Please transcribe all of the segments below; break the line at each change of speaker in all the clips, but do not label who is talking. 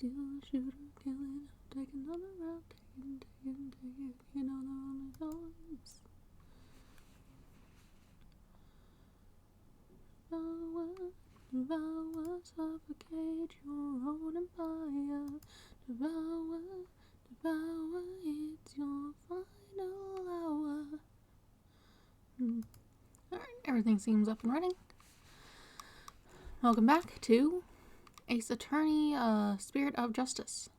steal a shooter, kill it, take another round, take it, you know the only ones. Devour, suffocate your own empire. Devour, it's your final hour. Alright, everything seems up and running. Welcome back to Ace Attorney, Spirit of Justice.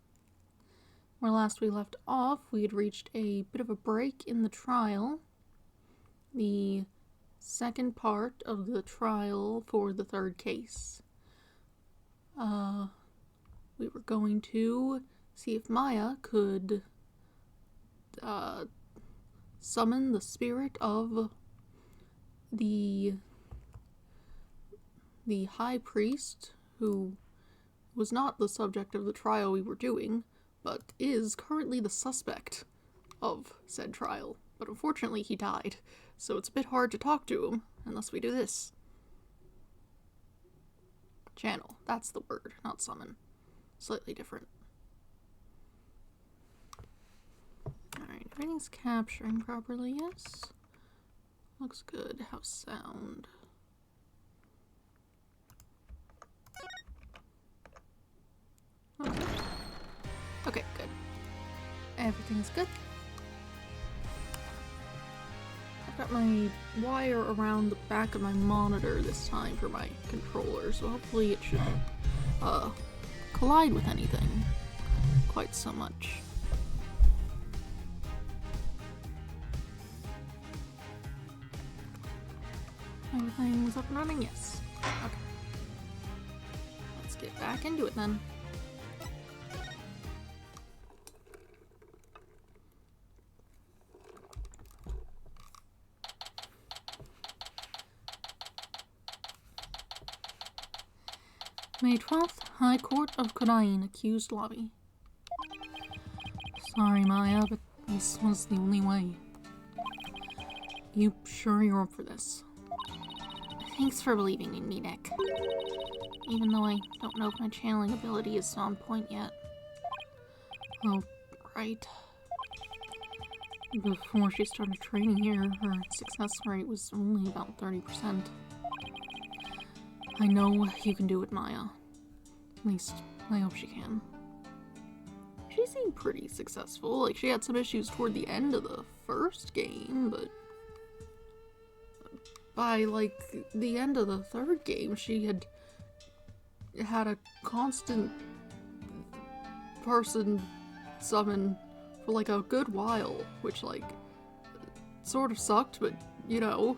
Where last we left off, we had reached a bit of a break in the trial. The second part of the trial for the third case. We were going to see if Maya could summon the spirit of the high priest, who was not the subject of the trial we were doing, but is currently the suspect of said trial. But unfortunately he died, so it's a bit hard to talk to him unless we do this. Channel, that's the word, not summon. Slightly different. Alright, everything's capturing properly, yes? Looks good. How's sound? Okay, good. Everything's good. I've got my wire around the back of my monitor this time for my controller, so hopefully it shouldn't collide with anything quite so much. Everything's up and running? Yes. Okay. Let's get back into it then. May 12th, High Court of Kodain, accused lobby. Sorry, Maya, but this was the only way. You sure you're up for this? Thanks for believing in me, Nick. Even though I don't know if my channeling ability is on point yet. Oh, right. Before she started training here, her success rate was only about 30%. I know you can do it, Maya. At least, I hope she can. She seemed pretty successful. Like, she had some issues toward the end of the first game, but by, like, the end of the third game, she had a constant person summon for, like, a good while, which, like, sort of sucked, but, you know,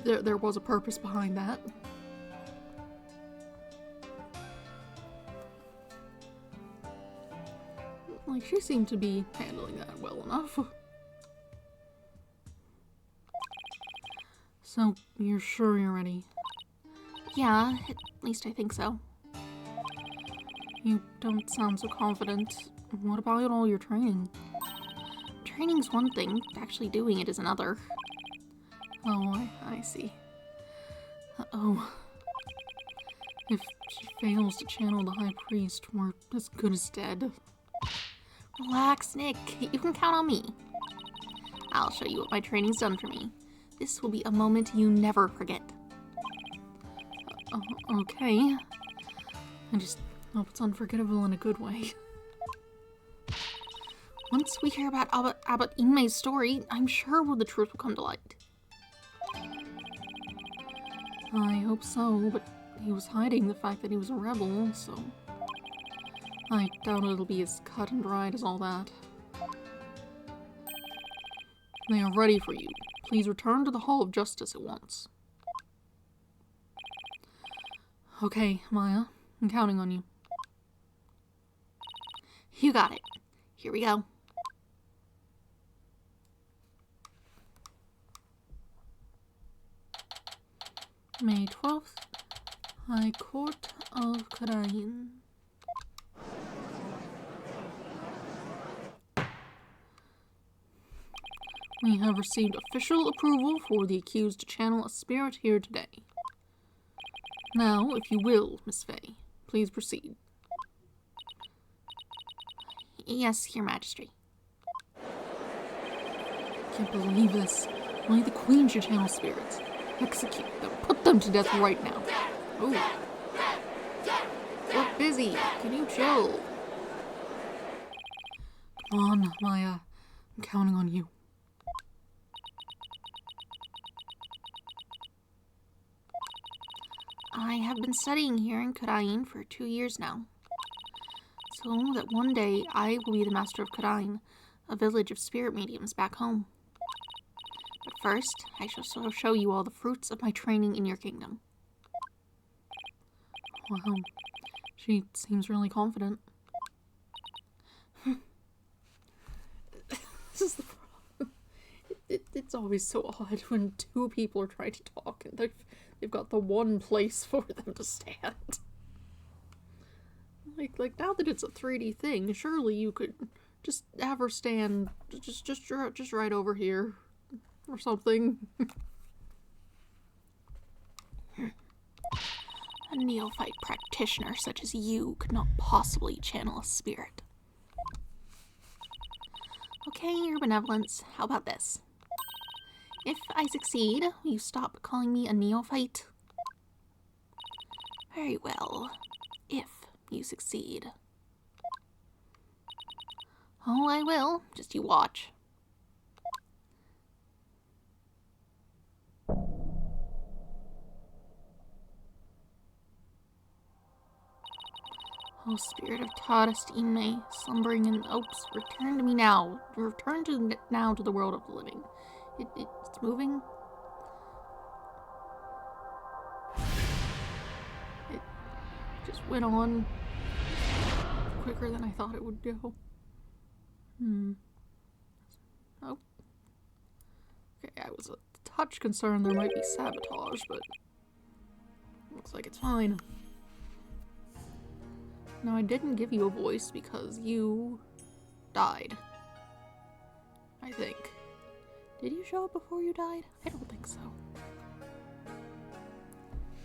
there was a purpose behind that. Like, she seemed to be handling that well enough. So, you're sure you're ready? Yeah, at least I think so. You don't sound so confident. What about all your training? Training's one thing, actually doing it is another. Oh, I see. Uh-oh. If she fails to channel the High Priest, we're as good as dead. Relax, Nick. You can count on me. I'll show you what my training's done for me. This will be a moment you never forget. Okay. I just hope it's unforgettable in a good way. Once we hear about Abbot Inmei's story, I'm sure the truth will come to light. I hope so, but he was hiding the fact that he was a rebel, so I doubt it'll be as cut and dried as all that. They are ready for you. Please return to the Hall of Justice at once. Okay, Maya. I'm counting on you. You got it. Here we go. May 12th, High Court of Kodain. We have received official approval for the accused to channel a spirit here today. Now, if you will, Miss Fay, please proceed. Yes, Your Majesty. Can't believe this. Only the Queen should channel spirits. Execute them. Put them to death right now. Ooh. We're busy. Can you chill? Come on, Maya. I'm counting on you. I have been studying here in Kurain for 2 years now. So that one day I will be the master of Kurain, a village of spirit mediums back home. But first, I shall show you all the fruits of my training in your kingdom. Wow. She seems really confident. This is the problem. It's always so odd when two people are trying to talk and they've got the one place for them to stand. Like now that it's a 3D thing, surely you could just have her stand just right over here or something. A neophyte practitioner such as you could not possibly channel a spirit. Okay, Your Benevolence, how about this? If I succeed, will you stop calling me a neophyte? Very well, if you succeed. Oh, I will, just you watch. Oh, spirit of Tadist Ime, slumbering in the Opes, return to me now. Return now to the world of the living. It's moving. It just went on quicker than I thought it would go. Oh. Okay, I was a touch concerned there might be sabotage, but looks like it's fine. Now, I didn't give you a voice because you died. I think. Did you show up before you died? I don't think so.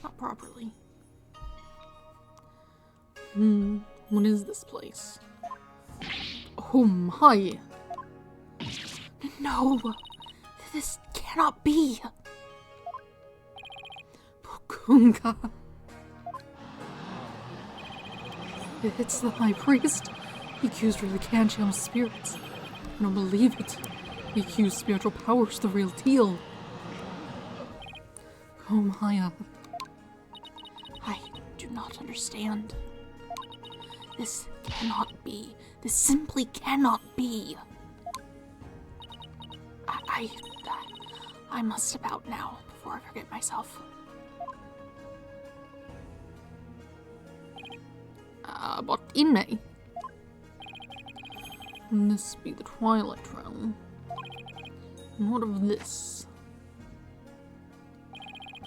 Not properly. What is this place? Oh my! No! This cannot be! Pukunga! It's the High Priest. He accused her of the can channel spirits. I don't believe it. He accused spiritual powers the real deal. Oh, Maya. I do not understand. This cannot be. This simply cannot be. I must step out now before I forget myself. But Inmei. Can this be the Twilight Realm? And what of this?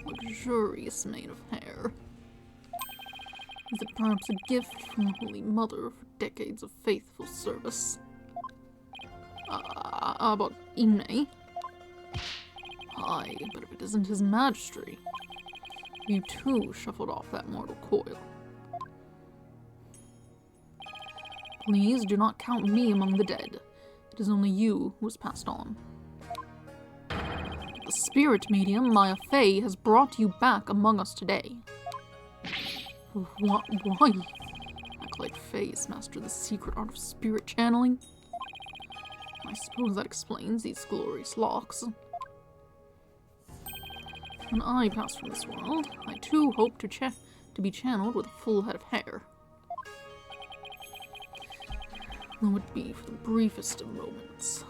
Luxurious mane of hair. Is it perhaps a gift from the Holy Mother for decades of faithful service? But Inmei? Aye, but if it isn't his majesty, you too shuffled off that mortal coil. Please do not count me among the dead. It is only you who has passed on. But the spirit medium, Maya Fey, has brought you back among us today. Why? Act like Fey has mastered the secret art of spirit channeling? I suppose that explains these glorious locks. When I pass from this world, I too hope to be channeled with a full head of hair. Though it be for the briefest of moments.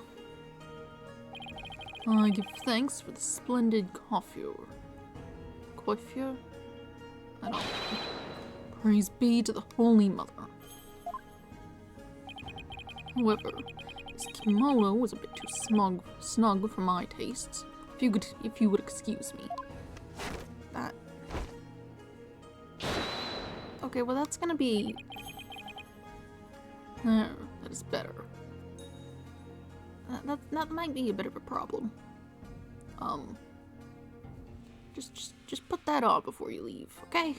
I give thanks for the splendid coiffure. Coiffure? I don't know. Praise be to the Holy Mother. However, this kimono was a bit too snug for my tastes. If you would excuse me. That. Okay, well that's gonna be. There, that is better. That might be a bit of a problem. Just put that on before you leave, okay?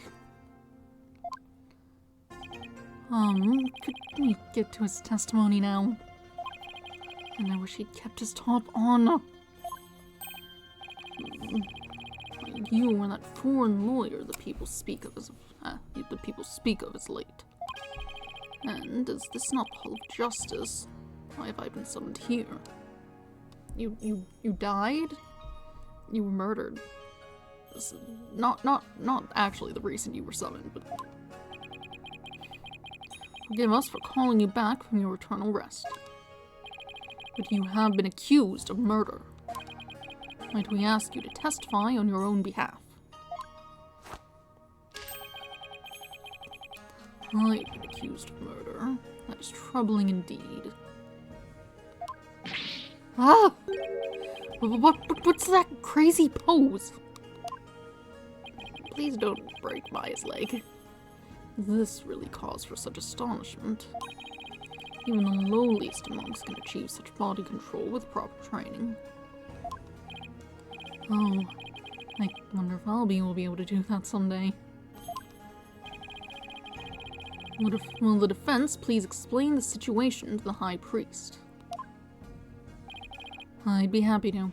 Could we get to his testimony now? And I wish he'd kept his top on. You and that foreign lawyer the people speak of as late. And is this not the hall of justice? Why have I been summoned here? You died? You were murdered. This is not actually the reason you were summoned, but forgive us for calling you back from your eternal rest. But you have been accused of murder. Might we ask you to testify on your own behalf? I've been accused of murder. That is troubling indeed. Ah! What's that crazy pose? Please don't break Maya's leg. This really calls for such astonishment. Even the lowliest amongst can achieve such body control with proper training. Oh, I wonder if Albie will be able to do that someday. Will the defense please explain the situation to the High Priest? I'd be happy to.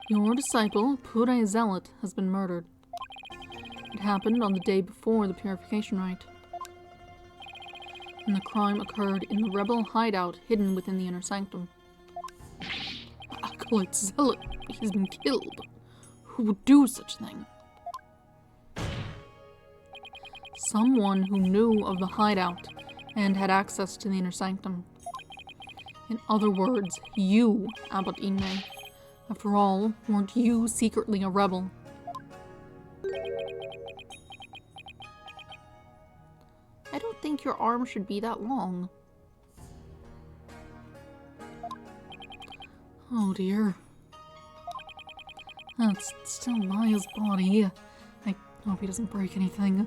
Your disciple, Pure Zealot, has been murdered. It happened on the day before the purification rite. And the crime occurred in the rebel hideout hidden within the inner sanctum. Acolyte Zealot, he's been killed. Who would do such a thing? Someone who knew of the hideout and had access to the inner sanctum. In other words, you, Abbot Inmei. After all, weren't you secretly a rebel? I don't think your arm should be that long. Oh dear. That's still Maya's body. I hope he doesn't break anything.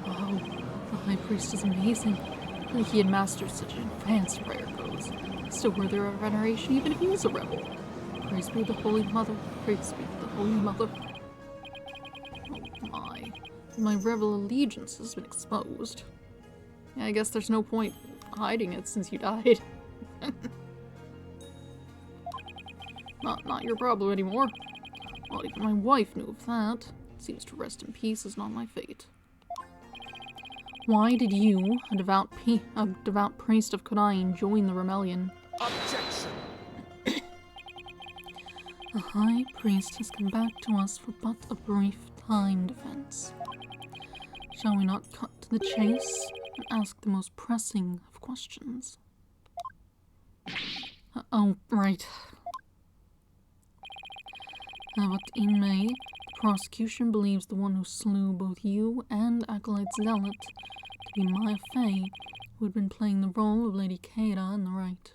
Oh, the High Priest is amazing. He had mastered such advanced prayer codes. Still worthy of veneration even if he was a rebel. Praise be the Holy Mother. Praise be the Holy Mother. Oh my. My rebel allegiance has been exposed. Yeah, I guess there's no point hiding it since you died. Not your problem anymore. Not even my wife knew of that. Seems to rest in peace is not my fate. Why did you, a devout priest of Kodain, join the rebellion?
Objection!
The High Priest has come back to us for but a brief time, Defense. Shall we not cut to the chase and ask the most pressing of questions? Oh, right. Abbot Inmei, the prosecution believes the one who slew both you and Acolyte Zealot to be Maya Fey, who had been playing the role of Lady Keira in the Wright.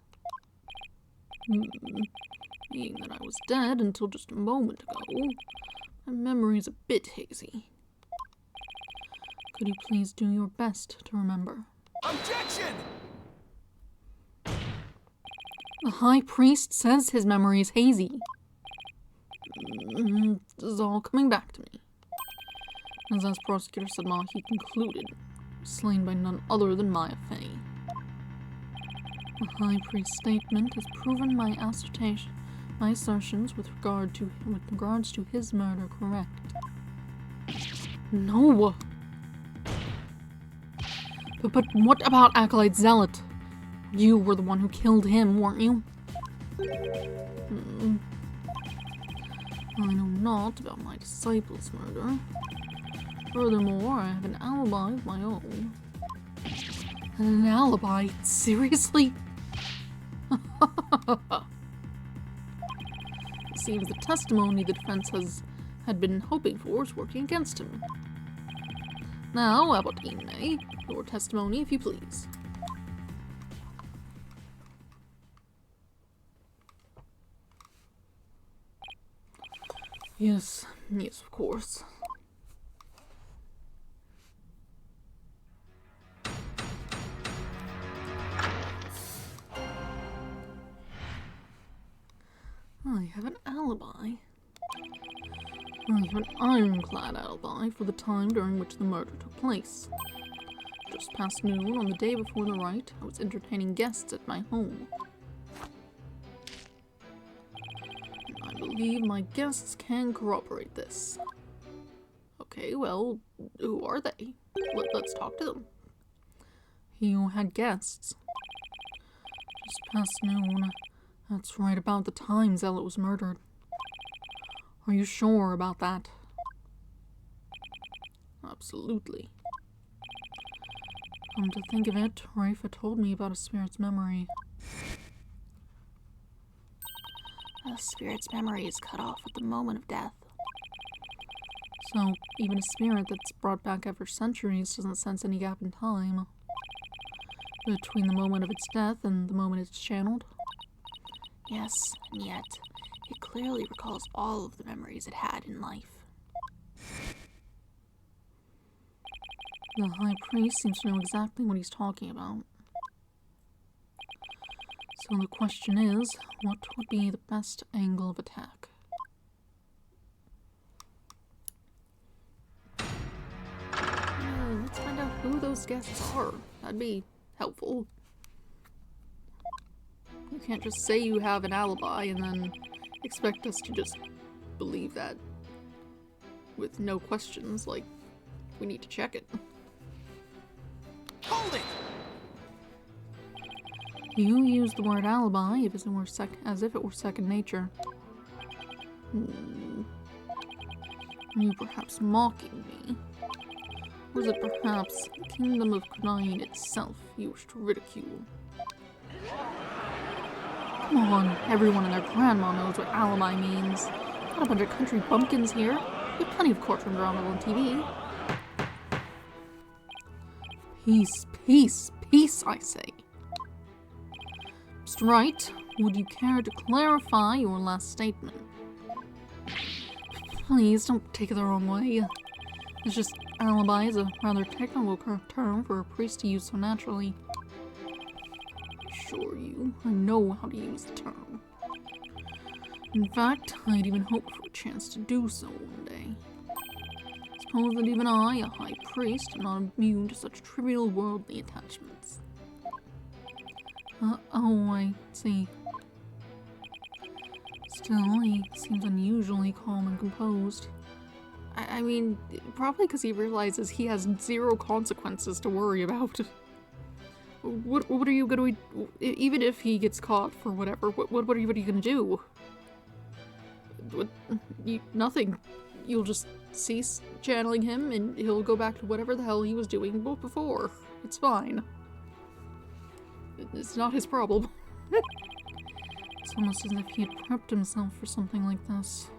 Being that I was dead until just a moment ago, my memory's a bit hazy. Could you please do your best to remember?
Objection!
The High Priest says his memory is hazy. This is all coming back to me. As Prosecutor Sadma, he concluded, slain by none other than Maya Fey. The High Priest's statement has proven my assertions with regards to his murder correct. No! But what about Acolyte Zealot? You were the one who killed him, weren't you? I know not about my disciple's murder. Furthermore, I have an alibi of my own. An alibi? Seriously? It seems the testimony the defense had been hoping for is working against him. Now, Abbot Inmei, your testimony, if you please. Yes, of course. I have an alibi. I have an ironclad alibi for the time during which the murder took place. Just past noon on the day before the Wright, I was entertaining guests at my home. I believe my guests can corroborate this. Okay, well, who are they? Let's talk to them. You had guests. Just past noon. That's right about the time Zealot was murdered. Are you sure about that? Absolutely. Come to think of it, Rafe had told me about a spirit's memory.
A spirit's memory is cut off at the moment of death.
So, even a spirit that's brought back after centuries doesn't sense any gap in time. Between the moment of its death and the moment it's channeled?
Yes, and yet, it clearly recalls all of the memories it had in life.
The High Priest seems to know exactly what he's talking about. So the question is, what would be the best angle of attack? Let's find out who those guests are. That'd be helpful. You can't just say you have an alibi and then expect us to just believe that with no questions. Like, we need to check it.
Hold it!
You use the word alibi as if it were second nature. Are you perhaps mocking me? Or is it perhaps the kingdom of Kunai itself you wish to ridicule? Come on, everyone and their grandma knows what alibi means. Not a bunch of country bumpkins here. We have plenty of courtroom drama on TV. Peace, peace, peace, I say. Mr. Wright, would you care to clarify your last statement? Please, don't take it the wrong way. It's just alibi is a rather technical term for a priest to use so naturally. I assure you, I know how to use the term. In fact, I'd even hoped for a chance to do so one day. Suppose that even I, a high priest, am not immune to such trivial worldly attachments. Oh, I see. Still, he seems unusually calm and composed. I mean, probably because he realizes he has zero consequences to worry about. What are you gonna do? Even if he gets caught for whatever, what are you gonna do? Nothing. You'll just cease channeling him and he'll go back to whatever the hell he was doing before. It's fine. It's not his problem. It's almost as if he had prepped himself for something like this.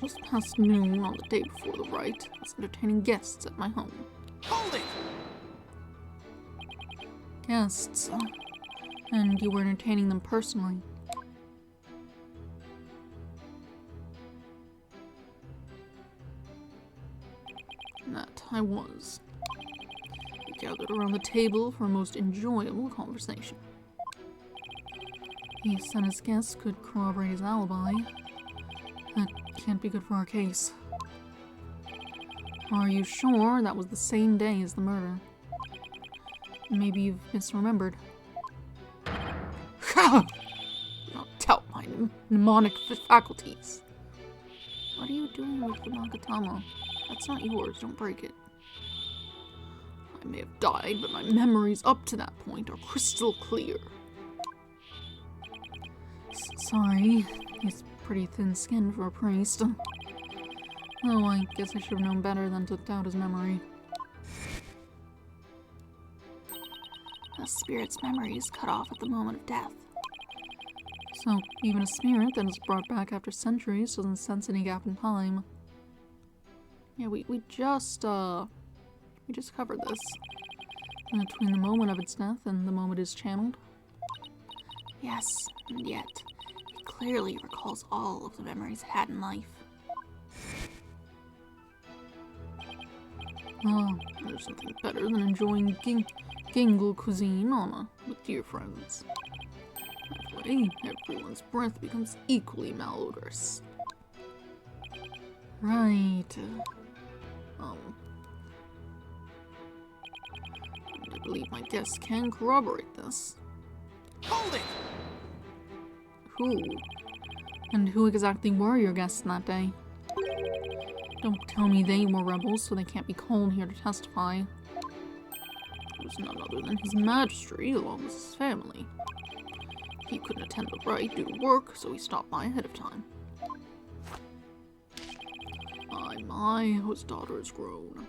Just past noon on the day before the Wright, I was entertaining guests at my home.
Hold it!
Guests? And you were entertaining them personally? That I was. We gathered around the table for a most enjoyable conversation. He said his guests could corroborate his alibi. That can't be good for our case. Are you sure that was the same day as the murder? Maybe you've misremembered. Not doubt my mnemonic faculties. What are you doing with the Magatama? That's not yours, don't break it. I may have died, but my memories up to that point are crystal clear. Sorry, he's pretty thin-skinned for a priest. Oh, I guess I should have known better than to doubt his memory.
A spirit's memory is cut off at the moment of death.
So, even a spirit that is brought back after centuries doesn't sense any gap in time. Yeah, we just covered this. Between the moment of its death and the moment it is channeled.
Yes, and yet, it clearly recalls all of the memories it had in life.
Oh, there's nothing better than enjoying Gingle cuisine with dear friends. That way, everyone's breath becomes equally malodorous. Right. I believe my guests can corroborate this.
Hold it!
Who? And who exactly were your guests that day? Don't tell me they were rebels, so they can't be called here to testify. It was none other than His Majesty, along with his family. He couldn't attend the Wright due to work, so he stopped by ahead of time. My, how his daughter has grown.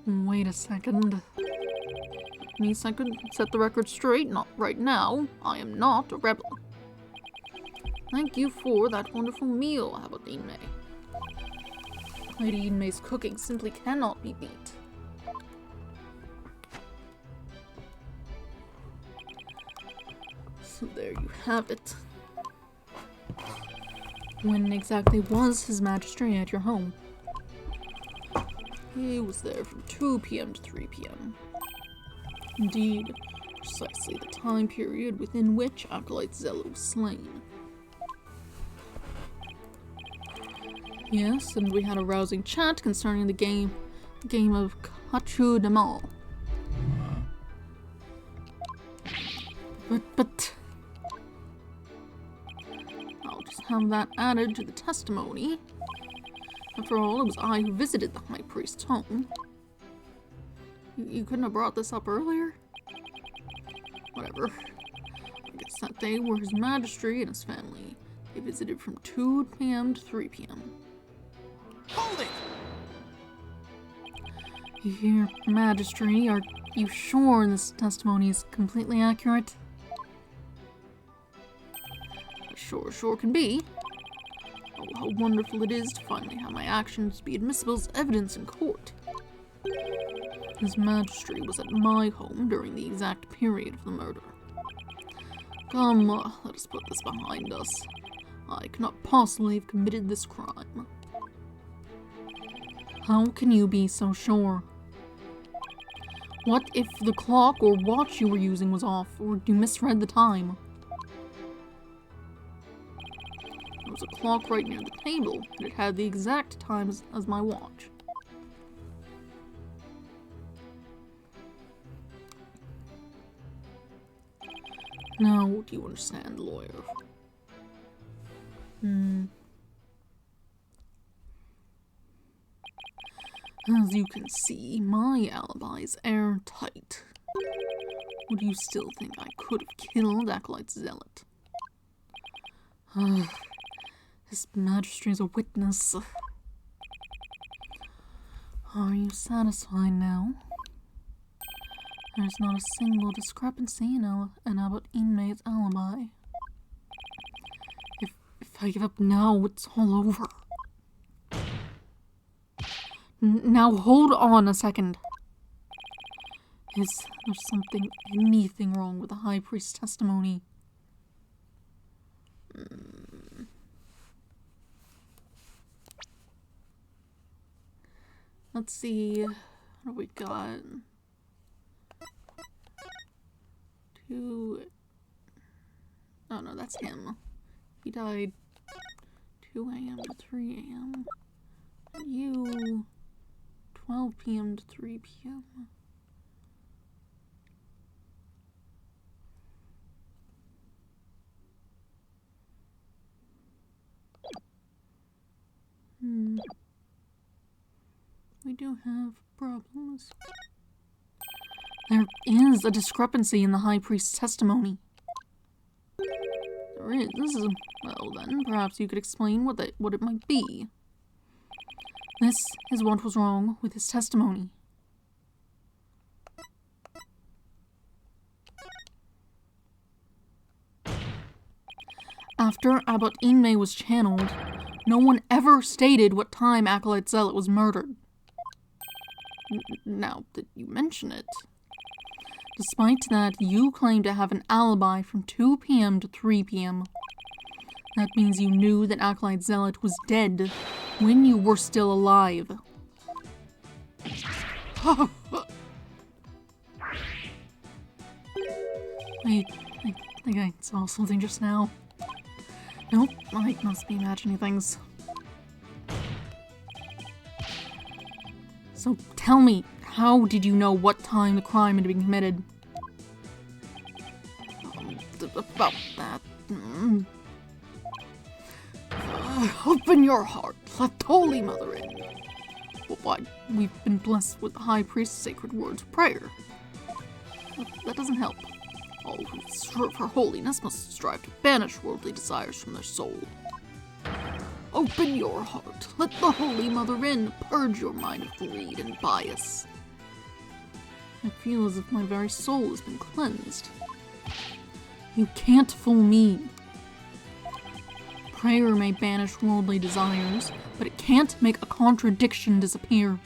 Wait a second. At least I could set the record straight. Not right now. I am not a rebel. Thank you for that wonderful meal, Adeline May. Lady May's cooking simply cannot be beat. So there you have it. When exactly was His Majesty at your home? He was there from 2 p.m. to 3 p.m. Indeed, precisely the time period within which Acolyte Zealot was slain. Yes, and we had a rousing chat concerning the game of Kachu Demal. But I'll just have that added to the testimony. After all, it was I who visited the High Priest's home. You couldn't have brought this up earlier? Whatever. I guess that day were His Majesty and his family. They visited from 2 p.m. to 3 p.m.
Hold it!
Your Majesty, are you sure this testimony is completely accurate? Sure can be. Oh, how wonderful it is to finally have my actions be admissible as evidence in court. His Majesty was at my home during the exact period of the murder. Come, let us put this behind us. I cannot possibly have committed this crime. How can you be so sure? What if the clock or watch you were using was off, or you misread the time? There was a clock right near the table, and it had the exact time as my watch. Now, do you understand, lawyer? As you can see, my alibi is airtight. Would you still think I could have killed Acolyte Zealot? His Majesty is a witness. Are you satisfied now? There's not a single discrepancy in Abbot Inmay's alibi. If I give up now, it's all over. Now hold on a second. Is there anything wrong with the High Priest's testimony? Let's see. What do we got? 2. Oh no, that's him. He died 2 a.m. to 3 a.m. And you 12 p.m. to 3 p.m. We do have problems. There is a discrepancy in the High Priest's testimony. There is. Well then, perhaps you could explain what it might be. This is what was wrong with his testimony. After Abbot Inmay was channeled, no one ever stated what time Acolyte Zealot was murdered. Now that you mention it. Despite that, you claim to have an alibi from 2 p.m. to 3 p.m. That means you knew that Acolyte Zealot was dead when you were still alive. Wait, I think I saw something just now. Nope, I must be imagining things. So tell me, how did you know what time the crime had been committed? About that. Open your heart. Let the Holy Mother in. Well, why? We've been blessed with the High Priest's sacred words of prayer. That doesn't help. All who serve her holiness must strive to banish worldly desires from their soul. Open your heart. Let the Holy Mother in. Purge your mind of greed and bias. I feel as if my very soul has been cleansed. You can't fool me. Prayer may banish worldly desires, but it can't make a contradiction disappear.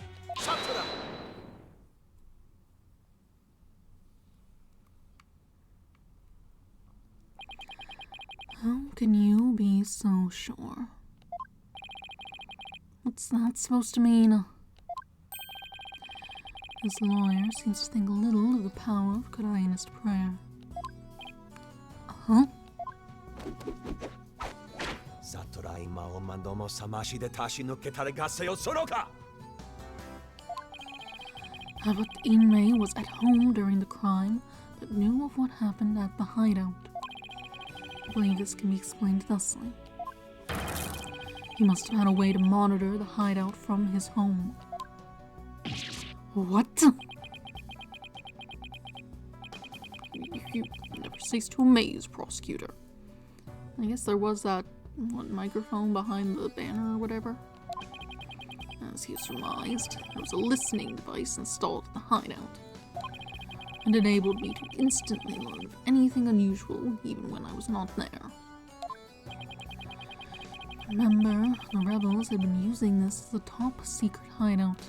How can you be so sure? What's that supposed to mean? This lawyer seems to think little of the power of Karainist prayer. Huh? Abbot Inmei was at home during the crime, but knew of what happened at the hideout. I believe this can be explained thusly. He must have had a way to monitor the hideout from his home. What? You never cease to amaze, prosecutor. I guess there was that, microphone behind the banner or whatever. As he surmised, there was a listening device installed at the hideout. It enabled me to instantly learn of anything unusual, even when I was not there. Remember, the rebels had been using this as a top-secret hideout.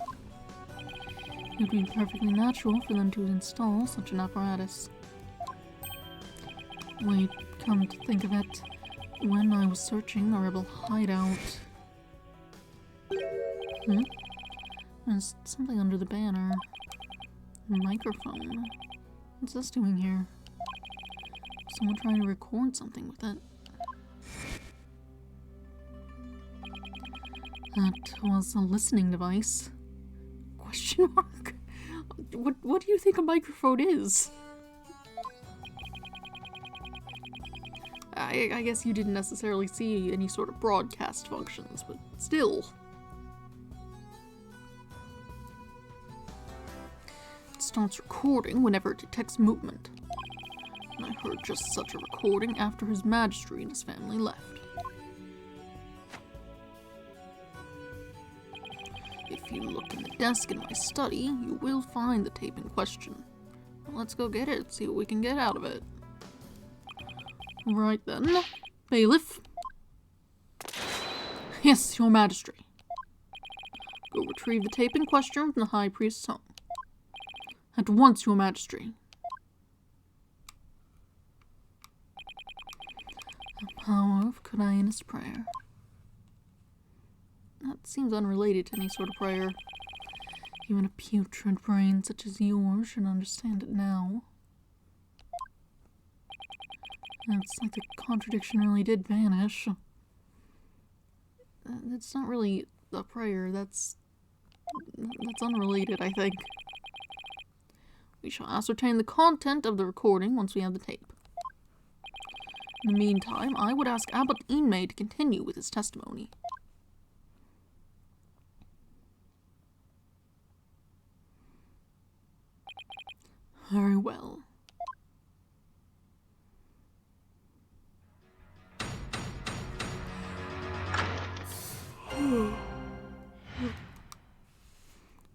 It would be perfectly natural for them to install such an apparatus. Wait, come to think of it, when I was searching the rebel hideout... There's something under the banner. A microphone. What's this doing here? Someone trying to record something with it. That was a listening device. Question mark? What do you think a microphone is? I guess you didn't necessarily see any sort of broadcast functions, but still. It starts recording whenever it detects movement. And I heard just such a recording after His Majesty and his family left. If you look in the desk in my study, you will find the tape in question. Well, let's go get it, see what we can get out of it. Right then. Bailiff. Yes, Your Majesty. Go retrieve the tape in question from the High Priest's home. At once, Your Majesty. The power of Karainist prayer. That seems unrelated to any sort of prayer. Even a putrid brain such as yours should understand it now. It's like the contradiction really did vanish. It's not really a prayer, that's unrelated, I think. We shall ascertain the content of the recording once we have the tape. In the meantime, I would ask Abbot Inmei to continue with his testimony. Very well.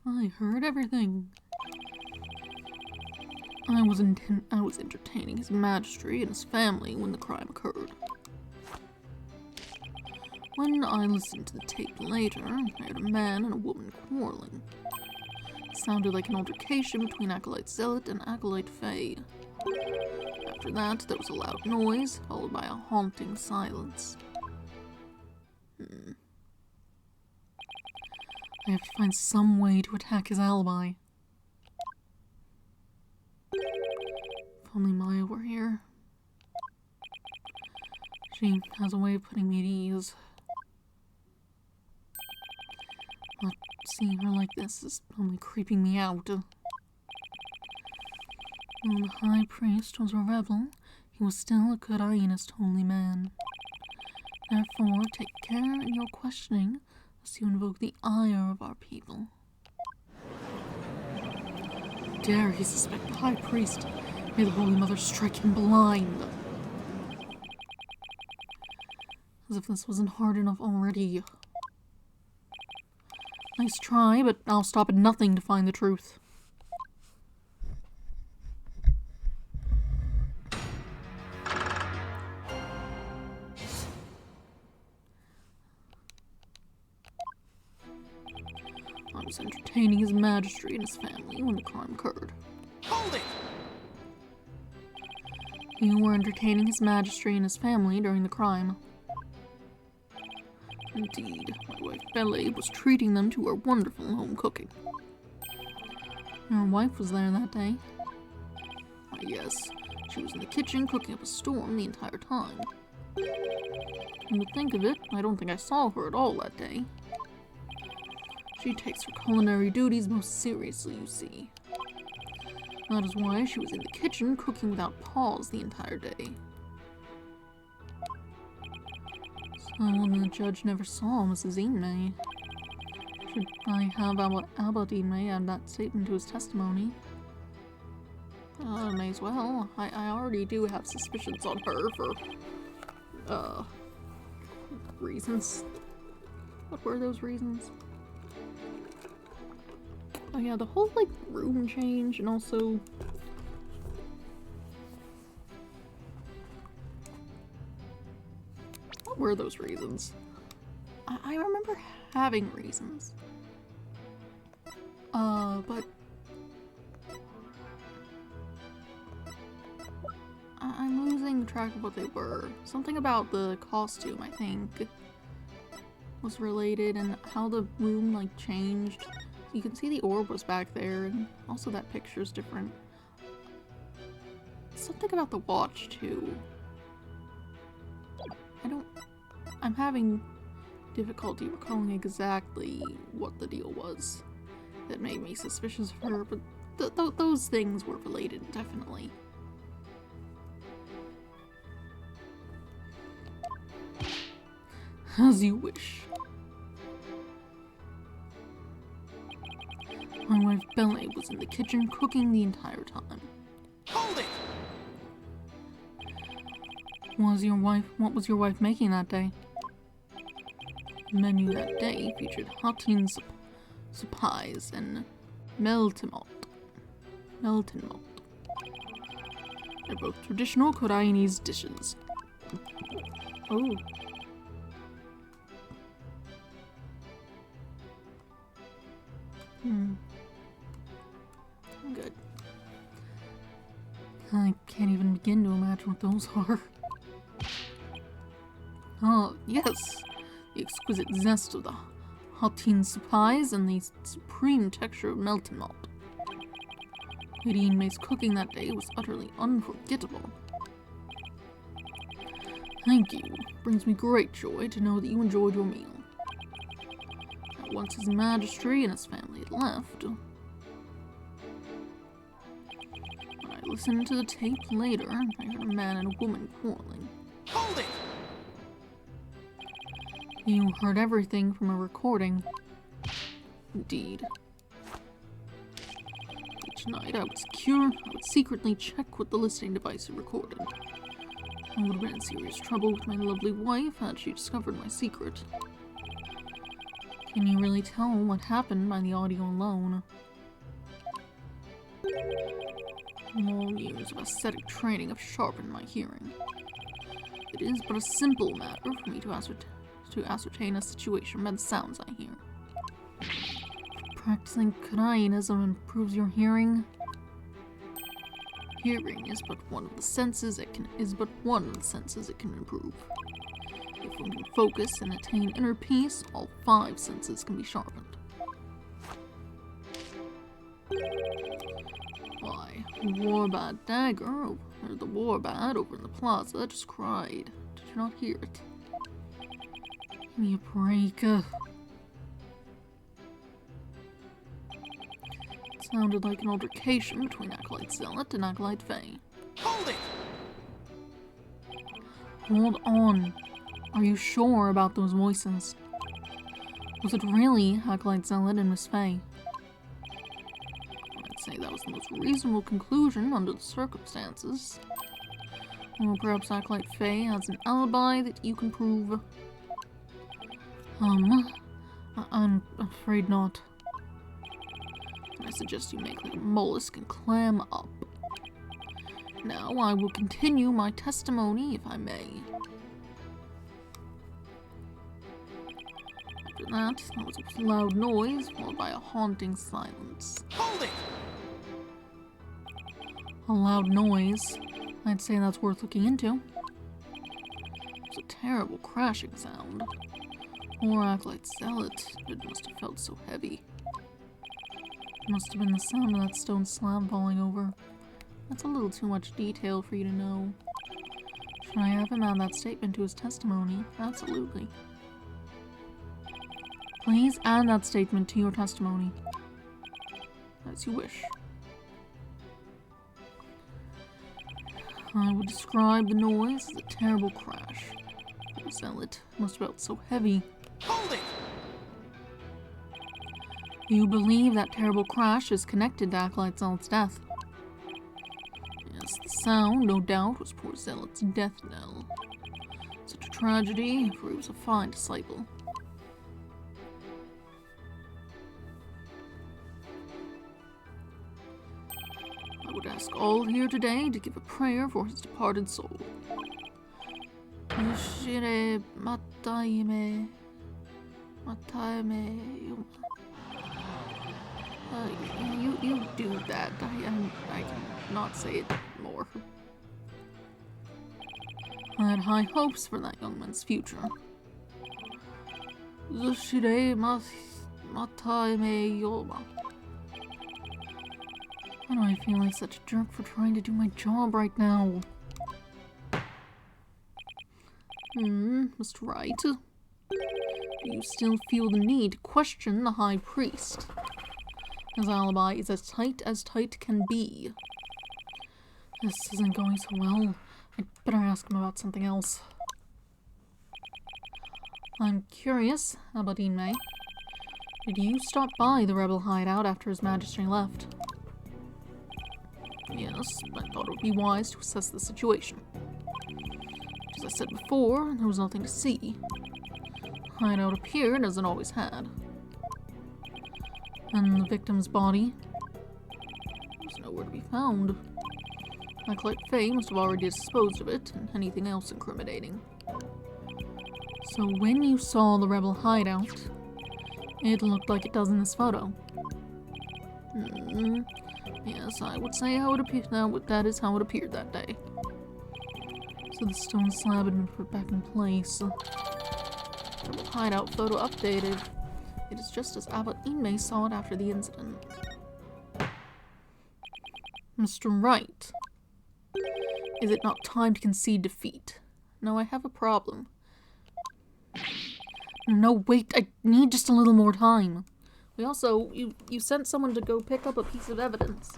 I heard everything. I was entertaining His Majesty and his family when the crime occurred. When I listened to the tape later, I heard a man and a woman quarreling. It sounded like an altercation between Acolyte Zealot and Acolyte Faye. After that, there was a loud noise, followed by a haunting silence. I have to find some way to attack his alibi. If only Maya were here. She has a way of putting me at ease. But seeing her like this is only creeping me out. Though the High Priest was a rebel, he was still a good Hyenist holy man. Therefore, take care in your questioning, lest you invoke the ire of our people. Dare he suspect the High Priest? May the Holy Mother strike him blind. As if this wasn't hard enough already. Nice try, but I'll stop at nothing to find the truth. I was entertaining his majesty and his family when the crime occurred.
Hold it!
You were entertaining his majesty and his family during the crime. Indeed, my wife Belle was treating them to her wonderful home cooking. Your wife was there that day. Why, yes, she was in the kitchen cooking up a storm the entire time. Come to think of it, I don't think I saw her at all that day. She takes her culinary duties most seriously, you see. That is why she was in the kitchen cooking without pause the entire day. So the judge never saw Mrs. Inmay. Should I have Abbot Inmay add that statement to his testimony? May as well. I already do have suspicions on her for, reasons. What were those reasons? Oh yeah, the whole, like, room change, and also... What were those reasons? I remember having reasons. But... I'm losing track of what they were. Something about the costume, I think, was related, and how the room, like, changed. You can see the orb was back there, and also that picture's different. Something about the watch, too. I'm having difficulty recalling exactly what the deal was that made me suspicious of her, but those things were related, definitely. As you wish. My wife Belle was in the kitchen cooking the entire time.
Hold it!
What was your wife making that day? The menu that day featured Hatin supplies and Meltimot. They're both traditional Koreanese dishes. Oh. Good. I can't even begin to imagine what those are. Oh, yes! The exquisite zest of the Hatin supplies and the supreme texture of melted malt. Lady Inmay's cooking that day was utterly unforgettable. Thank you. Brings me great joy to know that you enjoyed your meal. Once His Majesty and his family had left, when I listened to the tape later, I heard a man and a woman quarreling.
Hold it!
You heard everything from a recording. Indeed. Each night I would secretly check what the listening device had recorded. I would have been in serious trouble with my lovely wife had she discovered my secret. Can you really tell what happened by the audio alone? Long years of ascetic training have sharpened my hearing. It is but a simple matter for me to ascertain a situation by the sounds I hear. Practicing Koreanism improves your hearing. Hearing is but one of the senses it can improve. If one can focus and attain inner peace, all 5 senses can be sharpened. Why, Warbad dagger, or the warbad over in the plaza just cried. Did you not hear it? Give me a break. It sounded like an altercation between Acolyte Zealot and Acolyte Faye.
Hold it!
Hold on. Are you sure about those voices? Was it really Acolyte Zealot and Miss Faye? I'd say that was the most reasonable conclusion under the circumstances. Or perhaps Acolyte Faye has an alibi that you can prove. I'm afraid not. I suggest you make like a mollusk and clam up. Now I will continue my testimony, if I may. After that, there was a loud noise, followed by a haunting silence.
Hold it!
A loud noise? I'd say that's worth looking into. It was a terrible crashing sound. Poor Acolyte Zealot, it must have felt so heavy. It must have been the sound of that stone slab falling over. That's a little too much detail for you to know. Should I have him add that statement to his testimony? Absolutely. Please add that statement to your testimony. As you wish. I would describe the noise as a terrible crash. The Zealot must have felt so heavy.
Hold it!
You believe that terrible crash is connected to Acolyte Zealot's death? Yes, the sound, no doubt, was poor Zealot's death knell. Such a tragedy, for he was a fine disciple. I would ask all here today to give a prayer for his departed soul. Yushire Mataime Yuma. You do that. I cannot say it more. I had high hopes for that young man's future. Yushire Mataime Yuma. Why do I feel like such a jerk for trying to do my job right now? Mr. Wright. Do you still feel the need to question the High Priest? His alibi is as tight can be. This isn't going so well. I'd better ask him about something else. I'm curious about Inmei. Did you stop by the rebel hideout after His Majesty left? Yes, I thought it would be wise to assess the situation. As I said before, there was nothing to see. The hideout appeared as it always had. And the victim's body was nowhere to be found. Acolyte Faye must have already disposed of it and anything else incriminating. So when you saw the rebel hideout, it looked like it does in this photo. Yes, I would say how it appeared. That is how it appeared that day. So the stone slab had been put back in place. The hideout photo updated. It is just as Abbot Inmei saw it after the incident. Mr. Wright, is it not time to concede defeat? No, I have a problem. No, wait, I need just a little more time. We also, you sent someone to go pick up a piece of evidence,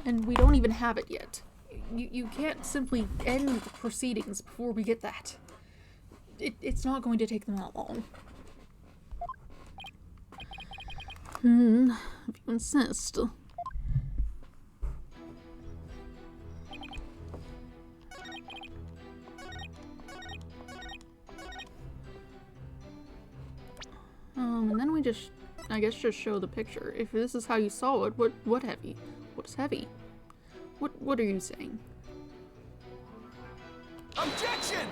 and we don't even have it yet. You can't simply end the proceedings before we get that. It's not going to take them that long. If you insist. And then we just, I guess, just show the picture. If this is how you saw it, what heavy? What is heavy? What are you saying?
Objection!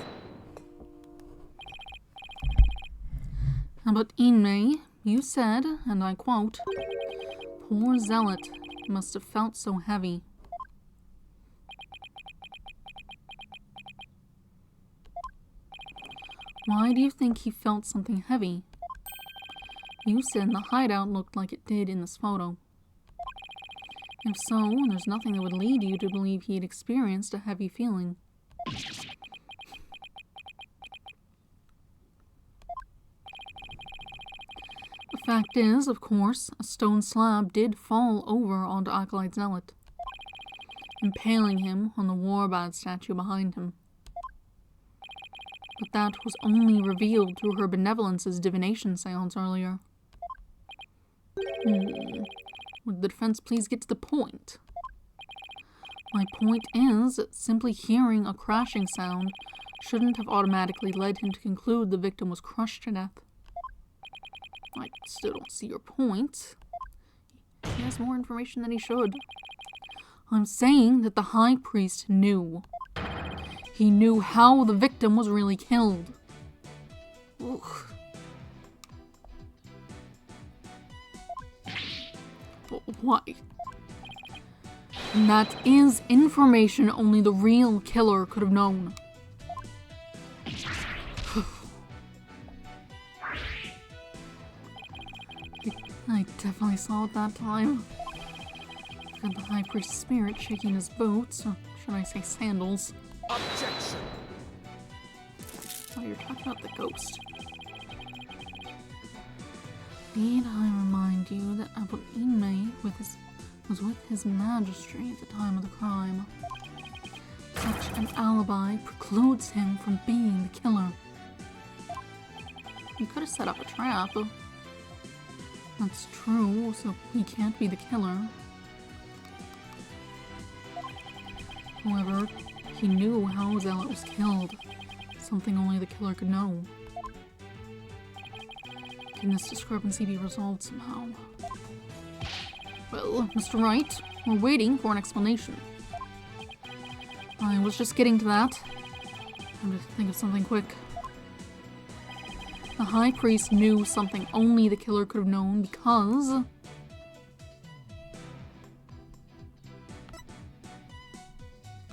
But Inmei, you said, and I quote, "Poor Zealot must have felt so heavy." Why do you think he felt something heavy? You said the hideout looked like it did in this photo. If so, there's nothing that would lead you to believe he had experienced a heavy feeling. The fact is, of course, a stone slab did fall over onto Acolyte Zealot, impaling him on the Warbad statue behind him. But that was only revealed through her Benevolence's divination seance earlier. Would the defense please get to the point? My point is that simply hearing a crashing sound shouldn't have automatically led him to conclude the victim was crushed to death. I still don't see your point. He has more information than he should. I'm saying that the High Priest knew. He knew how the victim was really killed. Ugh. Why? And that is information only the real killer could have known. I definitely saw it that time. Got the High Priest's spirit shaking his boots, or should I say sandals.
Objection!
Oh, you're talking about the ghost. Need I remind you that Abu Inmei was with his Majesty at the time of the crime. Such an alibi precludes him from being the killer. You could have set up a trap. That's true, so he can't be the killer. However, he knew how Zealot was killed, something only the killer could know. Can this discrepancy be resolved somehow? Well, Mr. Wright, we're waiting for an explanation. I was just getting to that. Time to think of something quick. The High Priest knew something only the killer could have known because...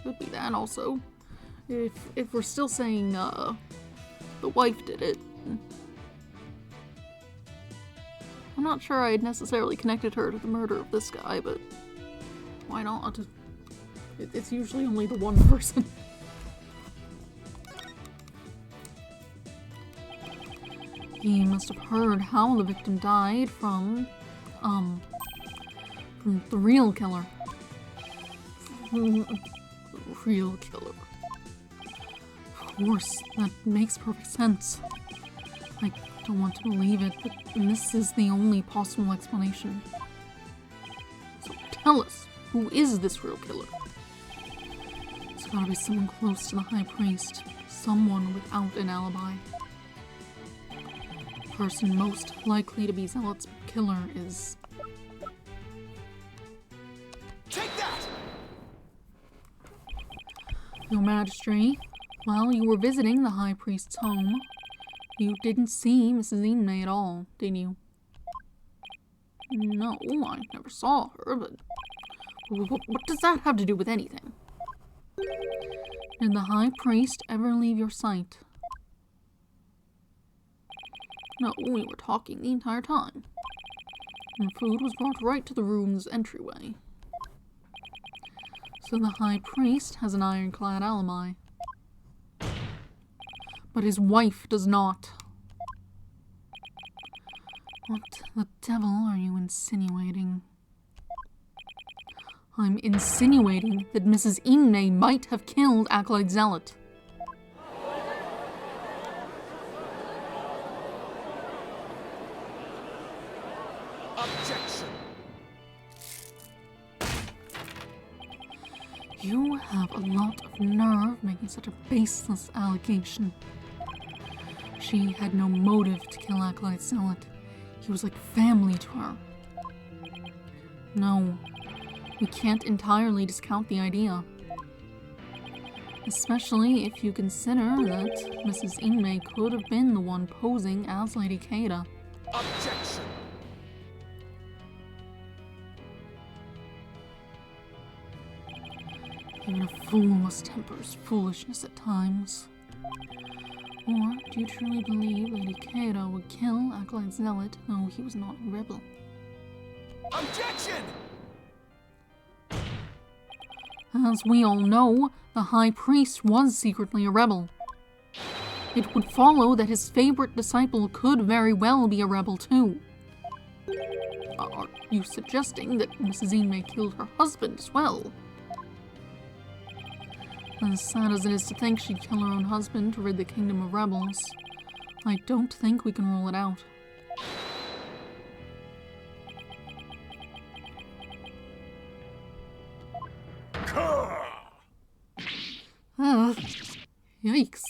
Could be that also. If we're still saying, the wife did it. I'm not sure I had necessarily connected her to the murder of this guy, but why not? It's usually only the one person. He must have heard how the victim died from the real killer. Real killer. Of course, that makes perfect sense. I don't want to believe it, but this is the only possible explanation. So tell us, who is this real killer? It's gotta be someone close to the High Priest. Someone without an alibi. The person most likely to be Zealot's killer is...
Take that!
Your Majesty, while you were visiting the High Priest's home, you didn't see Mrs. Inmei at all, did you? No, I never saw her, but what does that have to do with anything? Did the High Priest ever leave your sight? No, we were talking the entire time. And food was brought right to the room's entryway. So the High Priest has an ironclad alibi. But his wife does not. What the devil are you insinuating? I'm insinuating that Mrs. Inmei might have killed Acolyte Zealot.
Objection!
You have a lot of nerve making such a baseless allegation. She had no motive to kill Acolyte Zealot. He was like family to her. No, we can't entirely discount the idea. Especially if you consider that Mrs. Inmei could have been the one posing as Lady Keita.
Objection!
Even a fool must temper his foolishness at times. Or do you truly believe Lady Keita would kill Acolyte Zealot though he was not a rebel?
Objection!
As we all know, the High Priest was secretly a rebel. It would follow that his favorite disciple could very well be a rebel too. Are you suggesting that Mrs. Inmei killed her husband as well? As sad as it is to think she'd kill her own husband to rid the kingdom of rebels, I don't think we can rule it out. Yikes.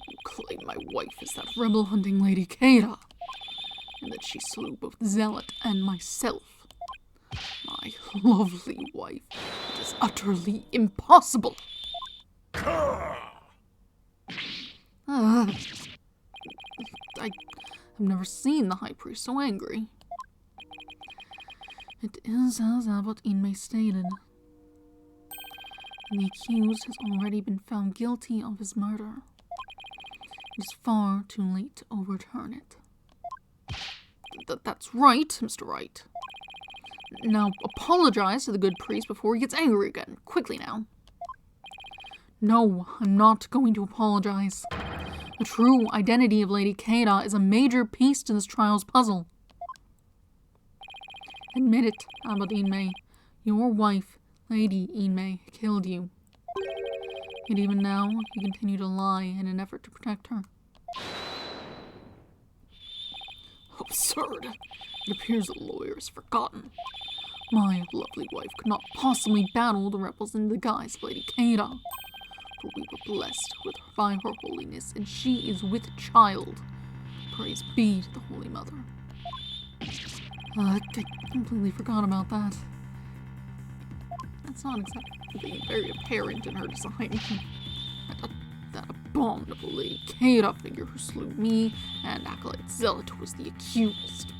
You claim my wife is that rebel-hunting Lady Keira, and that she slew both Zealot and myself. My lovely wife. It is utterly impossible. I've never seen the High Priest so angry. It is as Abbot Inmei stated. The accused has already been found guilty of his murder. It is far too late to overturn it. That's right, Mr. Wright. Now apologize to the good priest before he gets angry again. Quickly now. No, I'm not going to apologize. The true identity of Lady Keira is a major piece to this trial's puzzle. Admit it, Abbot Inmei. Your wife, Lady Inmei, killed you. Yet even now, you continue to lie in an effort to protect her. Absurd. It appears the lawyer has forgotten. My lovely wife could not possibly battle the rebels in the guise of Lady Keira. For we were blessed by her holiness, and she is with child. Praise be to the Holy Mother. I completely forgot about that. That's not exactly very apparent in her design. That abominable Lady Keira figure who slew me and Acolyte Zealot was the accused.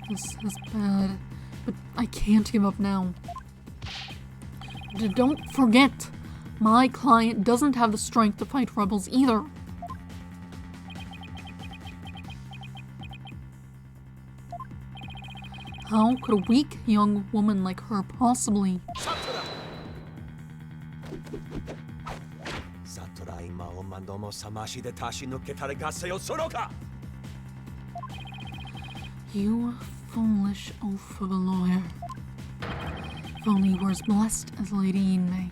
This is bad, but I can't give up now. Don't forget, my client doesn't have the strength to fight rebels either. How could a weak young woman like her possibly? You foolish oaf of a lawyer. If only you were as blessed as Lady Inmei.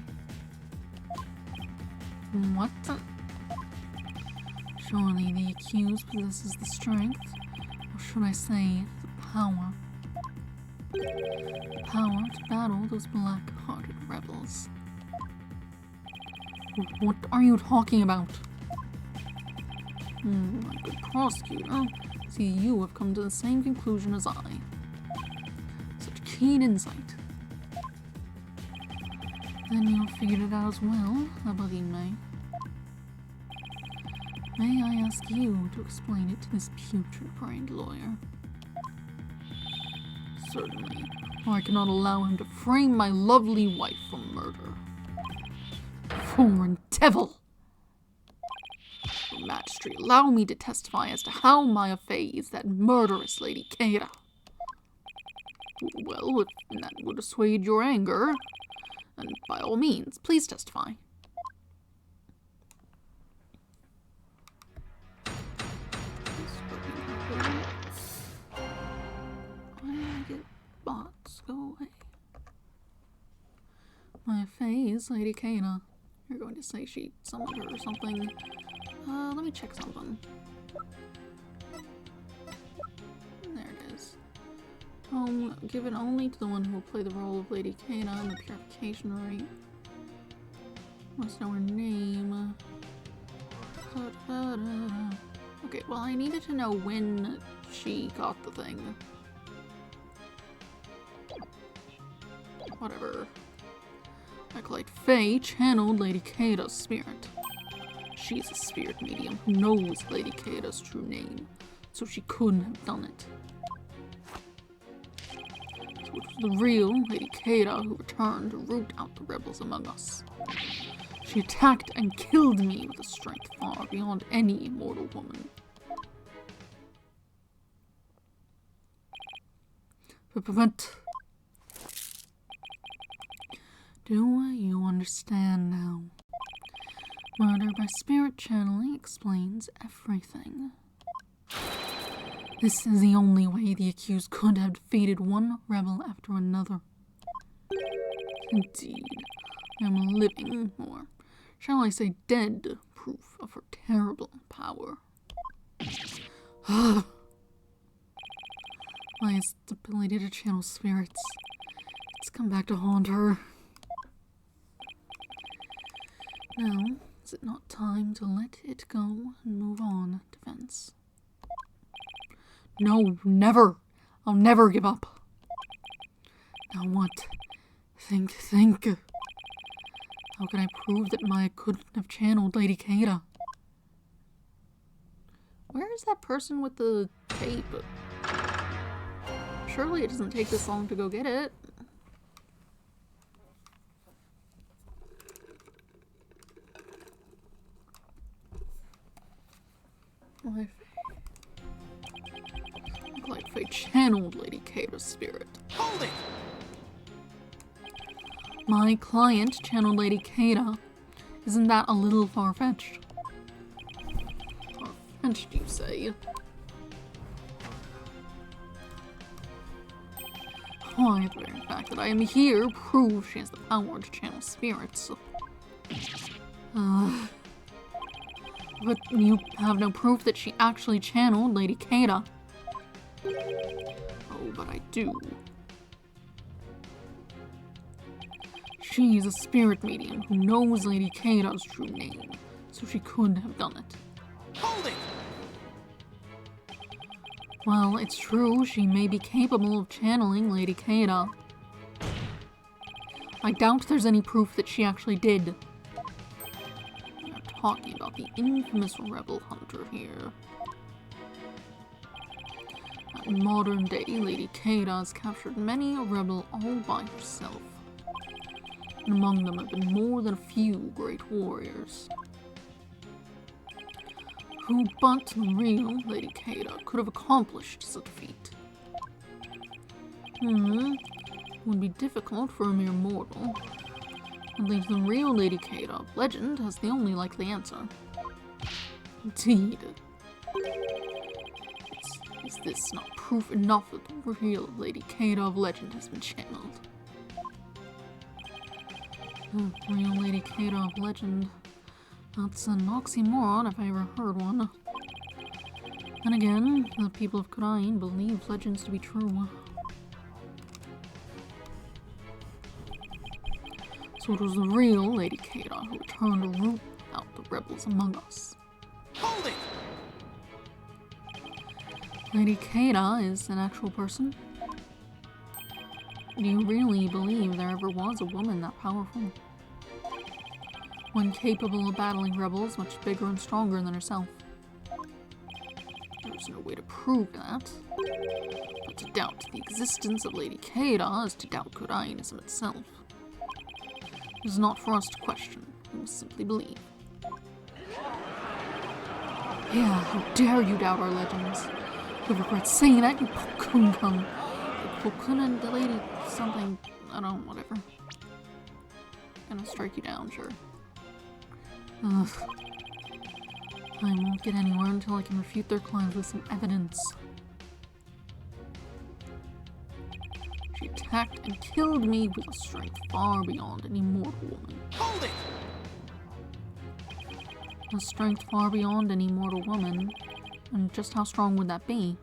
What? Surely the accused possesses the strength, or should I say, the power. The power to battle those black-hearted rebels. What are you talking about? My good prosecutor, see, you have come to the same conclusion as I. Such keen insight. Then you have figured it out as well, Abbot Inmei. May I ask you to explain it to this putrid-brained lawyer? Certainly, or I cannot allow him to frame my lovely wife for murder. Foreign devil! Your Majesty, allow me to testify as to how my affair is that murderous Lady Keira. Well, if that would assuage your anger, and by all means, please testify. Why did I get bots? Go away. My face, Lady Keira. You're going to say she summoned her or something. Let me check something. There it is. Tome given only to the one who will play the role of Lady Keira in the purification rite. Must know her name. Okay, well, I needed to know when she got the thing. Whatever. Acolyte Faye channeled Lady Keira's spirit. She's a spirit medium who knows Lady Keira's true name, so she couldn't have done it. So it was the real Lady Keira who returned to root out the rebels among us. She attacked and killed me with a strength far beyond any mortal woman. But Do you understand now? Murder by spirit channeling explains everything. This is the only way the accused could have defeated one rebel after another. Indeed, I am living, or shall I say dead, proof of her terrible power. My ability to channel spirits. It's come back to haunt her. Now, is it not time to let it go and move on, Defense? No, never. I'll never give up. Now what? Think. How can I prove that Maya couldn't have channeled Lady Kada? Where is that person with the tape? Surely it doesn't take this long to go get it. Like if I channeled Lady Kada's spirit.
Hold it!
My client channeled Lady Kada. Isn't that a little far-fetched? Far-fetched, you say? Why, the very fact that I am here proves she has the power to channel spirits. But you have no proof that she actually channeled Lady Kada. Oh, but I do. She is a spirit medium who knows Lady Kada's true name, so she could have done it.
Hold it!
Well, it's true, she may be capable of channeling Lady Kada. I doubt there's any proof that she actually did. We're talking about the infamous rebel hunter here. In modern day, Lady Kada has captured many a rebel all by herself. And among them have been more than a few great warriors. Who but the real Lady Kada could have accomplished such a feat? It would be difficult for a mere mortal. I believe the real Lady Kada of legend has the only likely answer. Indeed. Is this not proof enough that the real Lady Kada of legend has been channeled? The real Lady Kada of legend. That's an oxymoron if I ever heard one. And again, the people of Kurain believe legends to be true. So it was the real Lady Kada who returned to root out the rebels among us.
Hold it!
Lady Kada is an actual person? Do you really believe there ever was a woman that powerful? One capable of battling rebels much bigger and stronger than herself. There's no way to prove that. But to doubt the existence of Lady Kada is to doubt Kodainism itself. It is not for us to question, we must simply believe. Yeah, how dare you doubt our legends? You regret saying that, you Pokun. Pokun and the lady something, I don't know, whatever. Gonna strike you down, sure. Ugh. I won't get anywhere until I can refute their claims with some evidence. She attacked and killed me with a strength far beyond any mortal woman.
Hold it!
A strength far beyond any mortal woman? And just how strong would that be?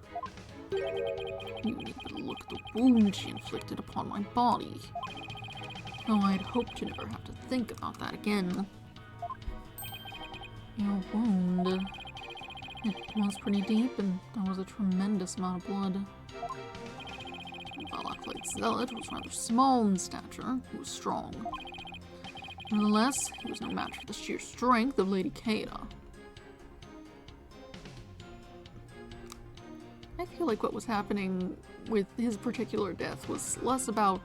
You need but look at the wound she inflicted upon my body. Though I'd hoped to never have to think about that again. Your wound. It was pretty deep, and there was a tremendous amount of blood. While Acolyte Zealot was rather small in stature, he was strong. Nevertheless, he was no match for the sheer strength of Lady Kada. I feel like what was happening with his particular death was less about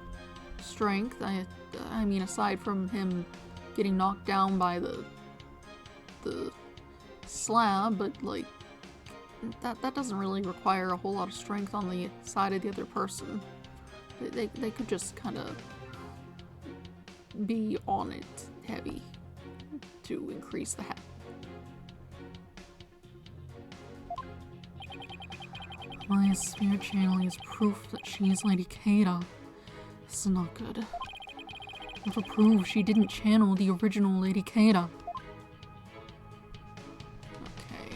strength. I mean, aside from him getting knocked down by the slab, but like that doesn't really require a whole lot of strength on the side of the other person. They could just kind of be on it heavy to increase the habit. My spirit channeling is proof that she is Lady Kada. This is not good. I have to prove she didn't channel the original Lady Kada. Okay.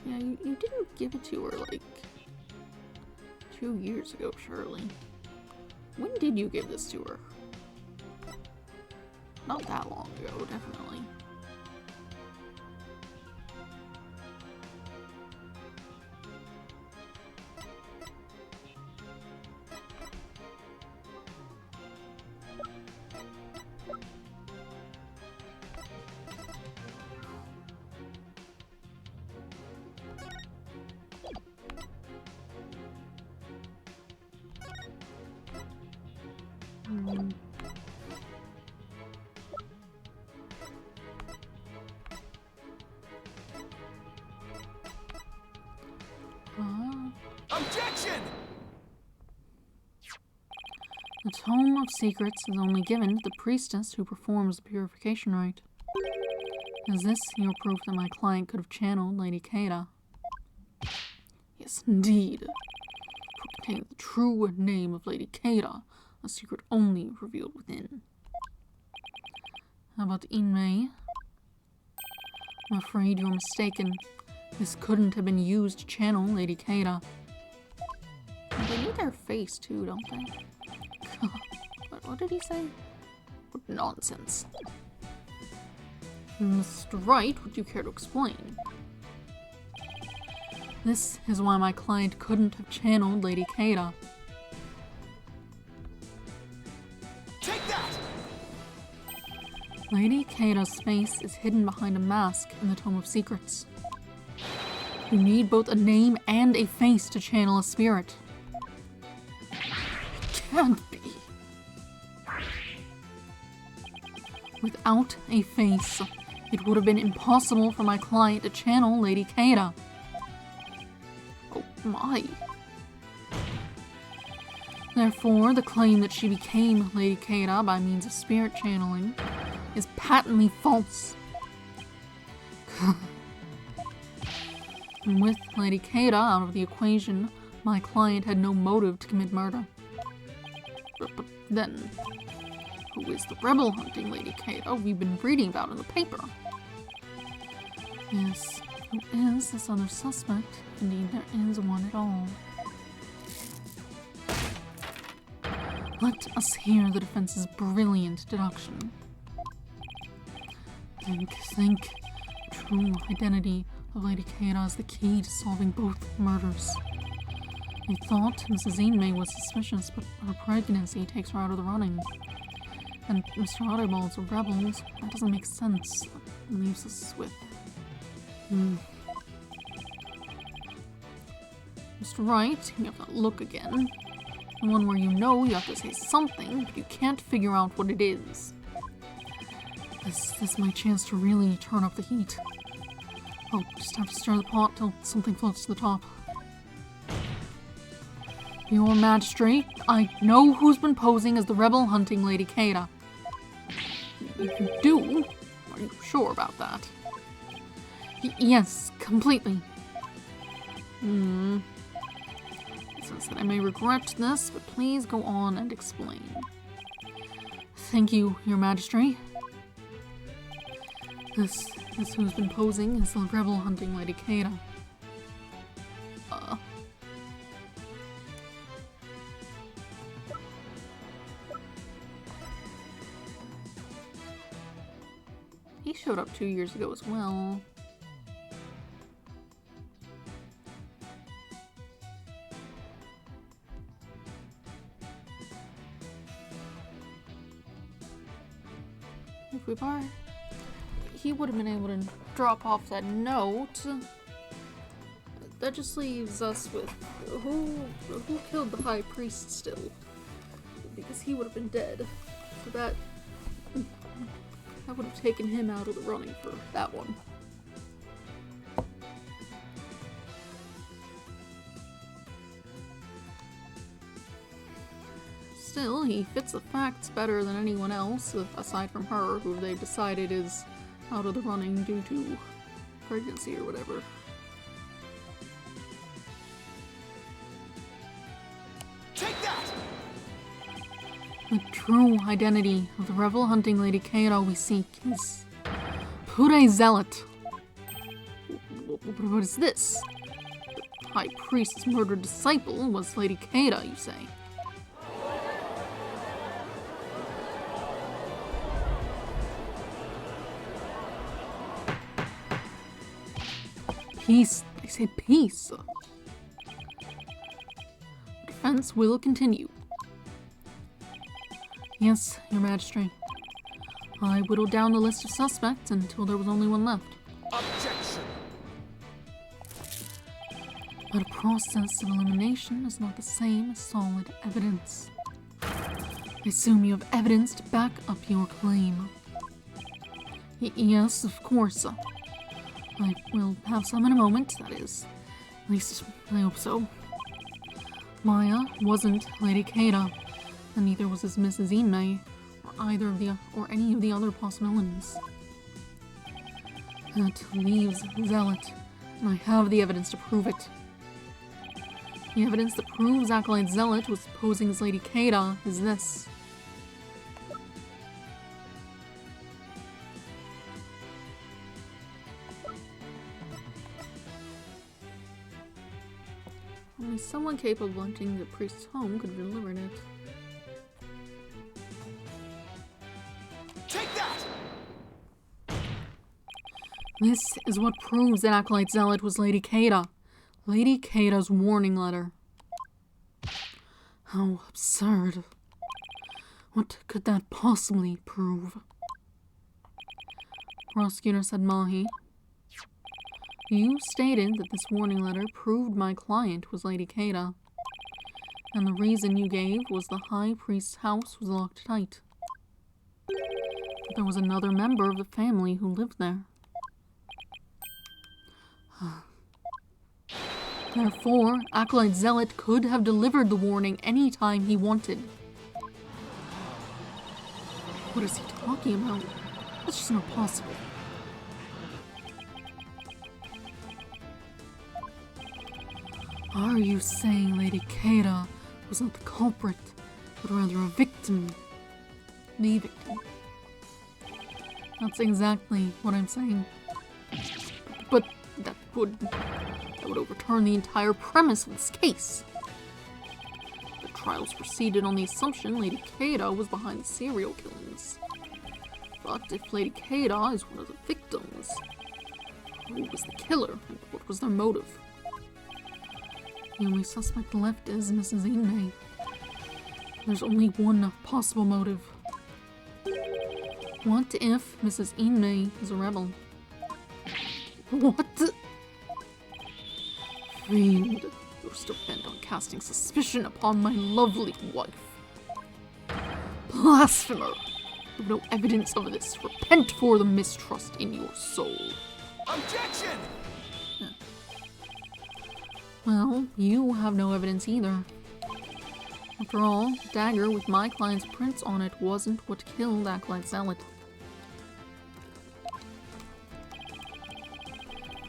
Yeah, you didn't give it to her, like, 2 years ago, surely. When did you give this to her? Not that long ago, definitely.
Objection!
The Tome of Secrets is only given to the priestess who performs the purification rite. Is this your proof that my client could have channeled Lady Kada? Yes, indeed. For containing the true name of Lady Kada, a secret only revealed within. How about Inmei? I'm afraid you're mistaken. This couldn't have been used to channel Lady Kada. They need their face too, don't they? What did he say? What nonsense. Mr. Wright, would you care to explain? This is why my client couldn't have channeled Lady Kada.
Take that!
Lady Kada's face is hidden behind a mask in the Tome of Secrets. You need both a name and a face to channel a spirit. It can't be. Without a face, it would have been impossible for my client to channel Lady Kada. Oh my. Therefore, the claim that she became Lady Kada by means of spirit channeling is patently false. And with Lady Kada out of the equation, my client had no motive to commit murder. But then, who is the rebel hunting Lady Kada we've been reading about in the paper? Yes, who is this other suspect? Indeed, there is one at all. Let us hear the defense's brilliant deduction. Think. True identity of Lady Kada is the key to solving both murders. I thought Mrs. Inmei was suspicious, but her pregnancy takes her out of the running. And Mr. Archibald's a rebel. That doesn't make sense. That leaves us with... Mr. Wright, you have that look again. The one where you know you have to say something, but you can't figure out what it is. This is my chance to really turn up the heat. I'll just have to stir the pot till something floats to the top. Your Magistrate, I know who's been posing as the rebel hunting Lady Kada. You do? Are you sure about that? Yes, completely. Since that I may regret this, but please go on and explain. Thank you, Your Magistrate. This who's been posing as the rebel hunting Lady Kada. He showed up 2 years ago as well. If we bar, he would have been able to drop off that note. That just leaves us with who killed the High Priest still, because he would have been dead. That would have taken him out of the running for that one. Still, he fits the facts better than anyone else, aside from her, who they decided is out of the running due to pregnancy or whatever.
Take that!
The true identity of the rebel hunting Lady Keira we seek is Pure Zealot. What is this? The High Priest's murdered disciple was Lady Keira, you say? Peace. I say peace. The defense will continue. Yes, Your Majesty. I whittled down the list of suspects until there was only one left.
Objection!
But a process of elimination is not the same as solid evidence. I assume you have evidence to back up your claim. Yes, of course. I will have some in a moment, that is. At least, I hope so. Maya wasn't Lady Keira, and neither was his Mrs. Ime, or any of the other possibilities. That leaves Zealot, and I have the evidence to prove it. The evidence that proves Acolyte Zealot was posing as Lady Keira is this. Only someone capable of entering the priest's home could have delivered it.
Take that!
This is what proves that Acolyte Zealot was Lady Keira. Lady Keira's warning letter. How absurd. What could that possibly prove? Prosecutor said Mahi. You stated that this warning letter proved my client was Lady Keira, and the reason you gave was the High Priest's house was locked tight. But there was another member of the family who lived there. Therefore, Acolyte Zealot could have delivered the warning any time he wanted. What is he talking about? That's just not possible. Are you saying Lady Keira was not the culprit, but rather a victim? The victim. That's exactly what I'm saying. But that would overturn the entire premise of this case. The trials proceeded on the assumption Lady Keira was behind the serial killings. But if Lady Keira is one of the victims, who was the killer and what was their motive? The only suspect left is Mrs. Ime. There's only one possible motive. What if Mrs. Ime is a rebel? What? Fiend, you're still bent on casting suspicion upon my lovely wife. Blasphemer! You have no evidence of this. Repent for the mistrust in your soul.
Objection!
Well, you have no evidence either. After all, the dagger with my client's prints on it wasn't what killed Acolyte Zealot.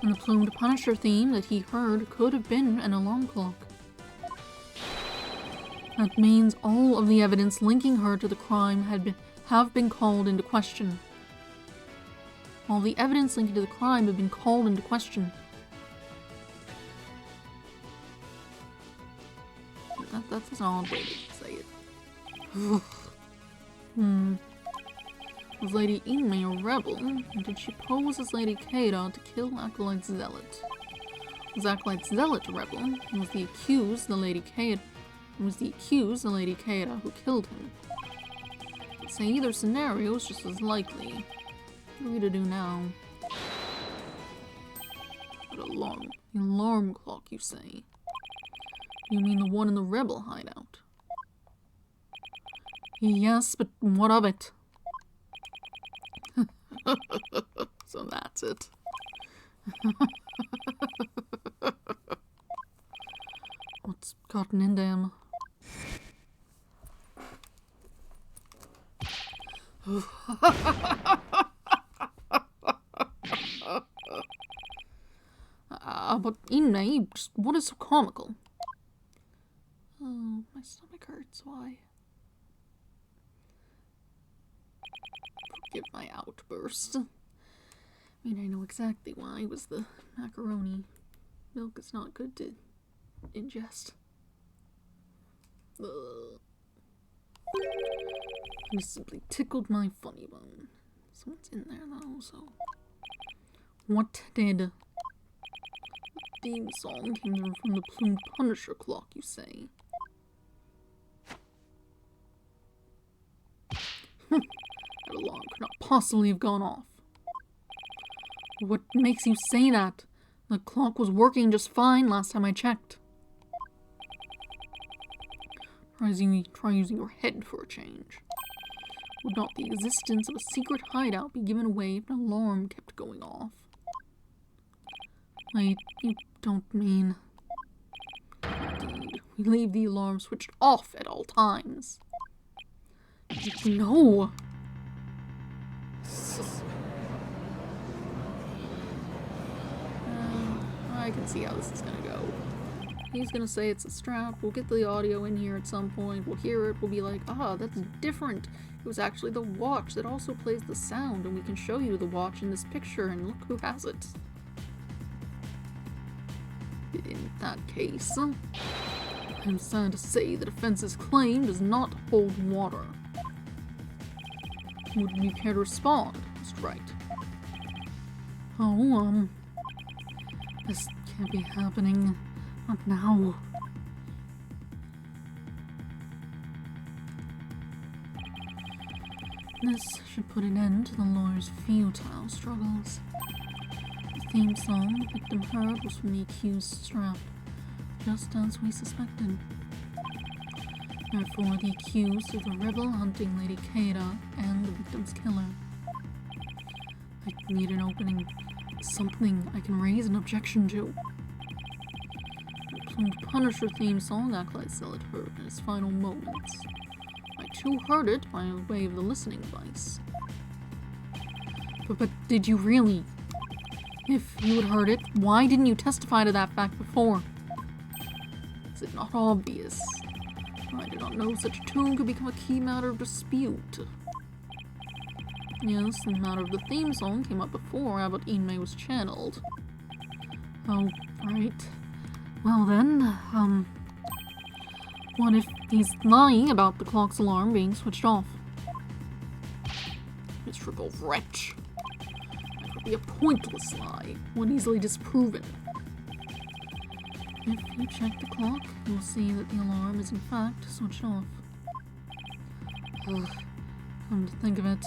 And the plumed Punisher theme that he heard could have been an alarm clock. That means all of the evidence linking her to the crime have been called into question. All the evidence linking to the crime have been called into question. That's an odd way to say it. Was Lady Ime a rebel? And did she pose as Lady Keira to kill Acolyte Zealot? Was Acolyte Zealot a rebel? And was the accused the Lady Keira? Who killed him? I'd say either scenario is just as likely. What are we to do now? What alarm clock, you say? You mean the one in the rebel hideout? Yes, but what of it? So that's it. What's gotten into him? But Ine, just what is so comical? Oh, my stomach hurts. Why? Forgive my outburst. I mean, I know exactly why. It was the macaroni. Milk is not good to ingest. Ugh. You simply tickled my funny bone. Someone's in there though, so. What did? The theme song came from the plumed Punisher clock, you say? That alarm could not possibly have gone off. What makes you say that? The clock was working just fine last time I checked. Try using your head for a change. Would not the existence of a secret hideout be given away if an alarm kept going off? Wait, you don't mean... Indeed, we leave the alarm switched off at all times. Did you know? I can see how this is gonna go. He's gonna say it's a strap, we'll get the audio in here at some point, we'll hear it, we'll be like, ah, that's different. It was actually the watch that also plays the sound, and we can show you the watch in this picture, and look who has it. In that case, I'm sad to say the defense's claim does not hold water. Would you care to respond, Mr. Wright? Oh, this can't be happening. Not now. This should put an end to the lawyer's futile struggles. The theme song the victim heard was from the accused's strap, just as we suspected. Therefore, the accused is the rebel hunting Lady Kada and the victim's killer. I need an opening. Something I can raise an objection to. The plumed Punisher theme song Acolyte had heard in his final moments. I too heard it by way of the listening device. But did you really? If you had heard it, why didn't you testify to that fact before? Is it not obvious? I did not know such a tune could become a key matter of dispute. Yes, the matter of the theme song came up before Abbot Inmei was channeled. Oh, right. Well then, what if he's lying about the clock's alarm being switched off? Miserable wretch. That would be a pointless lie, one easily disproven. If you check the clock, you'll see that the alarm is in fact switched off. Ugh, come to think of it.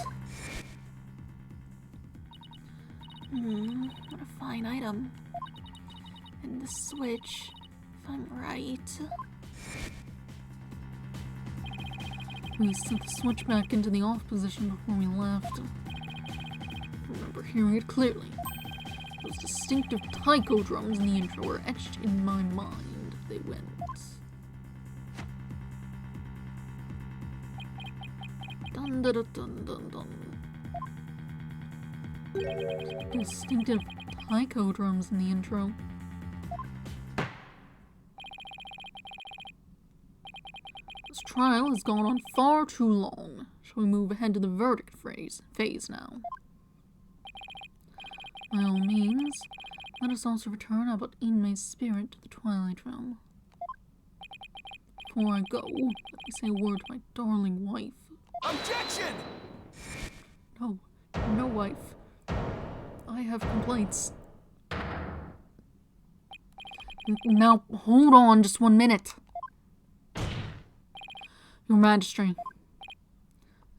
What a fine item. And the switch, if I'm right.
We set the switch back into the off position before we left. I remember hearing it clearly. Those distinctive taiko drums in the intro were etched in my mind. They went. Dun dun dun dun dun. Distinctive taiko drums in the intro. This trial has gone on far too long. Shall we move ahead to the verdict phase now? By all means, let us also return Abbot Inmei's spirit to the Twilight Realm. Before I go, let me say a word to my darling wife.
Objection!
No, no wife. I have complaints. Now, hold on just 1 minute. Your Majesty.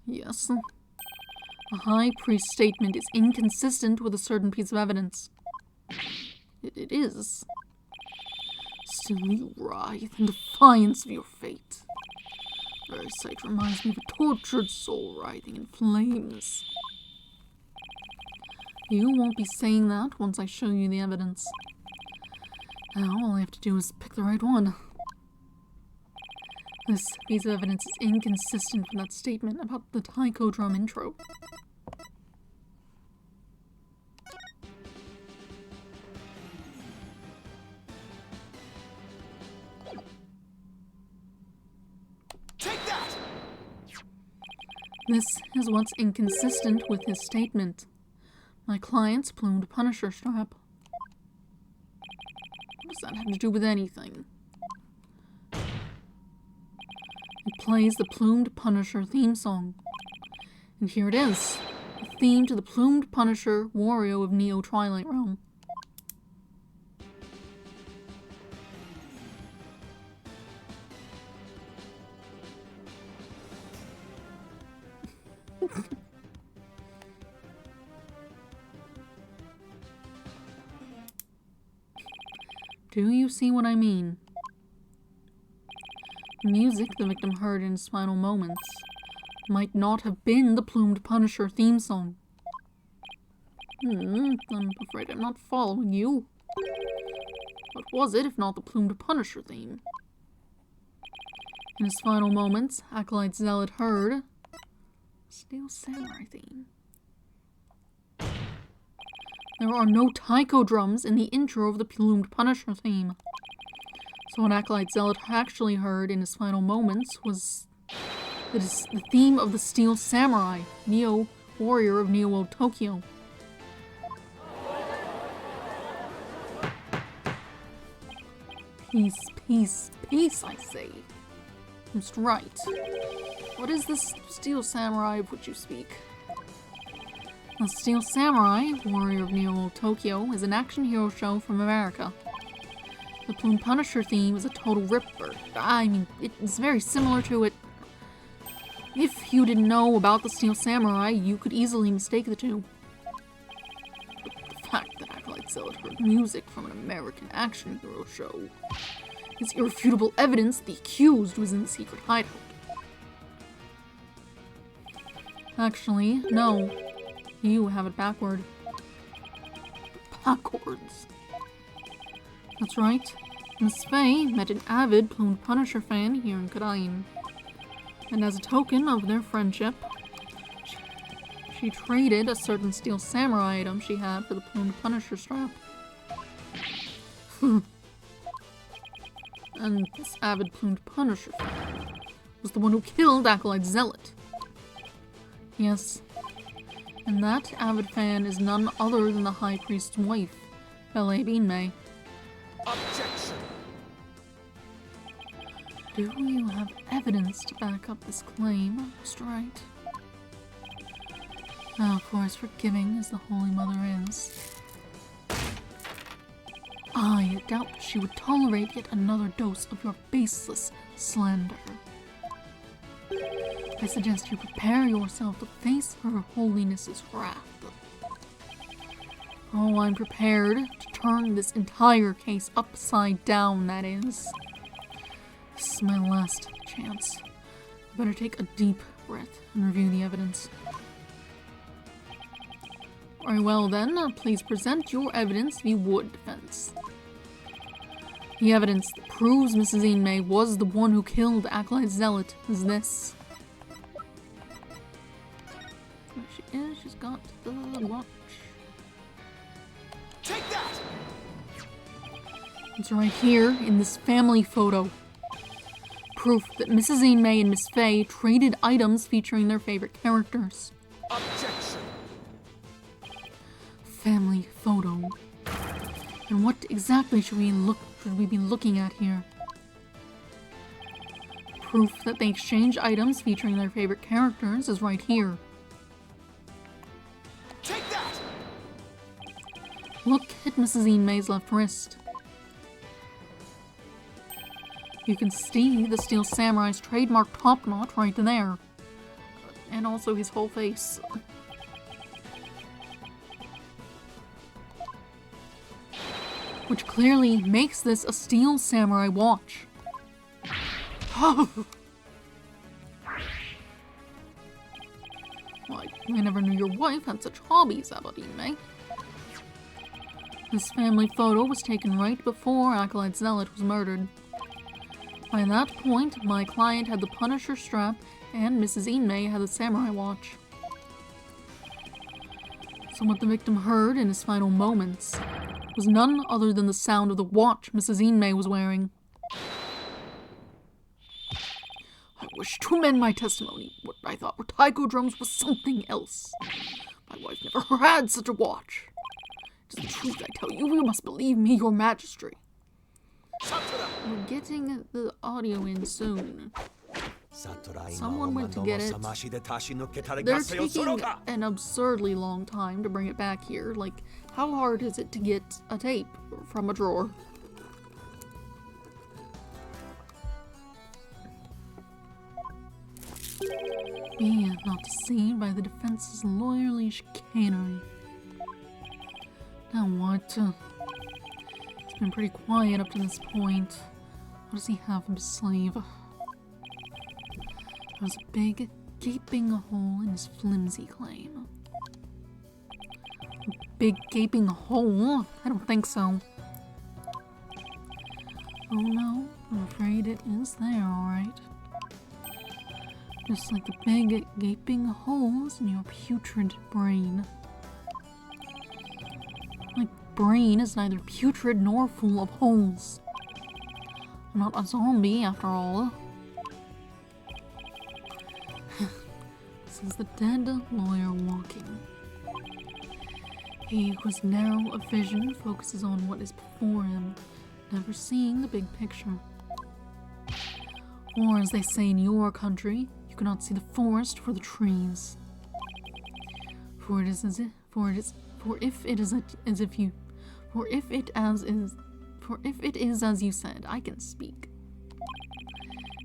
Yes. A high priest's statement is inconsistent with a certain piece of evidence. It is. Still you writhe in defiance of your fate. The very sight reminds me of a tortured soul writhing in flames. You won't be saying that once I show you the evidence. Now all I have to do is pick the right one. This piece of evidence is inconsistent with that statement about the taiko drum intro.
Take that!
This is what's inconsistent with his statement. My client's plumed Punisher strap. What does that have to do with anything? It plays the Plumed Punisher theme song. And here it is, the theme to the Plumed Punisher Wario of Neo Twilight Realm. Do you see what I mean? The music the victim heard in his final moments might not have been the Plumed Punisher theme song. I'm afraid I'm not following you. What was it if not the Plumed Punisher theme? In his final moments, Acolyte Zealot heard Steel Samurai theme. There are no taiko drums in the intro of the Plumed Punisher theme. So what Acolyte Zealot actually heard in his final moments was the theme of the Steel Samurai, Neo Warrior of Neo World Tokyo. Peace, peace, peace, I say. Mr. Wright, what is this Steel Samurai of which you speak? The Steel Samurai, Warrior of Neo World Tokyo, is an action hero show from America. The Plumed Punisher theme is a total ripper. I mean, it's very similar to it. If you didn't know about the Steel Samurai, you could easily mistake the two. But the fact that Acolyte Zealot heard music from an American action hero show is irrefutable evidence that the accused was in the secret hideout. Actually, no. You have it backward. Backwards. That's right. Miss Faye met an avid Plumed Punisher fan here in Karain. And as a token of their friendship, she traded a certain Steel Samurai item she had for the Plumed Punisher strap. And this avid Plumed Punisher fan was the one who killed Acolyte Zealot. Yes. And that avid fan is none other than the High Priest's wife, Ballet Beanmay.
Objection!
Do you have evidence to back up this claim, Mr. Wright? Now, of course, forgiving as the Holy Mother is, I doubt she would tolerate yet another dose of your baseless slander. I suggest you prepare yourself to face Her Holiness's wrath. Oh, I'm prepared to turn this entire case upside down, that is. This is my last chance. I better take a deep breath and review the evidence. Very well then, please present your evidence v. Wood defense. The evidence that proves Mrs. Inmay was the one who killed Acolyte Zealot is this. There she is, she's got the watch.
Take that!
It's right here in this family photo. Proof that Mrs. Inmay and Miss Faye traded items featuring their favorite characters.
Objection!
Family photo. And what exactly should we be looking at here? Proof that they exchange items featuring their favorite characters is right here.
Take that!
Look at Mrs. Inmay's left wrist. You can see the Steel Samurai's trademark top knot right there. And also his whole face. Which clearly makes this a Steel Samurai watch. I never knew your wife had such hobbies, Aberdeen. This family photo was taken right before Acolyte Zealot was murdered. By that point, my client had the Punisher strap and Mrs. Inmei had the samurai watch. So what the victim heard in his final moments was none other than the sound of the watch Mrs. Inmei was wearing. I wish to amend my testimony. What I thought were taiko drums was something else. My wife never had such a watch. It is the truth I tell you. You must believe me, your majesty. We're getting the audio in soon. Someone went to get it. They're taking an absurdly long time to bring it back here. Like, how hard is it to get a tape from a drawer? Be not deceived by the defense's lawyerly chicanery. Now what? It's been pretty quiet up to this point. What does he have in his sleeve? There's a big, gaping hole in his flimsy claim. A big, gaping hole? I don't think so. Oh no, I'm afraid it is there, alright. Just like the big, gaping holes in your putrid brain. My brain is neither putrid nor full of holes. I'm not a zombie, after all. This is the dead lawyer walking. He whose narrow of vision focuses on what is before him, never seeing the big picture. Or as they say in your country, you cannot see the forest for the trees. For if it is as you said, I can speak.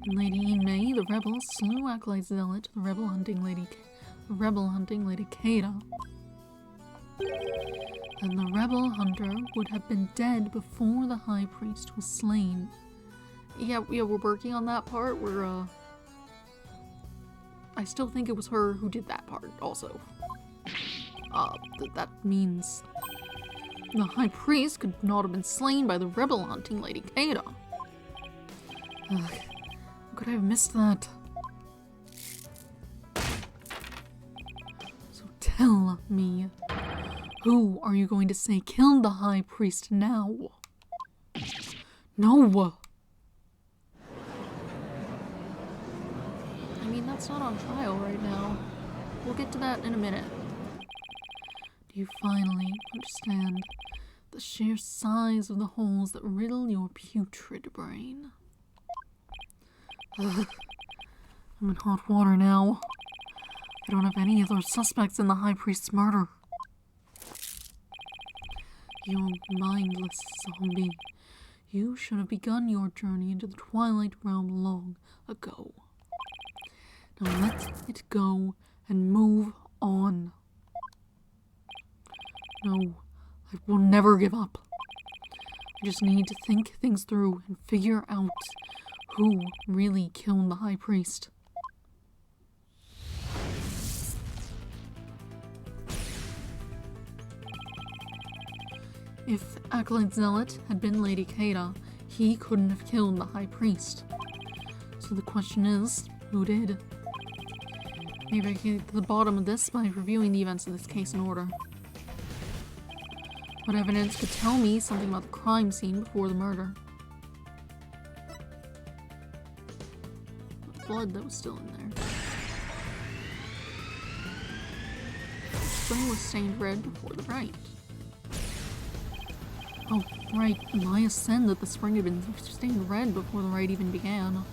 And Lady Inmei, the rebel, slew Acolyte Zealot, the rebel hunting Lady Keita. And the rebel hunter would have been dead before the high priest was slain. Yeah, we're working on that part. I still think it was her who did that part, also. That means the high priest could not have been slain by the rebel hunting Lady Keita. Ugh, how could I have missed that? So tell me, who are you going to say killed the high priest now? No! I mean, that's not on trial right now. We'll get to that in a minute. Do you finally understand the sheer size of the holes that riddle your putrid brain? Ugh. I'm in hot water now. I don't have any other suspects in the high priest's murder. You mindless zombie. You should have begun your journey into the Twilight Realm long ago. Now let it go and move on. No, I will never give up. I just need to think things through and figure out who really killed the high priest. If Acolyte Zealot had been Lady Keita, he couldn't have killed the high priest. So the question is, who did? Maybe I can get to the bottom of this by reviewing the events of this case in order. What evidence could tell me something about the crime scene before the murder? The blood that was still in there. The spring was stained red before the Wright. Oh, right. Maya said that the spring had been stained red before the Wright even began.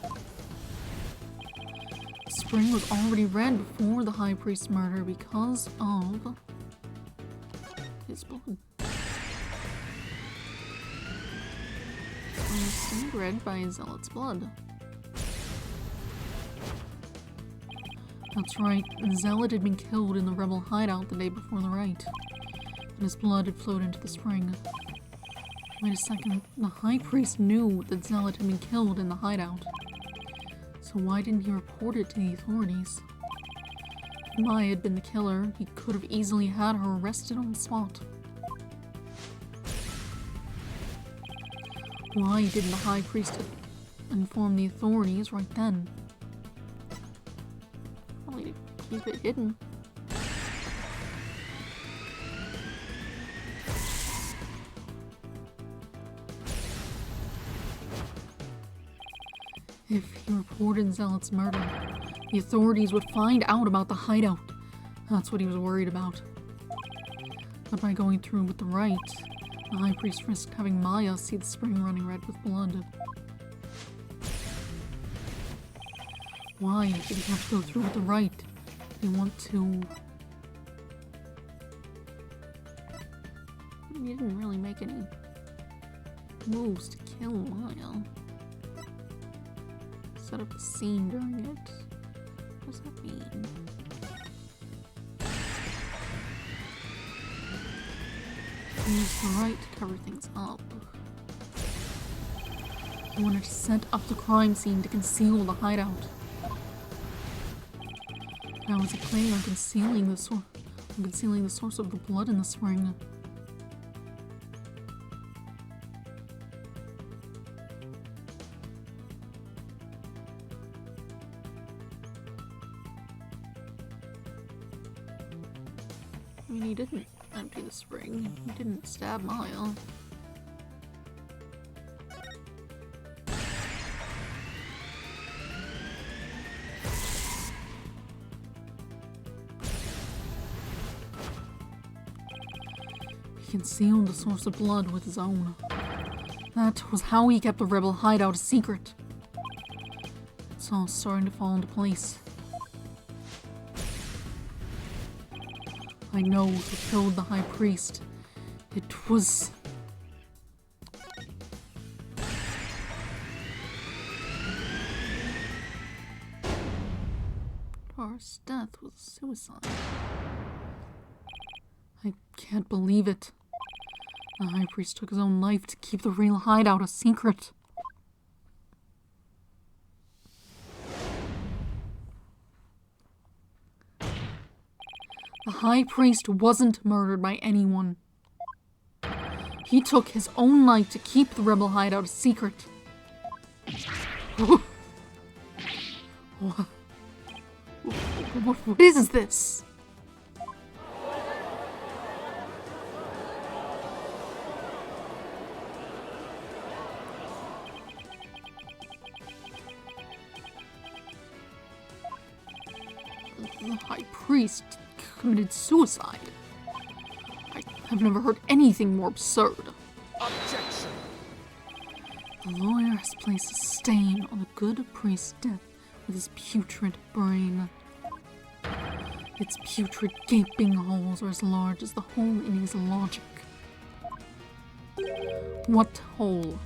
The spring was already red before the high priest's murder because of his blood. And stained red by Zealot's blood. That's right, Zealot had been killed in the rebel hideout the day before the Wright, and his blood had flowed into the spring. Wait a second, the high priest knew that Zealot had been killed in the hideout. So why didn't he report it to the authorities? Maya had been the killer, he could have easily had her arrested on the spot. Why didn't the High Priest inform the authorities right then? Probably to keep it hidden. If he reported Zealot's murder, the authorities would find out about the hideout. That's what he was worried about. But by going through with the Wright, the High Priest risked having Maya see the spring running red with blood. Why did he have to go through with the Wright? Did he want to... He didn't really make any moves to kill Maya. Set up a scene during it. What does that mean? Use the Wright to cover things up. He wanted to set up the crime scene to conceal the hideout. Now was he planning on concealing the source of the blood in the spring? I mean, he didn't empty the spring. He didn't stab Maya. He concealed the source of blood with his own. That was how he kept the rebel hideout a secret. It's all starting to fall into place. I know who killed the High Priest. It was... Tara's death was suicide. I can't believe it. The High Priest took his own life to keep the real hideout a secret. The High Priest wasn't murdered by anyone. He took his own life to keep the rebel hideout a secret. What is this? The High Priest committed suicide. I have never heard anything more absurd.
Objection.
The lawyer has placed a stain on the good priest's death with his putrid brain. Its putrid gaping holes are as large as the hole in his logic. What hole?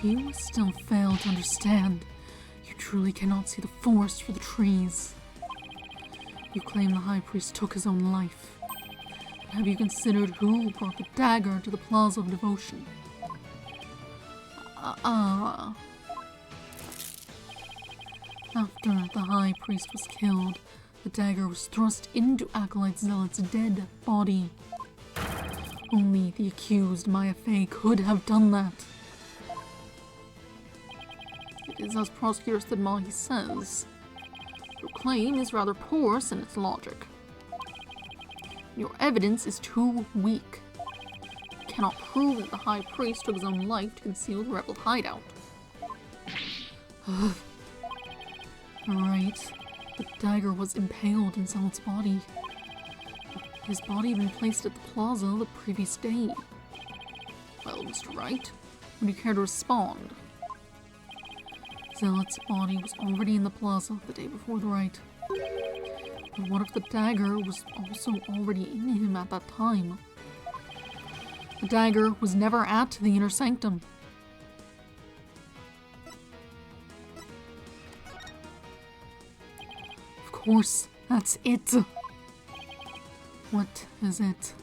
You still fail to understand. You truly cannot see the forest for the trees. You claim the High Priest took his own life. But have you considered who brought the dagger to the Plaza of Devotion? After the High Priest was killed, the dagger was thrust into Acolyte Zealot's dead body. Only the accused, Maya Fey, could have done that. It is as Prosecutor Stedmahi says. Your claim is rather porous in its logic. Your evidence is too weak. You cannot prove that the High Priest took his own life to conceal the rebel hideout. Alright, the dagger was impaled in Zealot's body. His body had been placed at the plaza the previous day. Well, Mr. Wright, would you care to respond? Zealot's body was already in the plaza the day before the Wright. But what if the dagger was also already in him at that time? The dagger was never at the inner sanctum. Of course, that's it. What is it?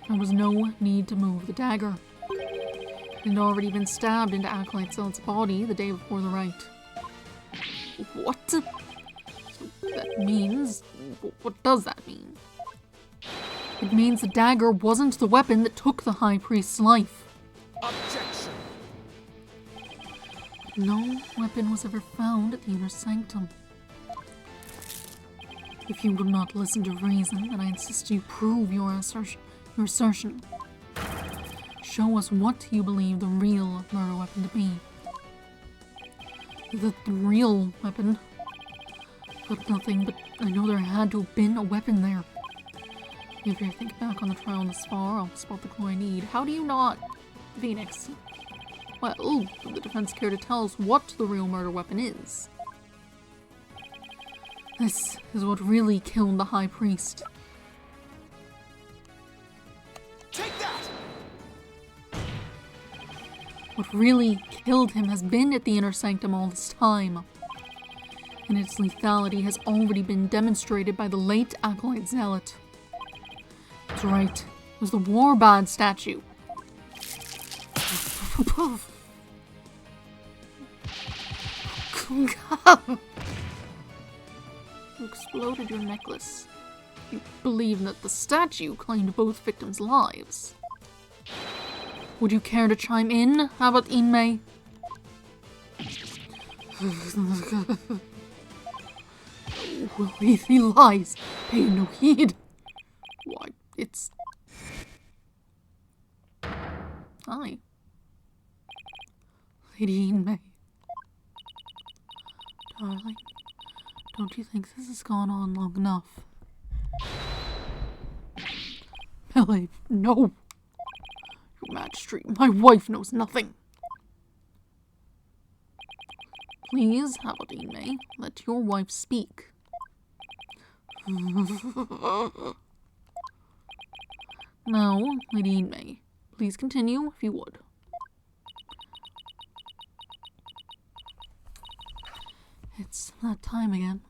There was no need to move the dagger. It had already been stabbed into Acolyte Zealot's body the day before the Wright. What? So that means... What does that mean? It means the dagger wasn't the weapon that took the High Priest's life.
Objection.
No weapon was ever found at the Inner Sanctum. If you would not listen to reason, then I insist you prove your assertion. Show us what you believe the real murder weapon to be. The real weapon? But nothing, but I know there had to have been a weapon there. If you think back on the trial this far, I'll spot the clue I need. How do you not, Phoenix? Well, would the defense care to tell us what the real murder weapon is? This is what really killed the High Priest.
Take that!
What really killed him has been at the Inner Sanctum all this time. And its lethality has already been demonstrated by the late Acolyte Zealot. That's right, it was the Warbad statue. You exploded your necklace. You believe that the statue claimed both victims' lives. Would you care to chime in? How about Inmei? Well, he lies. Pay no heed. Why, it's... Hi. Lady Inmei. Darling, don't you think this has gone on long enough? Melee, no! Your Majesty, my wife knows nothing. Please, Haberdine, let your wife speak. Now, Lady Inmei, please continue if you would. It's that time again.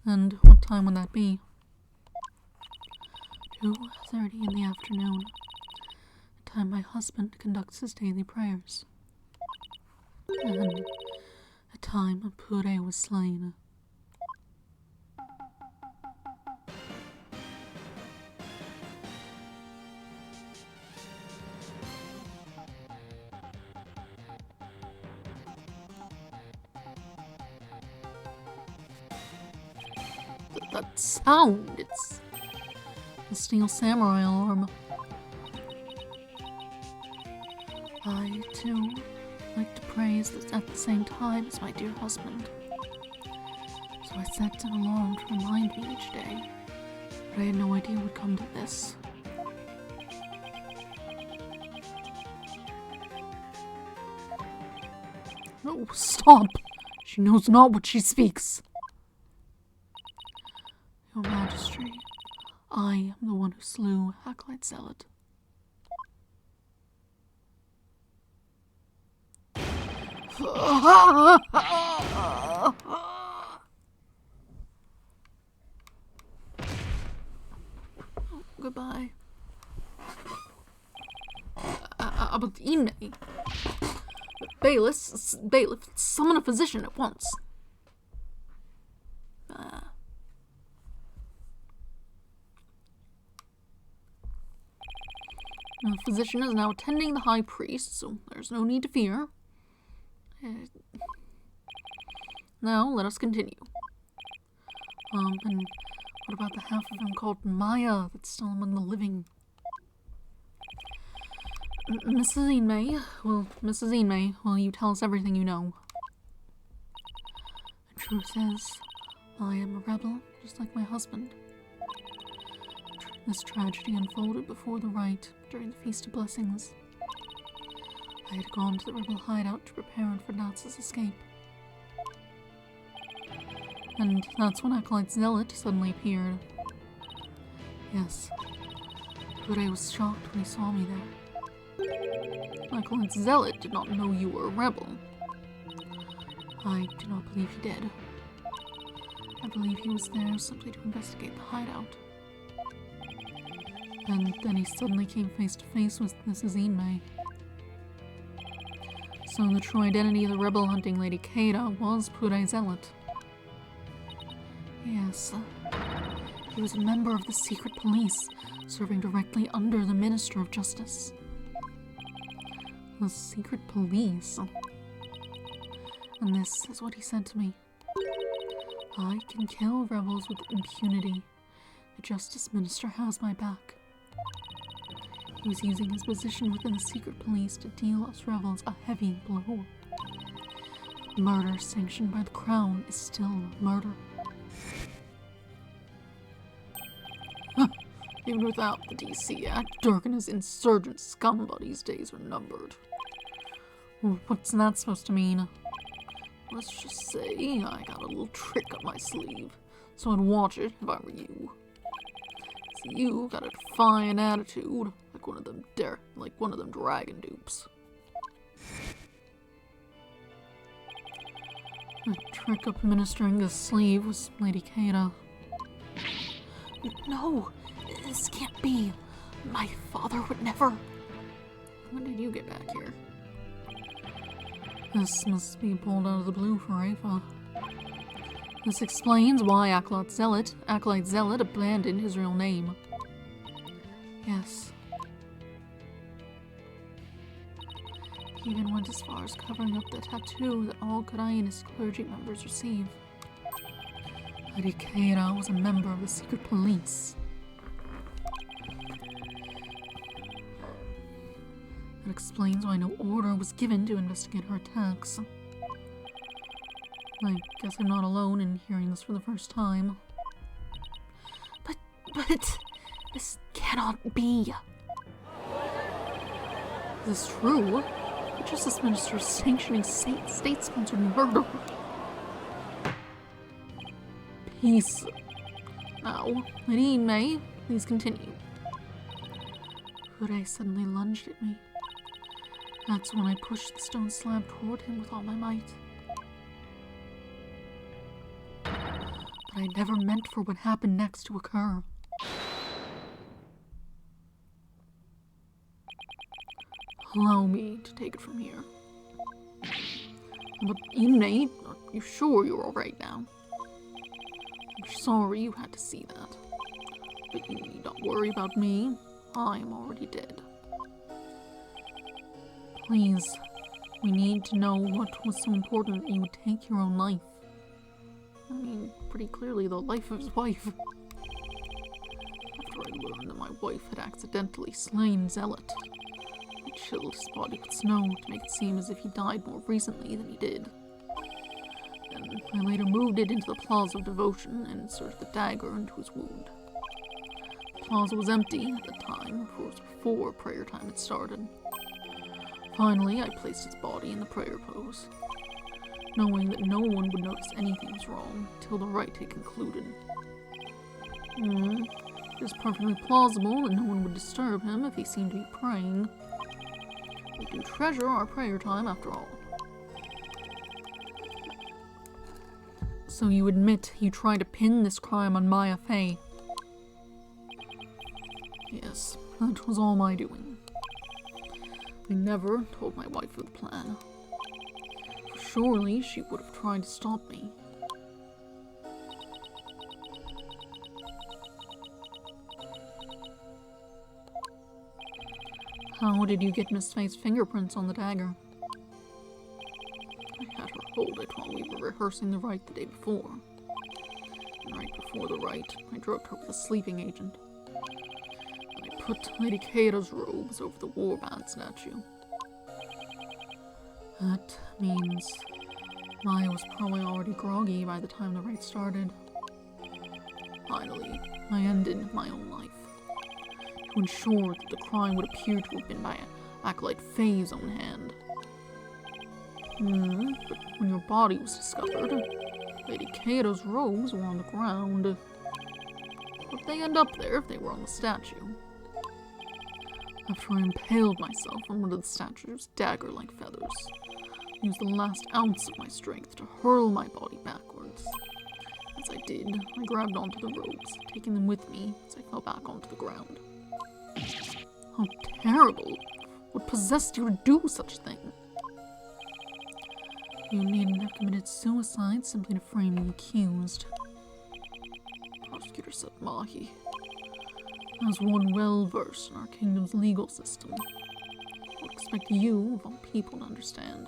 And what time would that be? 2:30 in the afternoon. The time my husband conducts his daily prayers. And the time Pure was slain. That sound, it's the Steel Samurai alarm. I, too, like to praise at the same time as my dear husband. So I set an alarm to remind me each day, but I had no idea it would come to this. No, stop! She knows not what she speaks. Your Majesty, I am the one who slew Acolyte Zealot. Goodbye. But Inmei. Bailiff, summon a physician at once. The physician is now attending the High Priest, so there's no need to fear. Now, let us continue. And what about the half of him called Maya that's still among the living? Mrs. Inmei, will you tell us everything you know? The truth is, I am a rebel, just like my husband. This tragedy unfolded before the Wright during the Feast of Blessings. I had gone to the rebel hideout to prepare for Nats's escape. And that's when Acolyte Zealot suddenly appeared. Yes, Pure was shocked when he saw me there. Acolyte Zealot did not know you were a rebel. I do not believe he did. I believe he was there simply to investigate the hideout. And then he suddenly came face to face with Mrs. Inmei. So the true identity of the rebel hunting Lady Keita was Purei Zealot. Yes. He was a member of the secret police, serving directly under the Minister of Justice. The secret police? And this is what he said to me. I can kill rebels with impunity. The Justice Minister has my back. He was using his position within the secret police to deal us rebels a heavy blow. Murder sanctioned by the Crown is still murder. Even without the DC Act, Dirk and his insurgent scum buddies' days are numbered. What's that supposed to mean? Let's just say I got a little trick up my sleeve, so I'd watch it if I were you. So you got a defiant attitude, like one of them dragon dupes. The trick up administering this sleeve was Lady Keita.
No, this can't be. My father would never.
When did you get back here? This must be pulled out of the blue for Afa. This explains why Acolyte Zealot abandoned his real name. Yes. He even went as far as covering up the tattoo that all Kurainist clergy members receive. Lady Keita was a member of the secret police. That explains why no order was given to investigate her attacks. I guess I'm not alone in hearing this for the first time.
But this cannot be.
Is this true? The Justice Minister is sanctioning state-sponsored murder. Peace. Now, Lady May, please continue. Purei suddenly lunged at me. That's when I pushed the stone slab toward him with all my might. But I never meant for what happened next to occur. Allow me to take it from here. But Ine, are you sure you're alright now? I'm sorry you had to see that. But you need not worry about me. I am already dead. Please, we need to know what was so important that you would take your own life. I mean, pretty clearly the life of his wife. After I learned that my wife had accidentally slain Zealot, I chilled his body with snow to make it seem as if he died more recently than he did. Then I later moved it into the Plaza of Devotion and inserted the dagger into his wound. The plaza was empty at the time, for it was before prayer time had started. Finally, I placed his body in the prayer pose, knowing that no one would notice anything was wrong till the rite had concluded. It was perfectly plausible that no one would disturb him if he seemed to be praying. We do treasure our prayer time, after all. So you admit you tried to pin this crime on Maya Fey? Yes, that was all my doing. I never told my wife of the plan. For surely she would have tried to stop me. How did you get Miss Faye's fingerprints on the dagger? I had her hold it while we were rehearsing the rite the day before. And right before the rite, I drugged her with a sleeping agent. And I put Lady Keita's robes over the warband statue. That means Maya was probably already groggy by the time the rite started. Finally, I ended my own life, to ensure that the crime would appear to have been by Acolyte Faye's own hand. But when your body was discovered, Lady Keita's robes were on the ground. How did they end up there if they were on the statue? After I impaled myself on one of the statue's dagger-like feathers, I used the last ounce of my strength to hurl my body backwards. As I did, I grabbed onto the robes, taking them with me as I fell back onto the ground. How terrible! What possessed you to do such a thing? You needn't have committed suicide simply to frame the accused. Prosecutor said Mahi. As one well versed in our kingdom's legal system, I would expect you, of all people, to understand.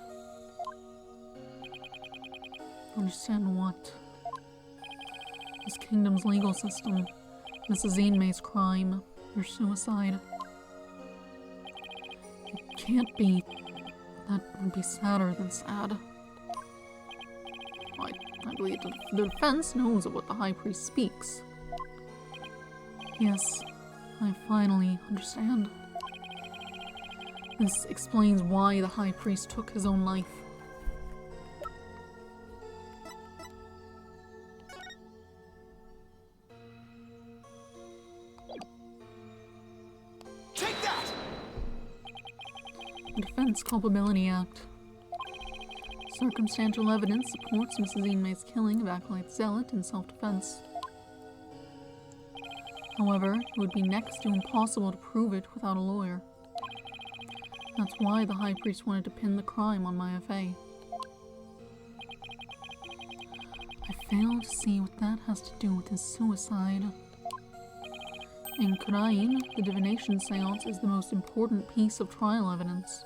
Understand what? This kingdom's legal system, Mrs. Inmei's crime, your suicide. It can't be. That would be sadder than sad. I believe the defense knows of what the High Priest speaks. Yes, I finally understand. This explains why the High Priest took his own life.
Take that!
The Defense Culpability Act. Circumstantial evidence supports Mrs. Inmei's killing of Acolyte Zealot in self-defense. However, it would be next to impossible to prove it without a lawyer. That's why the High Priest wanted to pin the crime on my FA. I fail to see what that has to do with his suicide. In Kurain, the divination seance is the most important piece of trial evidence.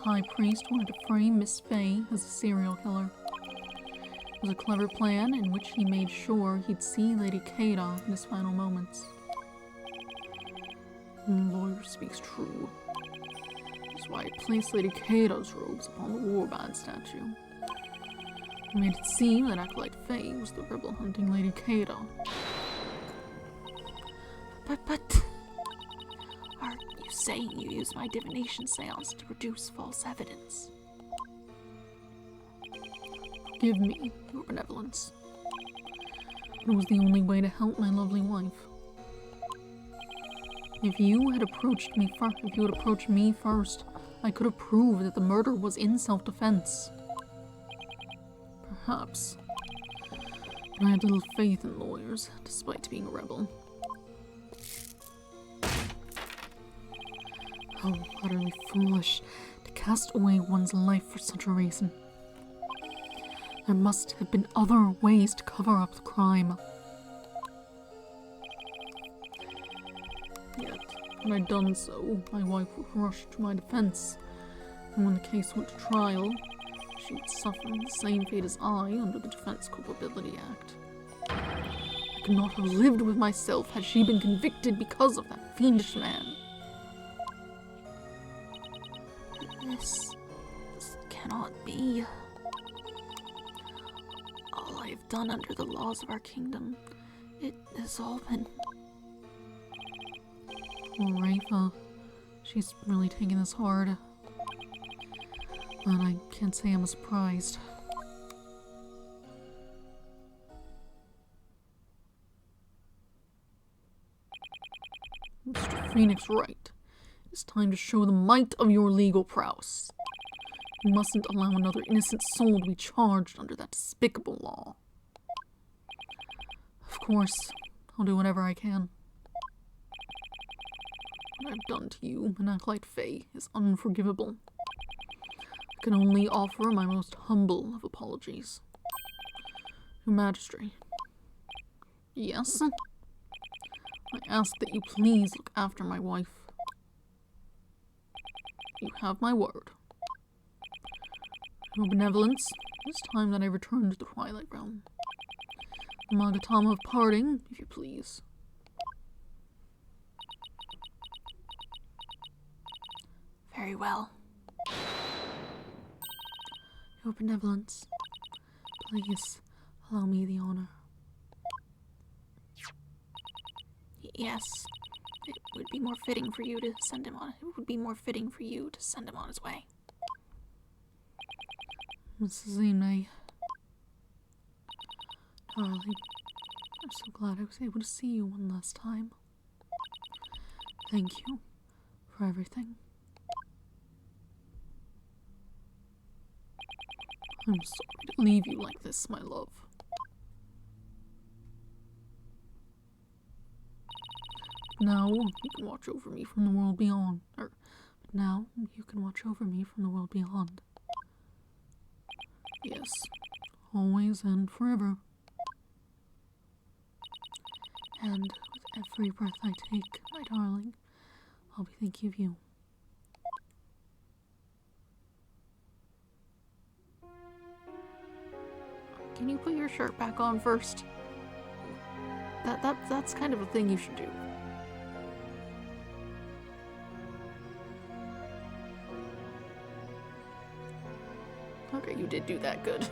The High Priest wanted to frame Miss Fey as a serial killer. It was a clever plan in which he made sure he'd see Lady Kada in his final moments. The lawyer speaks true. That's why he placed Lady Kada's robes upon the warband statue. He made it seem that Acolyte Faye was the rebel hunting Lady Kada.
But... Are you saying you used my divination seance to produce false evidence?
Forgive me, your benevolence. It was the only way to help my lovely wife. If you had approached me first, I could have proved that the murder was in self-defense. Perhaps. But I had little faith in lawyers, despite being a rebel. How utterly foolish to cast away one's life for such a reason. There must have been other ways to cover up the crime. Yet, when I'd done so, my wife would rush to my defense, and when the case went to trial, she would suffer the same fate as I under the Defense Culpability Act. I could not have lived with myself had she been convicted because of that fiendish man.
This cannot be. All I have done under the laws of our kingdom, it has all been...
Poor Rafa. She's really taking this hard. But I can't say I'm surprised. Mr. Phoenix Wright, it's time to show the might of your legal prowess. You mustn't allow another innocent soul to be charged under that despicable law. Of course, I'll do whatever I can. What I've done to you, Acolyte Faye, is unforgivable. I can only offer my most humble of apologies. Your Majesty. Yes? I ask that you please look after my wife. You have my word. Your benevolence, it's time that I return to the Twilight Realm. The Magatama of parting, if you please.
Very well.
Your benevolence, please allow me the honor.
Yes. It would be more fitting for you to send him on. It would be more fitting for you to send him on his way.
Mrs. Inmei. Darling, I'm so glad I was able to see you one last time. Thank you for everything. I'm sorry to leave you like this, my love. Now you can watch over me from the world beyond. Now you can watch over me from the world beyond. Yes, always and forever. And with every breath I take, my darling, I'll be thinking of you. Can you put your shirt back on first? That's kind of a thing you should do. Okay, you did do that good.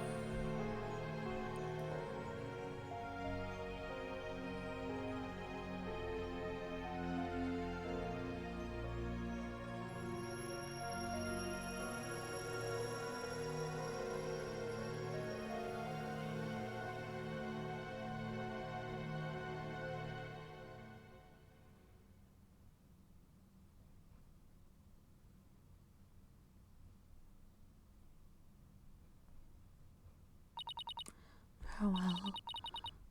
Farewell,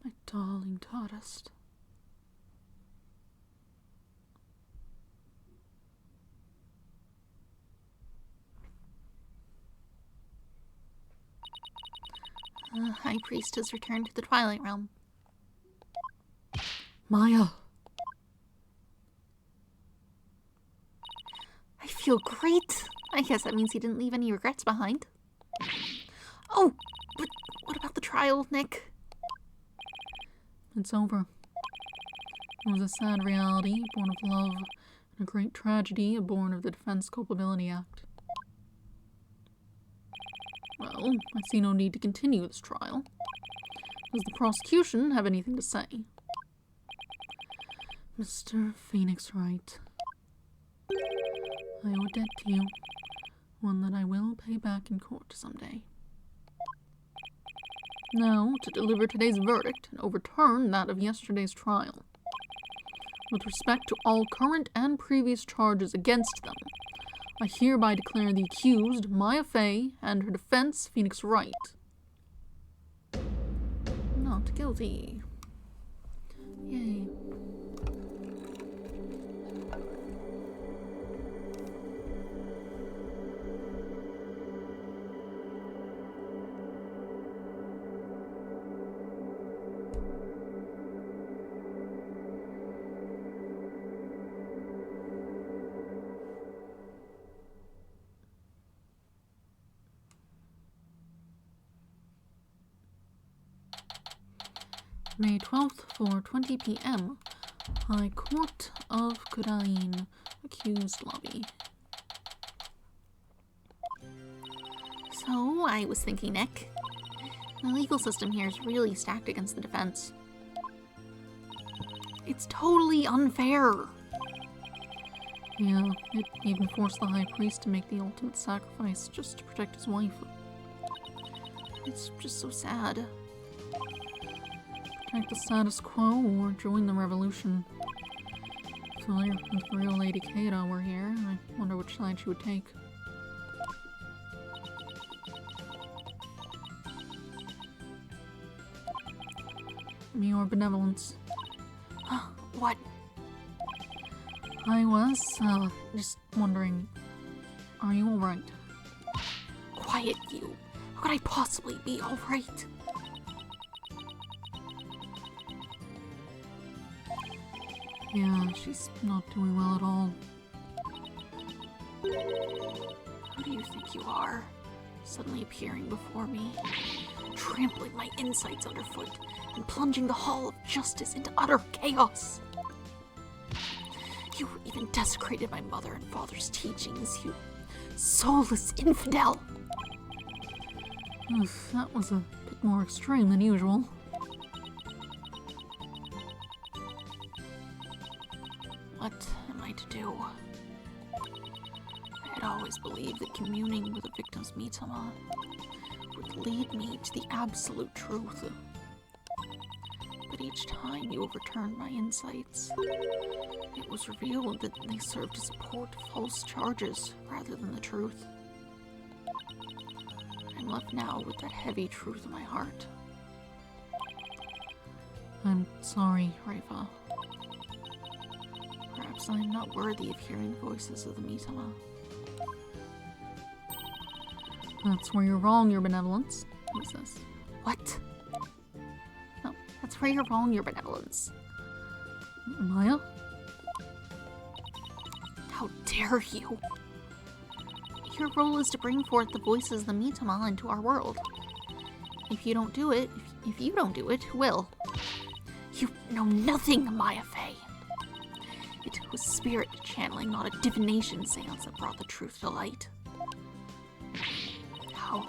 my darling Tardust.
The High Priest has returned to the Twilight Realm.
Maya!
I feel great. I guess that means he didn't leave any regrets behind. Oh, but what about the trial, Nick?
It's over. It was a sad reality, born of love, and a great tragedy, born of the Defense Culpability Act. Well, I see no need to continue this trial. Does the prosecution have anything to say? Mr. Phoenix Wright, I owe a debt to you, one that I will pay back in court someday. Now, to deliver today's verdict and overturn that of yesterday's trial. With respect to all current and previous charges against them, I hereby declare the accused, Maya Fey, and her defense, Phoenix Wright, not guilty. Yay. May 12th, 4:20 p.m. High Court of Kudain, accused lobby.
So, I was thinking, Nick, the legal system here is really stacked against the defense. It's totally unfair.
Yeah, it even forced the High Priest to make the ultimate sacrifice just to protect his wife.
It's just so sad.
Protect the status quo or join the revolution. If the real Lady Kato were here, I wonder which side she would take. Your benevolence.
What?
I was, just wondering, are you alright?
Quiet, you. How could I possibly be alright?
Yeah, she's not doing well at all.
Who do you think you are? Suddenly appearing before me, trampling my insides underfoot, and plunging the Hall of Justice into utter chaos. You even desecrated my mother and father's teachings, you soulless infidel!
Oof, that was a bit more extreme than usual.
What am I to do? I had always believed that communing with a victim's mitama would lead me to the absolute truth. But each time you overturned my insights, it was revealed that they served to support false charges rather than the truth. I'm left now with that heavy truth in my heart.
I'm sorry, Raifa.
Perhaps I'm not worthy of hearing the voices of the mitama.
That's where you're wrong, Your Benevolence. Who's this?
What? No, that's where you're wrong, Your Benevolence.
Maya?
How dare you? Your role is to bring forth the voices of the Mitama into our world. If you don't do it, who will? You know nothing, Maya Fey. It was spirit channeling, not a divination seance that brought the truth to light. How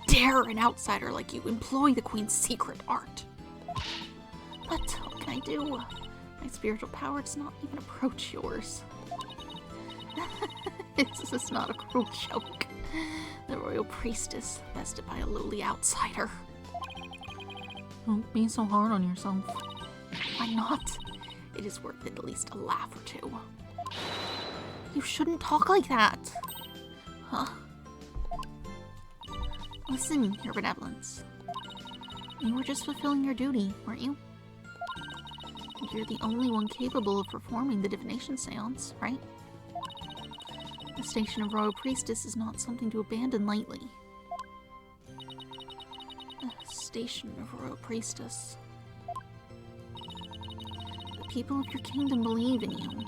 dare an outsider like you employ the Queen's secret art? But what can I do? My spiritual power does not even approach yours. This is not a cruel joke. The royal priestess, bested by a lowly outsider.
Don't be so hard on yourself.
Why not? It is worth at least a laugh or two. You shouldn't talk like that. Huh? Listen, Your Benevolence. You were just fulfilling your duty, weren't you? And you're the only one capable of performing the divination seance, right? The station of Royal Priestess is not something to abandon lightly. The station of Royal Priestess. The people of your kingdom believe in you,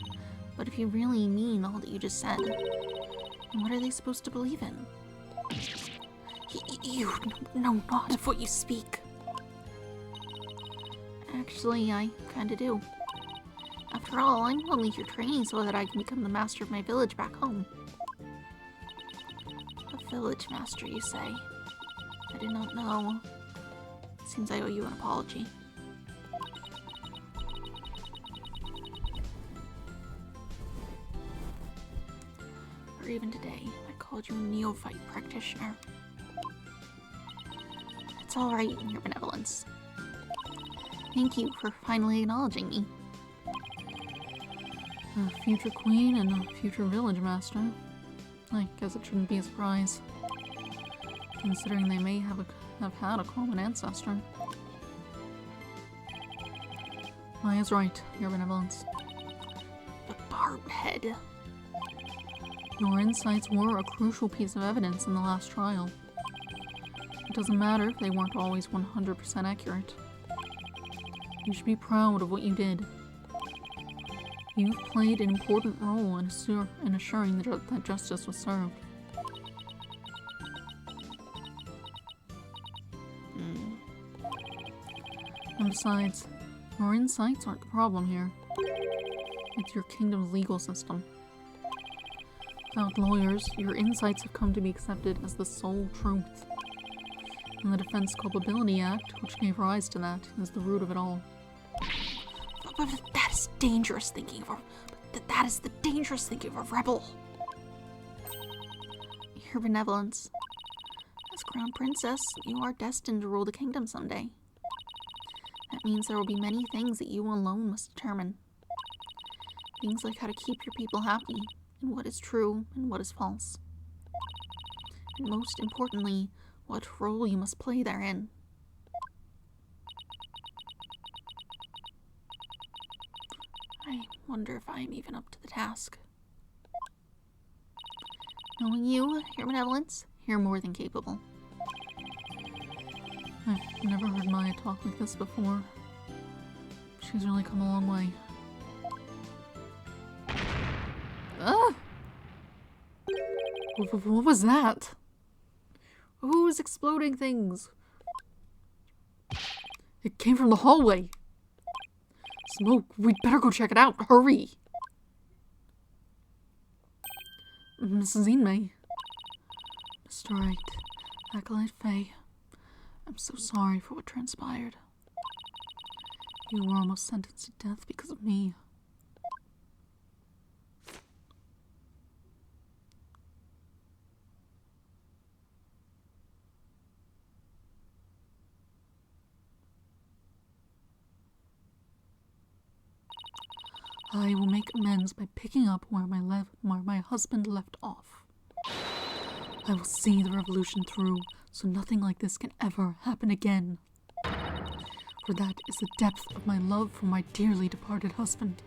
but if you really mean all that you just said, then what are they supposed to believe in? You know not of what you speak. Actually, I kinda do. After all, I'm only here training so that I can become the master of my village back home. A village master, you say? I did not know. Seems I owe you an apology. Or even today, I called you a neophyte practitioner. It's alright, Your Benevolence. Thank you for finally acknowledging me.
A future queen and a future village master. I guess it shouldn't be a surprise, considering they may have had a common ancestor. Maya's right, Your Benevolence.
The barbed head.
Your insights were a crucial piece of evidence in the last trial. It doesn't matter if they weren't always 100% accurate. You should be proud of what you did. You've played an important role in assuring that justice was served. And besides, your insights aren't the problem here. It's your kingdom's legal system. Without lawyers, your insights have come to be accepted as the sole truth. And the Defense Culpability Act, which gave rise to that, is the root of it all.
But that is dangerous thinking of that is the dangerous thinking of a rebel. Your Benevolence. As Crown Princess, you are destined to rule the kingdom someday. That means there will be many things that you alone must determine. Things like how to keep your people happy, and what is true and what is false. And most importantly, what role you must play therein. I wonder if I am even up to the task. Knowing you, Your Benevolence, you're more than capable.
I've never heard Maya talk like this before. She's really come a long way. Ah! What was that? Who's exploding things? It came from the hallway. Smoke, we'd better go check it out. Hurry! Mrs. Inmei. Mr. Wright. Acolyte Faye. I'm so sorry for what transpired. You were almost sentenced to death because of me. I will make amends by picking up where my husband left off. I will see the revolution through, so nothing like this can ever happen again. For that is the depth of my love for my dearly departed husband.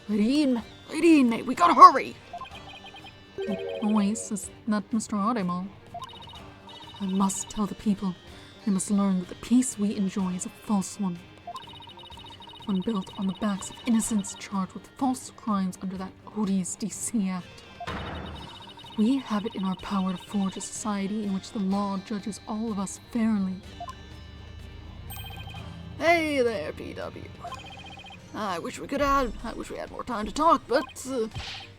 Lady Inmei, we gotta hurry! Voice, is that Mr. Artemon? I must tell the people. They must learn that the peace we enjoy is a false one. One built on the backs of innocents charged with false crimes under that odious DC Act. We have it in our power to forge a society in which the law judges all of us fairly.
Hey there, PW. I wish we had more time to talk, but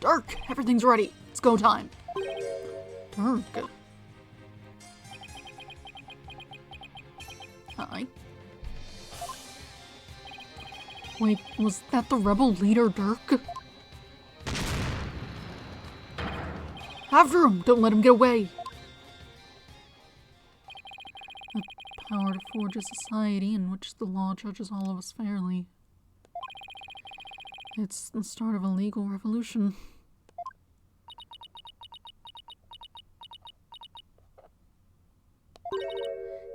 Dirk, everything's ready. It's go time.
Dirk. Hi. Wait, was that the rebel leader, Dirk?
After him! Don't let him get away!
The power to forge a society in which the law judges all of us fairly. It's the start of a legal revolution.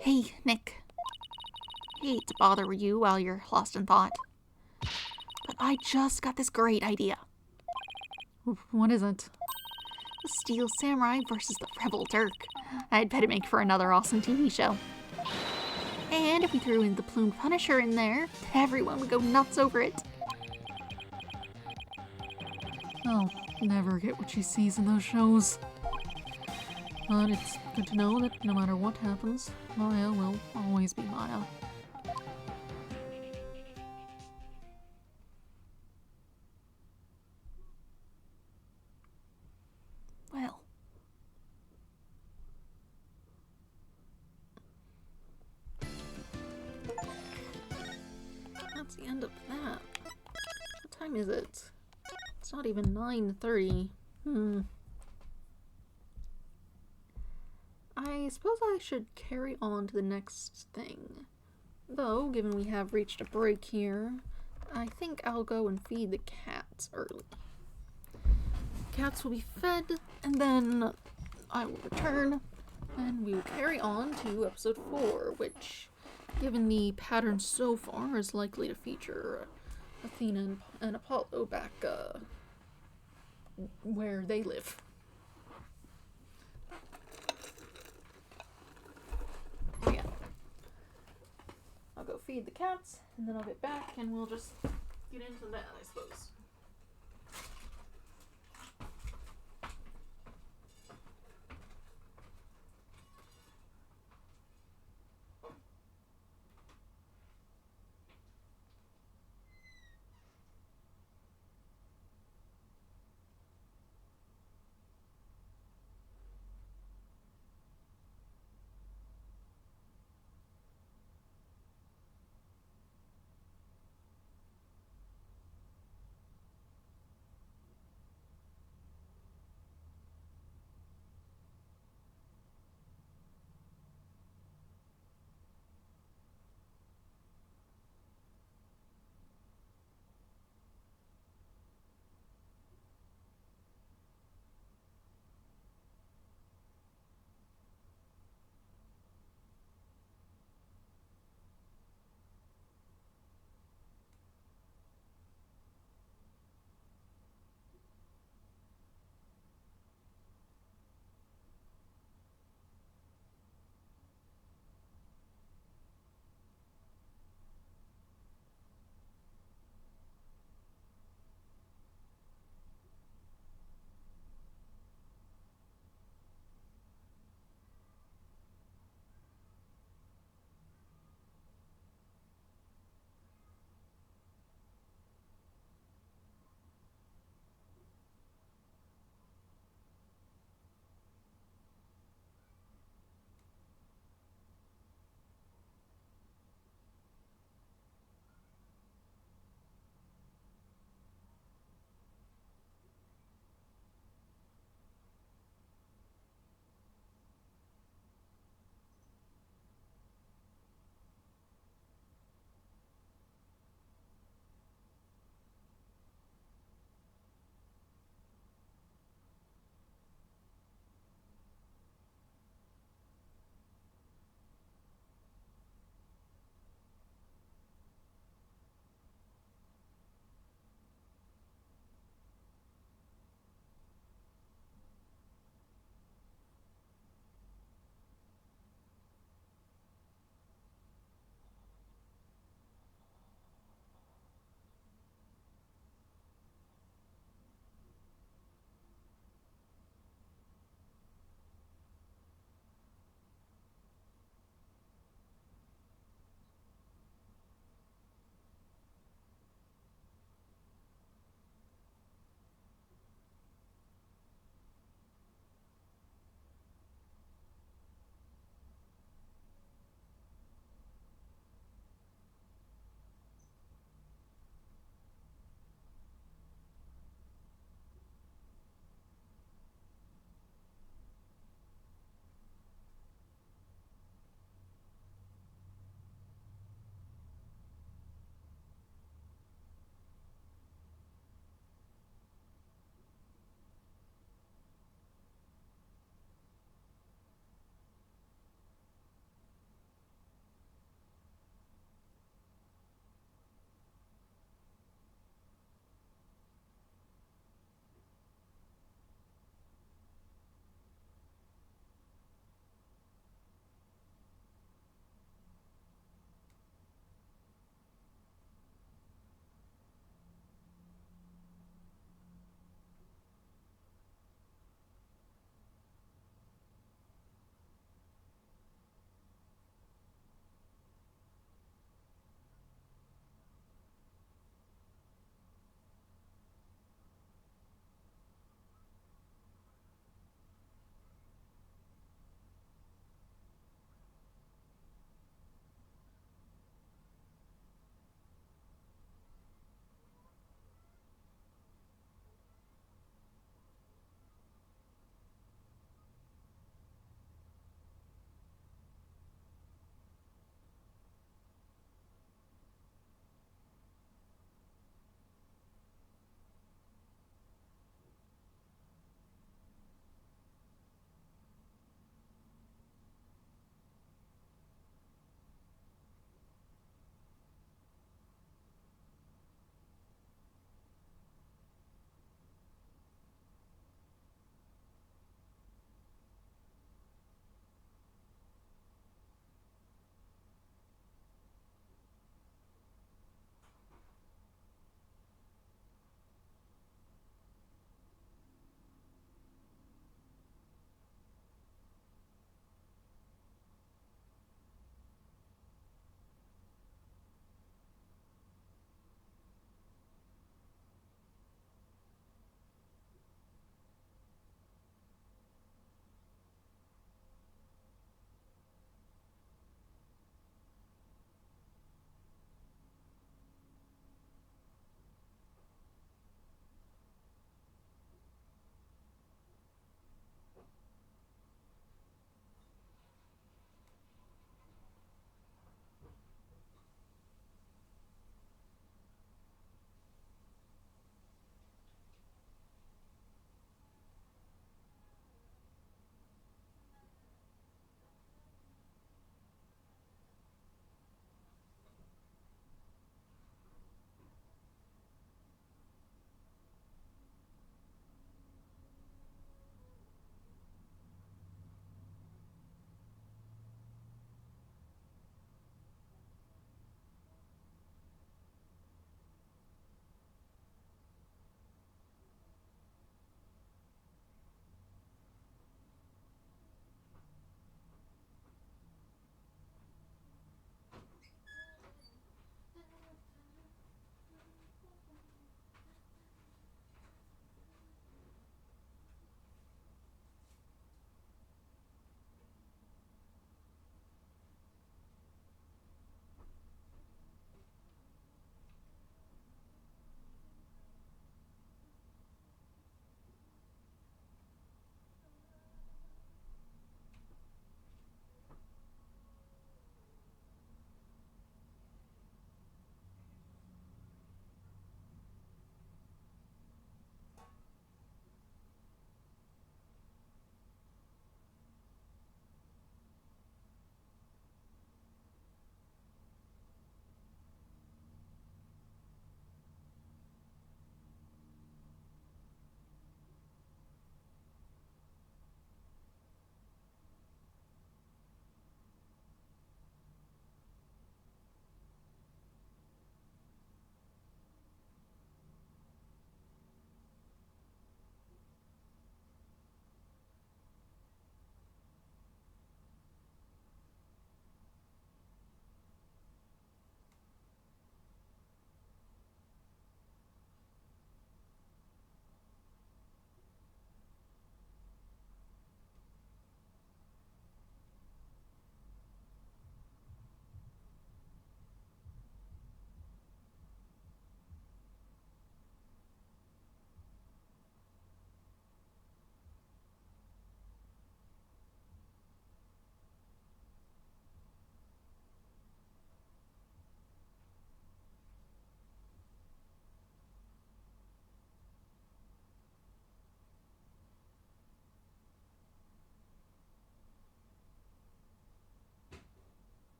Hey, Nick. Hate to bother you while you're lost in thought, but I just got this great idea.
What is it?
The Steel Samurai versus the Rebel Dirk. I'd bet it'd make for another awesome TV show. And if we threw in the Plumed Punisher in there, everyone would go nuts over it.
I'll never get what she sees in those shows. But it's good to know that no matter what happens, Maya will always be Maya.
Well.
That's the end of that. What time is it? It's not even 9:30. I suppose I should carry on to the next thing. Though, given we have reached a break here, I think I'll go and feed the cats early. Cats will be fed, and then I will return, and we will carry on to episode 4, which, given the pattern so far, is likely to feature Athena and Apollo back where they live. So yeah. I'll go feed the cats, and then I'll get back, and we'll just get into that, I suppose.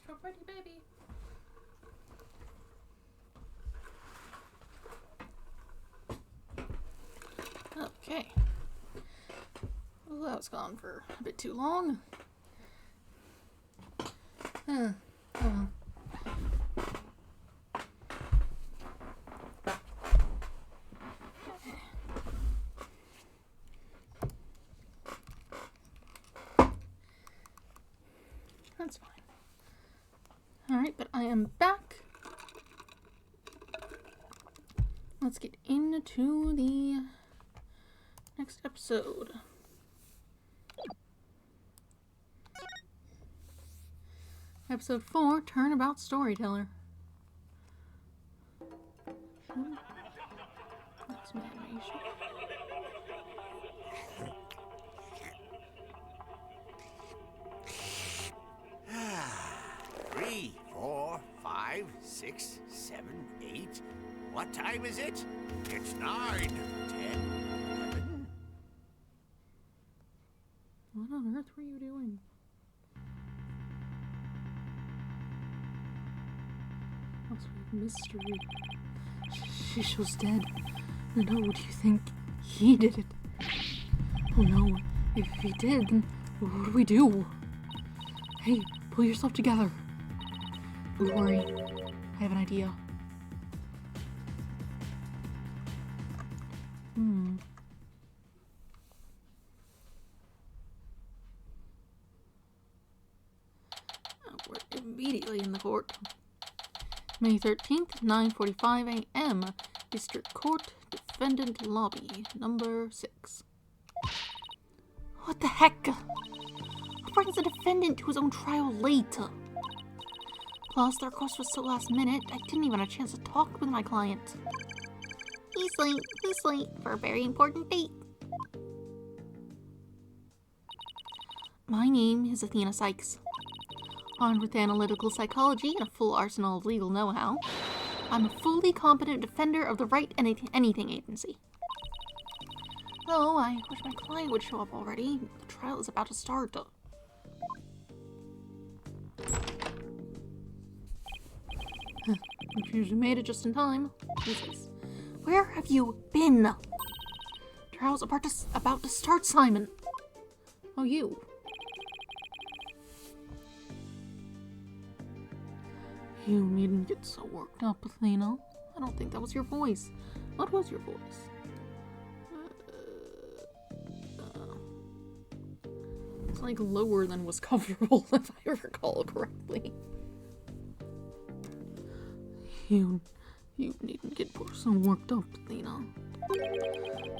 so pretty, baby. Okay. Well, that was gone for a bit too long. Oh well. That's fine. Alright, but I am back. Let's get into the next episode. Episode 4, Turnabout Storyteller. That's my animation.
Three, 4, 5, 6, 7, 8. What time is it? It's 9, 10, 11.
What on earth were you doing? What sort of mystery? Shisho's dead. No, do you think he did it? Oh no, if he did, then what do we do? Hey, pull yourself together. Don't worry, I have an idea. We're immediately in the court. May 13th, 9:45 a.m. District Court, Defendant Lobby, number 6. What the heck? What brings a defendant to his own trial late? Plus, the request was so last minute, I didn't even have a chance to talk with my client. He's late for a very important date. My name is Athena Sykes. Armed with analytical psychology and a full arsenal of legal know-how, I'm a fully competent defender of the Wright Anything Agency. Though I wish my client would show up already. The trial is about to start. You made it just in time. Jesus. Where have you been? The trial's about to start, Simon. Oh, you. You needn't get so worked up, Athena. I don't think that was your voice. What was your voice? It's like lower than was comfortable, if I recall correctly. You needn't get so worked up, Athena.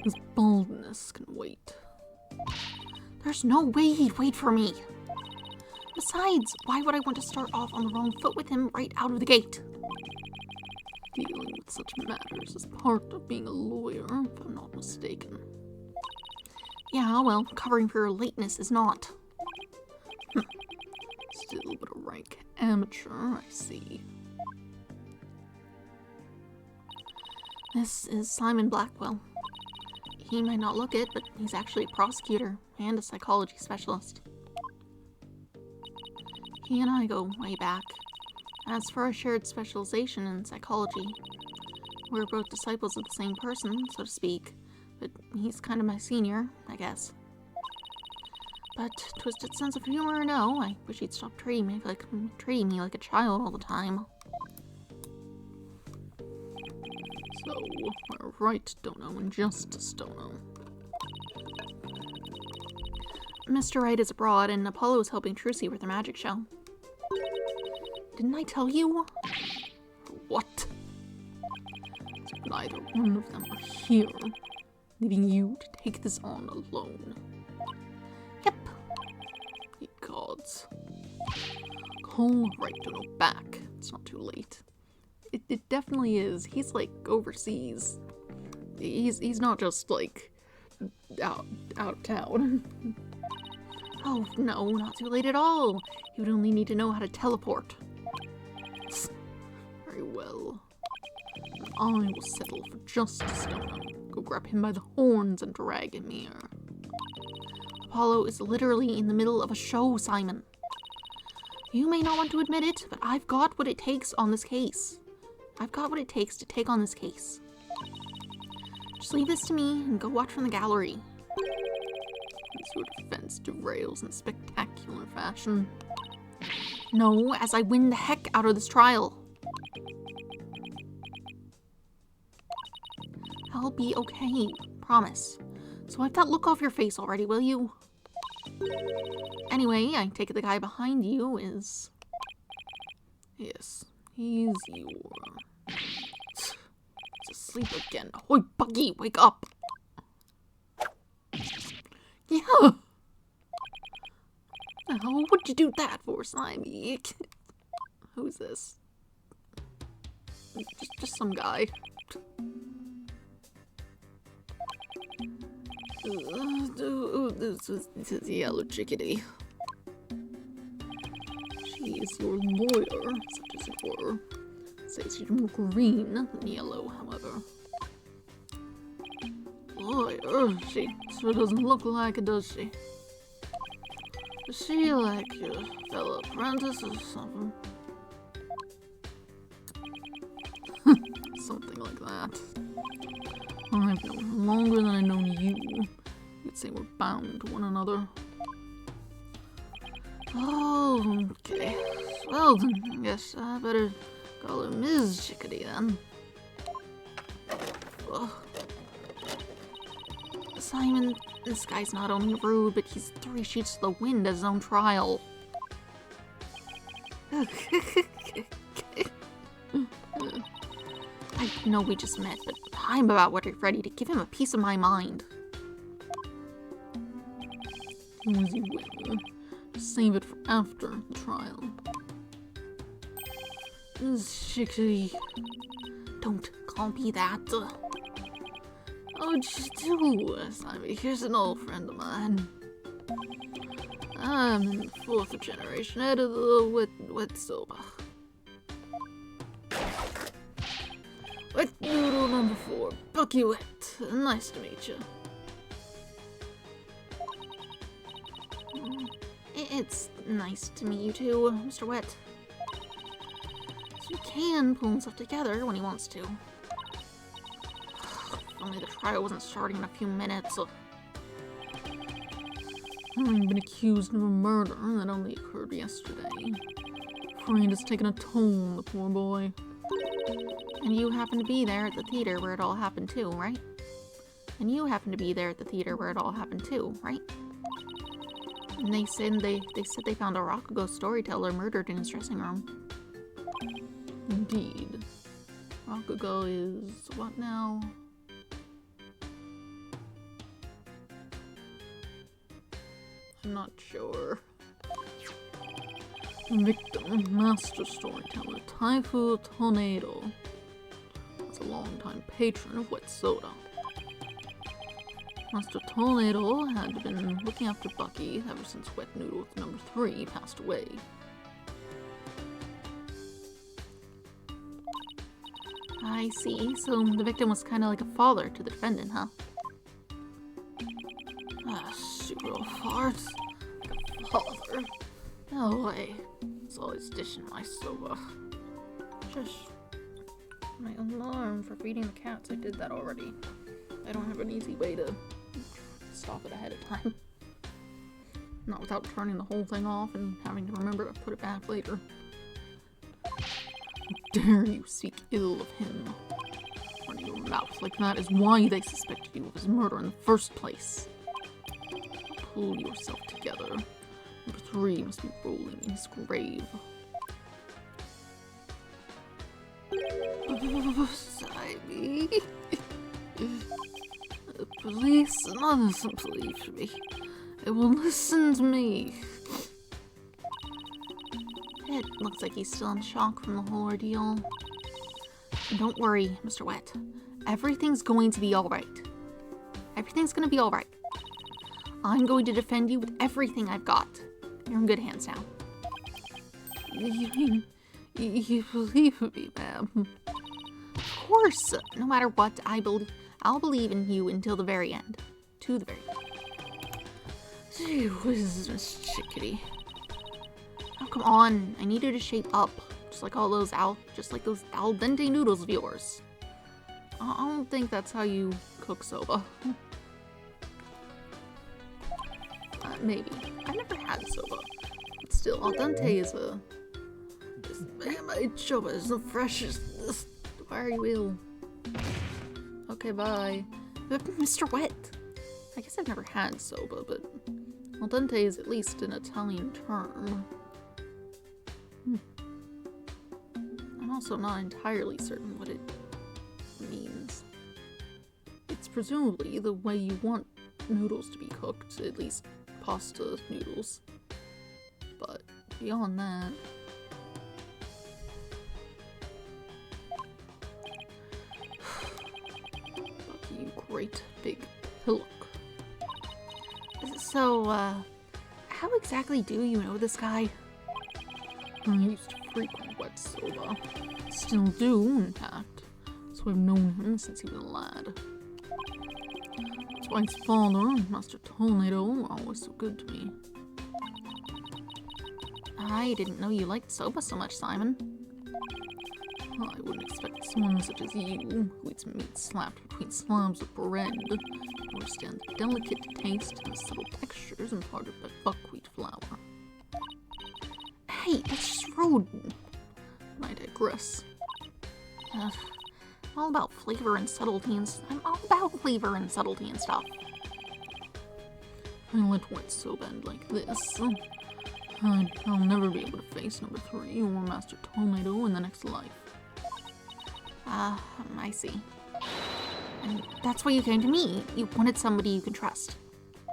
His baldness can wait. There's no way he'd wait for me. Besides, why would I want to start off on the wrong foot with him right out of the gate? Dealing with such matters is part of being a lawyer, if I'm not mistaken. Yeah, well, covering for your lateness is not. Still but a rank amateur, I see. This is Simon Blackwell. He might not look it, but he's actually a prosecutor and a psychology specialist. He and I go way back. As for our shared specialization in psychology, we're both disciples of the same person, so to speak, but he's kind of my senior, I guess. But twisted sense of humor or no, I wish he'd stop treating me like a child all the time. So, we're right, Dono, and Justice Dono. Mr. Wright is abroad, and Apollo is helping Trucy with her magic show. Didn't I tell you? What? Neither one of them are here, leaving you to take this on alone. Yep. Ye gods. Call Wright Dono back. It's not too late. It definitely is. He's like overseas. He's not just like out of town. Oh no, not too late at all. He would only need to know how to teleport. Very well. I will settle for Justice Dono. Go grab him by the horns and drag him here. Apollo is literally in the middle of a show, Simon. You may not want to admit it, but I've got what it takes on this case. I've got what it takes to take on this case. Just leave this to me and go watch from the gallery. As your defense derails in spectacular fashion. No, as I win the heck out of this trial. I'll be okay, promise. So wipe that look off your face already, will you? Anyway, I take it the guy behind you is... Yes, he's your... He's asleep again. Hoy, Buggy, wake up! Yeah! The hell would you do that for, Slimy? Who's this? Just some guy. This is Yellow Chickadee. She is your lawyer, such as it were. Says she's more green than yellow, however. Lawyer? She sure doesn't look like it, does she? Is she like your fellow apprentice or something? Something like that. I've known her longer than I've known you. You'd say we're bound to one another. Oh, okay. Well, then, I guess I better call her Ms. Chickadee, then. Ugh. Simon, this guy's not only rude, but he's 3 sheets to the wind at his own trial. I know we just met, but I'm about ready to give him a piece of my mind. Easy way. Save it for after the trial. Chickadee. Don't call me that. Oh, just do, Simon. Here's an old friend of mine. I'm in the 4th generation head of the wet soba. Wet noodle number 4, Bucky Wet. Nice to meet you. It's nice to meet you too, Mr. Wet. So he can pull himself together when he wants to. If only the trial wasn't starting in a few minutes. Having been accused of a murder that only occurred yesterday. Afraid it's taken a toll on the poor boy. And you happen to be there at the theater where it all happened too, right? And you happen to be there at the theater where it all happened too, right? And they said they found a Rakugo storyteller murdered in his dressing room. Indeed. Rakugo is what now? I'm not sure. Victim, master storyteller, Taifu Tornado. Was a longtime patron of wet soda. Master Tornado had been looking after Bucky ever since Wet Noodle number 3 passed away. I see. So the victim was kind of like a father to the defendant, huh? Ah, super old fart. Like a father. No way. It's always dishing my soba. Shush. My alarm for feeding the cats. I did that already. I don't have an easy way to stop it ahead of time. Not without turning the whole thing off and having to remember to put it back later. How dare you speak ill of him? Running your mouth like that is why they suspected you of his murder in the first place. Pull yourself together. Number 3 must be rolling in his grave. Simon. The police and others don't believe me. They will listen to me. It looks like he's still in shock from the whole ordeal. And don't worry, Mr. Wet. Everything's going to be alright. Everything's gonna be alright. I'm going to defend you with everything I've got. You're in good hands now. You believe me, ma'am? Of course. No matter what, I'll believe in you until the very end. To the very end. Gee whiz, Miss Chickadee. How come on. I need you to shape up. Just like those al dente noodles of yours. I don't think that's how you cook soba. Maybe. I've never had soba. But still, al dente is a... My soba is the freshest. Why are you ill? Okay, bye. Mr. Wet. I guess I've never had soba, but al dente is at least an Italian term. I'm also not entirely certain what it means. It's presumably the way you want noodles to be cooked, at least pasta noodles. But beyond that... Bucky, you great big hillock. So, how exactly do you know this guy? I used to frequent Wet Soba. Still do, in fact. So I've known him since he was a lad. That's why his father, Master Tornado, were always so good to me. I didn't know you liked soba so much, Simon. Well, I wouldn't expect someone such as you, who eats meat slapped between slabs of bread, to understand the delicate taste and the subtle textures imparted by buckwheat flour. Hey, that's just rude. I digress. All about flavor and subtlety and I'm all about flavor and subtlety and stuff. I let Wet Soba end like this. I'll never be able to face number 3 or Master Tomato in the next life. I see. And that's why you came to me. You wanted somebody you could trust.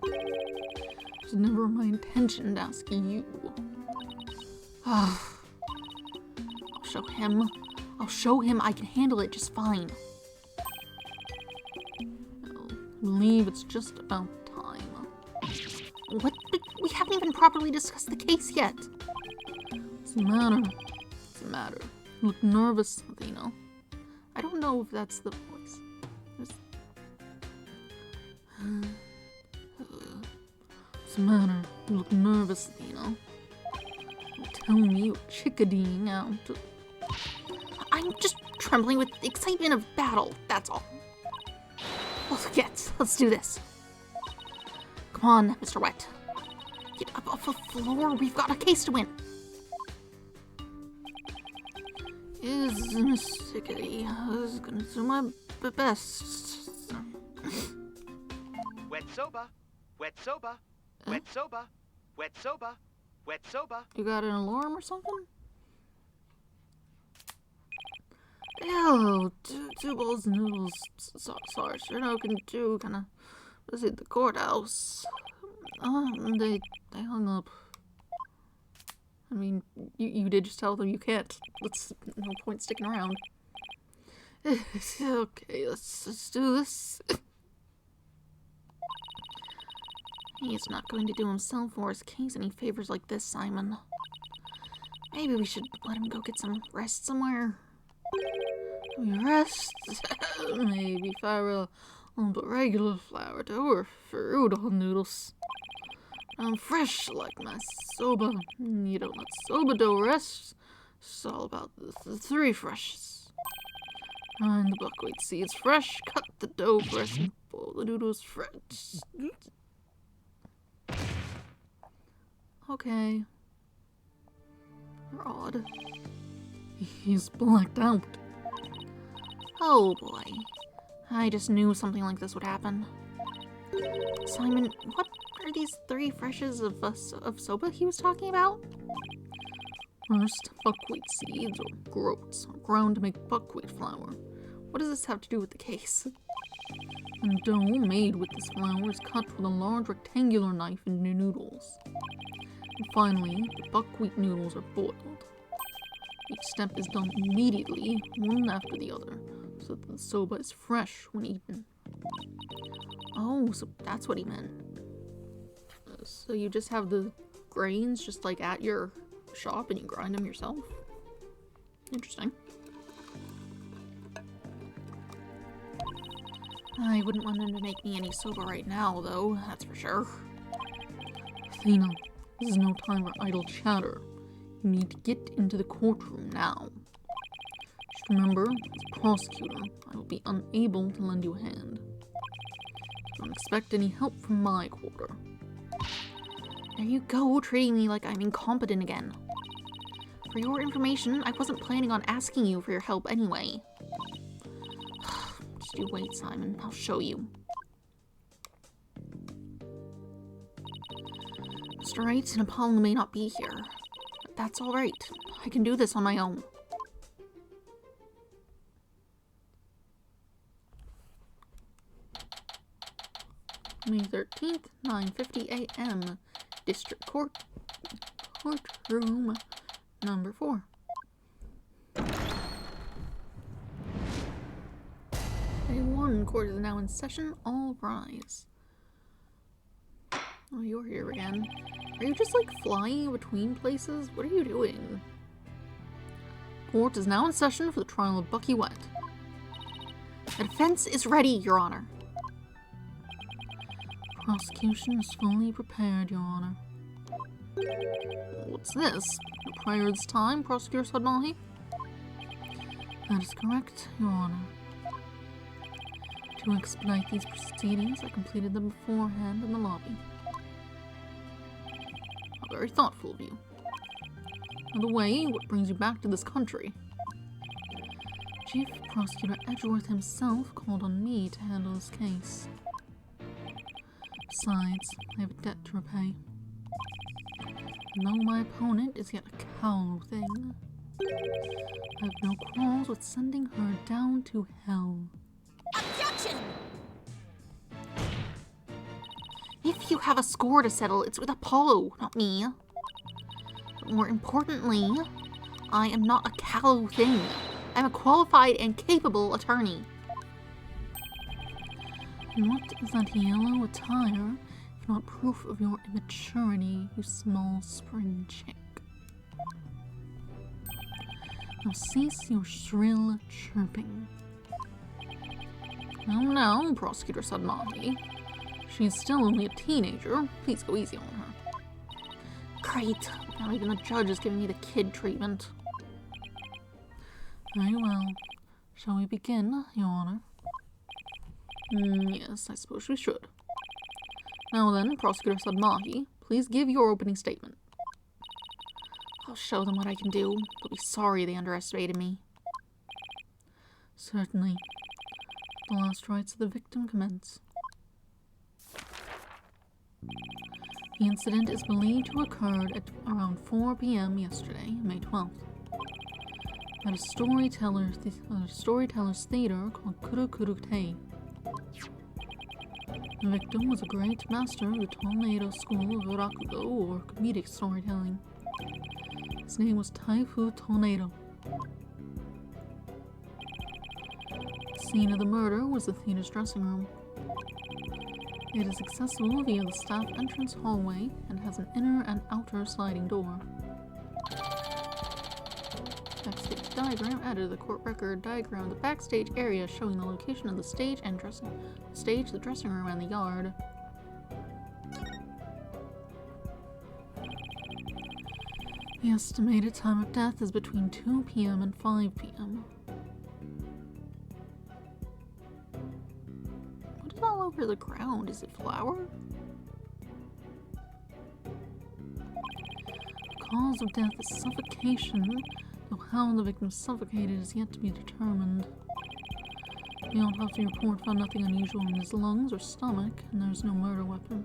It was never my intention to ask you. I'll show him. I'll show him I can handle it just fine. I believe it's just about time. What? But we haven't even properly discussed the case yet. What's the matter? What's the matter? You look nervous, Athena. I don't know if that's the voice. What's the matter? You look nervous, Athena. Tell me you're chickadeeing out. I'm just trembling with the excitement of battle, that's all. Well, yes, let's do this. Come on, Mr. Wet. Get up off the floor, we've got a case to win. Is Miss Sickety. I was gonna do my best.
Wet soba, wet soba, wet soba, wet soba, wet soba.
You got an alarm or something? Ew, two bowls of noodles. Sorry, sure, no can do. Kinda visit the courthouse. They hung up. I mean, you did just tell them you can't. That's no point sticking around. Okay, let's do this. He's not going to do himself or his case any favors like this, Simon. Maybe we should let him go get some rest somewhere. Rest? Maybe fire a little bit regular flour dough or fruit on noodles. I'm fresh like my soba. You don't let soba dough rest. It's all about the 3 freshes. Grind the buckwheat seeds fresh, cut the dough fresh, and boil the noodles fresh. Okay. You're odd. He's blacked out. Oh boy. I just knew something like this would happen. Simon, what are these 3 freshes of soba he was talking about? First, buckwheat seeds, or groats, are ground to make buckwheat flour. What does this have to do with the case? And dough made with this flour is cut with a large rectangular knife into noodles. And finally, the buckwheat noodles are boiled. Each step is done immediately, one after the other, so that the soba is fresh when eaten. Oh, so that's what he meant. So you just have the grains just like at your shop and you grind them yourself? Interesting. I wouldn't want him to make me any soba right now, though, that's for sure. Athena, this is no time for idle chatter. You need to get into the courtroom now. Just remember, as prosecutor, I will be unable to lend you a hand. Don't expect any help from my quarter.
There you go, treating me like I'm incompetent again. For your information, I wasn't planning on asking you for your help anyway. Just you wait, Simon. I'll show you. Mr. Wright and Apollo may not be here, but that's alright. I can do this on my own.
May 13th, 9:50 a.m. District Court. Courtroom number 4. Day 1, court is now in session. All rise. Oh, you're here again. Are you just like flying between places? What are you doing? Court is now in session for the trial of Bucky Wet.
The defense is ready, Your Honor.
Prosecution is fully prepared, Your Honor. What's this? No prior this time, Prosecutor Sadmahi? That is correct, Your Honor. To expedite these proceedings, I completed them beforehand in the lobby. How very thoughtful of you. By the way, what brings you back to this country? Chief Prosecutor Edgeworth himself called on me to handle this case. Besides, I have a debt to repay. And though my opponent is yet a cow thing, I have no quarrels with sending her down to hell.
Objection! If you have a score to settle, it's with Apollo, not me. But more importantly, I am not a callow thing. I'm a qualified and capable attorney.
And what is that yellow attire, if not proof of your immaturity, you small spring chick? Now cease your shrill chirping. No, Prosecutor Sadmahi. She's still only a teenager. Please go easy on her.
Great. Now even the judge is giving me the kid treatment.
Very well. Shall we begin, Your Honor? Yes, I suppose we should. Now then, Prosecutor Sadmahi, please give your opening statement.
I'll show them what I can do. They'll be sorry they underestimated me.
Certainly. The last rites of the victim commence. The incident is believed to have occurred at around 4 p.m. yesterday, May 12th, at a storyteller's theater called Kurukuru-tei. The victim was a great master of the Tornado School of Rakugo, or comedic storytelling. His name was Taifu Tornado. The scene of the murder was the theater's dressing room. It is accessible via the staff entrance hallway and has an inner and outer sliding door. Backstage diagram added to the court record diagram of the backstage area showing the location of the stage and the dressing room, and the yard. The estimated time of death is between 2 p.m. and 5 p.m. What is all over the ground? Is it flour? The cause of death is suffocation, though how the victim suffocated is yet to be determined. The autopsy report found nothing unusual in his lungs or stomach, and there is no murder weapon.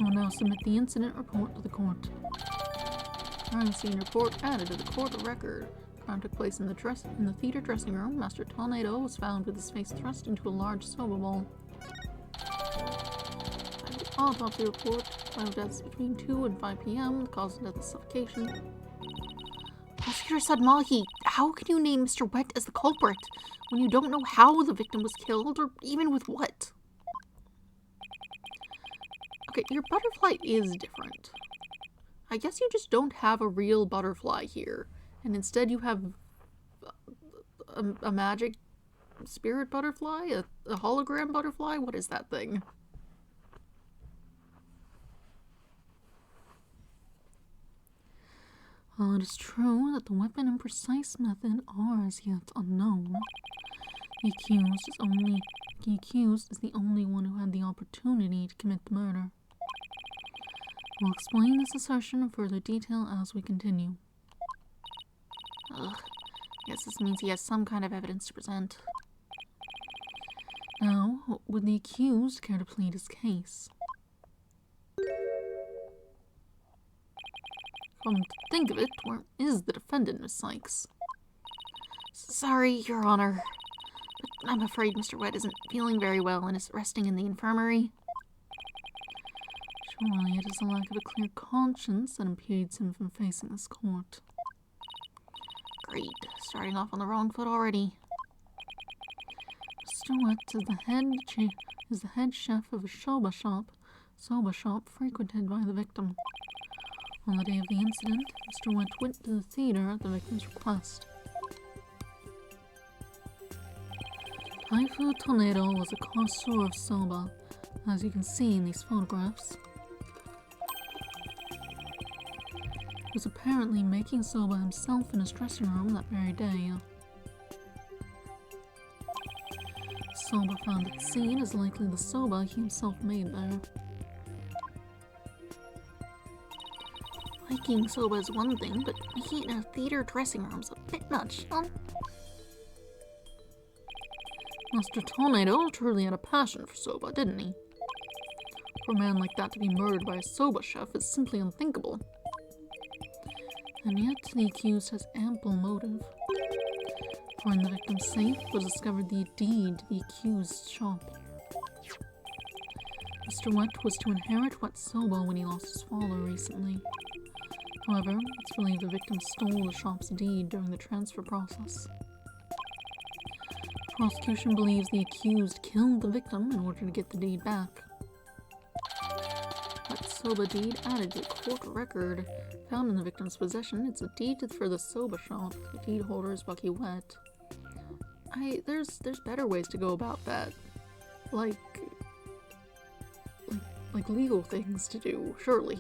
I will now submit the incident report to the court. Crime scene report added to the court record. Crime took place in the theater dressing room. Master Tornado was found with his face thrust into a large soda bowl. Autopsy report. Time of deaths between 2 and 5 p.m. The cause of death is suffocation.
Prosecutor Sadmahi, how can you name Mr. Wet as the culprit when you don't know how the victim was killed or even with what?
Okay, your butterfly is different. I guess you just don't have a real butterfly here, and instead you have a magic spirit butterfly, a hologram butterfly. What is that thing? While it is true that the weapon and precise method are as yet unknown, the accused is the only one who had the opportunity to commit the murder. We'll explain this assertion in further detail as we continue.
Ugh. Guess this means he has some kind of evidence to present.
Now, would the accused care to plead his case? Come to think of it, where is the defendant, Miss Sykes?
Sorry, Your Honor, but I'm afraid Mr. Wet isn't feeling very well and is resting in the infirmary.
Surely it is a lack of a clear conscience that impedes him from facing this court.
Great, starting off on the wrong foot already.
Mr. Wet is the head chef of a soba shop frequented by the victim. On the day of the incident, Mr. Wet went to the theater at the victim's request. Haifu Tornado was a connoisseur of soba, as you can see in these photographs. He was apparently making soba himself in his dressing room that very day. Soba found at the scene is likely the soba he himself made there.
Liking soba is one thing, but making it in a theater dressing room's a bit much, huh?
Mr. Tornado truly had a passion for soba, didn't he? For a man like that to be murdered by a soba chef is simply unthinkable. And yet, the accused has ample motive. For in the victim's safe was discovered the deed to the accused's shop. Mr. Wet was to inherit Wet soba when he lost his father recently. However, it's believed the victim stole the shop's deed during the transfer process. The prosecution believes the accused killed the victim in order to get the deed back. Wet soba deed added to the court record. Found in the victim's possession, it's a deed for the soba shop. The deed holder is Bucky Wet. There's better ways to go about that. Like legal things to do, surely.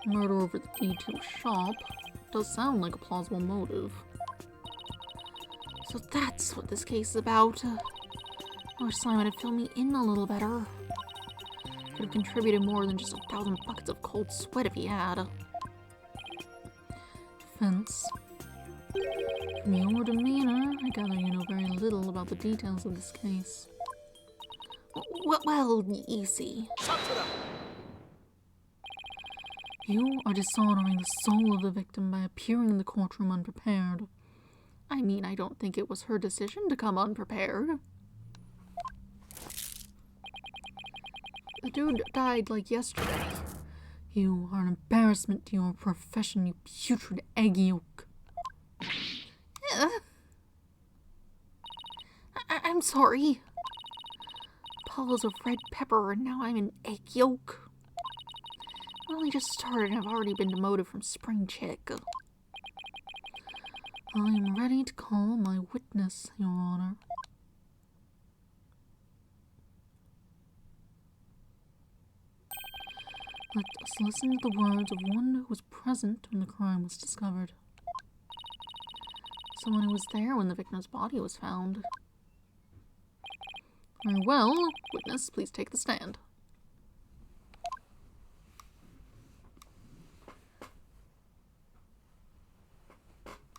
Murder over the deed to a shop does sound like a plausible motive.
So that's what this case is about. I wish Simon had filled me in a little better. Could have contributed more than just 1,000 buckets of cold sweat if he had.
Defense. From your demeanor, I gather you know very little about the details of this case.
Well, you see.
You are dishonoring the soul of the victim by appearing in the courtroom unprepared.
I mean, I don't think it was her decision to come unprepared.
The dude died like yesterday. You are an embarrassment to your profession, you putrid egg yolk.
I'm sorry. Paul's of red pepper and now I'm an egg yolk. I only just started and I've already been demoted from spring chick.
I am ready to call my witness, Your Honor. Let us listen to the words of one who was present when the crime was discovered.
Someone who was there when the victim's body was found.
Very well. Witness, please take the stand.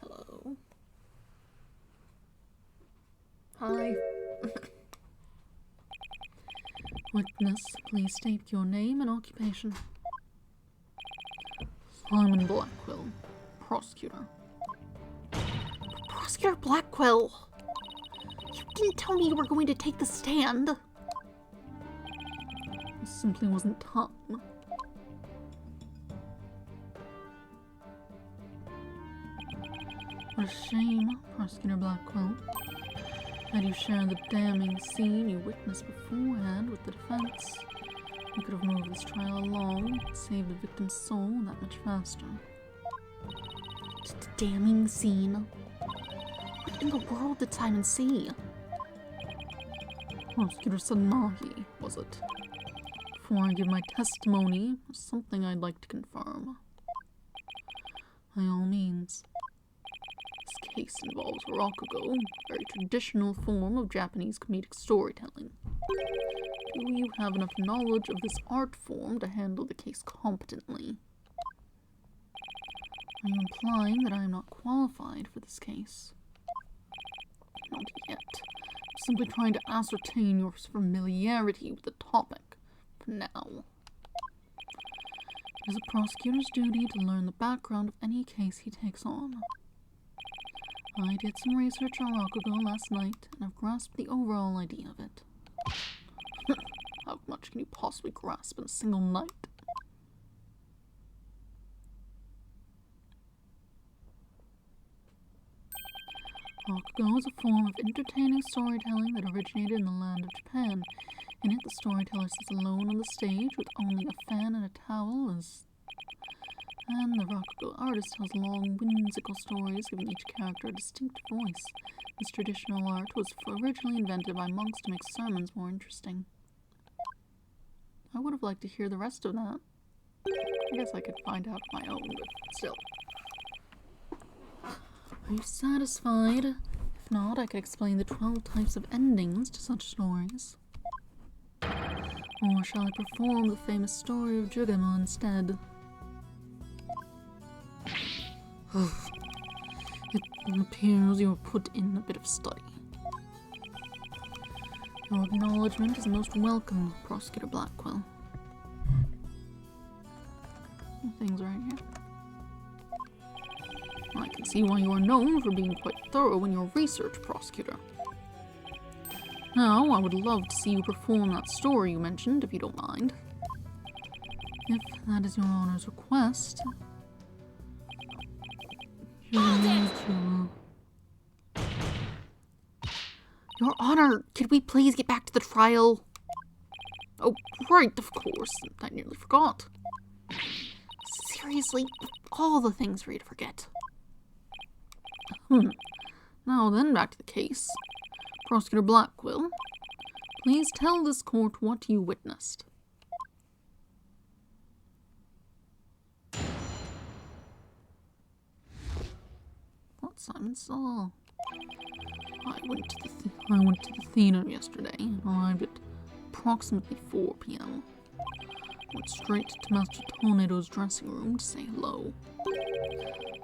Hello.
Hi. Witness, please state your name and occupation. Simon Blackwell, prosecutor.
Prosecutor Blackwell! You didn't tell me you were going to take the stand.
It simply wasn't time. What a shame, Prosecutor Blackwell. Had you shared the damning scene you witnessed beforehand with the defense, you could have moved this trial along and saved the victim's soul that much faster.
The damning scene? What in the world did Simon see?
Prosecutor Sadmahi, was it? before I give my testimony, there's something I'd like to confirm. By all means. This case involves Rakugo, a very traditional form of Japanese comedic storytelling. Do you have enough knowledge of this art form to handle the case competently? Are you implying that I am not qualified for this case? Not yet. I'm simply trying to ascertain your familiarity with the topic, for now. It is a prosecutor's duty to learn the background of any case he takes on. I did some research on Rakugo last night, and I've grasped the overall idea of it. How much can you possibly grasp in a single night? Rakugo is a form of entertaining storytelling that originated in the land of Japan. In it, the storyteller sits alone on the stage with only a fan and a towel and the Rakugo artist tells long, whimsical stories, giving each character a distinct voice. This traditional art was originally invented by monks to make sermons more interesting. I would have liked to hear the rest of that. I guess I could find out on my own, but still. Are you satisfied? If not, I could explain the 12 types of endings to such stories. Or shall I perform the famous story of Jugema instead? It appears you have put in a bit of study. Your acknowledgement is most welcome, Prosecutor Blackwell. Things right here. I can see why you are known for being quite thorough in your research, Prosecutor. Now, I would love to see you perform that story you mentioned, if you don't mind. If that is your Honor's request, you will need to...
Your Honor, could we please get back to the trial?
Oh, right, of course. I nearly forgot.
Seriously, all the things for you to forget.
Now then, back to the case. Prosecutor Blackwell, please tell this court what you witnessed. What Simon saw. I went to the theater yesterday and arrived at approximately 4 p.m. Went straight to Master Tornado's dressing room to say hello.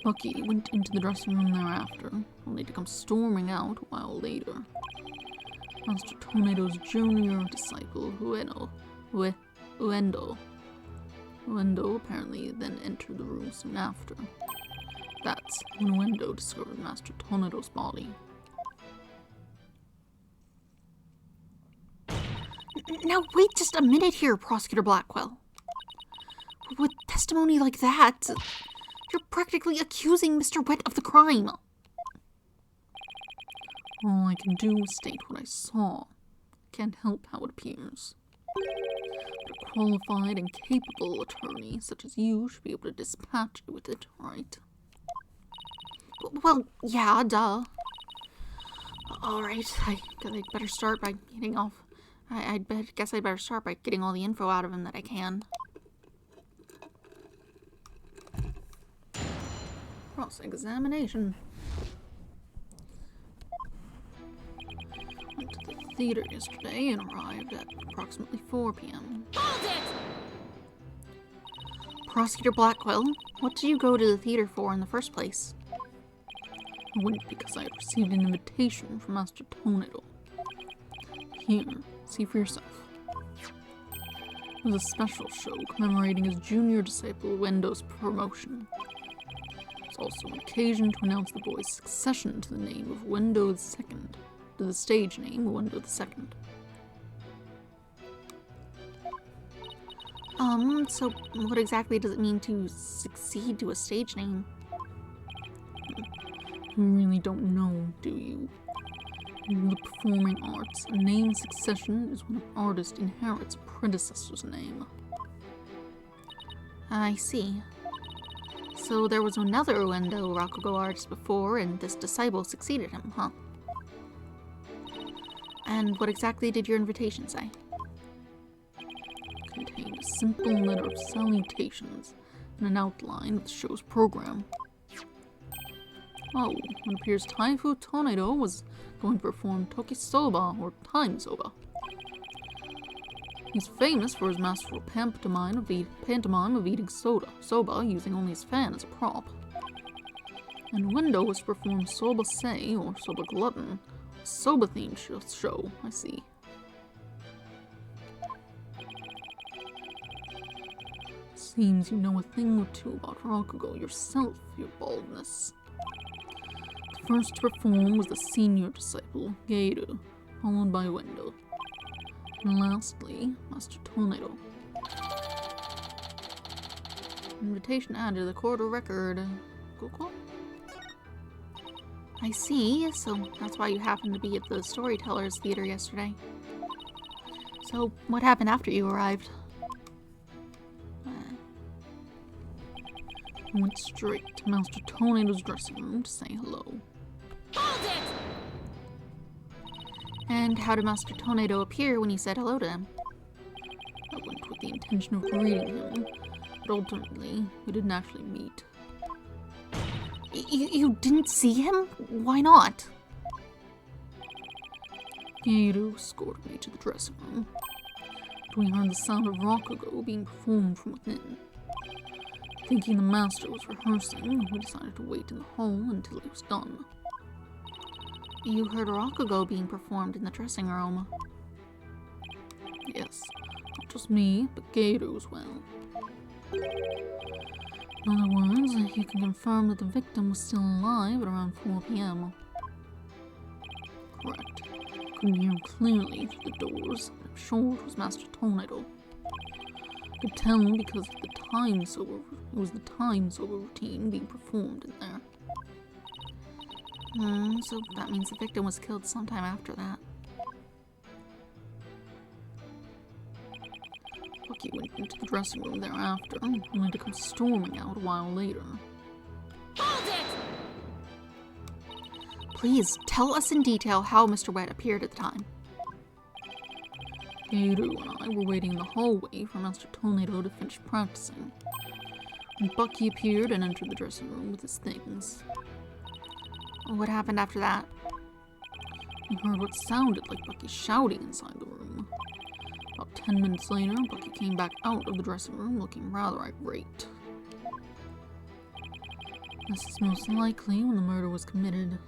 Bucky went into the dressing room thereafter, only to come storming out a while later. Master Tornado's junior disciple, Uendo apparently then entered the room soon after. That's when Uendo discovered Master Tornado's body.
Now wait just a minute here, Prosecutor Blackwell. With testimony like that, you're practically accusing Mr. Wet of the crime.
All I can do is state what I saw. Can't help how it appears. But a qualified and capable attorney such as you should be able to dispatch it with it, right?
Well, yeah, duh. Alright, I better start by getting off. I guess I better start by getting all the info out of him that I can.
Cross-examination. Went to the theater yesterday and arrived at approximately 4 p.m.
Hold it! Prosecutor Blackwell, what did you go to the theater for in the first place?
I went because I had received an invitation from Master Tornado. Here, see for yourself. It was a special show commemorating his junior disciple Wendo's promotion. It's also an occasion to announce the boy's succession to the name of Wendo II, to the stage name Wendo II.
So what exactly does it mean to succeed to a stage name?
You really don't know, do you? In the performing arts, a name succession is when an artist inherits a predecessor's name.
I see. So there was another Uendo Rakugo artist before, and this disciple succeeded him, huh? And what exactly did your invitation say?
contained a simple letter of salutations and an outline of the show's program. Oh, it appears Taifu Tornado was going to perform Tokisoba, or Time Soba. He's famous for his masterful pantomime of eating soba using only his fan as a prop. And Wendo was to perform Soba Sei, or Soba Glutton, a soba-themed show, I see. Seems you know a thing or two about Rakugo yourself, your baldness. The first to perform was the senior disciple, Geiru, followed by Wendo. And lastly, Master Tornado. Invitation added to the quarter record. Cool.
I see, so that's why you happened to be at the Storytellers Theater yesterday. So, what happened after you arrived?
I went straight to Master Tornado's dressing room to say hello.
Hold it! And how did Master Tornado appear when you said hello to him?
I went with the intention of greeting him, but ultimately, we didn't actually meet.
You didn't see him? Why not?
Geiru escorted me to the dressing room, but we heard the sound of Rakugo being performed from within. Thinking the master was rehearsing, we decided to wait in the hall until he was done.
You heard Rakugo being performed in the dressing room.
Yes, not just me, but Geiru as well. In other words, you can confirm that the victim was still alive at around 4 p.m. Correct. Couldn't hear him clearly through the doors, but I'm sure it was Master Tornado. I could tell because of it was the time sober routine being performed in there.
So that means the victim was killed sometime after that.
Bucky went into the dressing room thereafter, only to come storming out a while later.
Hold it! Please, tell us in detail how Mr. Wet appeared at the time.
Geiru and I were waiting in the hallway for Master Tornado to finish practicing, when Bucky appeared and entered the dressing room with his things.
What happened after that?
We heard what sounded like Bucky shouting inside the room. About 10 minutes later, Bucky came back out of the dressing room looking rather irate. This is most likely when the murder was committed.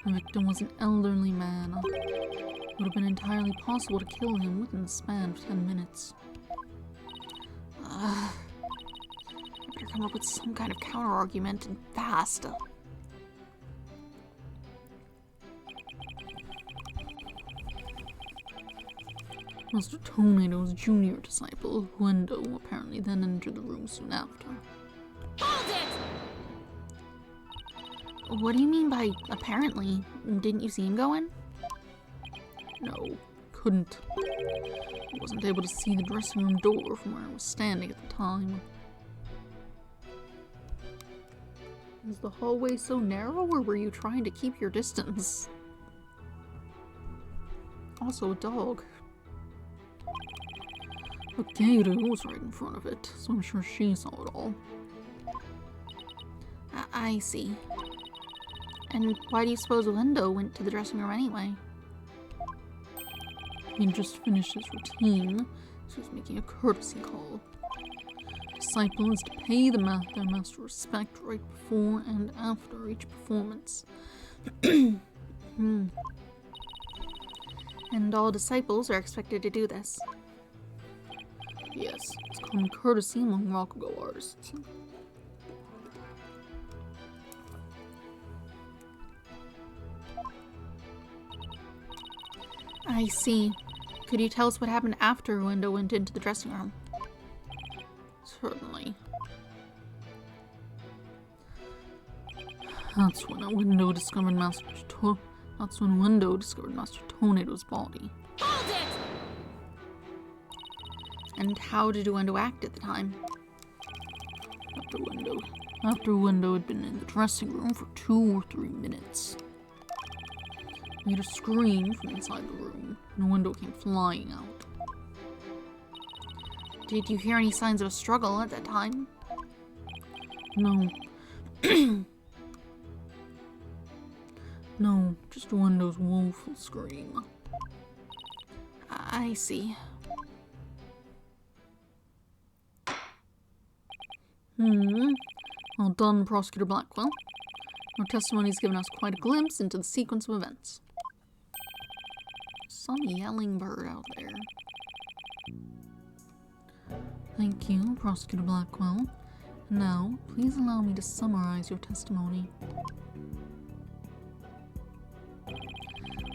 The victim was an elderly man. It would have been entirely possible to kill him within the span of 10 minutes.
I better come up with some kind of counter-argument and fast.
Master Tornado's junior disciple, Wendo, apparently then entered the room soon after.
Hold it! What do you mean by apparently? Didn't you see him go in?
No, couldn't. I wasn't able to see the dressing room door from where I was standing at the time. Was the hallway so narrow, or were you trying to keep your distance? Also a dog. But Geiru was right in front of it, so I'm sure she saw it all.
I see. And why do you suppose Wendo went to the dressing room anyway?
He had just finished his routine, so he was making a courtesy call. Disciple is to pay their master respect right before and after each performance.
And all disciples are expected to do this.
Yes, it's common courtesy among Rakugo artists.
I see. Could you tell us what happened after Wendo went into the dressing room?
Certainly. That's when Wendo discovered Master Tornado's body.
Hold it! And how did Wendo act at the time?
After Wendo had been in the dressing room for 2 or 3 minutes. We heard a scream from inside the room, and Wendo came flying out. Did you hear any signs of a struggle at that time?
No. No, just Wendo's woeful scream.
I see.
Well done, Prosecutor Blackwell. Your testimony's given us quite a glimpse into the sequence of events.
Some yelling bird out there.
Thank you, Prosecutor Blackwell. Now, please allow me to summarize your testimony.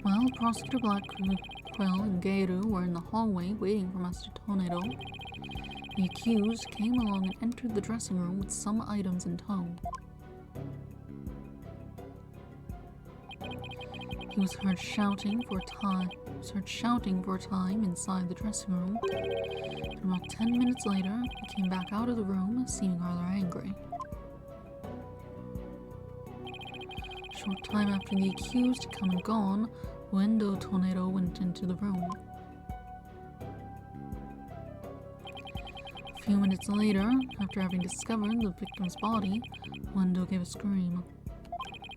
While Prosecutor Blackwell and Geiru were in the hallway waiting for Master Tornado, the accused came along and entered the dressing room with some items in tow. He was heard shouting for a time inside the dressing room, and about 10 minutes later, he came back out of the room, seeming rather angry. A short time after the accused had come and gone, Wendo Tornado went into the room. A few minutes later, after having discovered the victim's body, Wendo gave a scream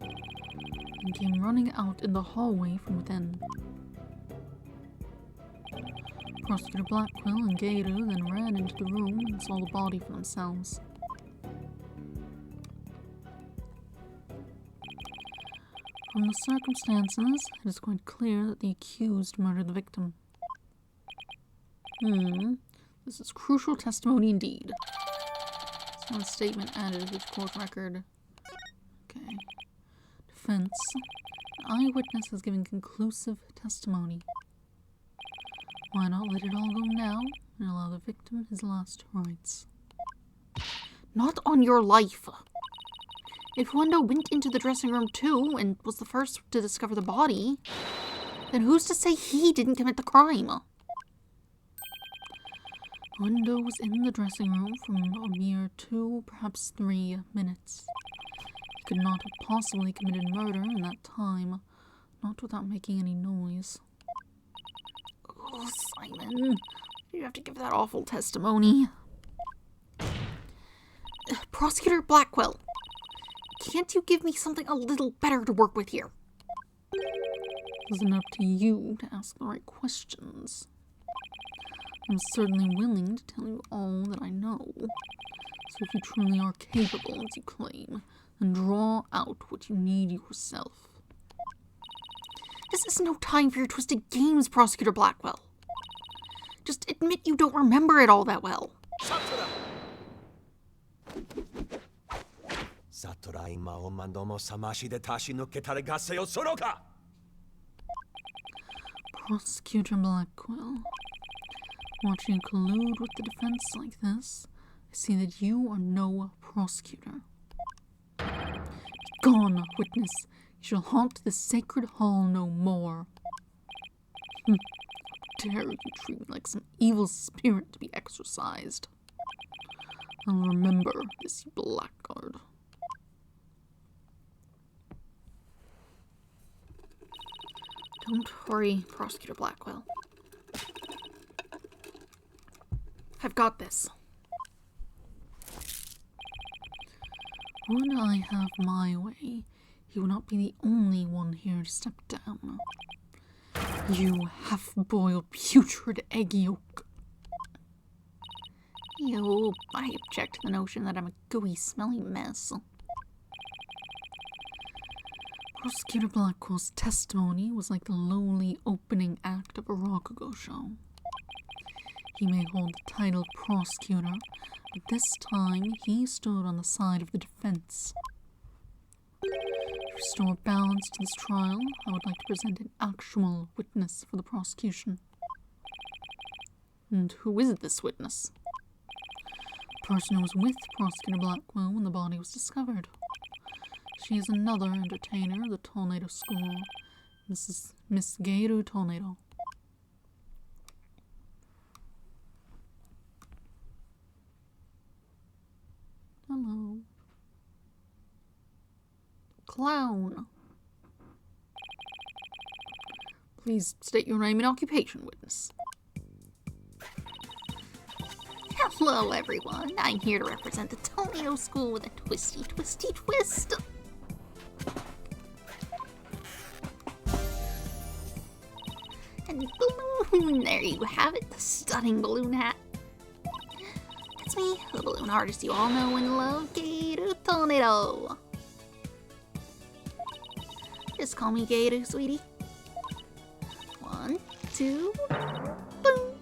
and came running out in the hallway from within. Prosecutor Blackwell and Geiru then ran into the room and saw the body for themselves. From the circumstances, it is quite clear that the accused murdered the victim. This is crucial testimony indeed. It's not a statement added to the court record. Okay. Defense. An eyewitness has given conclusive testimony. Why not let it all go now and allow the victim his last rites?
Not on your life. If Wendo went into the dressing room too and was the first to discover the body, then who's to say he didn't commit the crime?
Wendo was in the dressing room for a mere 2, perhaps 3 minutes. He could not have possibly committed murder in that time, not without making any noise.
Oh, Simon, you have to give that awful testimony. Prosecutor Blackwell, can't you give me something a little better to work with here?
It isn't up to you to ask the right questions. I'm certainly willing to tell you all that I know. So if you truly are capable, as you claim, then draw out what you need yourself.
This is no time for your twisted games, Prosecutor Blackwell. Just admit you don't remember it all that well.
Prosecutor Blackwell, watching you collude with the defense like this, I see that you are no prosecutor. Begone, witness. You shall haunt this sacred hall no more. How dare you treat me like some evil spirit to be exorcised? I'll remember this, you blackguard.
Don't worry, Prosecutor Blackwell. I've got this.
Would I have my way, he would not be the only one here to step down. You half-boiled, putrid egg yolk.
Ew, I object to the notion that I'm a gooey, smelly mess.
Prosecutor Blackwell's testimony was like the lowly opening act of a Rokugo show. He may hold the title of prosecutor, but this time he stood on the side of the defense. To restore balance to this trial, I would like to present an actual witness for the prosecution.
And who is this witness?
The person who was with Prosecutor Blackwell when the body was discovered. She is another entertainer of the Tornado School, Miss Geiru Tornado.
Hello. Clown. Please state your name and occupation, witness.
Hello, everyone. I'm here to represent the Tornado School with a twisty, twisty twist. And balloon, there you have it, the stunning balloon hat. That's me, the balloon artist you all know and love, Gator Tornado. Just call me Gator, sweetie. 1, 2, boom.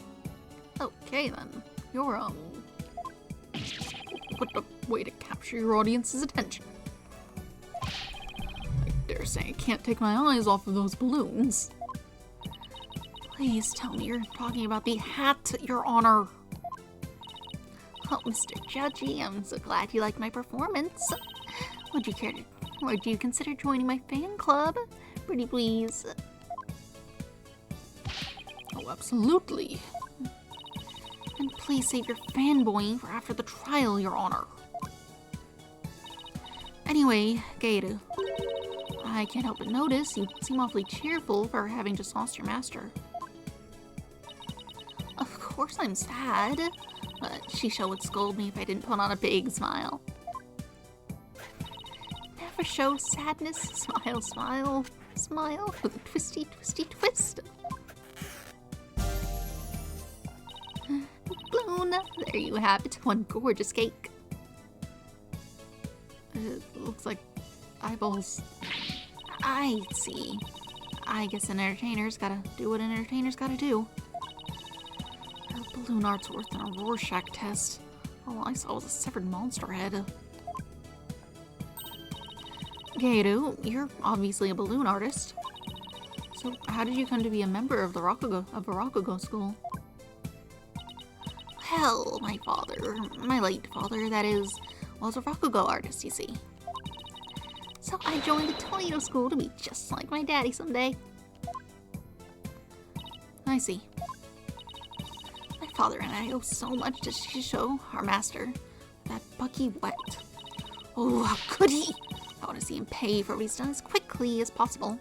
Okay then, you're what a way to capture your audience's attention. I dare say I can't take my eyes off of those balloons. Please tell me you're talking about the hat, Your Honor. Oh, Mr. Judgy, I'm so glad you liked my performance. Would you consider joining my fan club? Pretty please.
Oh, absolutely.
And please save your fanboying for after the trial, Your Honor. Anyway, Gator, I can't help but notice you seem awfully cheerful for having just lost your master. Of course I'm sad, but Shisha would scold me if I didn't put on a big smile. Never show sadness, smile, smile, smile with a twisty, twisty twist. Balloon, there you have it, one gorgeous cake.
It looks like eyeballs.
I see. I guess an entertainer's gotta do what an entertainer's gotta do.
Her balloon art's worse than a Rorschach test. All I saw was a severed monster head.
Gato, you're obviously a balloon artist.
So how did you come to be a member of the Rakugo school?
Well, my late father, that is, was a Rakugo artist, you see. So I joined the Tornado School to be just like my daddy someday.
I see.
My father and I owe so much to Shisho, our master. That Bucky Wet. Oh, how could he? I want to see him pay for what he's done as quickly as possible.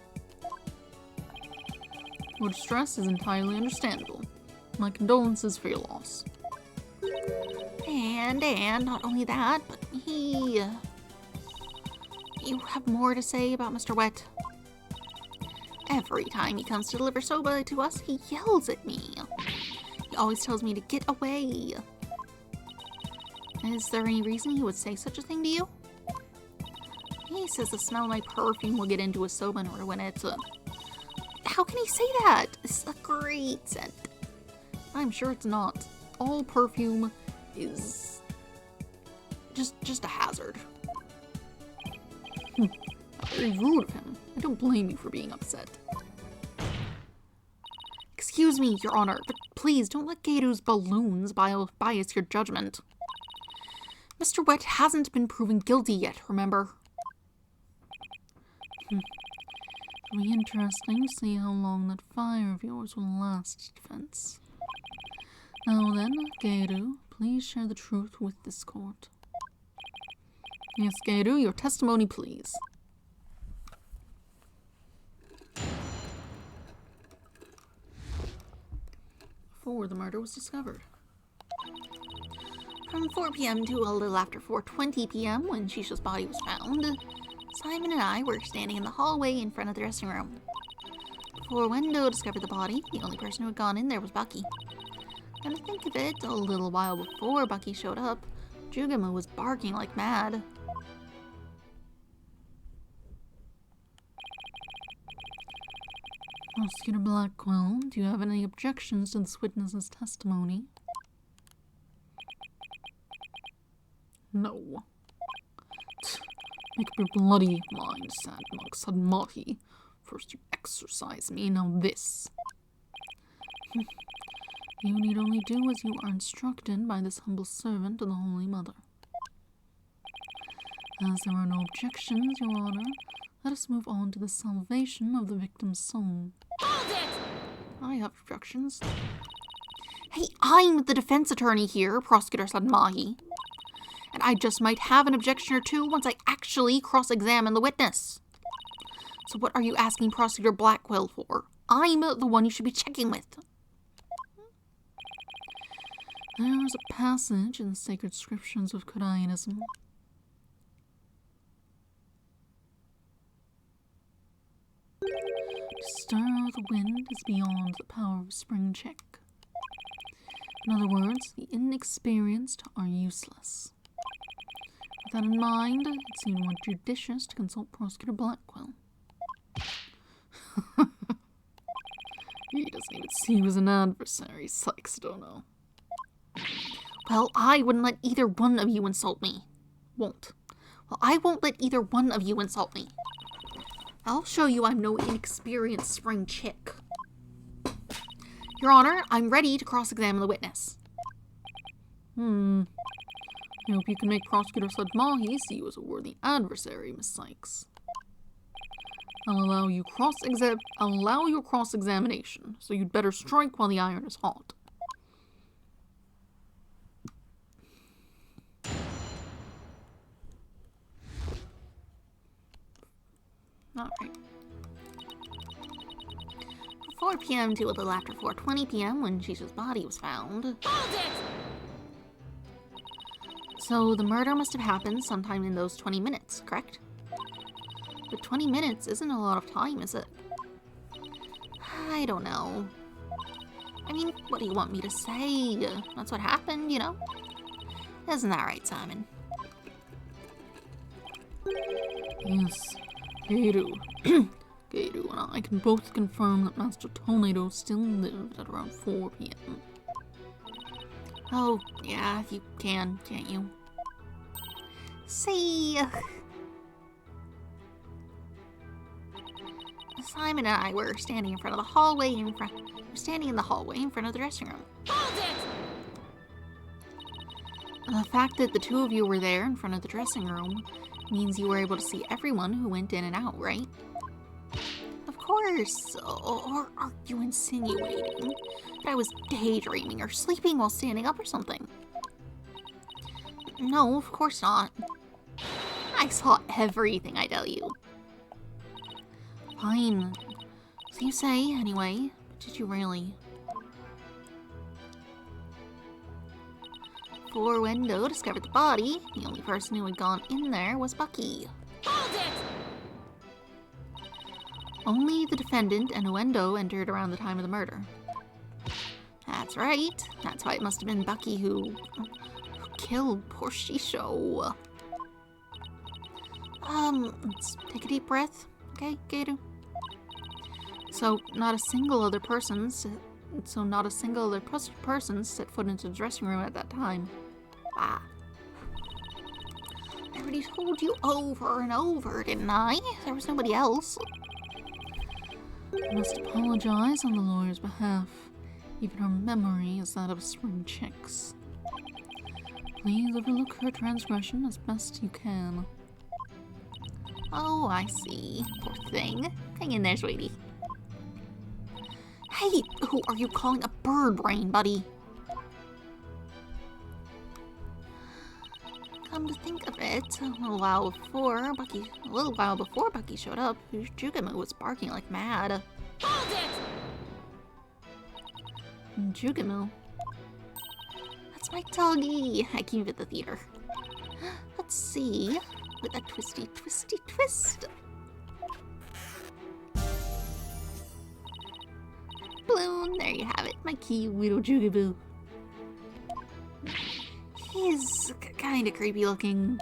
Your distress is entirely understandable. My condolences for your loss.
And not only that, but you have more to say about Mr. Wet. Every time he comes to deliver soba to us, he yells at me. He always tells me to get away.
Is there any reason he would say such a thing to you?
He says the smell of my perfume will get into his soba and ruin it. How can he say that? It's a great scent.
I'm sure it's not. All perfume is just a hazard. Very rude of him. I don't blame you for being upset.
Excuse me, Your Honor, but please don't let Gato's balloons bias your judgment. Mr. Wet hasn't been proven guilty yet, remember?
It'll be interesting to see how long that fire of yours will last, Defense. Now then, Gato, please share the truth with this court. Yes, Gato, your testimony, please. Before the murder was discovered.
From 4 p.m. to a little after 4:20 p.m. when Shisha's body was found, Simon and I were standing in the hallway in front of the dressing room. Before Wendo discovered the body, the only person who had gone in there was Bucky. And to think of it, a little while before Bucky showed up, Jugamu was barking like mad.
Prosecutor Blackwell, do you have any objections to this witness's testimony? No. Make up your bloody mind, Sadmug Sadmati. First you exorcise me, now this. You need only do as you are instructed by this humble servant of the Holy Mother. As there are no objections, Your Honor, let us move on to the salvation of the victim's soul.
Hold it!
I have objections.
Hey, I'm the defense attorney here, Prosecutor Sadmahi. And I just might have an objection or two once I actually cross-examine the witness. So what are you asking Prosecutor Blackwell for? I'm the one you should be checking with.
There is a passage in the sacred scriptures of Kodaism. To stir the wind is beyond the power of a spring check. In other words, the inexperienced are useless. With that in mind, it seemed more judicious to consult Prosecutor Blackwell. He doesn't even see you as an adversary, Sykes don't know. Well, I wouldn't let either one of you insult me. Won't. Well, I won't let either one of you insult me. I'll show you I'm no inexperienced spring chick. Your Honor, I'm ready to cross-examine the witness. I hope you can make Prosecutor Sadmahi see you as a worthy adversary, Miss Sykes. I'll allow your cross-examination, so you'd better strike while the iron is hot. Alright. 4 p.m. to a little after 4:20 p.m. when Shisha's body was found. Hold it! So the murder must have happened sometime in those 20 minutes, correct? But 20 minutes isn't a lot of time, is it? I don't know. I mean, what do you want me to say? That's what happened, you know? Isn't that right, Simon? Yes. Geiru. Geiru and I can both confirm that Master Tornado still lived at around 4 p.m. Oh, yeah, you can, can't you? See? Simon and I were standing in front of the hallway in front of the dressing room. Hold it! The fact that the two of you were there in front of the dressing room means you were able to see everyone who went in and out, right? Of course. Or are you insinuating that I was daydreaming or sleeping while standing up or something? No, of course not. I saw everything, I tell you. Fine. So you say, anyway. But did you really? Before Wendo discovered the body, the only person who had gone in there was Bucky. Hold it! Only the defendant and Wendo entered around the time of the murder. That's right. That's why it must have been Bucky who killed poor Shisho. Let's take a deep breath. Okay, Geiru? So not a single other person set foot into the dressing room at that time. Ah. I already told you over and over, didn't I? There was nobody else. I must apologize on the lawyer's behalf. Even her memory is that of a spring chick's. Please overlook her transgression as best you can. Oh, I see. Poor thing. Hang in there, sweetie. Hey, who are you calling a bird brain, buddy? Come to think of it, a little while before Bucky showed up, Jugamu was barking like mad. Hold it! Jugamu? That's my doggy. I came to the theater. Let's see. With a twisty, twisty twist. Bloom, there you have it, my cute little Jugaboo. He's kind of creepy looking.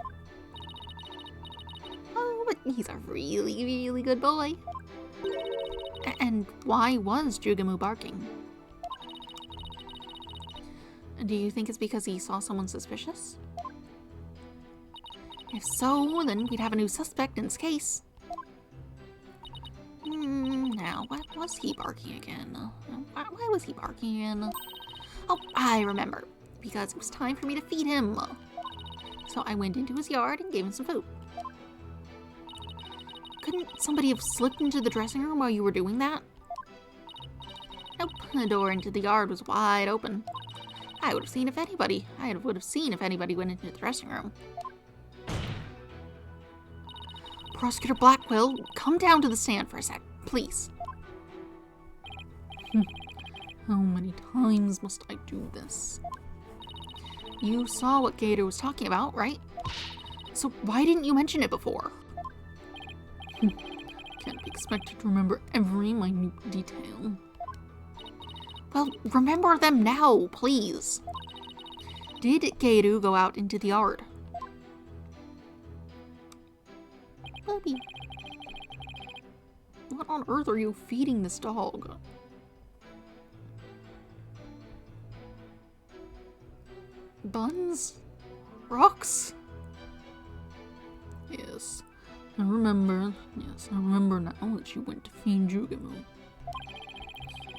Oh, but he's a really, really good boy. And why was Jugamu barking? Do you think it's because he saw someone suspicious? If so, then we'd have a new suspect in this case. Now, what was he barking again? Why was he barking again? Oh, I remember. Because it was time for me to feed him. So I went into his yard and gave him some food. Couldn't somebody have slipped into the dressing room while you were doing that? Nope, the door into the yard was wide open. I would have seen if anybody went into the dressing room. Prosecutor Blackwell, come down to the stand for a sec, please. How many times must I do this? You saw what Gator was talking about, right? So why didn't you mention it before? Can't be expected to remember every minute detail. Well, remember them now, please. Did Gator go out into the yard? Bubby. What on earth are you feeding this dog? Buns? Rocks? Yes, I remember. Yes, I remember now that you went to feed Jugamu.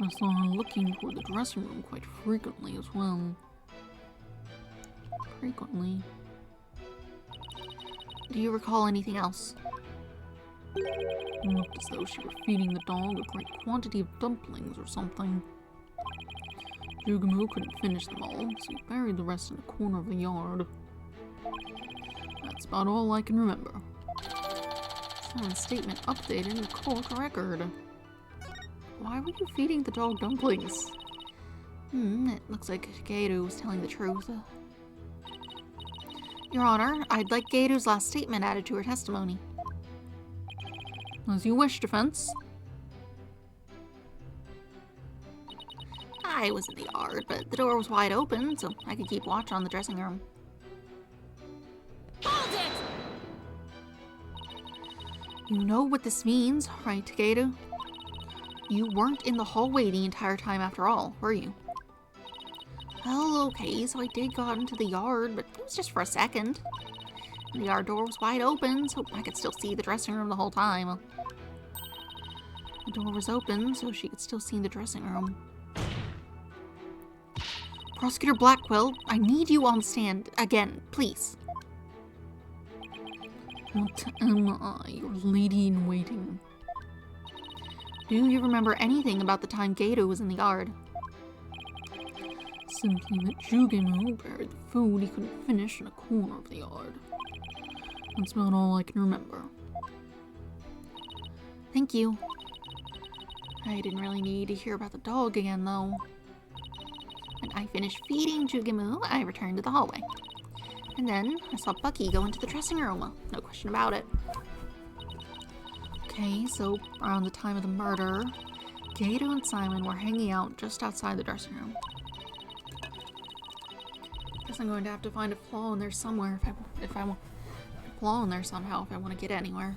I saw her looking toward the dressing room quite frequently as well. Frequently. Do you recall anything else? It looked as though she were feeding the dog a great quantity of dumplings or something. Jugamu couldn't finish them all, so he buried the rest in a corner of the yard. That's about all I can remember. Someone's statement updated in the court record. Why were you feeding the dog dumplings? It looks like Gato was telling the truth. Your Honor, I'd like Gato's last statement added to her testimony. As you wish, defense. I was in the yard, but the door was wide open, so I could keep watch on the dressing room.
Hold it!
You know what this means, right, Gato? You weren't in the hallway the entire time after all, were you? Well, okay, so I did go out into the yard, but it was just for a second. The yard door was wide open, so I could still see the dressing room the whole time. The door was open, so she could still see the dressing room. Prosecutor Blackwell, I need you on the stand again, please. What am I, your lady-in-waiting? Do you remember anything about the time Gato was in the yard? Simply that Jugemu buried the food he couldn't finish in a corner of the yard. That's about all I can remember. Thank you. I didn't really need to hear about the dog again, though. When I finished feeding Jugemu, I returned to the hallway. And then I saw Bucky go into the dressing room. No question about it. Okay, so around the time of the murder, Gato and Simon were hanging out just outside the dressing room. Guess I'm going to have to find a flaw in there somewhere if I want a flaw in there somehow if I want to get anywhere.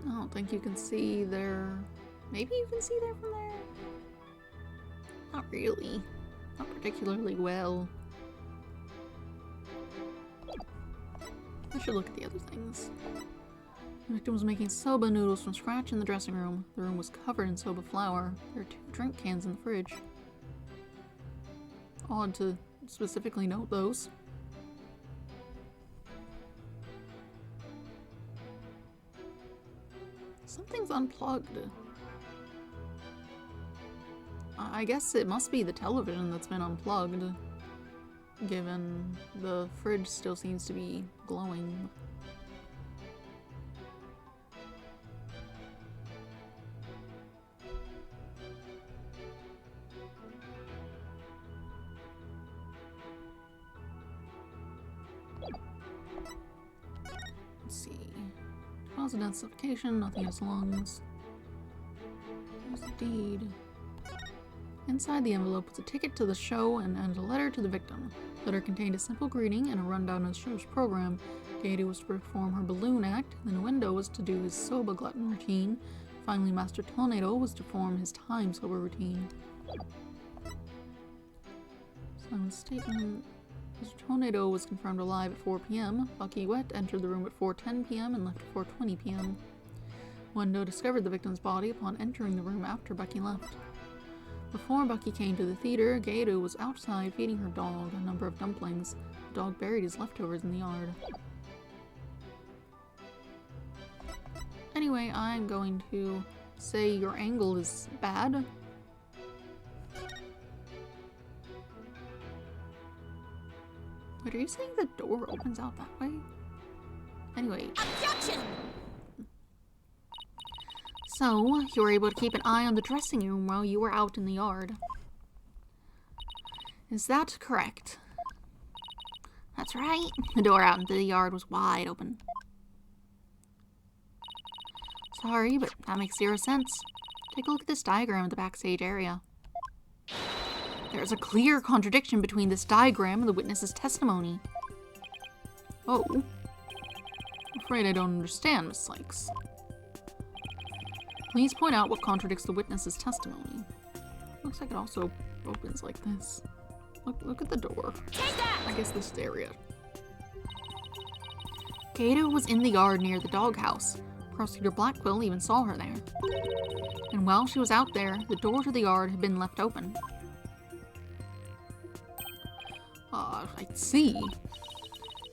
I don't think you can see there. Maybe you can see there from there? Not really. Not particularly well. I should look at the other things. The victim was making soba noodles from scratch in the dressing room. The room was covered in soba flour. There are 2 drink cans in the fridge. Odd to specifically note those. Something's unplugged. I guess it must be the television that's been unplugged, given the fridge still seems to be glowing. Let's see. Cause of death, suffocation, nothing has lungs. Here's the deed. Inside the envelope was a ticket to the show and a letter to the victim. The letter contained a simple greeting and a rundown of the show's program. Katie was to perform her balloon act, then Window was to do his soba glutton routine. Finally, Master Tornado was to perform his time sober routine. Simon's statement. Mr. Tornado was confirmed alive at 4 p.m. Bucky Wet entered the room at 4:10 p.m. and left at 4:20 p.m. Window discovered the victim's body upon entering the room after Bucky left. Before Bucky came to the theater, Gato was outside feeding her dog a number of dumplings. The dog buried his leftovers in the yard. Anyway, I'm going to say your angle is bad. Wait, are you saying the door opens out that way? Anyway.
Objection!
So, you were able to keep an eye on the dressing room while you were out in the yard. Is that correct?
That's right.
The door out into the yard was wide open. Sorry, but that makes zero sense. Take a look at this diagram of the backstage area. There's a clear contradiction between this diagram and the witness's testimony. Oh. I'm afraid I don't understand, Miss Sykes. Please point out what contradicts the witness's testimony. Looks like it also opens like this. Look at the door.
Take that!
I guess this area. Kato was in the yard near the doghouse. Prosecutor Blackquill even saw her there. And while she was out there, the door to the yard had been left open. I see.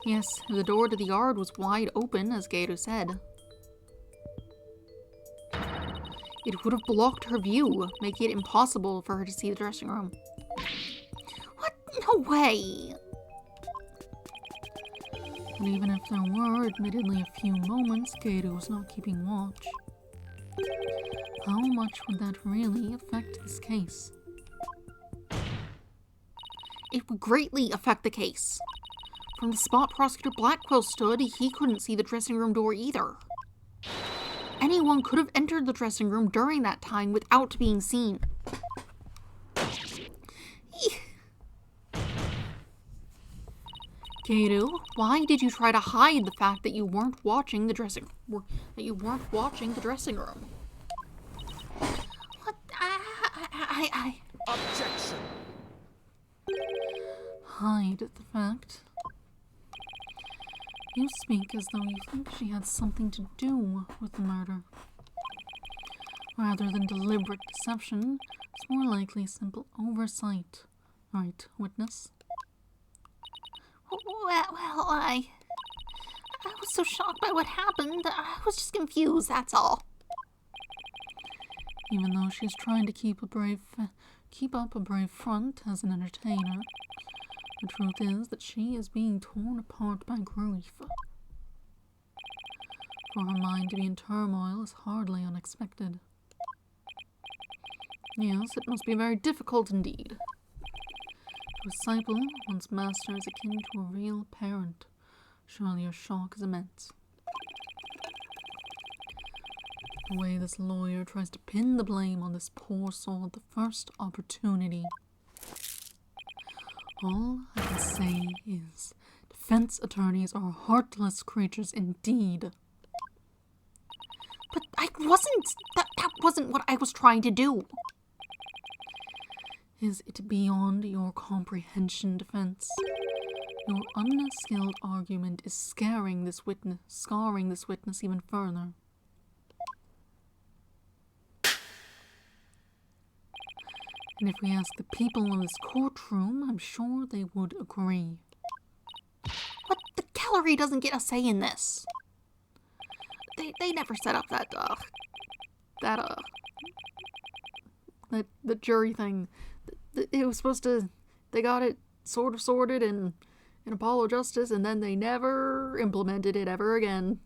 Yes, the door to the yard was wide open, as Gato said. It would have blocked her view, making it impossible for her to see the dressing room.
What? No way!
And even if there were admittedly a few moments Gato was not keeping watch, how much would that really affect this case?
It would greatly affect the case.
From the spot Prosecutor Blackquill stood, he couldn't see the dressing room door either.
Anyone could have entered the dressing room during that time without being seen.
Gato, why did you try to hide the fact that you weren't watching the dressing room?
What?
Objection!
Hide the fact? You speak as though you think she had something to do with the murder. Rather than deliberate deception, it's more likely simple oversight. Right, witness?
Well, I was so shocked by what happened. I was just confused, that's all.
Even though she's trying to keep up a brave front as an entertainer, the truth is that she is being torn apart by grief. For her mind to be in turmoil is hardly unexpected. Yes, it must be very difficult indeed. To a disciple, one's master is akin to a real parent. Surely your shock is immense. The way this lawyer tries to pin the blame on this poor soul at the first opportunity. All I can say is, defense attorneys are heartless creatures indeed.
But that wasn't what I was trying to do.
Is it beyond your comprehension, defense? Your unskilled argument is scarring this witness even further. And if we ask the people in this courtroom, I'm sure they would agree.
But the gallery doesn't get a say in this. They never set up
the jury thing. It was supposed to, they got it sort of sorted in Apollo Justice, and then they never implemented it ever again.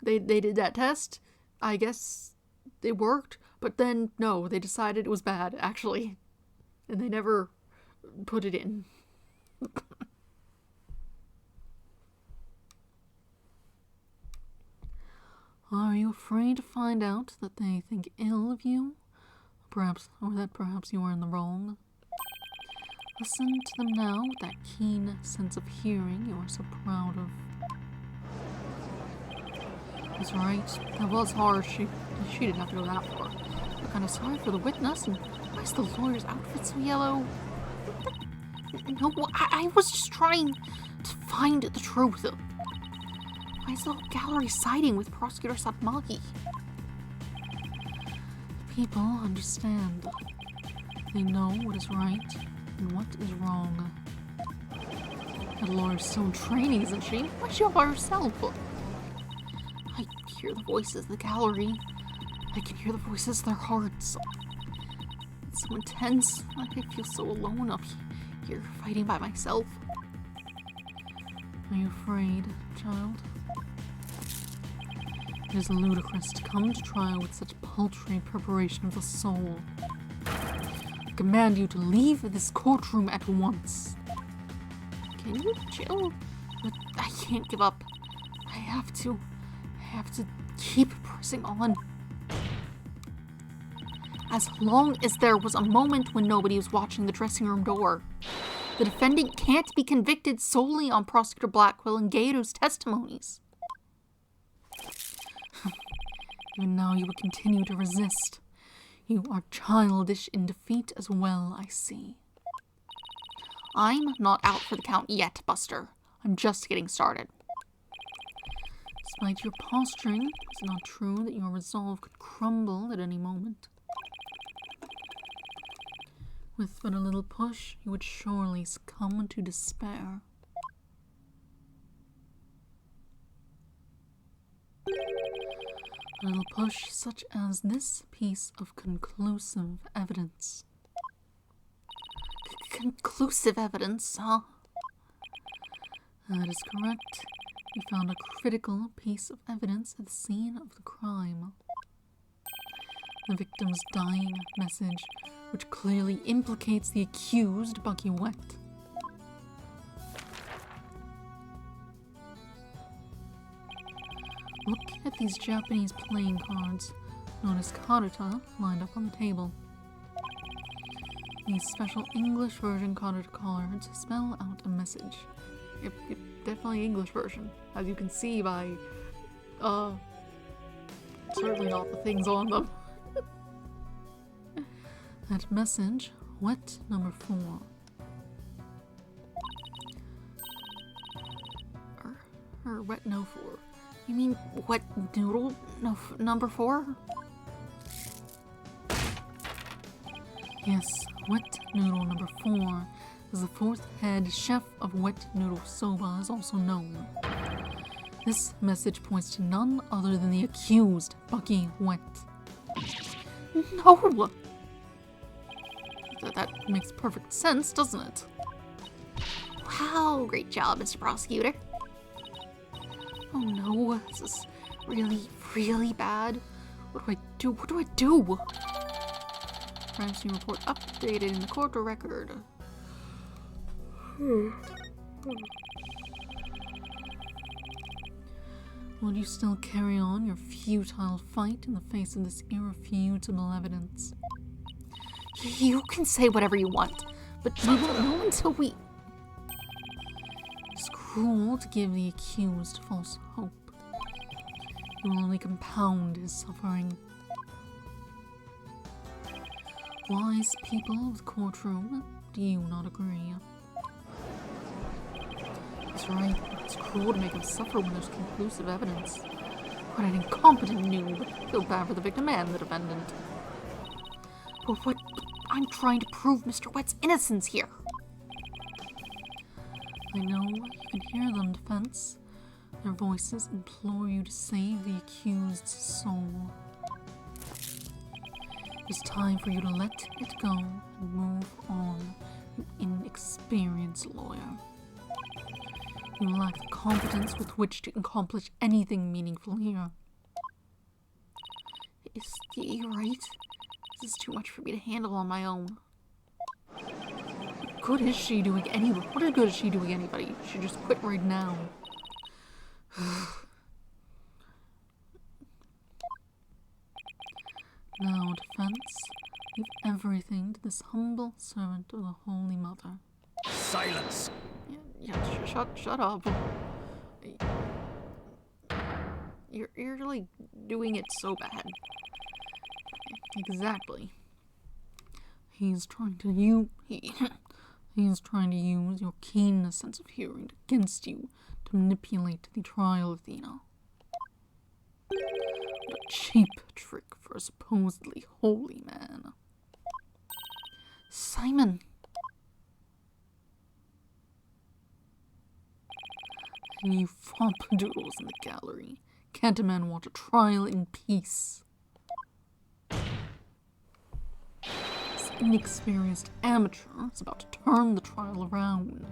They did that test. I guess it worked, but then, no, they decided it was bad, actually. And they never put it in. Are you afraid to find out that they think ill of you? Perhaps you are in the wrong. Listen to them now with that keen sense of hearing you are so proud of. That's right. That was harsh. She didn't have to go that far. I'm kind of sorry for the witness, and why is the lawyer's outfit so yellow?
No, I was just trying to find the truth. Why is the whole gallery siding with Prosecutor Satmaki?
People understand. They know what is right and what is wrong. That lawyer's still in training, isn't she? Why is she all by herself?
I hear the voices in the gallery. I can hear the voices of their hearts. It's so intense. I feel so alone up here fighting by myself.
Are you afraid, child? It is ludicrous to come to trial with such paltry preparation of the soul. I command you to leave this courtroom at once. Can you chill? But I can't give up. I have to keep pressing on. As long as there was a moment when nobody was watching the dressing room door. The defendant can't be convicted solely on Prosecutor Blackwell and Gato's testimonies. Even now you will continue to resist. You are childish in defeat as well, I see. I'm not out for the count yet, Buster. I'm just getting started. Despite your posturing, it's not true that your resolve could crumble at any moment. With but a little push, you would surely succumb to despair. A little push such as this piece of conclusive evidence. Conclusive evidence, huh? That is correct. We found a critical piece of evidence at the scene of the crime. The victim's dying message, which clearly implicates the accused, Bucky Wet. Look at these Japanese playing cards, known as karuta, lined up on the table. These special English version karuta cards spell out a message. Yep, definitely English version, as you can see by, certainly not the things on them. That message, wet number 4. Or wet no 4. You mean wet noodle no, number 4? Yes, wet noodle number 4 is the 4th head chef of Wet Noodle Soba is also known. This message points to none other than the accused, Bucky Wet. No! That makes perfect sense, doesn't it? Wow, great job, Mr. Prosecutor. Oh no, this is really, really bad. What do I do? What do I do? Crime scene report updated in the court record. Will you still carry on your futile fight in the face of this irrefutable evidence? You can say whatever you want, but we won't know until we... It's cruel to give the accused false hope. You will only compound his suffering. Wise people of the courtroom, do you not agree? That's right, it's cruel to make him suffer when there's conclusive evidence. What an incompetent noob. I feel bad for the victim and the defendant. But what... I'm trying to prove Mr. Wet's innocence here. I know you can hear them, defense. Their voices implore you to save the accused's soul. It's time for you to let it go and move on, you inexperienced lawyer. You lack the competence with which to accomplish anything meaningful here. Is he right? This is too much for me to handle on my own. What good is she doing anybody? What good is she doing anybody? She should just quit right now. Now, defense, leave everything to this humble servant of the Holy Mother.
Silence!
Shut up. You're like doing it so bad. Exactly. He's trying to use your keen sense of hearing against you to manipulate the trial, Athena. What a cheap trick for a supposedly holy man. Simon! And you foppadoodles in the gallery. Can't a man watch a trial in peace? This inexperienced amateur is about to turn the trial around.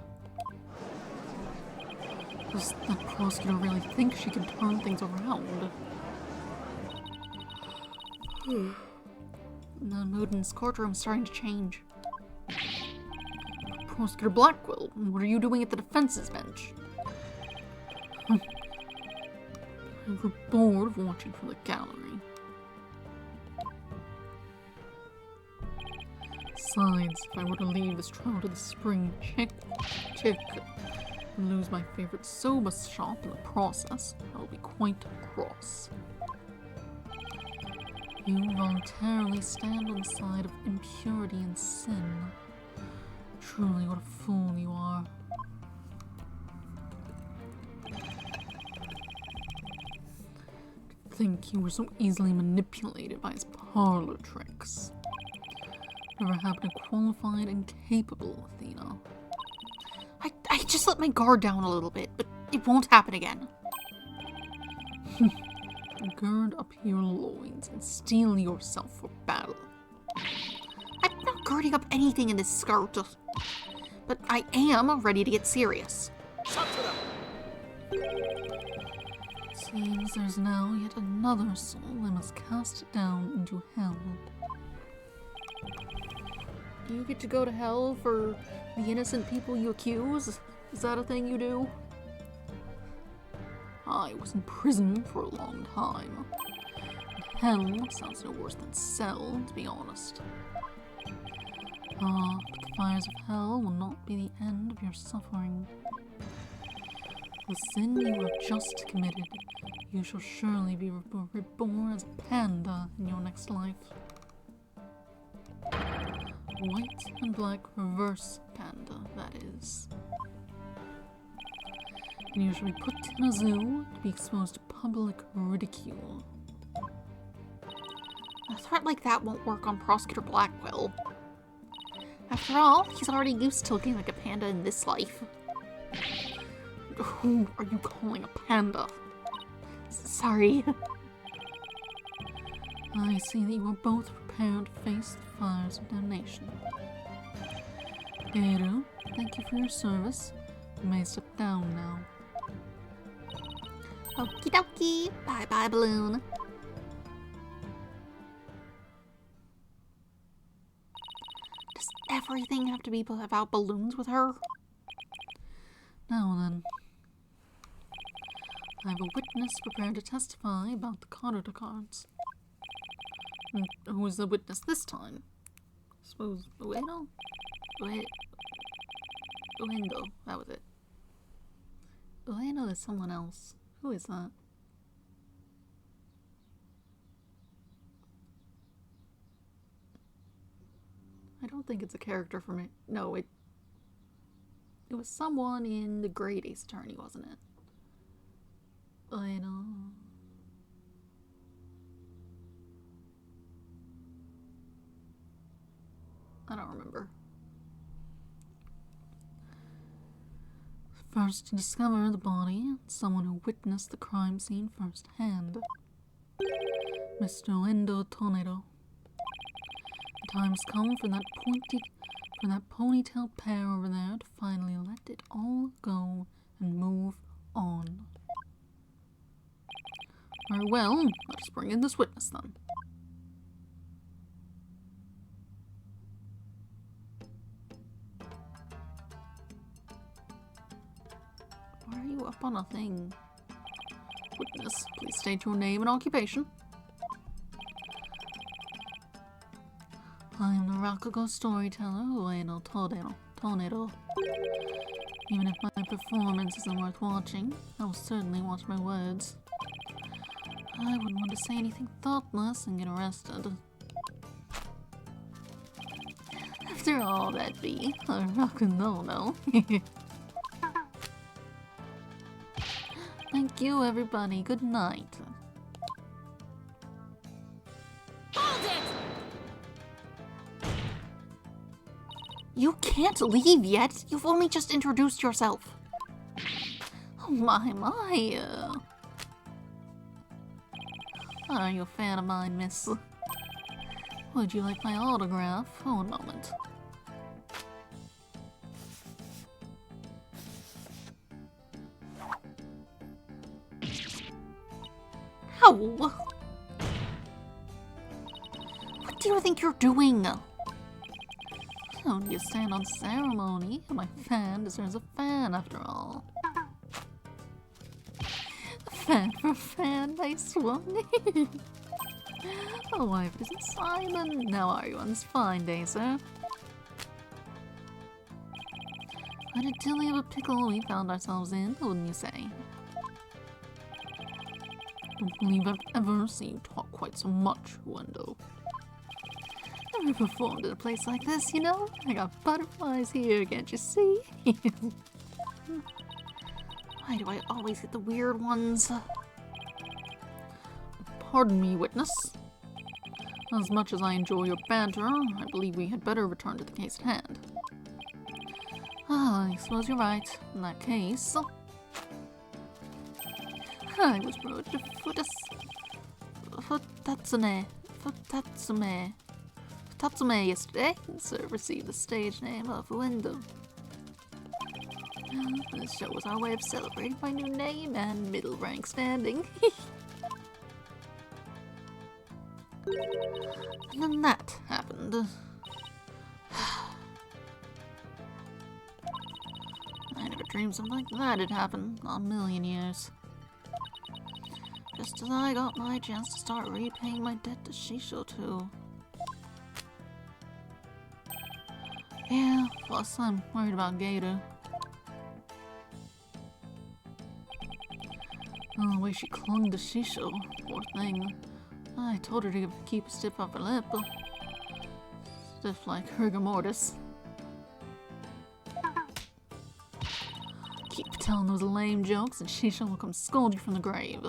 Does that prosecutor really think she can turn things around? The mood in this courtroom is starting to change. Prosecutor Blackwell, what are you doing at the defense's bench? I grew bored of watching from the gallery. Besides, if I were to leave this trial to the spring chick, and lose my favorite soba shop in the process, I will be quite cross. You voluntarily stand on the side of impurity and sin. Truly, what a fool you are. To think you were so easily manipulated by his parlor tricks. Never happened to qualified and capable, Athena.
I just let my guard down a little bit, but it won't happen again.
Gird up your loins and steel yourself for battle.
I'm not girding up anything in this skirt. But I am ready to get serious.
Seems there's now yet another soul I must cast down into hell. You get to go to hell for the innocent people you accuse? Is that a thing you do? I was in prison for a long time. Hell sounds no worse than cell, to be honest. Ah, but the fires of hell will not be the end of your suffering. The sin you have just committed, you shall surely be reborn as a panda in your next life. White and black reverse panda, that is. And you shall be put in a zoo to be exposed to public ridicule.
A threat like that won't work on Prosecutor Blackwell. After all, he's already used to looking like a panda in this life.
Who are you calling a panda?
Sorry.
I see that you are both prepared to face the fires of damnation. Gato, thank you for your service. You may step down now.
Okie dokie. Bye bye, balloon. Does everything have to be about balloons with her?
Now then. I have a witness prepared to testify about the Carter cards. And who is the witness this time? I suppose Ueno? Uendo, that was it. Ueno is someone else. Who is that? I don't think it's a character from it. No, it was someone in the Great Ace Attorney, wasn't it? Ueno. I don't remember. First to discover the body, someone who witnessed the crime scene firsthand. Mr. Endo Tornado. The time's come for that ponytail pair over there to finally let it all go and move on. Very well, let us bring in this witness then. Why are you up on a thing? Witness, please state your name and occupation. I am the Rakugo storyteller, Ueno Tornado. Even if my performance isn't worth watching, I will certainly watch my words. I wouldn't want to say anything thoughtless and get arrested. After all, that'd be a rock-and-roll. Thank you, everybody. Good night.
Hold it! You can't leave yet. You've only just introduced yourself.
Oh my. Are you a fan of mine, miss? Would you like my autograph? Oh, a moment.
Ow! What do you think you're doing?
Don't you stand on ceremony? My fan deserves a fan after all. Fan for fan, nice one. Oh, wife isn't Simon. How are you on this fine day, sir? What a dilly of a pickle we found ourselves in, wouldn't you say? Don't believe I've ever seen you talk quite so much, Wendell. Never performed at a place like this, you know? I got butterflies here, can't you see?
Why do I always get the weird ones?
Pardon me, witness. As much as I enjoy your banter, I believe we had better return to the case at hand. I suppose you're right. In that case, I was brought to Tatsume yesterday, so received the stage name of Wendell. This show was our way of celebrating my new name and middle rank standing. And then that happened. I never dreamed something like that had happened, not a million years. Just as I got my chance to start repaying my debt to Shisho too. Yeah, plus I'm worried about Gator. Oh, the way she clung to Shisho, poor thing. I told her to keep a stiff upper lip. Stiff like rigor mortis. Keep telling those lame jokes and Shisho will come scold you from the grave.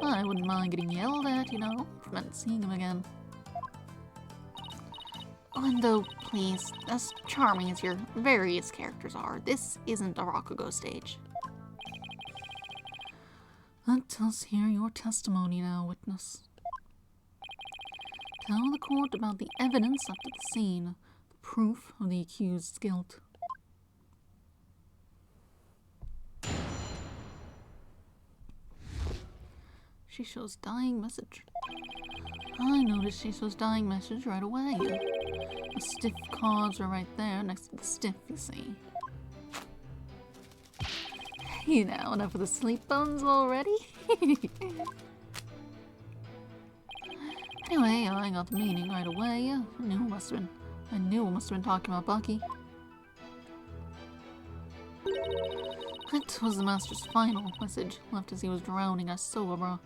I wouldn't mind getting yelled at, you know, prevent seeing him again. Lindo, please, as charming as your various characters are, this isn't a Rakugo stage. Let us hear your testimony now, witness. Tell the court about the evidence up to the scene, the proof of the accused's guilt. Shisho's dying message. I noticed Shisho's dying message right away. The stiff cards are right there next to the stiff, you see. Hey now, enough of the sleep bones already? Anyway, I got the meaning right away. I knew it must have been talking about Bucky. It was the master's final message, left as he was drowning in soba broth.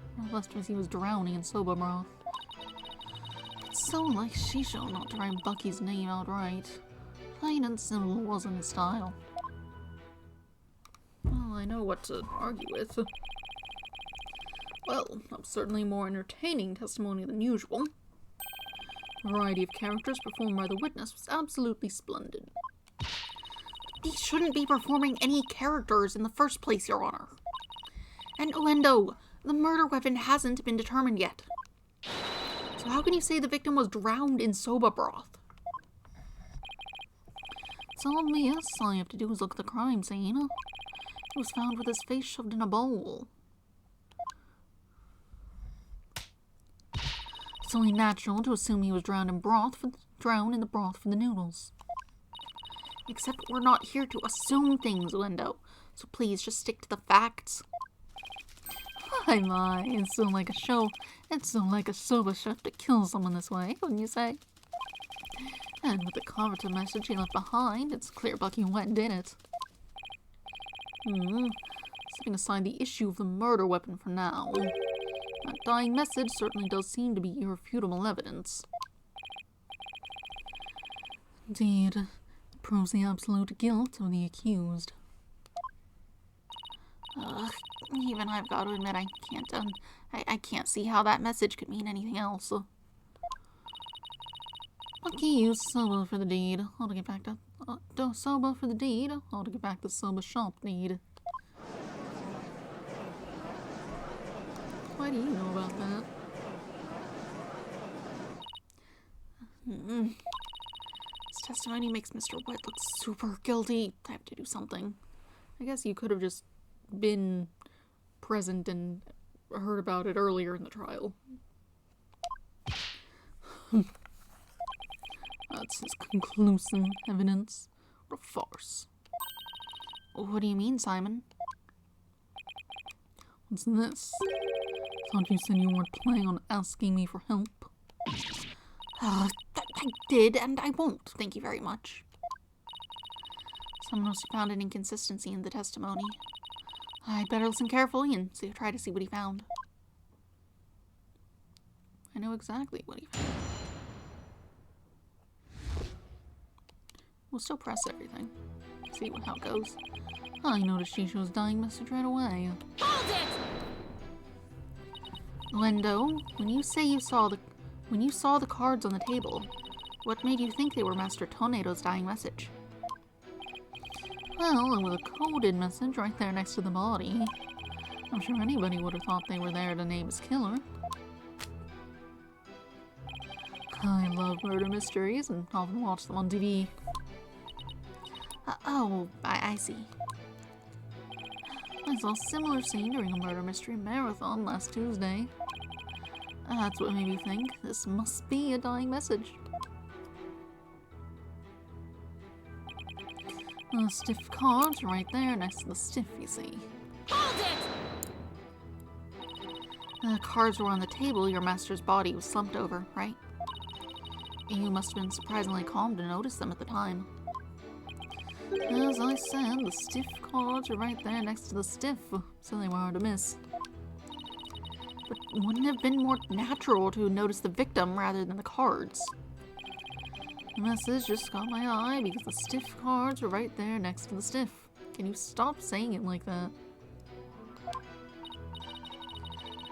It's so like Shisho not to write Bucky's name outright. Plain and simple wasn't his style. Well, I know what to argue with. Well, that's certainly more entertaining testimony than usual. The variety of characters performed by the witness was absolutely splendid.
He shouldn't be performing any characters in the first place, Your Honor. And Lendo, the murder weapon hasn't been determined yet. So how can you say the victim was drowned in soba broth?
It's obvious. All you have to do is look at the crime scene. He was found with his face shoved in a bowl. It's only natural to assume he was drowned in the broth for the noodles.
Except we're not here to assume things, Lendo. So please just stick to the facts.
My, it's so like a soba chef to kill someone this way, wouldn't you say? And with the Karuta message he left behind, it's clear Bucky went did it. Setting aside the issue of the murder weapon for now. That dying message certainly does seem to be irrefutable evidence. Indeed, it proves the absolute guilt of the accused.
Even I've got to admit I can't see how that message could mean anything else.
Bucky used soba for the deed. I'll get back to soba for the deed. I'll get back to soba shop deed. Why do you know about that?
This testimony makes Mr. White look super guilty. I have to do something.
I guess you could have just been present and heard about it earlier in the trial. That's his conclusive evidence. What a farce.
What do you mean, Simon?
What's this? Thought you said you weren't planning on asking me for help.
I did, and I won't, thank you very much. Someone must have found an inconsistency in the testimony. I'd better listen carefully and try to see what he found.
I know exactly what he found. We'll still press everything. See how it goes. I noticed Shisho's dying message right away.
Hold it!
Lendo, when you saw the cards on the table, what made you think they were Master Tornado's dying message? Well, it was a coded message right there next to the body. I'm sure anybody would have thought they were there to name his killer. I love murder mysteries and often watch them on TV.
I see.
I saw a similar scene during a murder mystery marathon last Tuesday. That's what made me think this must be a dying message. The stiff cards are right there next to the stiff, you see.
Hold it!
The cards were on the table your master's body was slumped over, right? You must have been surprisingly calm to notice them at the time. As I said, the stiff cards are right there next to the stiff, so they were hard to miss. But wouldn't it have been more natural to notice the victim rather than the cards? The message just caught my eye because the stiff cards were right there next to the stiff. Can you stop saying it like that?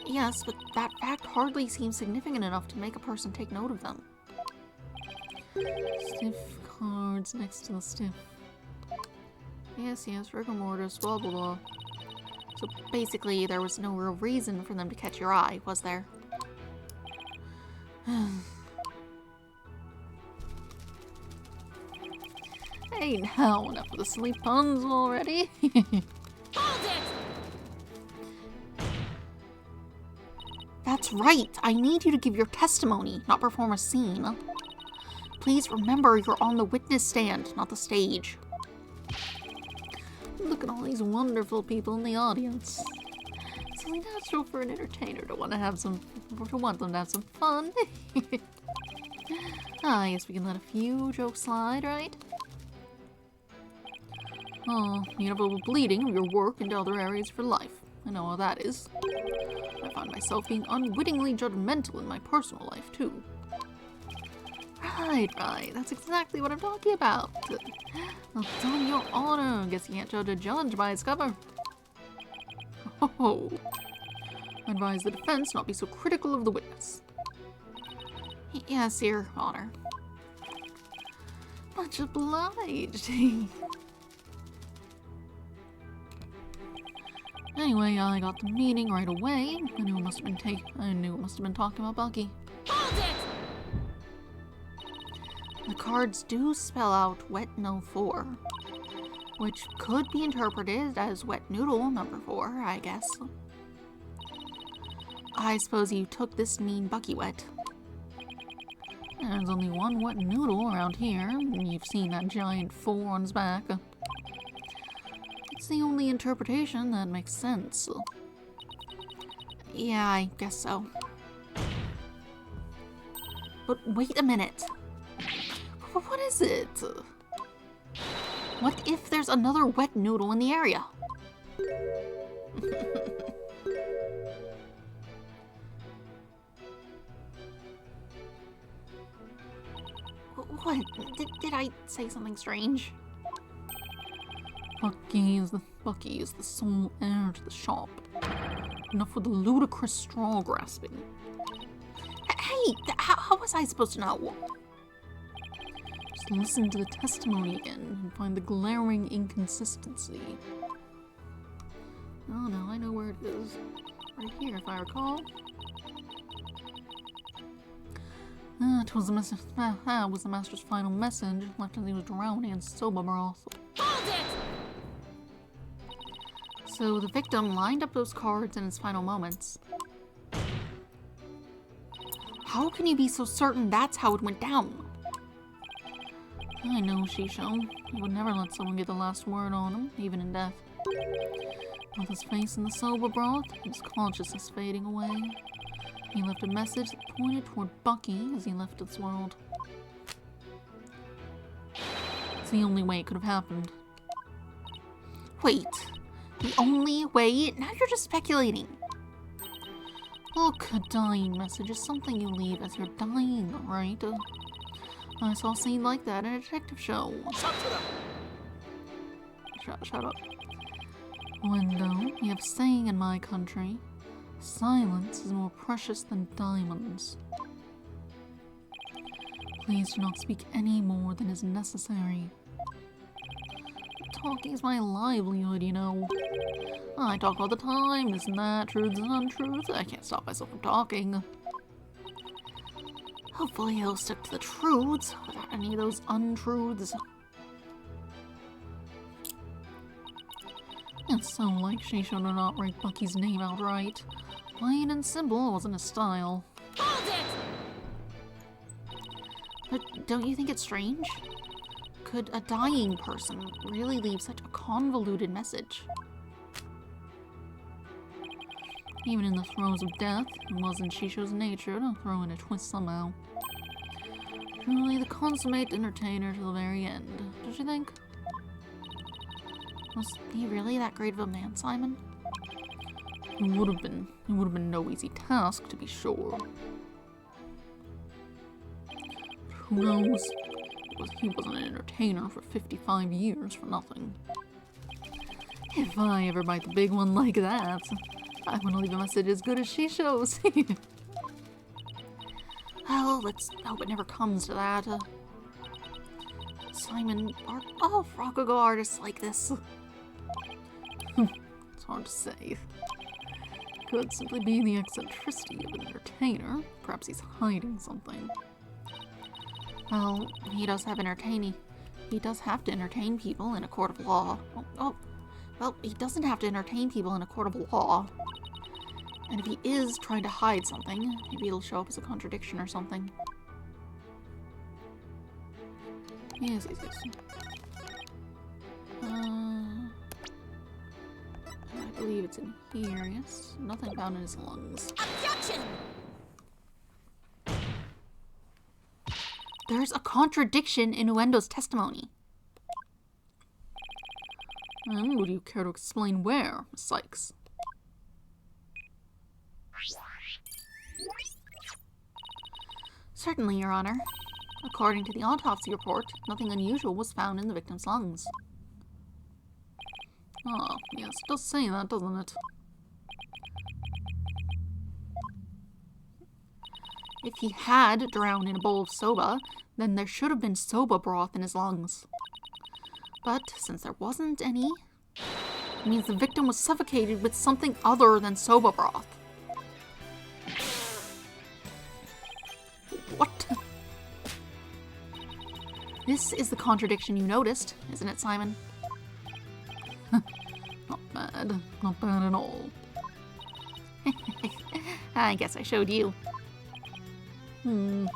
Yes, but that fact hardly seems significant enough to make a person take note of them.
Stiff cards next to the stiff. Yes, rigor mortis, blah blah blah.
So basically, there was no real reason for them to catch your eye, was there?
Hey, now enough of the silly puns already.
Hold it! That's right! I need you to give your testimony, not perform a scene. Please remember you're on the witness stand, not the stage.
Look at all these wonderful people in the audience. It's only natural for an entertainer to want them to have some fun. I guess we can let a few jokes slide, right? Oh, inevitable bleeding of your work into other areas for life. I know how that is. I find myself being unwittingly judgmental in my personal life, too. Right. That's exactly what I'm talking about. Well done, Your Honor. Guess you can't judge a judge by its cover. Oh. I advise the defense not be so critical of the witness.
Yes, Your Honor.
Much obliged. Anyway, I got the meeting right away. I knew it must have been talking about Bucky.
Hold it!
The cards do spell out Wet No 4, which could be interpreted as Wet Noodle number 4, I guess. I suppose you took this to mean Bucky Wet. There's only one wet noodle around here, and you've seen that giant 4 on his back. It's the only interpretation that makes sense.
Yeah, I guess so.
But wait a minute. What is it? What if there's another wet noodle in the area?
What? Did I say something strange?
Bucky is the sole heir to the shop. Enough with the ludicrous straw grasping.
Hey, how was I supposed to know?
Just listen to the testimony again and find the glaring inconsistency. Oh no, I know where it is. Right here, if I recall. That was the master's final message, left as he was drowning in soba broth.
Hold it!
So the victim lined up those cards in his final moments. How can you be so certain that's how it went down? I know, Shisho. He would never let someone get the last word on him, even in death. With his face in the soba broth, his consciousness fading away, he left a message that pointed toward Bucky as he left this world. It's the only way it could have happened. Wait, the only way? Now you're just speculating. Look, a dying message is something you leave as you're dying, right? I saw a scene like that in a detective show. Shut up. Wendo, we have a saying in my country. Silence is more precious than diamonds. Please do not speak any more than is necessary. Talking is my livelihood, you know. I talk all the time, isn't that truths and untruths? I can't stop myself from talking. Hopefully he'll stick to the truths without any of those untruths. It's so like Shisho to not write Bucky's name outright. Plain and simple wasn't his style.
Hold it!
But don't you think it's strange? Could a dying person really leave such a convoluted message? Even in the throes of death, it wasn't Shisho's nature to throw in a twist somehow. Truly the consummate entertainer to the very end, don't you think? Was he really that great of a man, Simon? It would have been no easy task, to be sure. But who knows? He wasn't an entertainer for 55 years for nothing. If I ever bite the big one like that, I want to leave a message as good as Shisho's. Well, let's hope it never comes to that. Simon, are all Rakugo artists like this? It's hard to say. Could simply be the eccentricity of an entertainer. Perhaps he's hiding something. Well, he does have entertaining. He does have to entertain people in a court of law. Well, he doesn't have to entertain people in a court of law. And if he is trying to hide something, maybe it'll show up as a contradiction or something. Yes. I believe it's in here, yes? Nothing found in his lungs.
Objection!
There's a contradiction in Uendo's testimony. And would you care to explain where, Miss Sykes? Certainly, Your Honor. According to the autopsy report, nothing unusual was found in the victim's lungs. Oh, yes, it does say that, doesn't it? If he had drowned in a bowl of soba, then there should have been soba broth in his lungs. But since there wasn't any, it means the victim was suffocated with something other than soba broth. What? This is the contradiction you noticed, isn't it, Simon? Not bad. Not bad at all. I guess I showed you. But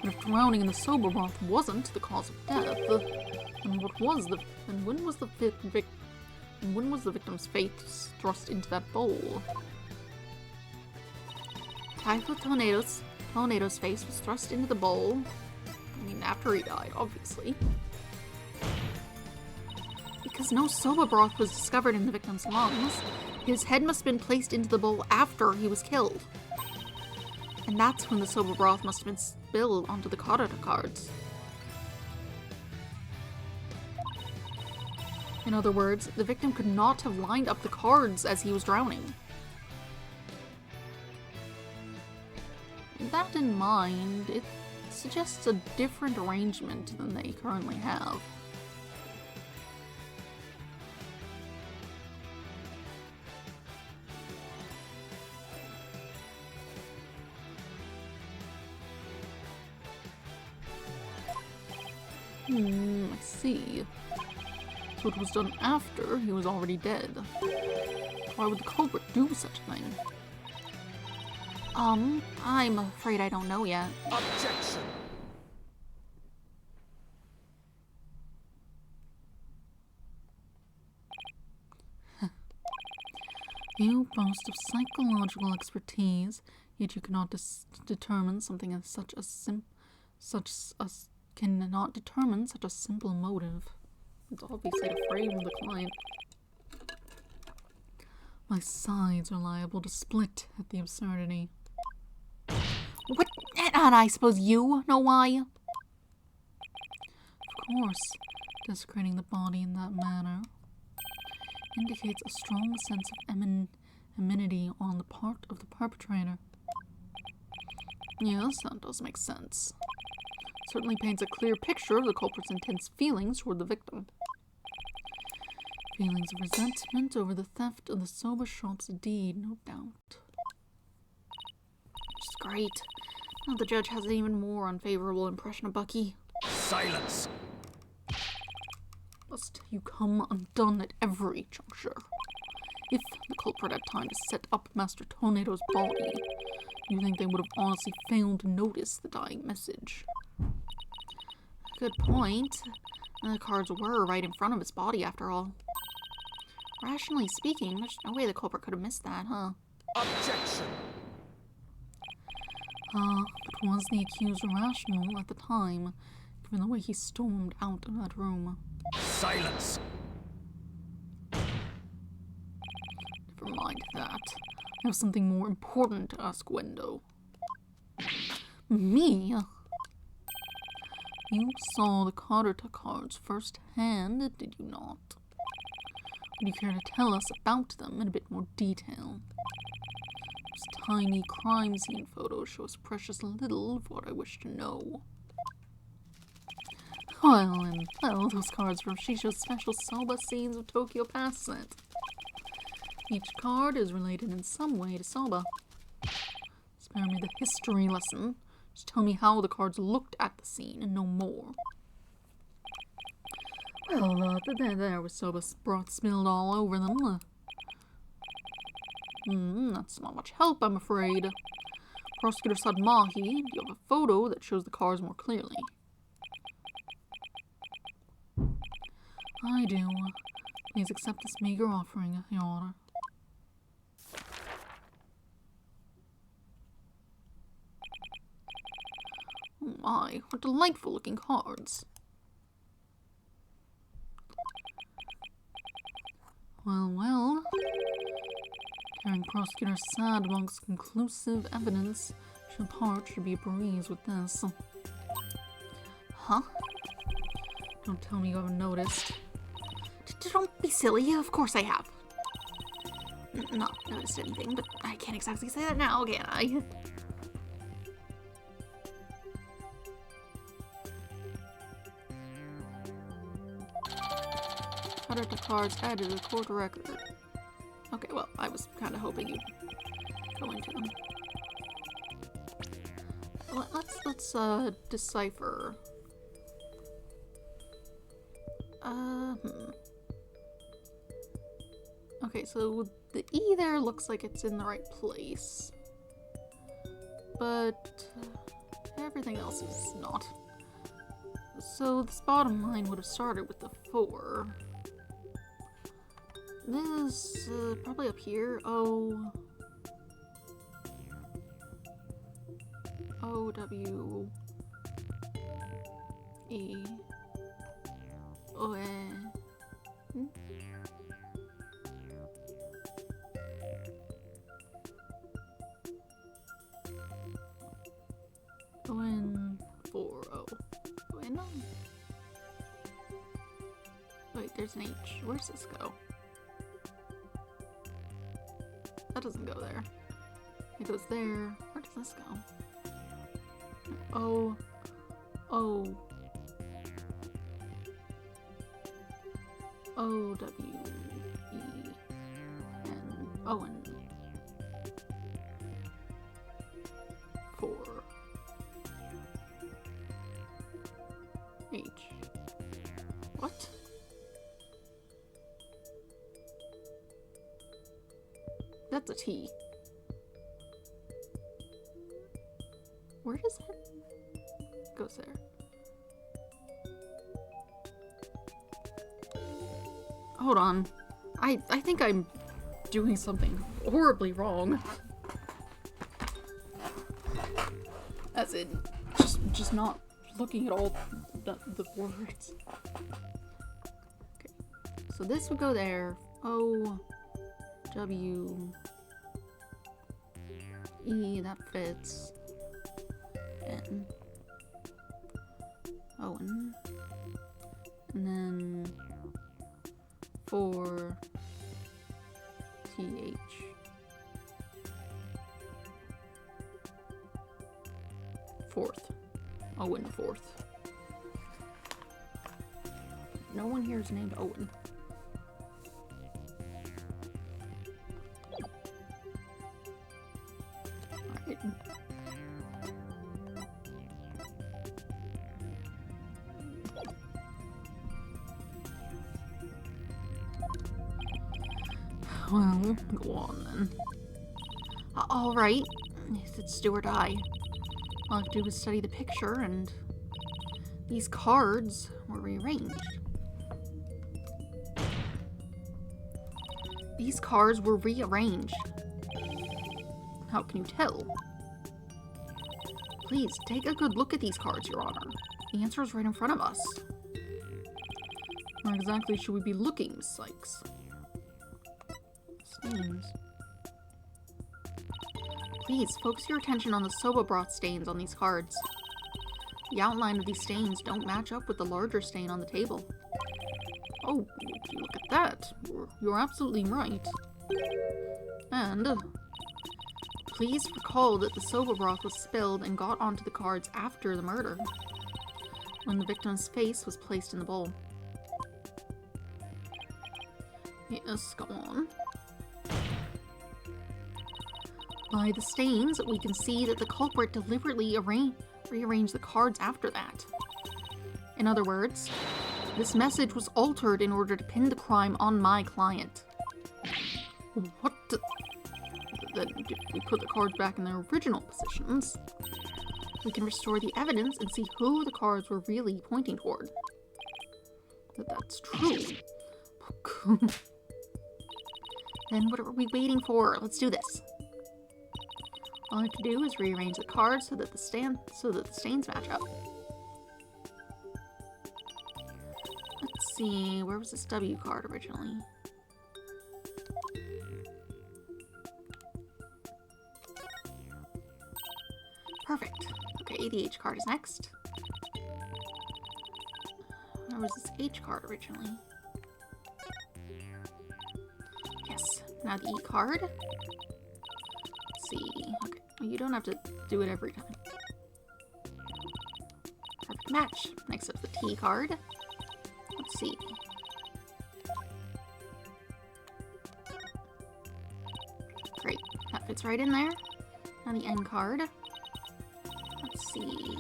if drowning in the soba broth wasn't the cause of death, then what was the... And when was the victim's fate thrust into that bowl? Typho Tornado's face was thrust into the bowl. I mean, after he died, obviously. Because no soba broth was discovered in the victim's lungs, his head must have been placed into the bowl after he was killed. And that's when the soba broth must have been spilled onto the Karada cards. In other words, the victim could not have lined up the cards as he was drowning. With that in mind, it suggests a different arrangement than they currently have. I see. So it was done after he was already dead. Why would the culprit do such a thing?
I'm afraid I don't know yet.
Objection!
You boast of psychological expertise, yet you cannot determine something as cannot determine such a simple motive. It's obviously to frame the client. My sides are liable to split at the absurdity.
What? And I suppose you know why?
Of course, desecrating the body in that manner indicates a strong sense of amenity on the part of the perpetrator. Yes, that does make sense. Certainly paints a clear picture of the culprit's intense feelings toward the victim. Feelings of resentment over the theft of the soba shop's deed, no doubt.
Which is great. Now the judge has an even more unfavorable impression of Bucky.
Silence!
Must you come undone at every juncture? If the culprit had time to set up Master Tornado's body, you think they would have honestly failed to notice the dying message?
Good point. The cards were right in front of his body, after all. Rationally speaking, there's no way the culprit could have missed that, huh?
Objection!
But was the accuser rational at the time, given the way he stormed out of that room?
Silence!
Never mind that. I have something more important to ask Wendo.
Me?
You saw the Carter cards firsthand, did you not? Would you care to tell us about them in a bit more detail? Those tiny crime scene photos show us precious little of what I wish to know. Well, those cards from Shisho's special soba scenes of Tokyo Pass set. Each card is related in some way to soba. Spare me the history lesson. Just tell me how the cards looked at the scene and no more. Well, there was soba broth spilled all over them. That's not much help, I'm afraid. Prosecutor Sadmahi, do you have a photo that shows the cards more clearly? I do. Please accept this meager offering, Your Honor. Oh my, what delightful looking cards. Well. Hearing Prosecutor Sadmonk's conclusive evidence, Shapart should be a breeze with this.
Huh?
Don't tell me you haven't noticed.
Don't be silly. Of course I have. Not noticed anything, but I can't exactly say that now, can I?
Cutter to cards added to the court record. Okay, well, I was kind of hoping you'd go into them. Let's decipher. Okay, so the E there looks like it's in the right place. But everything else is not. So this bottom line would have started with the 4. This, probably up here. O W E O N. O-N-4-O. Wait, no. Wait, there's an H. Where's this go? That doesn't go there. It goes there. Where does this go? O. O. O. W. E. N. Owen. 4. H. What? That's a T. Where does it goes there? Hold on. I think I'm doing something horribly wrong. As in, just not looking at all the words. Okay. So this would go there. O, W, E, that fits. N, Owen. And then 4, TH. Fourth. Owen fourth. No one here is named Owen. Alright. Well, go on then. Alright. It's do or die. All I have to do is study the picture, and these cards were rearranged. These cards were rearranged. How can you tell? Please, take a good look at these cards, Your Honor. The answer is right in front of us. Where exactly should we be looking, Miss Sykes? Stains. Please, focus your attention on the soba broth stains on these cards. The outline of these stains don't match up with the larger stain on the table. Oh, would you look at that? You're absolutely right. And, please recall that the soba broth was spilled and got onto the cards after the murder, when the victim's face was placed in the bowl. Yes, go on. By the stains, we can see that the culprit deliberately rearranged the cards after that. In other words, this message was altered in order to pin the crime on my client. What the... Then if we put the cards back in their original positions, we can restore the evidence and see who the cards were really pointing toward. That's true. Then what are we waiting for? Let's do this. All I have to do is rearrange the cards so that the stains match up. Let's see, where was this W card originally? Perfect. Okay, the H card is next. Where was this H card originally? Yes, now the E card. Let's see. Okay, well, you don't have to do it every time. Perfect match. Next up, the T card. Let's see. Great, that fits right in there. Now the N card. Let's see.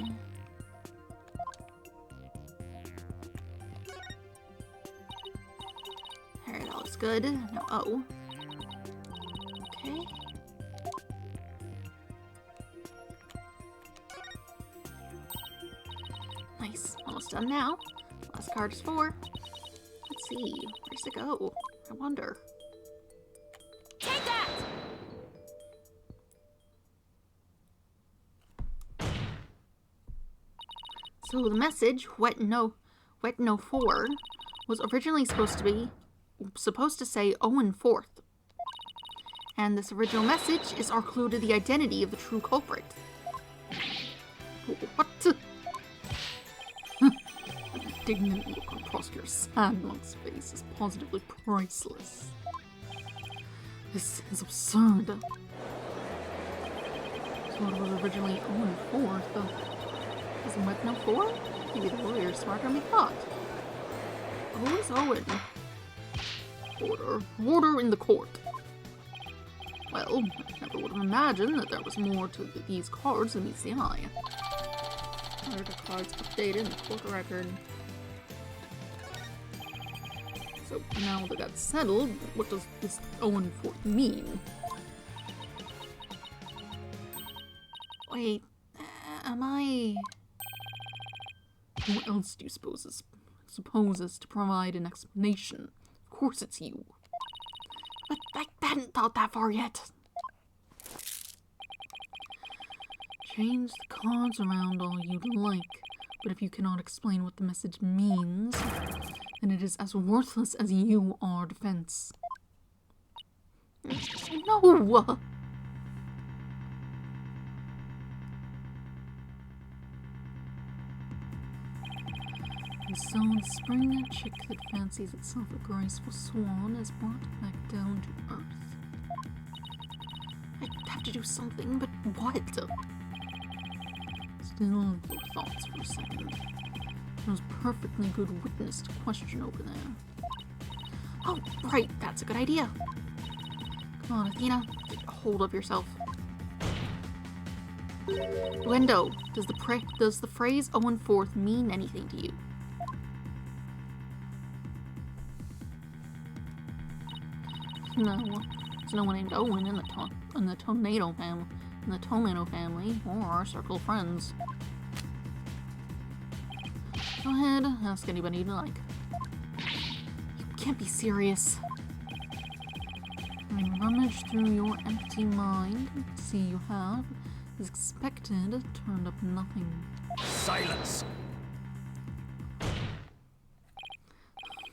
There, that looks good. No O. Okay. Nice. Almost done now. Last card is 4. Let's see. Where's it go? I wonder.
Take that!
So the message, wet no 4, was originally supposed to say Owen 4th. And this original message is our clue to the identity of the true culprit. What? The indignant look across your sad monk's face is positively priceless. This is absurd. So it was originally Owen 4th. Isn't Wet no 4? Maybe the lawyer's smarter than we thought. Who is Owen? Order. Order in the court. Well, I never would have imagined that there was more to these cards than meets the eye. Where are the cards updated in the court record? So now that that's settled, what does this Owen 4th mean?
Wait, am I...
Who else do you supposes to provide an explanation? Of course it's you.
But I hadn't thought that far yet.
Change the cards around all you'd like, but if you cannot explain what the message means, then it is as worthless as you are defense.
No!
And so the spring chick that fancies itself a graceful swan is brought back down to earth.
I'd have to do something, but what?
Still your thoughts for a second. There's perfectly good witness to question over there.
Oh, right, that's a good idea. Come on, Athena, get a hold of yourself. Wendo, does the phrase Owen Forth mean anything to you?
No, there's no one named Owen in the Tomato family, or our circle of friends. Go ahead, ask anybody you like.
You can't be serious.
I rummage through your empty mind. See you have, as expected, turned up nothing.
Silence!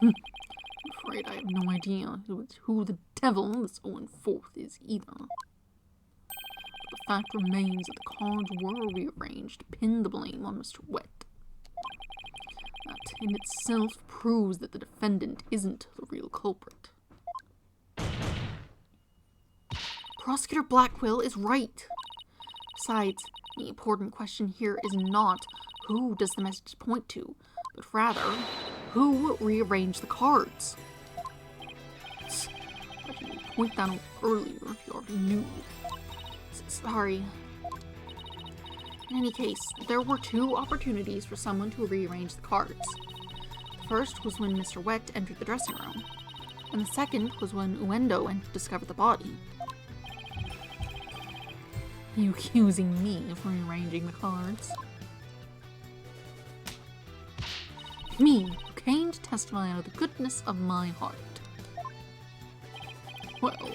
I'm afraid I have no idea who the devil this Owen Forth is either. But the fact remains that the cards were rearranged to pin the blame on Mr. Wet. That in itself proves that the defendant isn't the real culprit.
Prosecutor Blackwell is right. Besides, the important question here is not who does the message point to, but rather, who rearranged the cards?
Why didn't you point that out earlier if you already knew?
Sorry. In any case, there were two opportunities for someone to rearrange the cards. The first was when Mr. Wet entered the dressing room, and the second was when Uendo discovered the body.
You accusing me of rearranging the cards? Me, who came to testify out of the goodness of my heart. Well,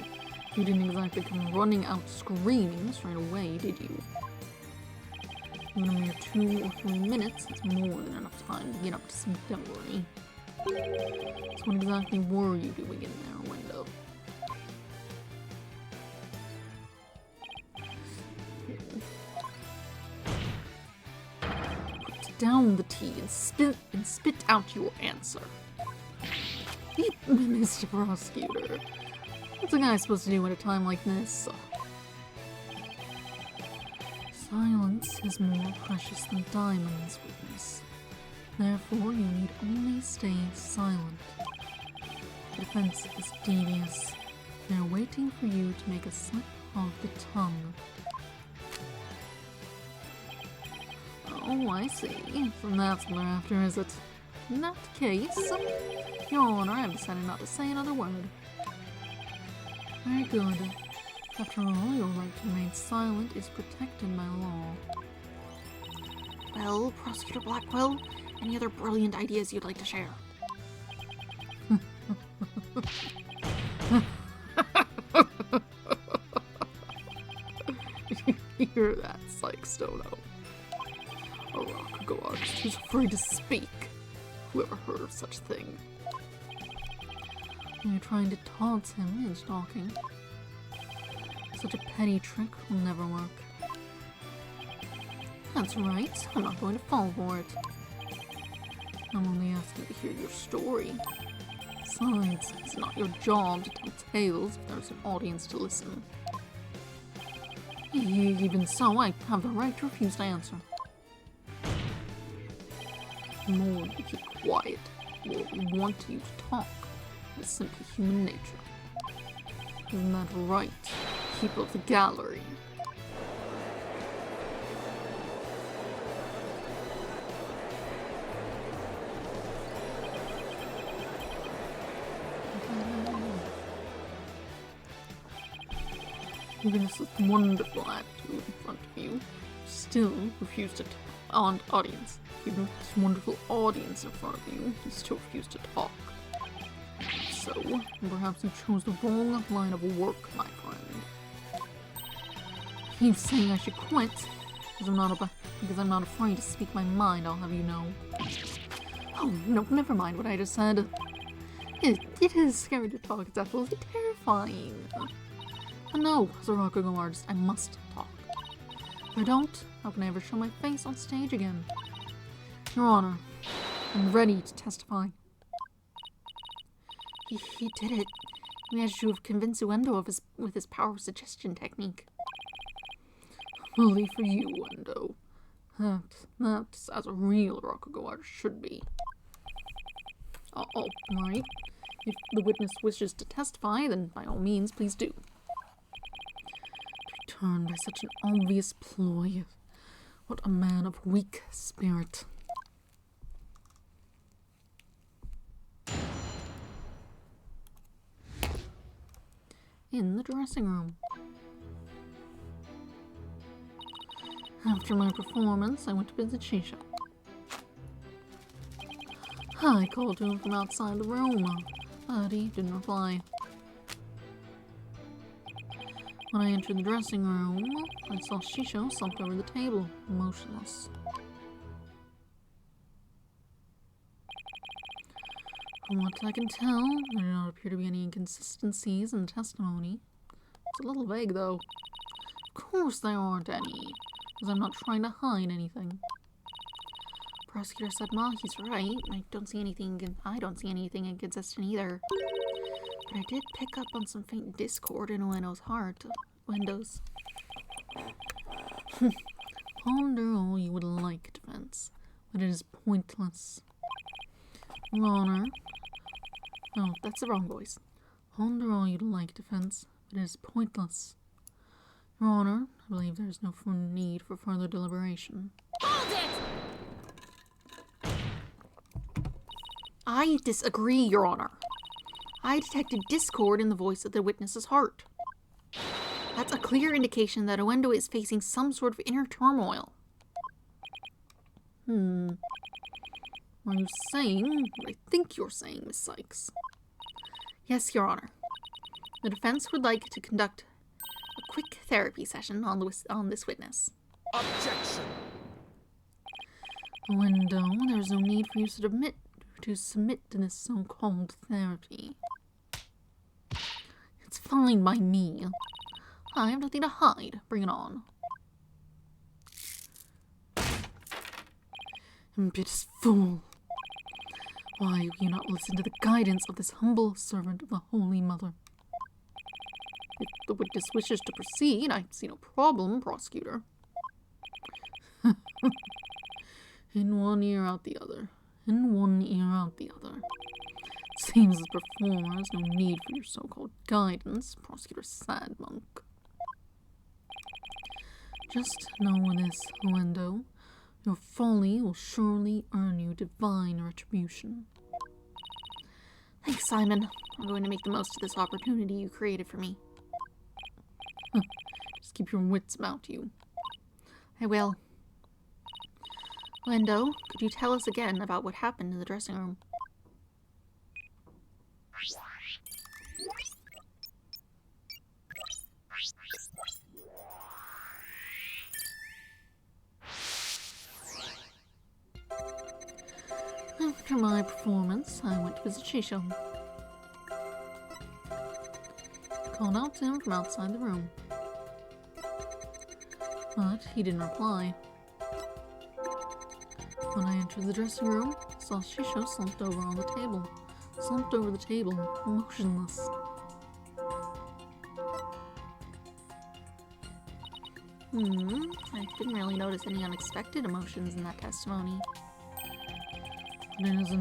you didn't exactly come running out screaming straight away, did you? In a mere 2 or 3 minutes, it's more than enough time to get up to some delivery. So what exactly were you doing in there, Wendo? Put down the tea and spit out your answer. Mr. Prosecutor, what's a guy supposed to do at a time like this? Silence is more precious than diamonds, witness. Therefore, you need only stay silent. The defense is devious. They're waiting for you to make a slip of the tongue. Oh, I see. So that's what they're after, is it? In that case, Your Honor, I have decided not to say another word. Very good. After all, your right to remain silent is protected by law.
Well, Prosecutor Blackwell, any other brilliant ideas you'd like to share?
Did you hear that, Stono? A rock god who's afraid to speak. Whoever heard of such a thing? You're trying to taunt him into talking. Such a petty trick will never work. That's right, I'm not going to fall for it. I'm only asking to hear your story. Besides, it's not your job to tell tales if there's an audience to listen. Even so, I have the right to refuse to answer. The more you keep quiet, the more we want you to talk. It's simply human nature. Isn't that right, people of the gallery? Even this wonderful attitude in front of you, still refuse to audience. Even with this wonderful audience in front of you, you still refuse to talk. So, perhaps you chose the wrong line of work, my friend. He's saying I should quit because I'm not afraid to speak my mind, I'll have you know. Oh, no, never mind what I just said. It is scary to talk, it's absolutely terrifying. But no, as a Rakugo artist, I must talk. If I don't, how can I ever show my face on stage again? Your Honor, I'm ready to testify. He did it. He managed to have convinced Uendo with his power suggestion technique. Fully for you, Uendo. That's as a real Rakugo artist should be. All right. If the witness wishes to testify, then by all means, please do. To return by such an obvious ploy. What a man of weak spirit. In the dressing room. After my performance, I went to visit Shisha. I called to him from outside the room, but he didn't reply. When I entered the dressing room, I saw Shisho slumped over the table, motionless. From what I can tell, there do not appear to be any inconsistencies in the testimony. It's a little vague, though. Of course there aren't any, because I'm not trying to hide anything. Prosecutor said, "Ma, he's right. I don't see anything inconsistent either. But I did pick up on some faint discord in Ueno's heart. Uendo's. Ponder all you would like, defense, but it is pointless. Your Honor. Oh, that's the wrong voice. Ponder all you'd like, defense, but it is pointless. Your Honor, I believe there is no need for further deliberation."
Hold it!
I disagree, Your Honor. I detected discord in the voice of the witness's heart. That's a clear indication that Uendo is facing some sort of inner turmoil. Are you saying what I think you're saying, Miss Sykes? Yes, Your Honor. The defense would like to conduct a quick therapy session on this witness.
Objection!
Uendo, there's no need for you to submit to this so-called therapy. It's fine by me. I have nothing to hide. Bring it on. Impious fool. Why will you not listen to the guidance of this humble servant of the Holy Mother? If the witness wishes to proceed, I see no problem, prosecutor. In one ear, out the other. In one ear, out the other. It seems the performer has no need for your so-called guidance, Prosecutor Sadmonk. Just know this, Uendo. Your folly will surely earn you divine retribution. Thanks, Simon. I'm going to make the most of this opportunity you created for me. Just keep your wits about you. I will. Uendo, could you tell us again about what happened in the dressing room? After my performance, I went to visit Shisho. Called out to him from outside the room. But he didn't reply. When I entered the dressing room, I saw Shisho slumped over the table, motionless. I didn't really notice any unexpected emotions in that testimony. Isn't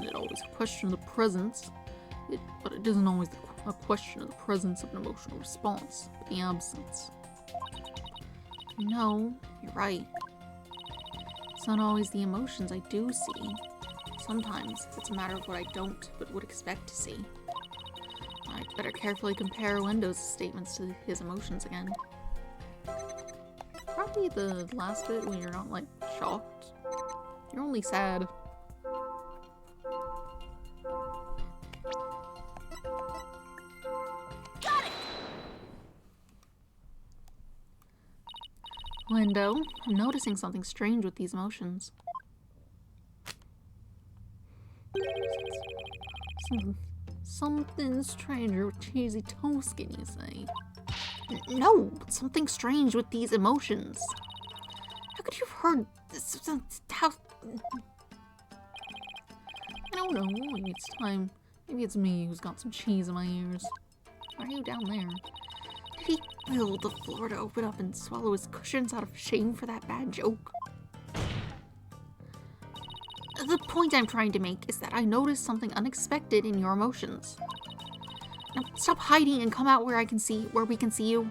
it always a question of the presence? But it isn't always a question of the presence of an emotional response, but the absence. No, you're right. It's not always the emotions I do see. Sometimes it's a matter of what I don't, but would expect to see. I'd better carefully compare Uendo's statements to his emotions again. maybe the last bit when you're not, like, shocked? You're only sad. Window, I'm noticing something strange with these emotions. Something stranger with cheesy toasting, you say? No, something strange with these emotions. How could you have heard this? How? I don't know. Maybe it's time. Maybe it's me who's got some cheese in my ears. Why are you down there? Did he build the floor to open up and swallow his cushions out of shame for that bad joke? The point I'm trying to make is that I noticed something unexpected in your emotions. Now, stop hiding and come out where we can see you.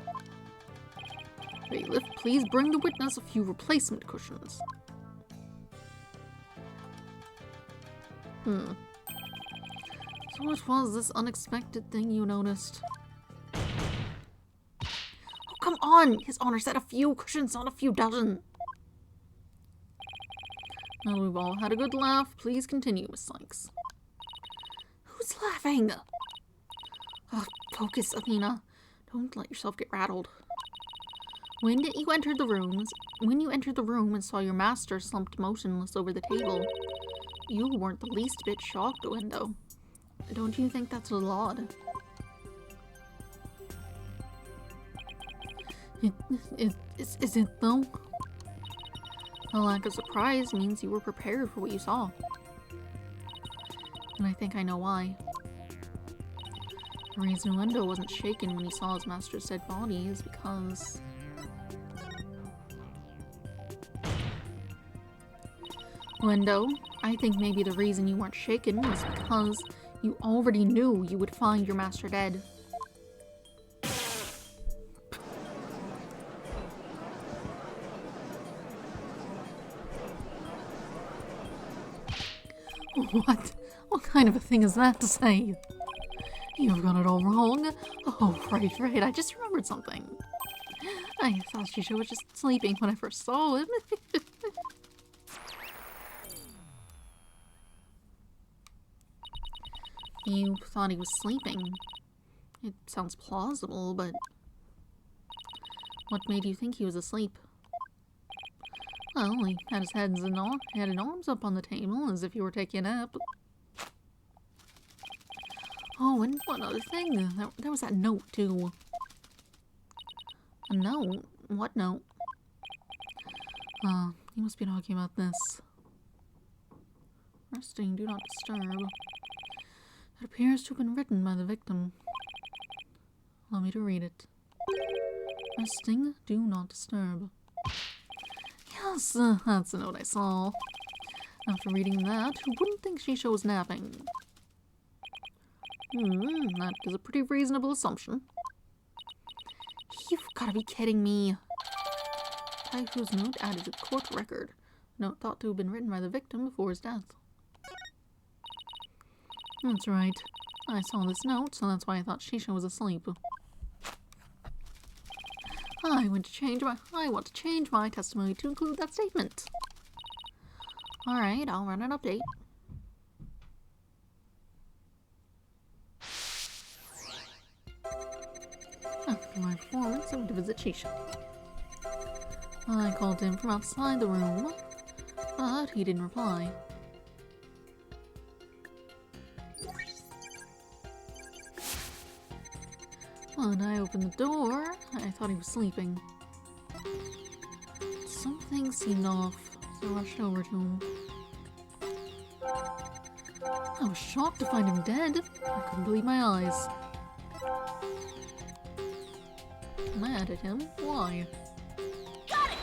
Bailiff, please bring the witness a few replacement cushions. So what was this unexpected thing you noticed? Oh, come on! His Honor said a few cushions, not a few dozen. Now we've all had a good laugh. Please continue, Miss Sykes. Who's laughing? Oh, focus, Athena. Don't let yourself get rattled. When you entered the room and saw your master slumped motionless over the table, you weren't the least bit shocked, Window. Don't you think that's a little odd? Is it though? A lack of surprise means you were prepared for what you saw. And I think I know why. The reason Window wasn't shaken when he saw his master's dead body is because... Window, I think maybe the reason you weren't shaken was because you already knew you would find your master dead. What? What kind of a thing is that to say? You've got it all wrong. Oh, right, I just remembered something. I thought Shisha was just sleeping when I first saw him. You thought he was sleeping. It sounds plausible, but... What made you think he was asleep? Well, he had his head and arms up on the table as if he were taking a nap. Oh, and one other thing. There was that note, too. A note? What note? You must be talking about this. Resting, do not disturb. It appears to have been written by the victim. Allow me to read it. Resting, do not disturb. Yes, that's the note I saw. After reading that, who wouldn't think Shisha was napping? That is a pretty reasonable assumption. You've gotta be kidding me. Taifu's note added to the court record. Note thought to have been written by the victim before his death. That's right. I saw this note, so that's why I thought Shisha was asleep. I want to change my testimony to include that statement. Alright, I'll run an update. After my performance, I went to visit Shisha. I called him from outside the room, but he didn't reply. When I opened the door, I thought he was sleeping. Something seemed off, so I rushed over to him. I was shocked to find him dead. I couldn't believe my eyes. Mad at him? Why?
Got it!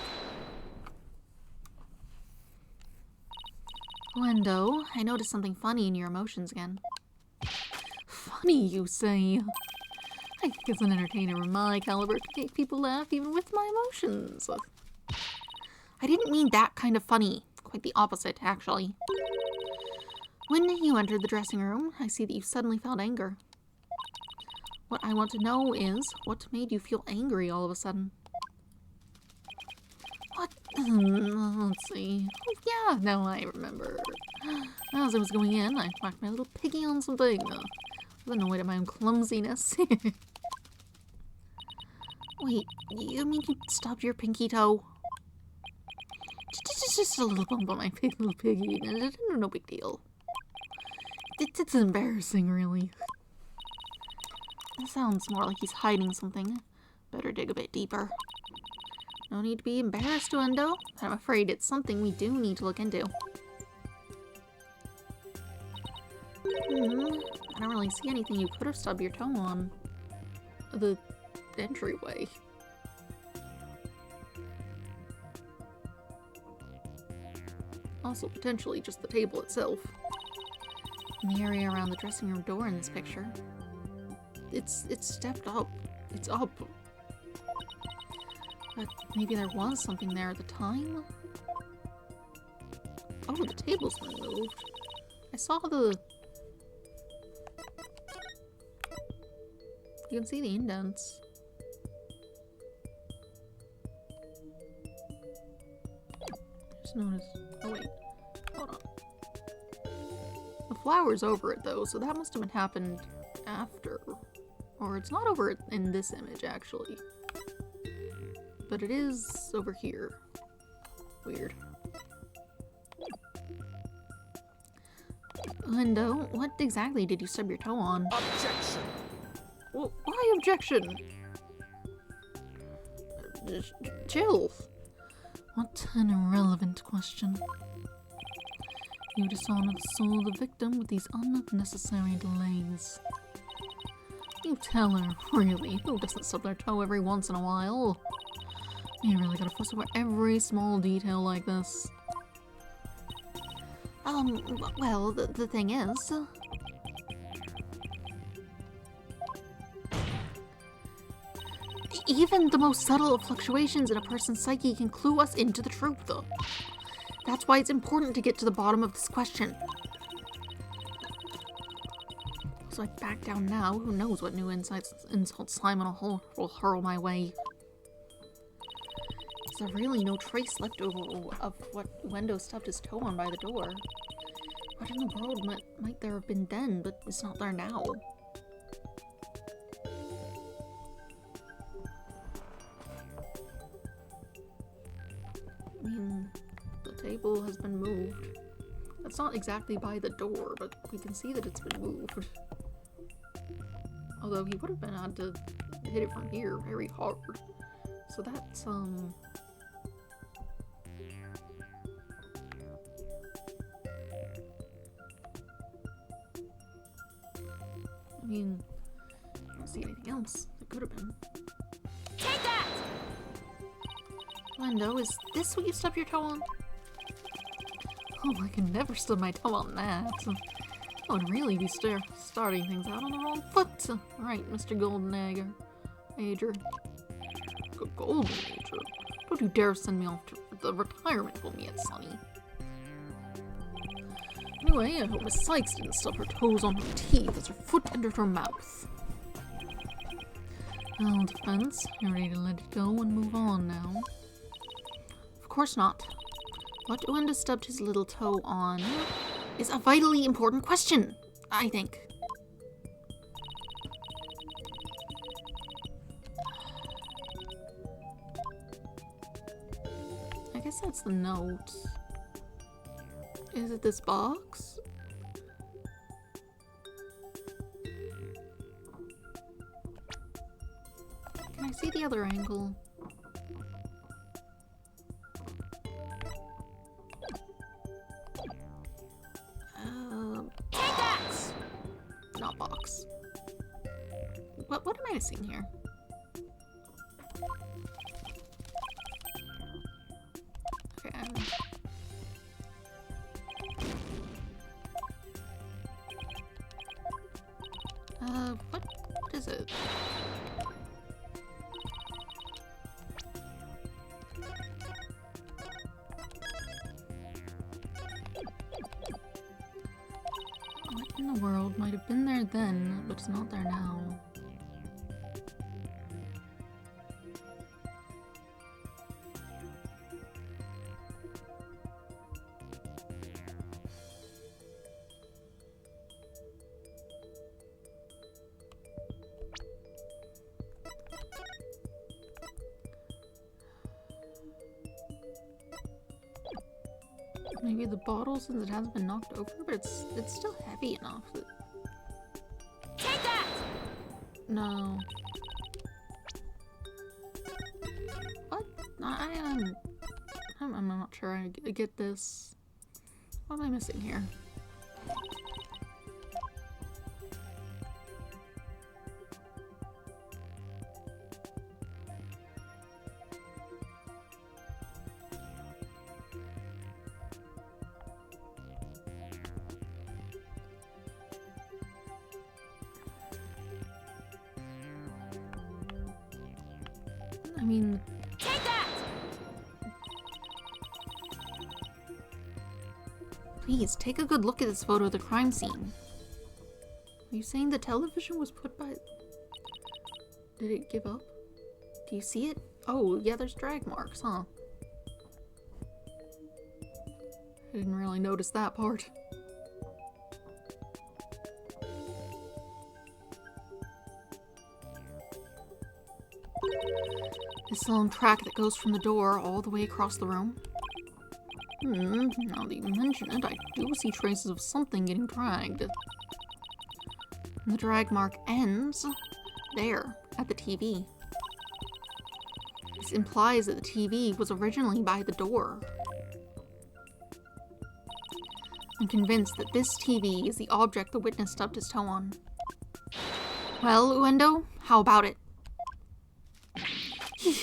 Window, I noticed something funny in your emotions again. Funny, you say? I think as an entertainer of my caliber to make people laugh even with my emotions. I didn't mean that kind of funny. Quite the opposite, actually. When you entered the dressing room, I see that you suddenly felt anger. What I want to know is, what made you feel angry all of a sudden? Let's see. Oh, yeah, now I remember. As I was going in, I whacked my little piggy on something. I was annoyed at my own clumsiness.
Wait, you mean you stubbed your pinky toe?
Just a little bump on my little piggy. No big deal. It's embarrassing, really.
That sounds more like he's hiding something. Better dig a bit deeper.
No need to be embarrassed, Wendo. I'm afraid it's something we do need to look into. I don't really see anything you could have stubbed your toe on. The entryway. Also, potentially just the table itself. And the area around the dressing room door in this picture. It's stepped up. It's up. But maybe there was something there at the time? Oh, the table's been moved. I saw the... You can see the indents. Just noticed... Oh wait. Hold on. The flower's over it though, so that must have been happened after. Or it's not over in this image, actually. But it is over here. Weird. Lindo, what exactly did you stub your toe on?
Objection!
Well, why objection? Chill. What an irrelevant question. You dishonor the soul of the victim with these unnecessary delays. You tell her, really, who doesn't stub their toe every once in a while? You really gotta fuss over every small detail like this.
Well, the thing is...
Even the most subtle of fluctuations in a person's psyche can clue us into the truth, though. That's why it's important to get to the bottom of this question. So I back down now. Who knows what new insults Simon will hurl my way. Is there really no trace left over of what Wendo stubbed his toe on by the door? What in the world might there have been then, but it's not there now? I mean, the table has been moved. That's not exactly by the door, but we can see that it's been moved. Although he would have been had to hit it from here very hard. So that's, I mean, I don't see anything else that could have been.
Take that!
Wendo, is this what you stubbed your toe on? Oh, I can never stub my toe on that. I would really be starting things out on the wrong foot. Right, Mr. Golden Ager. Golden Ager? Don't you dare send me off to the retirement home yet, Sonny. Anyway, I hope Miss Sykes didn't stub her toes on her teeth as her foot entered her mouth. Well, defense, you're ready to let it go and move on now. Of course not. What Wendo stubbed his little toe on is a vitally important question, I think. I guess that's the note. Is it this box? Can I see the other angle?
Take that!
Not box. What am I missing here? Okay. What is it? What in the world might have been there then, but it's not there now? Maybe the bottle, since it hasn't been knocked over, but it's still heavy enough that...
Take that!
No. What? I'm not sure I get this. What am I missing here? I mean...
Take that!
Please, take a good look at this photo of the crime scene. Are you saying the television was put by... Did it give up? Do you see it? Oh, yeah, there's drag marks, huh? I didn't really notice that part. This long track that goes from the door all the way across the room. Now that you mention it, I do see traces of something getting dragged. The drag mark ends there, at the TV. This implies that the TV was originally by the door. I'm convinced that this TV is the object the witness stubbed his toe on. Well, Uendo, how about it?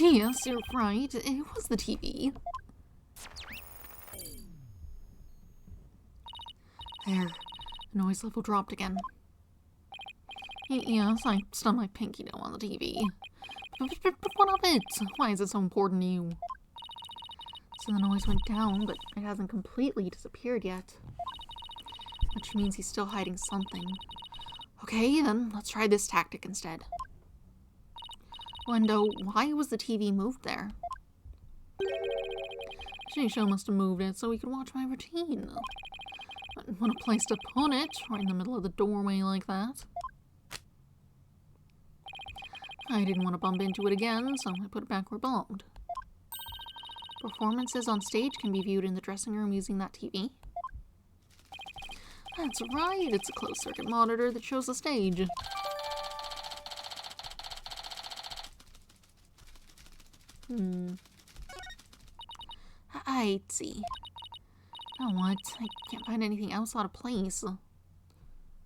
Yes, you're right. It was the TV. There. The noise level dropped again. Yes, I stubbed my pinky toe on the TV. But what of it? Why is it so important to you? So the noise went down, but it hasn't completely disappeared yet. Which means he's still hiding something. Okay, then let's try this tactic instead. Wendo, why was the TV moved there? Shisho must have moved it so we could watch my routine. I didn't want a place to put it, right in the middle of the doorway like that. I didn't want to bump into it again, so I put it back where it belonged. Performances on stage can be viewed in the dressing room using that TV. That's right, it's a closed-circuit monitor that shows the stage. I'd see. Oh, what? I can't find anything else out of place.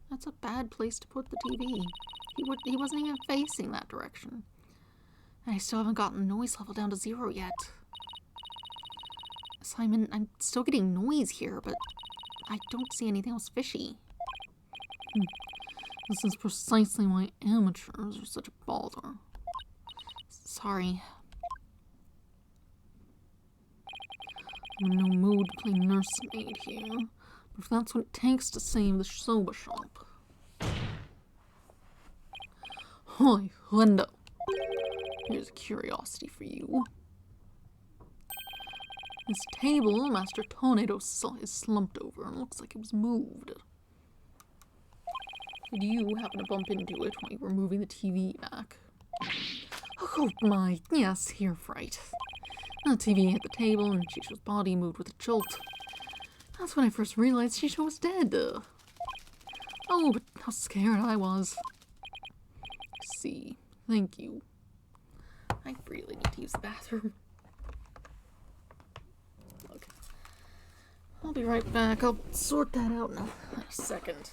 That's a bad place to put the TV. He wasn't even facing that direction. And I still haven't gotten the noise level down to 0 yet. Simon, I'm still getting noise here, but I don't see anything else fishy. This is precisely why amateurs are such a bother. Sorry. I'm in no mood to play nursemaid here, but if that's what it takes to save the soba shop. Hi, Linda. Here's a curiosity for you. This table Master Tornado saw is slumped over and looks like it was moved. Did you happen to bump into it while you were moving the TV back? Oh my, yes, here, Wright. The TV hit the table and Shisho's body moved with a jolt. That's when I first realized Shisho was dead. Oh, but how scared I was. I see. Thank you. I really need to use the bathroom. Look. I'll be right back. I'll sort that out in a second.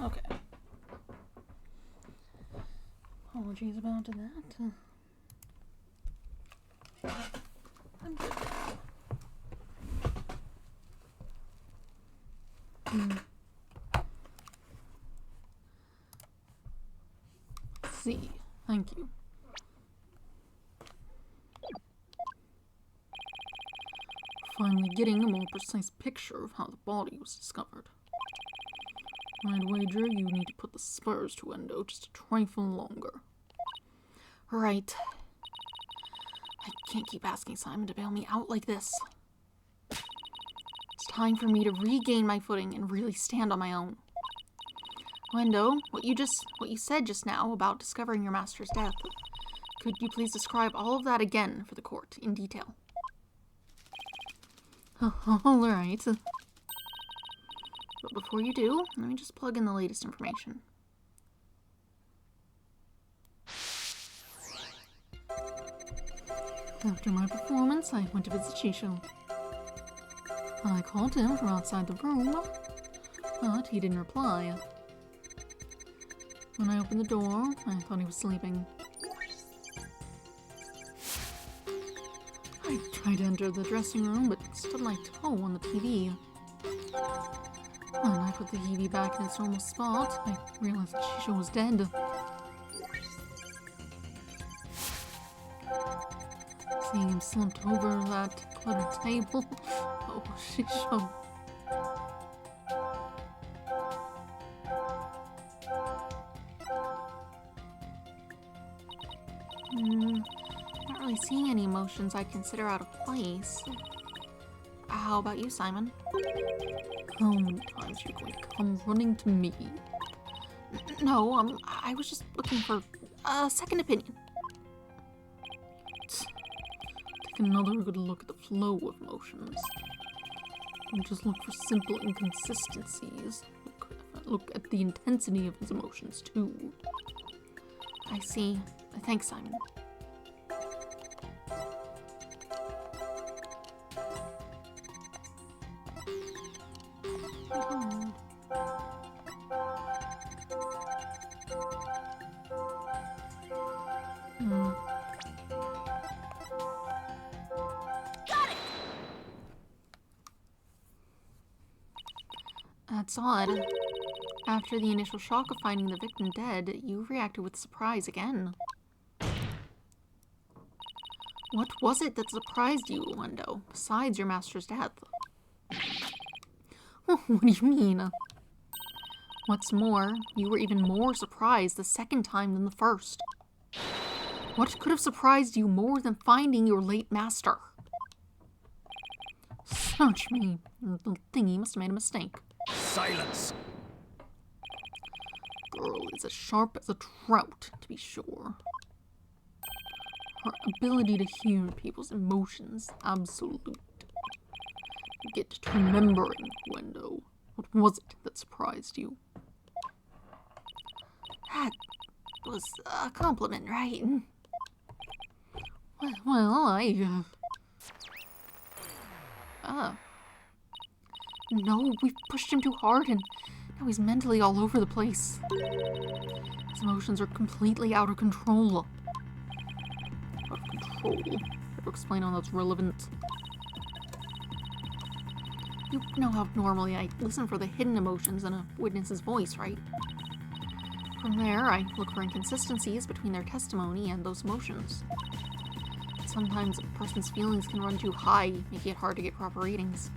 Okay. Apologies about that. I'm good now. See. Thank you. Finally getting a more precise picture of how the body was discovered. I'd wager you need to put the spurs to Endo just a trifle longer.
Right. I can't keep asking Simon to bail me out like this. It's time for me to regain my footing and really stand on my own. Wendo, what you said just now about discovering your master's death, could you please describe all of that again for the court in detail?
Alright.
But before you do, let me just plug in the latest information.
After my performance, I went to visit Shisho. I called him from outside the room, but he didn't reply. When I opened the door, I thought he was sleeping. I tried to enter the dressing room, but stubbed my toe on the TV. When I put the TV back in its normal spot, I realized that Shisho was dead. Seeing him slumped over that cluttered table. Oh, Shisho.
Not really seeing any emotions I'd consider out of place. How about you, Simon?
How many times are you going to come running to me?
No, I was just looking for a second opinion.
Take another good look at the flow of emotions. Don't just look for simple inconsistencies. Look at the intensity of his emotions, too.
I see. Thanks, Simon. That's odd. After the initial shock of finding the victim dead, you reacted with surprise again. What was it that surprised you, Wendo, besides your master's death?
What do you mean?
What's more, you were even more surprised the second time than the first. What could have surprised you more than finding your late master?
Search me. The thingy must have made a mistake.
Silence!
Girl is as sharp as a trout, to be sure. Her ability to hear people's emotions, absolute. Get to remembering, Wendo. What was it that surprised you?
That was a compliment, right?
Well,
No, we pushed him too hard and now he's mentally all over the place. His emotions are completely out of control.
Out of control? Better explain how that's relevant.
You know how normally I listen for the hidden emotions in a witness's voice, right? From there, I look for inconsistencies between their testimony and those emotions. Sometimes a person's feelings can run too high, making it hard to get proper readings.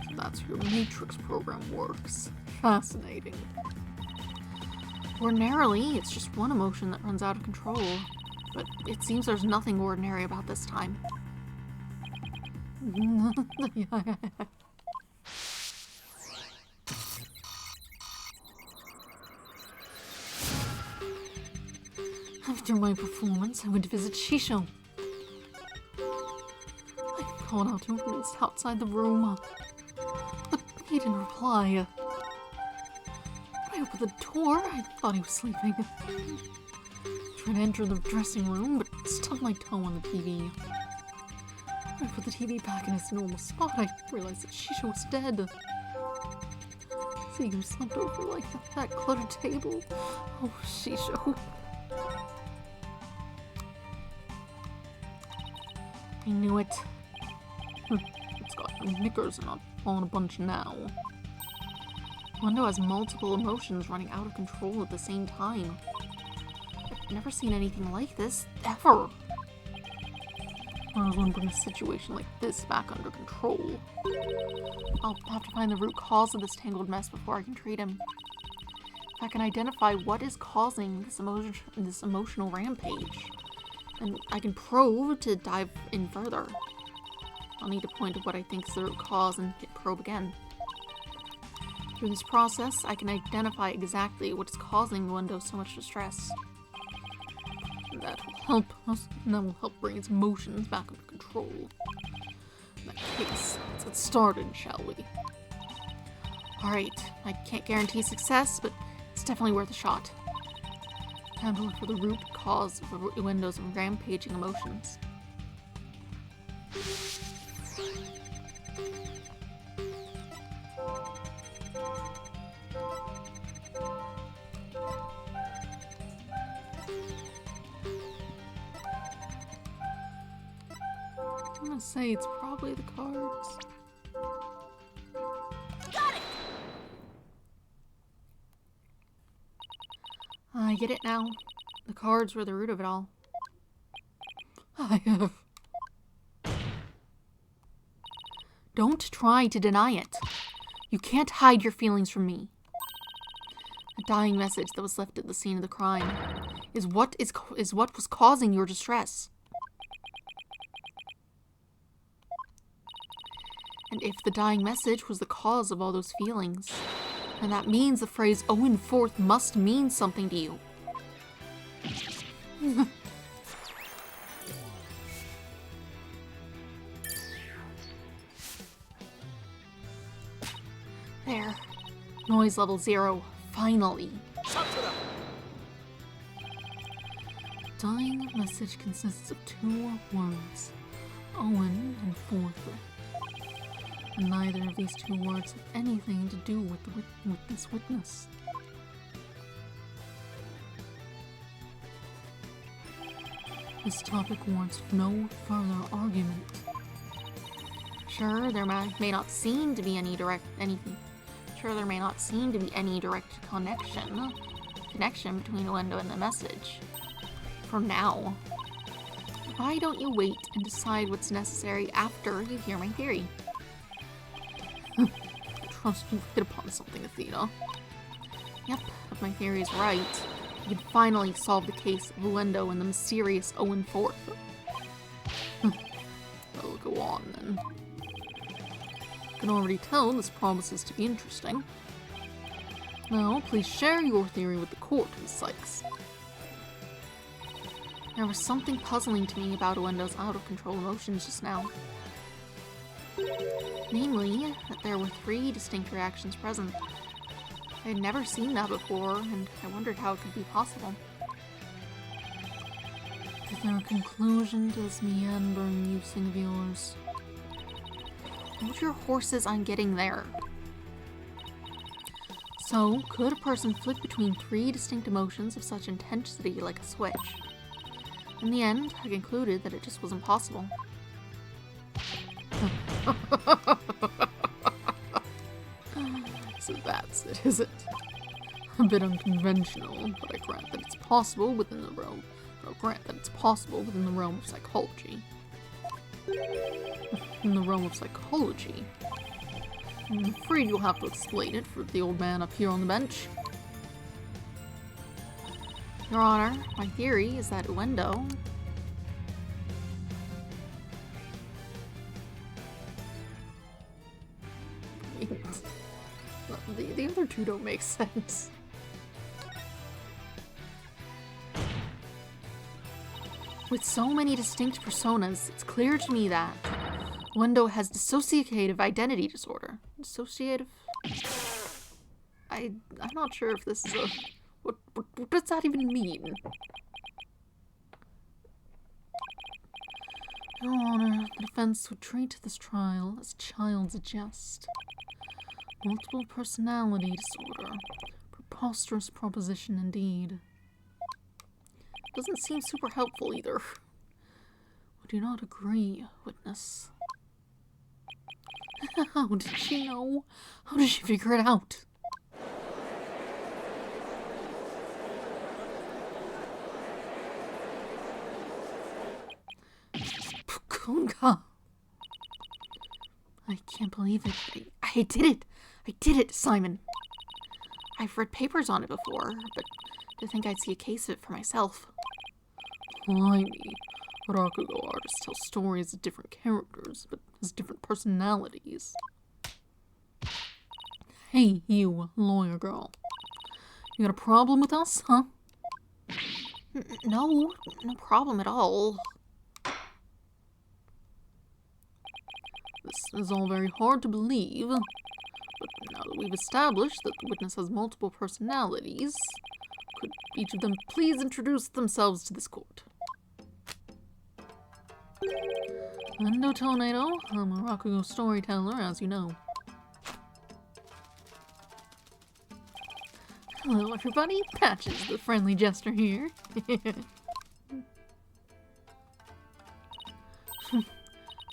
So that's how your Matrix program works. Fascinating.
Ordinarily, it's just one emotion that runs out of control, but it seems there's nothing ordinary about this time.
After my performance, I went to visit Shisho. I called out to him from outside the room, but he didn't reply. I opened the door, I thought he was sleeping. Tried to enter the dressing room, but stubbed my toe on the TV. When I put the TV back in its normal spot, I realized that Shisho was dead. See, you slumped over like that cluttered table. Oh, Shisho. I knew it. It's got knickers and not falling a bunch now. Wendo has multiple emotions running out of control at the same time. I've never seen anything like this, ever. I was going to bring a situation like this back under control. I'll have to find the root cause of this tangled mess before I can treat him. If I can identify what is causing this emotional rampage, then I can probe to dive in further. I'll need to point to what I think is the root cause and hit probe again. Through this process, I can identify exactly what is causing Wendo so much distress. That will help us, and that will help bring its emotions back under control. In that case, let's get started, shall we? Alright, I can't guarantee success, but it's definitely worth a shot. Time to look for the root cause of Wendo's rampaging emotions. I'm gonna say it's probably the cards.
Got it!
I get it now. The cards were the root of it all. I have. Don't try to deny it. You can't hide your feelings from me. A dying message that was left at the scene of the crime is what was causing your distress. And if the dying message was the cause of all those feelings, then that means the phrase Owen Forth must mean something to you. There. Noise level 0. Finally. Dying message consists of 2 words. Owen and Forth. Neither of these 2 words have anything to do with this witness. This topic warrants no further argument. Sure, there may not seem to be any direct connection between Wendo and the message. For now. Why don't you wait and decide what's necessary after you hear my theory? I trust you've hit upon something, Athena. Yep, if my theory is right, you can finally solve the case of Wendo and the mysterious Owen Forth. Well, go on then. I can already tell this promises to be interesting. Now, please share your theory with the court, Miss Sykes. There was something puzzling to me about Wendo's out-of-control emotions just now. Namely, that there were 3 distinct reactions present. I had never seen that before, and I wondered how it could be possible. Is there a conclusion to this meandering musing of yours? Hold your horses on getting there. So, could a person flick between 3 distinct emotions of such intensity like a switch? In the end, I concluded that it just wasn't possible. So that's it, is it? A bit unconventional, but I grant that it's possible within the realm. Of psychology. In the realm of psychology. I'm afraid you'll have to explain it for the old man up here on the bench. Your Honor, my theory is that Wendo... The other 2 don't make sense. With so many distinct personas, it's clear to me that Wendo has dissociative identity disorder. Dissociative? I'm not sure if this is a... What does that even mean? Your Honor, the defense would treat this trial as child's jest. Multiple personality disorder. Preposterous proposition indeed. Doesn't seem super helpful either. I do not agree, witness. How did she know? How did she figure it out? Pukunga. I can't believe it. I did it. I did it, Simon. I've read papers on it before, but to think I'd see a case of it for myself. Blimey. Rakugo artists tell stories of different characters, but has different personalities. Hey, you, lawyer girl. You got a problem with us, huh?
No problem at all.
This is all very hard to believe, but now that we've established that the witness has multiple personalities, could each of them please introduce themselves to this court? Endo Tornado, I'm a Rakugo storyteller, as you know. Hello everybody, Patches, the friendly jester here.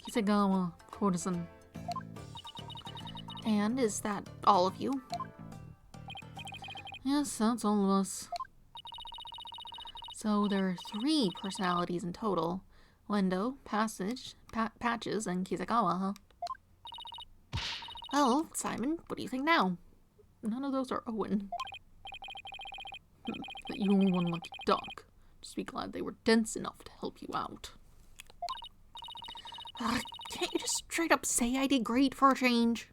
Kisagawa, courtesan.
And is that all of you?
Yes, that's all of us.
So there are 3 personalities in total. Wendo, Patches, and Kisagawa, huh? Well, Simon, what do you think now?
None of those are Owen. But you were one lucky duck. Just be glad they were dense enough to help you out.
Can't you just straight up say I did great for a change?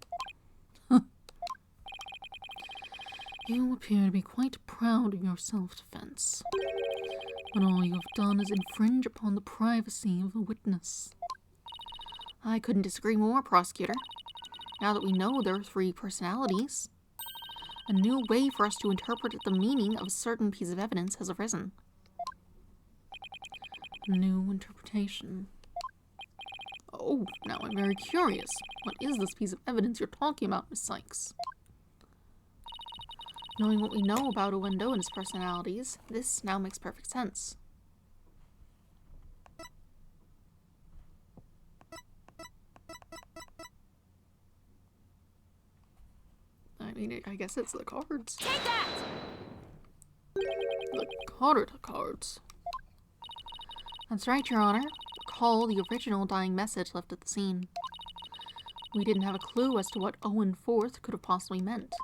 You appear to be quite proud of your self-defense. But all you have done is infringe upon the privacy of the witness.
I couldn't disagree more, prosecutor. Now that we know there are 3 personalities, a new way for us to interpret the meaning of a certain piece of evidence has arisen.
New interpretation. Oh, now I'm very curious. What is this piece of evidence you're talking about, Miss Sykes?
Knowing what we know about Owendo and his personalities, this now makes perfect sense.
I mean, I guess it's the cards.
Take that!
The cards.
That's right, Your Honor. Recall the original dying message left at the scene. We didn't have a clue as to what Owen Forth could have possibly meant.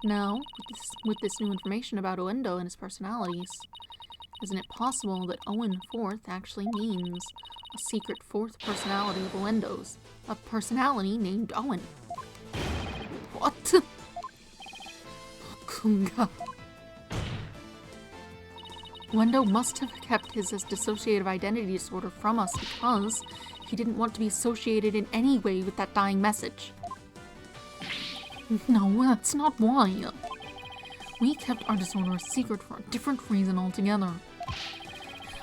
But now, with this new information about Owendo and his personalities, isn't it possible that Owen Forth actually means a secret 4th personality of Owendo's? A personality named Owen.
What? Kunga.
Wendo must have kept his dissociative identity disorder from us because he didn't want to be associated in any way with that dying message.
No, that's not why. We kept our disorder a secret for a different reason altogether.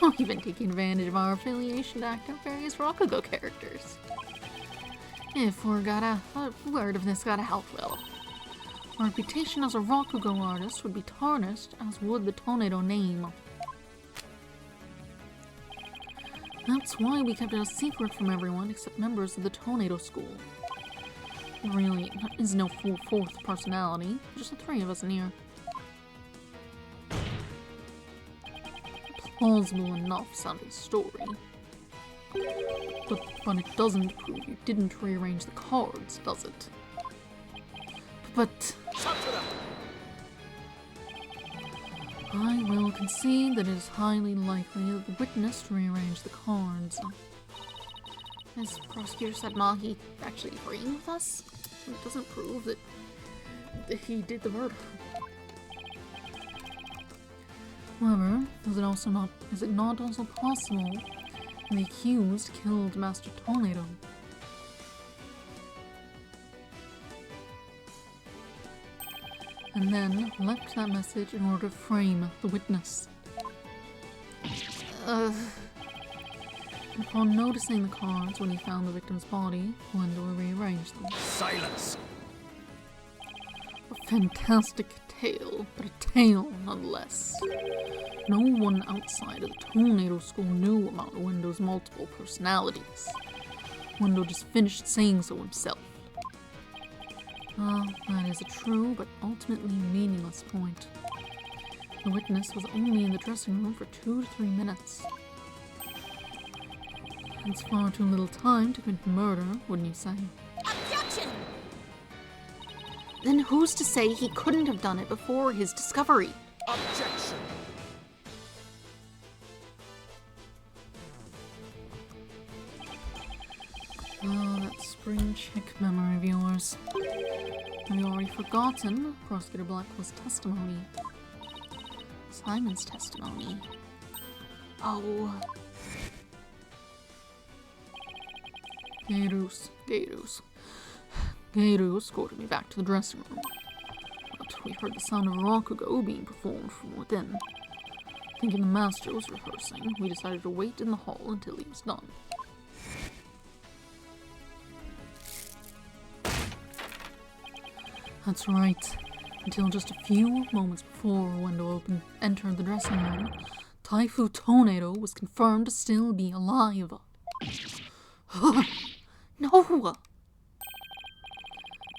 Not even taking advantage of our affiliation to act out various Rakugo characters. If a word of this got out, well, our reputation as a Rakugo artist would be tarnished, as would the Tornado name. That's why we kept it a secret from everyone except members of the Tornado School. Really, there is no full 4th personality, just the 3 of us in here. Plausible enough sounding story. But it doesn't prove you didn't rearrange the cards, does it? But I will concede that it is highly likely that the witness rearranged the cards.
As prosecutor said, Mahi actually agreeing with us?
It doesn't prove that he did the murder. However, is it not also possible that the accused killed Master Tornado? And then left that message in order to frame the witness? Upon noticing the cards when he found the victim's body, Wendell rearranged them.
Silence!
A fantastic tale, but a tale nonetheless. No one outside of the Tornado School knew about Wendell's multiple personalities. Wendell just finished saying so himself. That is a true but ultimately meaningless point. The witness was only in the dressing room for 2 to 3 minutes. It's far too little time to commit murder, wouldn't you say?
Objection! Then who's to say he couldn't have done it before his discovery?
Objection!
That spring chick memory of yours. Have you already forgotten Prosecutor Blackwell's testimony?
Simon's testimony. Oh.
Gairus escorted me back to the dressing room. But we heard the sound of Rakugo being performed from within. Thinking the master was rehearsing, we decided to wait in the hall until he was done. That's right. Until just a few moments before Wendell entered the dressing room, Taifu Tornado was confirmed to still be alive.
No!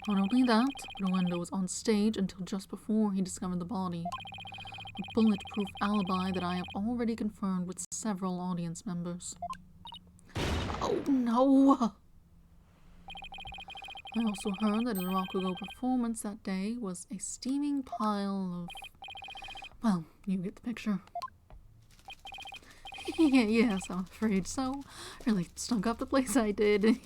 Not only that, but Wendell was on stage until just before he discovered the body. A bulletproof alibi that I have already confirmed with several audience members.
Oh no!
I also heard that his Rakugo performance that day was a steaming pile of... Well, you get the picture. Yes, I'm afraid so. Really stunk up the place I did.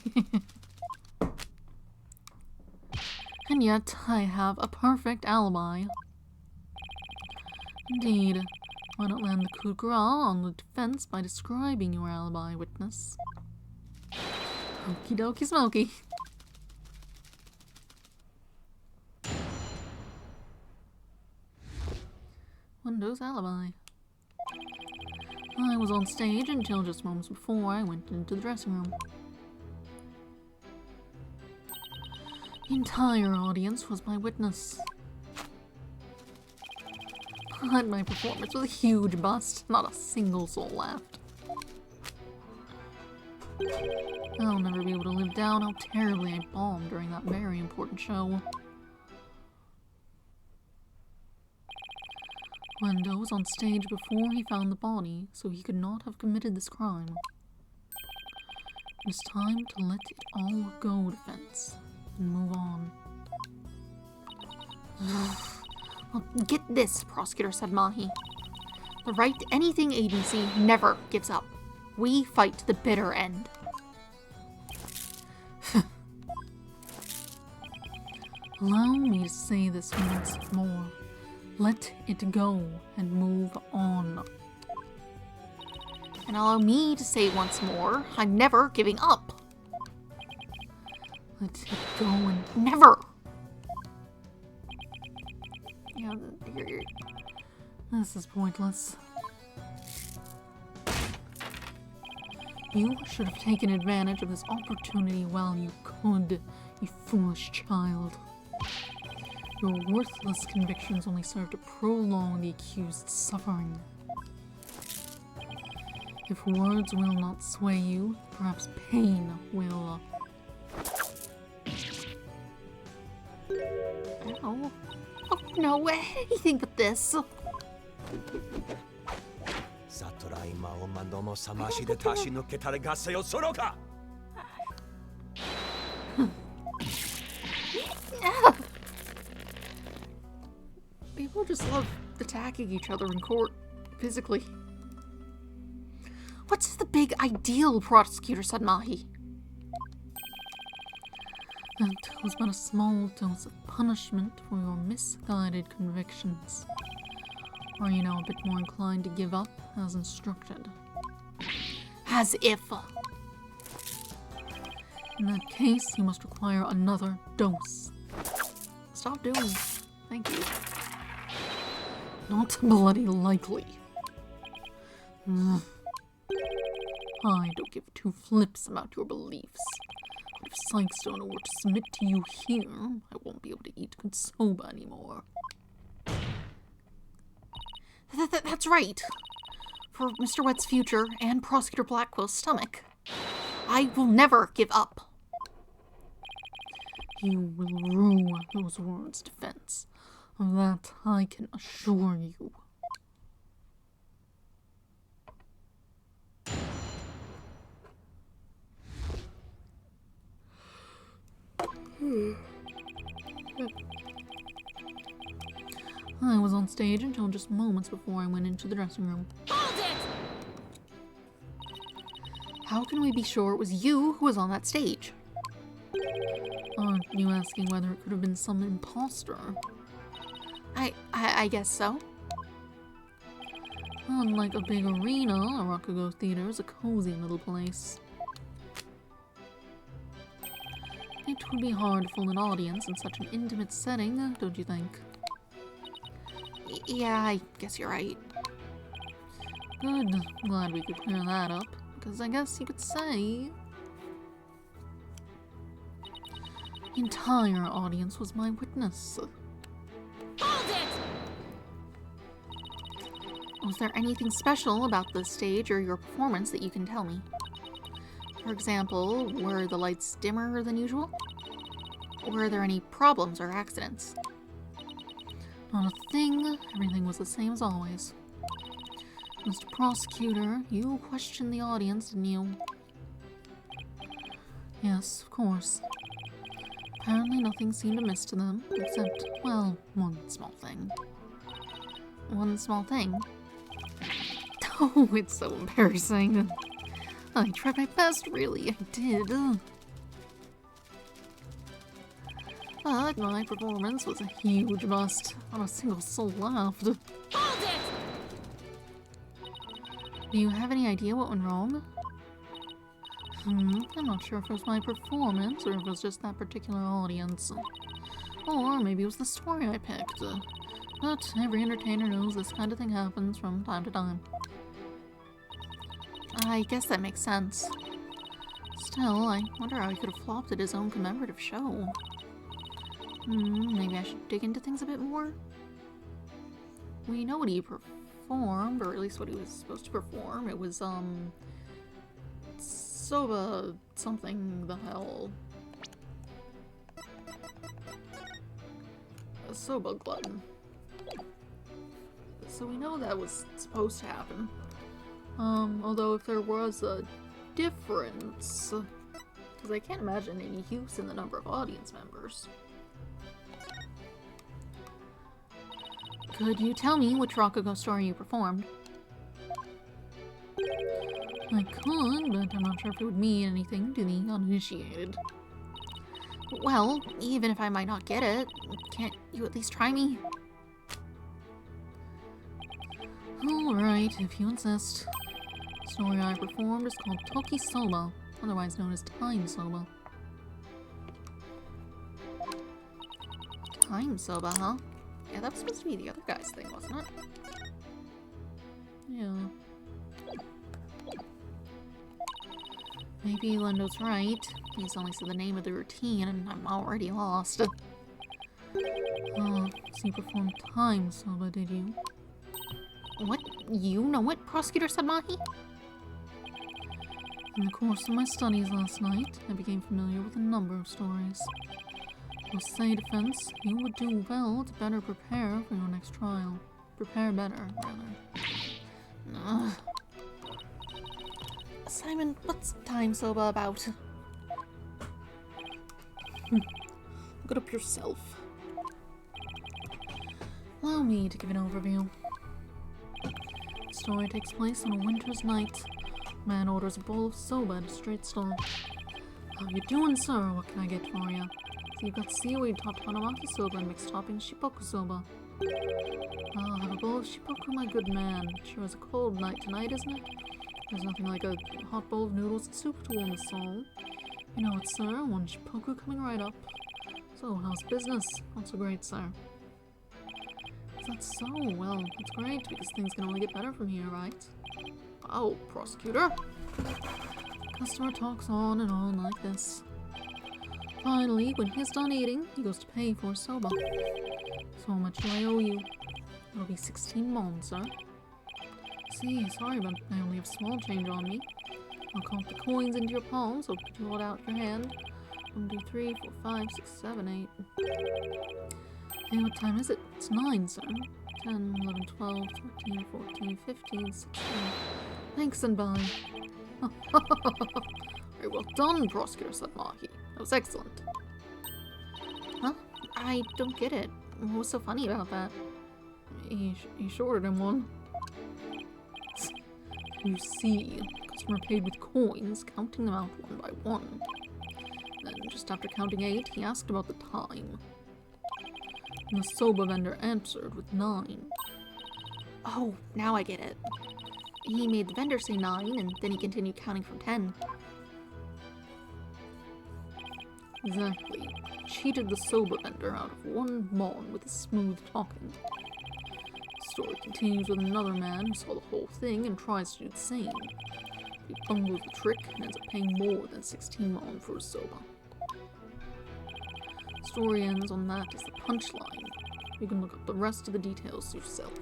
And yet, I have a perfect alibi. Indeed. Why not land the coup de grace on the defense by describing your alibi, witness? Okie dokie smoky. Wendell's alibi. I was on stage until just moments before I went into the dressing room. The entire audience was my witness. But my performance was a huge bust. Not a single soul laughed. I'll never be able to live down how terribly I bombed during that very important show. Wendell was on stage before he found the body, so he could not have committed this crime. It was time to let it all go, defense, and move on.
Well, get this, Prosecutor said Mahi. The Right to Anything agency never gives up. We fight to the bitter end.
Allow me to say this once more. Let it go and move on.
And allow me to say once more, I'm never giving up.
Let it go and...
Never!
Yeah, this is pointless. You should have taken advantage of this opportunity while you could, you foolish child. Your worthless convictions only serve to prolong the accused's suffering. If words will not sway you, perhaps pain will.
Oh, no, anything but this.
サトライマオマどもさましで足し抜けたれ合戦をそろか
People just love attacking each other in court, physically.
What's the big ideal, Prosecutor said Mahi?
That was but a small dose of punishment for your misguided convictions. Are you now a bit more inclined to give up, as instructed?
As if.
In that case, you must require another dose. Stop doing it. Thank you. Not bloody likely. I don't give two flips about your beliefs. But if Psychstone were to submit to you here, I won't be able to eat good soba anymore.
That's right. For Mr. Wet's future and Prosecutor Blackwell's stomach, I will never give up.
You will rue those words, Defense. Of that I can assure you. I was on stage until just moments before I went into the dressing room.
Hold it!
How can we be sure it was you who was on that stage? Aren't you asking whether it could have been some imposter?
I guess so.
Unlike a big arena, a Rakugo theater is a cozy little place. It would be hard to fool an audience in such an intimate setting, don't you think?
Yeah, I guess you're right.
Good. Glad we could clear that up, because I guess you could say the entire audience was my witness.
Hold it!
Was there anything special about the stage or your performance that you can tell me? For example, were the lights dimmer than usual? Were there any problems or accidents? Not a thing. Everything was the same as always. Mr. Prosecutor, you questioned the audience, didn't you? Yes, of course. Apparently nothing seemed amiss to them, except, well, one small thing. One small thing? Oh, it's so embarrassing. I tried my best, really, I did. But my performance was a huge bust. Not a single soul laughed.
Hold it!
Do you have any idea what went wrong? I'm not sure if it was my performance or if it was just that particular audience. Or maybe it was the story I picked. But every entertainer knows this kind of thing happens from time to time.
I guess that makes sense.
Still, I wonder how he could have flopped at his own commemorative show. Maybe I should dig into things a bit more? We know what he performed, or at least what he was supposed to perform. It was, Soba something the hell. A Soba glutton. So we know that was supposed to happen. Although if there was a difference, because I can't imagine any use in the number of audience members. Could you tell me which Rakugo story you performed? I could, but I'm not sure if it would mean anything to the uninitiated.
Well, even if I might not get it, can't you at least try me?
Alright, if you insist. The story I performed is called Toki Soba, otherwise known as Time Soba.
Time Soba, huh? Yeah, that was supposed to be the other guy's thing, wasn't it?
Yeah. Maybe Lendo's right. He's only said the name of the routine and I'm already lost. Oh, so you performed Time Soba, did you?
What? You know it, Prosecutor Sadmahi?
In the course of my studies last night, I became familiar with a number of stories. I'll say, Defense, you would do well to better prepare for your next trial. Prepare better, rather.
Simon, what's Time Soba about?
Look it up yourself. Allow me to give an overview. The story takes place on a winter's night. A man orders a bowl of soba at a street stall. How you doing, sir? What can I get for you? So you've got seaweed topped hanamaki soba and mixed topping shippoku soba. I'll have a bowl of shippoku, my good man. It sure is a cold night tonight, isn't it? There's nothing like a hot bowl of noodles and soup to warm the soul. You know what, sir? One shippoku coming right up. So, how's business? Not so great, sir. Is that so? Well, that's great, because things can only get better from here, right? Oh, Prosecutor. Customer talks on and on like this. Finally, when he's done eating, he goes to pay for his soba. So much do I owe you? It'll be 16 mon, sir. See, sorry, but I only have small change on me. I'll count the coins into your palm, so could you hold out your hand? 1, 2, 3, 4, 5, 6, 7, 8. Hey, what time is it? It's 9, sir. 10, 11, 12, 13, 14, 15, 16. Thanks and bye. Very well done, Prosecutor, said Mahi. That was excellent. Huh? I don't get it. What was so funny about that? He shorted him one. You see, the customer paid with coins, counting them out one by one. Then, just after counting 8, he asked about the time. And the soba vendor answered with 9.
Oh, now I get it. He made the vendor say 9, and then he continued counting from 10.
Exactly. Cheated the soba vendor out of 1 mon with his smooth talking. The story continues with another man who saw the whole thing and tries to do the same. He bungles the trick and ends up paying more than 16 mon for his soba. The story ends on that as the punchline. You can look up the rest of the details yourself.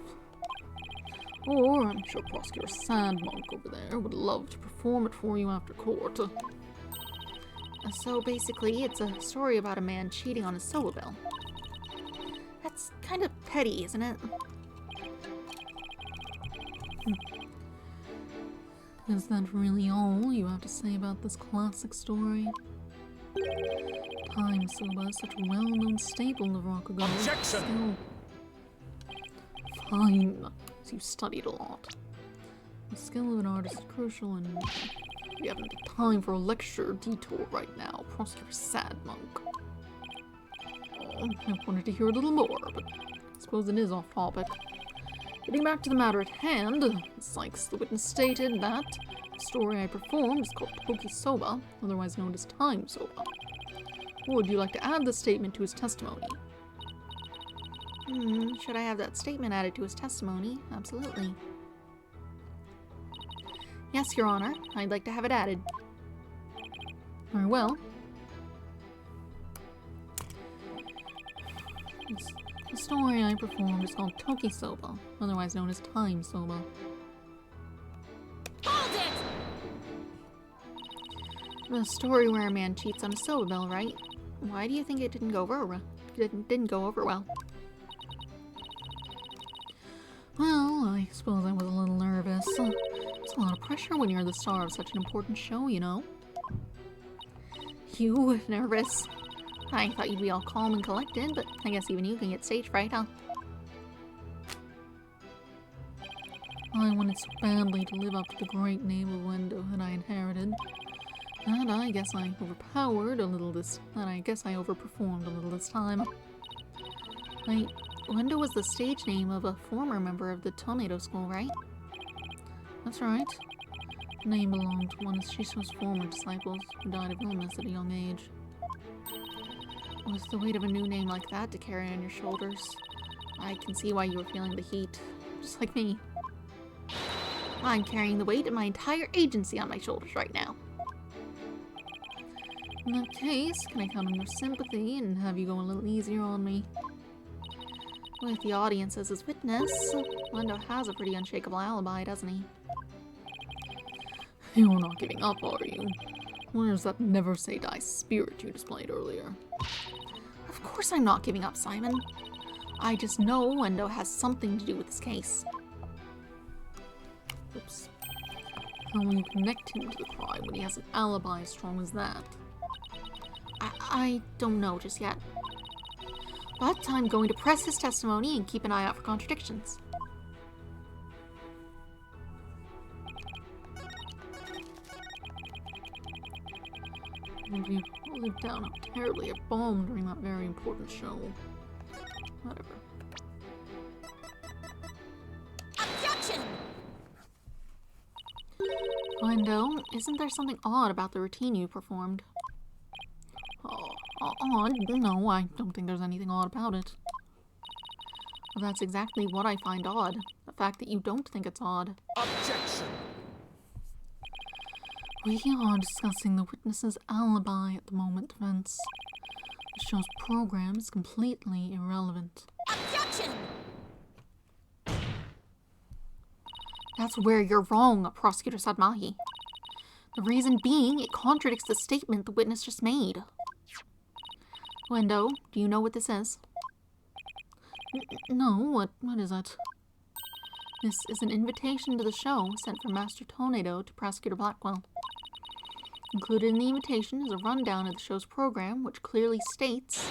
Or, I'm sure Prosecutor Sandmonk over there would love to perform it for you after court.
So basically, it's a story about a man cheating on his soba bill. That's kind of petty, isn't it?
Is that really all you have to say about this classic story? Time soba is such a well-known staple of Rakugo.
Objection!
Fine. So you studied a lot. The skill of an artist is crucial, and we haven't the time for a lecture detour right now, Prosecutor Sadmonk. Oh, I wanted to hear a little more, but I suppose it is off topic. Getting back to the matter at hand, Sykes, the witness, stated that the story I performed is called Toki Soba, otherwise known as Time Soba. Would you like to add this statement to his testimony?
Should I have that statement added to his testimony? Absolutely. Yes, Your Honor. I'd like to have it added.
Very well. The story I performed is called Toki Soba, otherwise known as Time Soba.
Hold it!
The story where a man cheats on a soba bill, right?
Why do you think it didn't go over? Didn't go over well?
Well, I suppose I was a little nervous. It's a lot of pressure when you're the star of such an important show, you know.
You nervous? I thought you'd be all calm and collected, but I guess even you can get stage fright, huh?
I wanted so badly to live up to the great name of Wendo that I inherited. And I guess I overperformed a little this time.
Wendo was the stage name of a former member of the Tomato School, right?
That's right. The name belonged to one of Shisho's former disciples who died of illness at a young age.
With the weight of a new name like that to carry on your shoulders, I can see why you were feeling the heat, just like me. I'm carrying the weight of my entire agency on my shoulders right now.
In that case, can I count on your sympathy and have you go a little easier on me?
With the audience as his witness, Wendo has a pretty unshakable alibi, doesn't he?
You're not giving up, are you? Where's that never-say-die spirit you displayed earlier?
Of course I'm not giving up, Simon. I just know Wendo has something to do with this case.
Oops. How will you connect him to the crime when he has an alibi as strong as that?
I don't know just yet. But I'm going to press his testimony and keep an eye out for contradictions.
And you lived down how terribly I bombed during that very important show. Whatever.
Objection!
Wendo, isn't there something odd about the routine you performed? Odd? No, I don't think there's anything odd about it. Well, that's exactly what I find odd. The fact that you don't think it's odd.
Objection!
We are discussing the witness's alibi at the moment, Vince. The show's program is completely irrelevant.
Objection!
That's where you're wrong, Prosecutor Sadmahi. The reason being, it contradicts the statement the witness just made. Wendo, do you know what this is? No, what is it? This is an invitation to the show sent from Master Tornado to Prosecutor Blackwell. Included in the invitation is a rundown of the show's program, which clearly states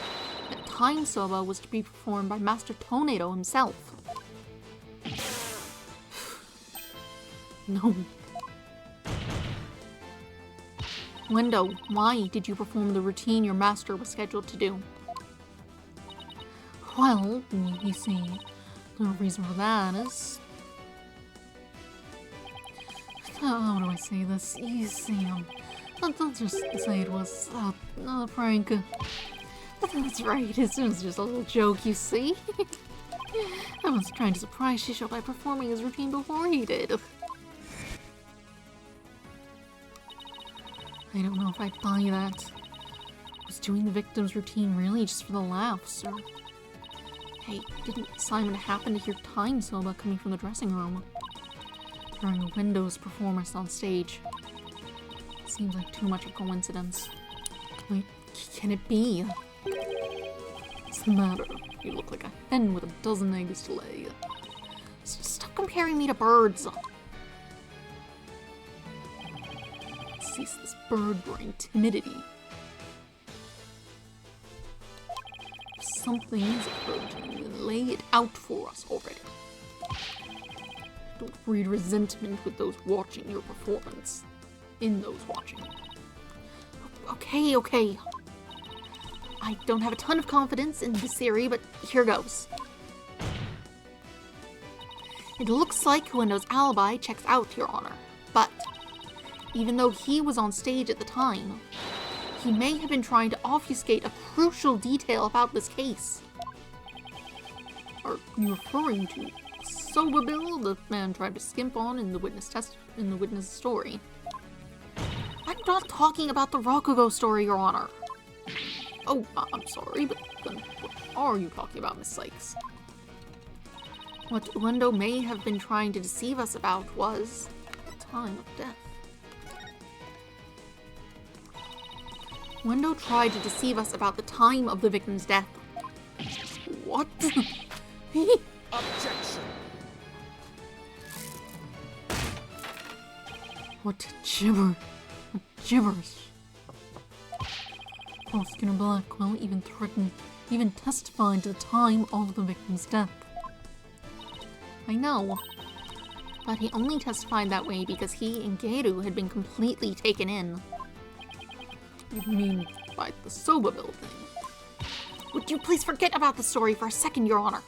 that Time Soba was to be performed by Master Tornado himself. No. Wendo, why did you perform the routine your master was scheduled to do? Well, you see, the reason for that is... How do I say this? You see, don't just say it was a prank. That's right, it was just a little joke, you see. I was trying to surprise Shisho by performing his routine before he did. I don't know if I buy that. Was doing the victim's routine really just for the laughs, or... Hey, didn't Simon happen to hear Time Soba coming from the dressing room during the Windows performance on stage? Seems like too much of a coincidence. Wait, can it be? What's the matter? You look like a hen with a dozen eggs to lay. Stop comparing me to birds! Cease this bird-brain timidity. Something's occurred to you, then lay it out for us already. Don't breed resentment with those watching your performance. In those watching. Okay. I don't have a ton of confidence in this theory, but here goes. It looks like Wendo's alibi checks out, Your Honor, but even though he was on stage at the time, he may have been trying to obfuscate a crucial detail about this case. Are you referring to Soba Bill, the man tried to skimp on in the witness story? I'm not talking about the Rakugo story, Your Honor. Oh, I'm sorry, but then what are you talking about, Miss Sykes? What Wendo may have been trying to deceive us about was the time of death. Wendo tried to deceive us about the time of the victim's death. What?
Objection!
What gibberish. Prosecutor Blackwell even testified to the time of the victim's death. I know, but he only testified that way because he and Geiru had been completely taken in. You mean by the Soba Bill thing? Would you please forget about the story for a second, Your Honor?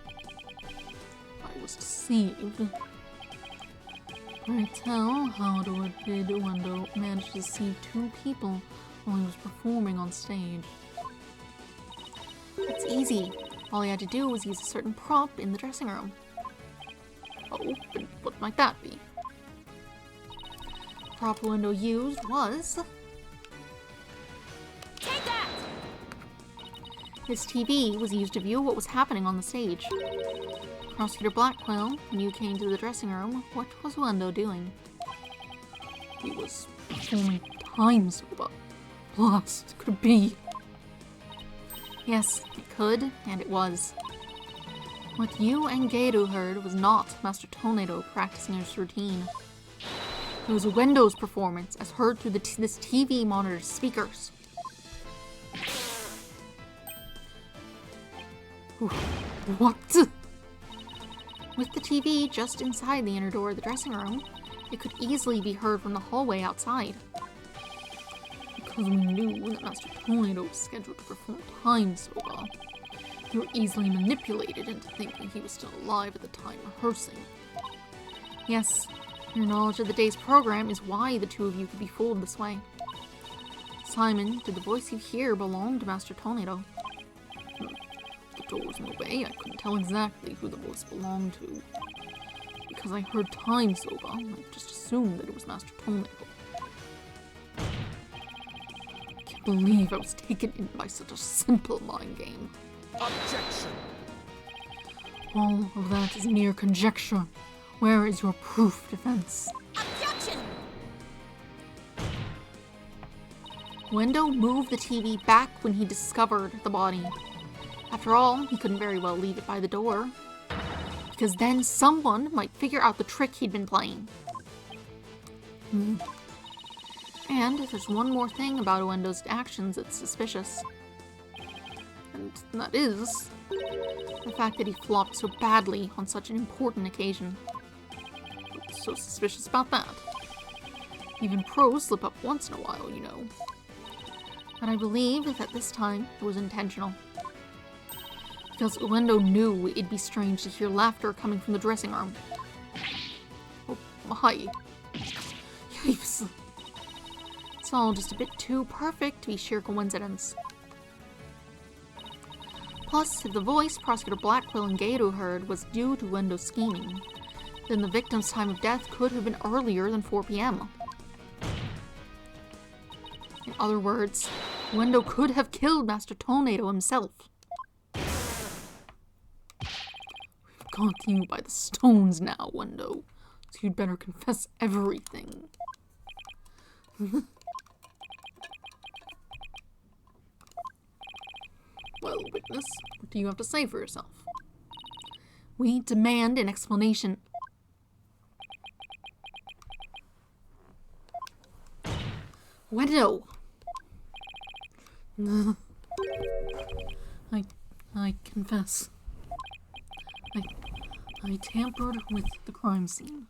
I was deceived. Pray tell, how did Wendo manage to deceive two people while he was performing on stage? It's easy. All he had to do was use a certain prop in the dressing room. Oh, but what might that be? The prop Wendo used was...
Take that!
His TV was used to view what was happening on the stage. Prosecutor Blackwell, when you came to the dressing room, what was Wendo doing? He was performing Time Soba. Blast, could it be? Yes, it could, and it was. What you and Geiru heard was not Master Tornado practicing his routine. It was Wendo's performance, as heard through this TV monitor's speakers. What? With the TV just inside the inner door of the dressing room, it could easily be heard from the hallway outside. Because we knew that Master Tornado was scheduled to perform Time Soba, we were easily manipulated into thinking he was still alive at the time rehearsing. Yes, your knowledge of the day's program is why the two of you could be fooled this way. Simon, did the voice you hear belong to Master Tornado? The door was in the way, I couldn't tell exactly who the voice belonged to. because I heard time Soba. I just assumed that it was Master Tonedo. I can't believe I was taken in by such a simple mind game.
Objection!
All of that is mere conjecture. Where is your proof, defense?
Objection!
Wendo moved the TV back when he discovered the body. After all, he couldn't very well leave it by the door, because then someone might figure out the trick he'd been playing. And there's one more thing about Wendo's actions that's suspicious. And that is the fact that he flopped so badly on such an important occasion. What's so suspicious about that? Even pros slip up once in a while, you know. But I believe that this time it was intentional. Because Wendo knew it'd be strange to hear laughter coming from the dressing room. Oh my. Yikes. It's all just a bit too perfect to be sheer coincidence. Plus, if the voice Prosecutor Blackquill and Gato heard was due to Wendo's scheming, then the victim's time of death could have been earlier than 4 p.m. In other words, Wendo could have killed Master Tonedo himself. We've got you by the stones now, Wendo, so you'd better confess everything. Well, witness, what do you have to say for yourself? We demand an explanation. Wendo! I confess. I tampered with the crime scene.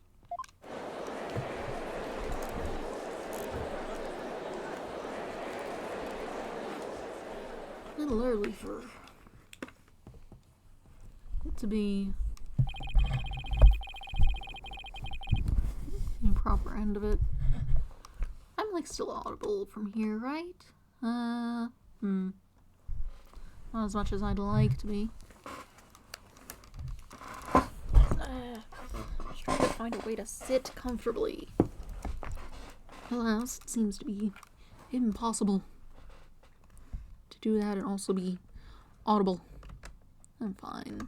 A little early for it to be the proper end of it. I'm like still audible from here, right? Not as much as I'd like to be. Just trying to find a way to sit comfortably. Alas, it seems to be impossible to do that and also be audible. I'm fine.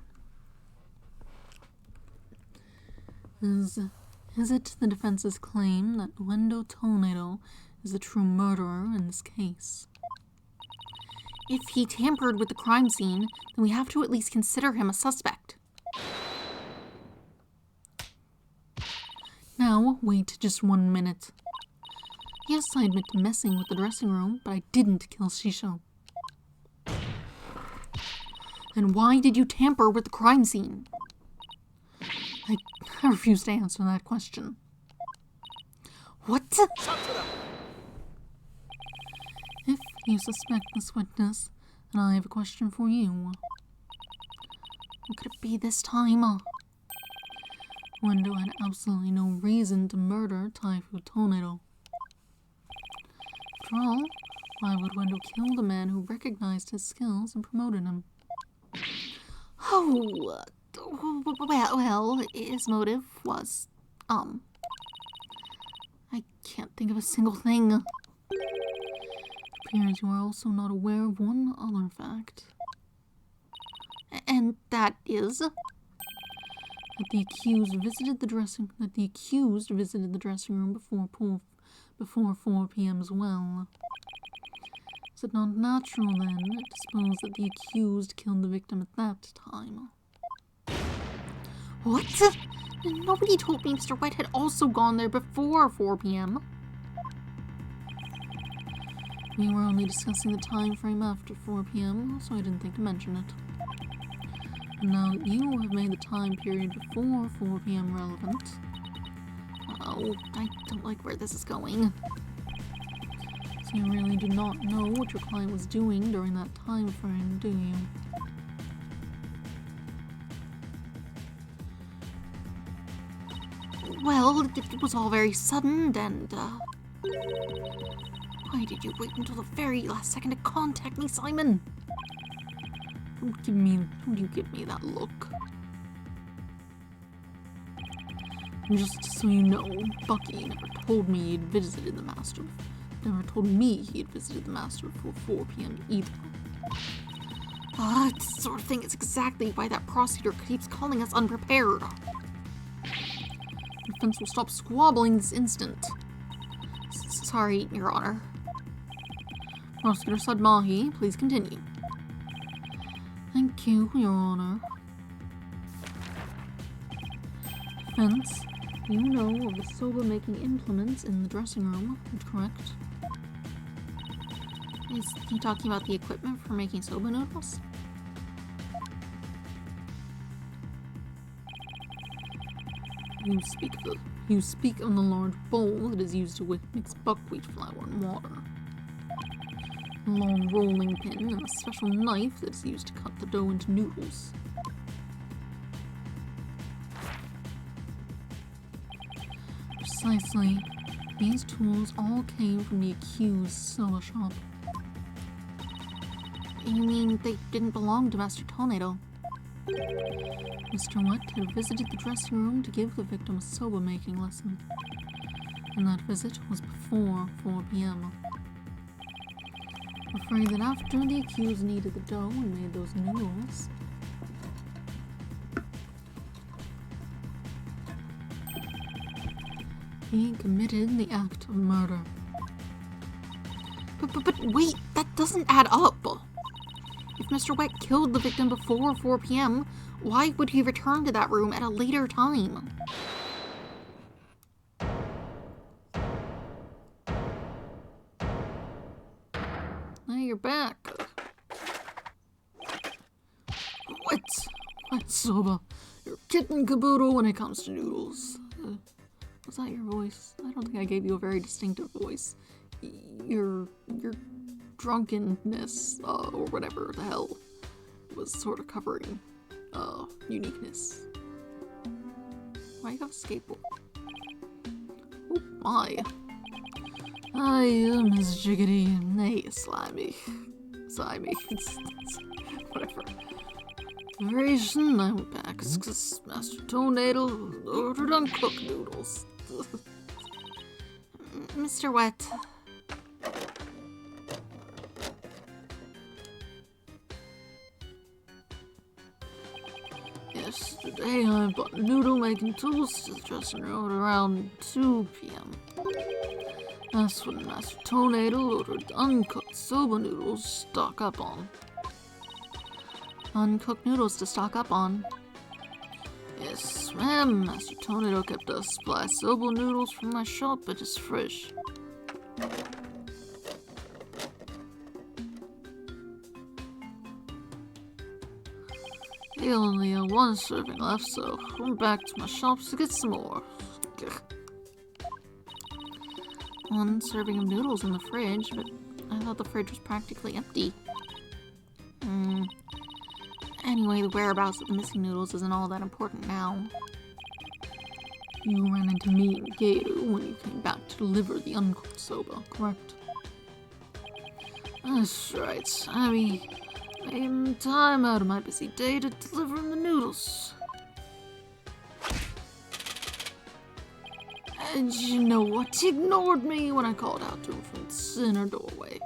Is it the defense's claim that Wendo Tonedo is the true murderer in this case? If he tampered with the crime scene, then we have to at least consider him a suspect. Now, wait just 1 minute. Yes, I admit to messing with the dressing room, but I didn't kill Shisho. Then why did you tamper with the crime scene? I refuse to answer that question. What? If you suspect this witness, then I have a question for you. What could it be this time? Wendo had absolutely no reason to murder Taifu Tonedo. After all, why would Wendo kill the man who recognized his skills and promoted him? Oh, well, his motive was, I can't think of a single thing. It appears you are also not aware of one other fact. And that is that the accused visited the dressing room before 4 p.m. as well. Is it not natural, then, to suppose that the accused killed the victim at that time? What? Nobody told me Mr. White had also gone there before 4 p.m. We were only discussing the time frame after 4 p.m., so I didn't think to mention it. And now that you have made the time period before 4 p.m. relevant... Oh, I don't like where this is going. So you really do not know what your client was doing during that time frame, do you? Well, it was all very sudden, and, why did you wait until the very last second to contact me, Simon? Don't you give me that look. Just so you know, Bucky never told me he'd visited the Master. Never told me he had visited the Master before 4 p.m. either.
This sort of thing is exactly why that prosecutor keeps calling us unprepared.
The defense will stop squabbling this instant.
Sorry, Your Honor.
Prosecutor Sadmahi, please continue. Thank you, Your Honor. Defense, you know of the soba-making implements in the dressing room, correct?
Is he talking about the equipment for making soba noodles?
You speak of the large bowl that is used to mix buckwheat flour and water. A long rolling pin and a special knife that is used to cut the dough into noodles. Precisely. These tools all came from the accused's soba shop.
You mean they didn't belong to Master Tornado?
Mr. Wright had visited the dressing room to give the victim a soba-making lesson. And that visit was before 4 p.m. I'm afraid that after the accused kneaded the dough and made those noodles, he committed the act of murder.
But wait, that doesn't add up. If Mr. Wright killed the victim before 4 p.m., why would he return to that room at a later time?
Now you're back. What soba? You're kitten caboodle when it comes to noodles. Was that your voice? I don't think I gave you a very distinctive voice. Your drunkenness, or whatever the hell, was sort of covering, uniqueness.
Why do you have a skateboard?
Oh my. I am Miss Jiggity, nay, Slimy. It's whatever. Variation, I went back, because Master Tornado ordered uncooked noodles.
Mr. Wet.
Yesterday I bought noodle making tools to the dressing room at around 2 p.m. That's when Master Tornado ordered uncooked soba noodles to stock up on.
Uncooked noodles to stock up on?
Yes, ma'am. Master Tornado kept a supply of soba noodles from my shop, but it's fresh. He only had one serving left, so I went back to my shop to get some more.
One serving of noodles in the fridge, but I thought the fridge was practically empty. Anyway, the whereabouts of the missing noodles isn't all that important now.
You ran into me and Gator when you came back to deliver the uncooked soba, correct? That's right. I made time out of my busy day to deliver him the noodles. And you know what? He ignored me when I called out to him from the center doorway.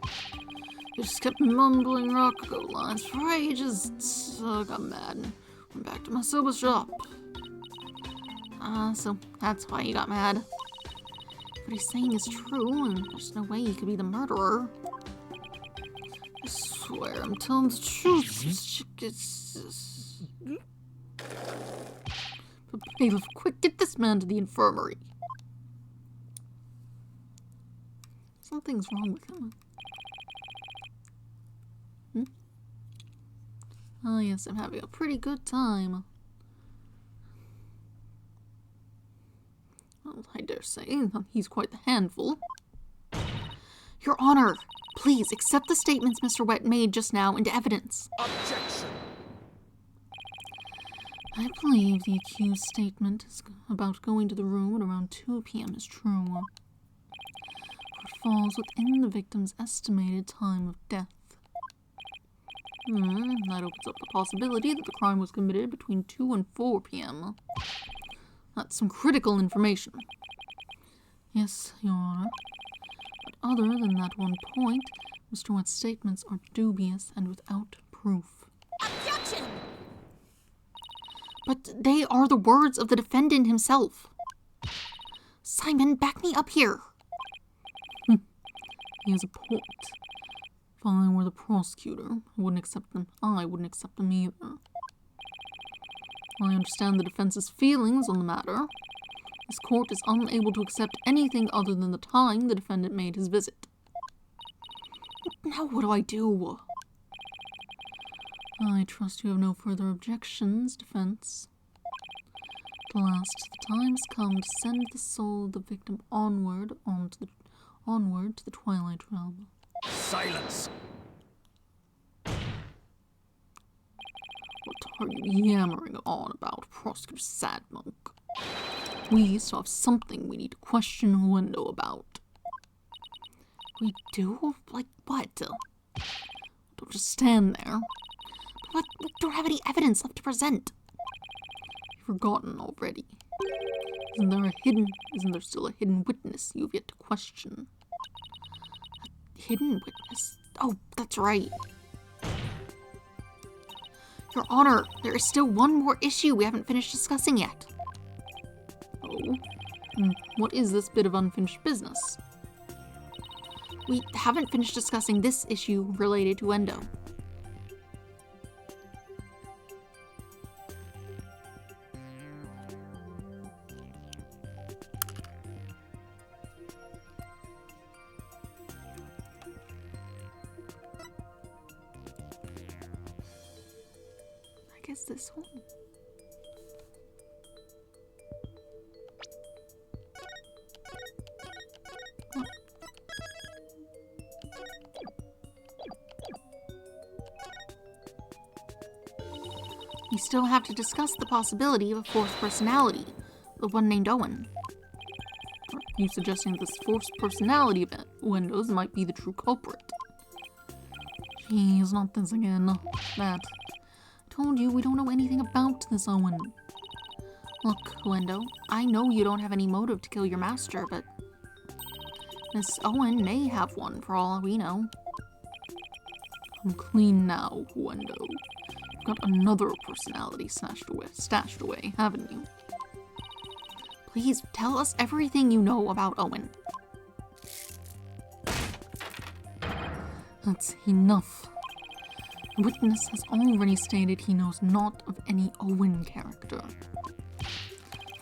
He just kept mumbling Rococo lines for ages, so I got mad and went back to my soba shop.
So that's why you got mad. What he's saying is true, and there's no way he could be the murderer.
I swear I'm telling the truth. But bailiff, quick, get this man to the infirmary. Something's wrong with him. Oh yes, I'm having a pretty good time. Well, I dare say he's quite the handful.
Your Honor, please accept the statements Mr. Wet made just now into evidence.
Objection!
I believe the accused's statement about going to the room at around 2 p.m. is true. It falls within the victim's estimated time of death. That opens up the possibility that the crime was committed between 2 and 4 p.m. That's some critical information. Yes, Your Honor. But other than that one point, Mr. Wett's statements are dubious and without proof.
Objection!
But they are the words of the defendant himself. Simon, back me up here. He has a point. If I were the prosecutor, I wouldn't accept them. I wouldn't accept them either. I understand the defense's feelings on the matter. This court is unable to accept anything other than the time the defendant made his visit. Now what do I do? I trust you have no further objections, defense. At last, the time has come to send the soul of the victim onward to the Twilight Realm.
Silence!
What are you yammering on about, Prosecutor Sadmonk? We still have something we need to question Wendo about. We do? Like what? Don't just stand there. But we don't have any evidence left to present. You've forgotten already. Isn't there still a hidden witness you've yet to question? A hidden witness? Oh, that's right. Your Honor, there is still one more issue we haven't finished discussing yet. Oh? What is this bit of unfinished business? We haven't finished discussing this issue related to Endo. I guess this one. We still have to discuss the possibility of a fourth personality, the one named Owen. Are you suggesting that this fourth personality of Wendo's might be the true culprit? Jeez, not this again. That. I told you we don't know anything about this Owen. Look, Wendo, I know you don't have any motive to kill your master, but Miss Owen may have one for all we know. I'm clean now, Wendo. Got another personality stashed away, haven't you? Please tell us everything you know about Owen. That's enough. The witness has already stated he knows not of any Owen character.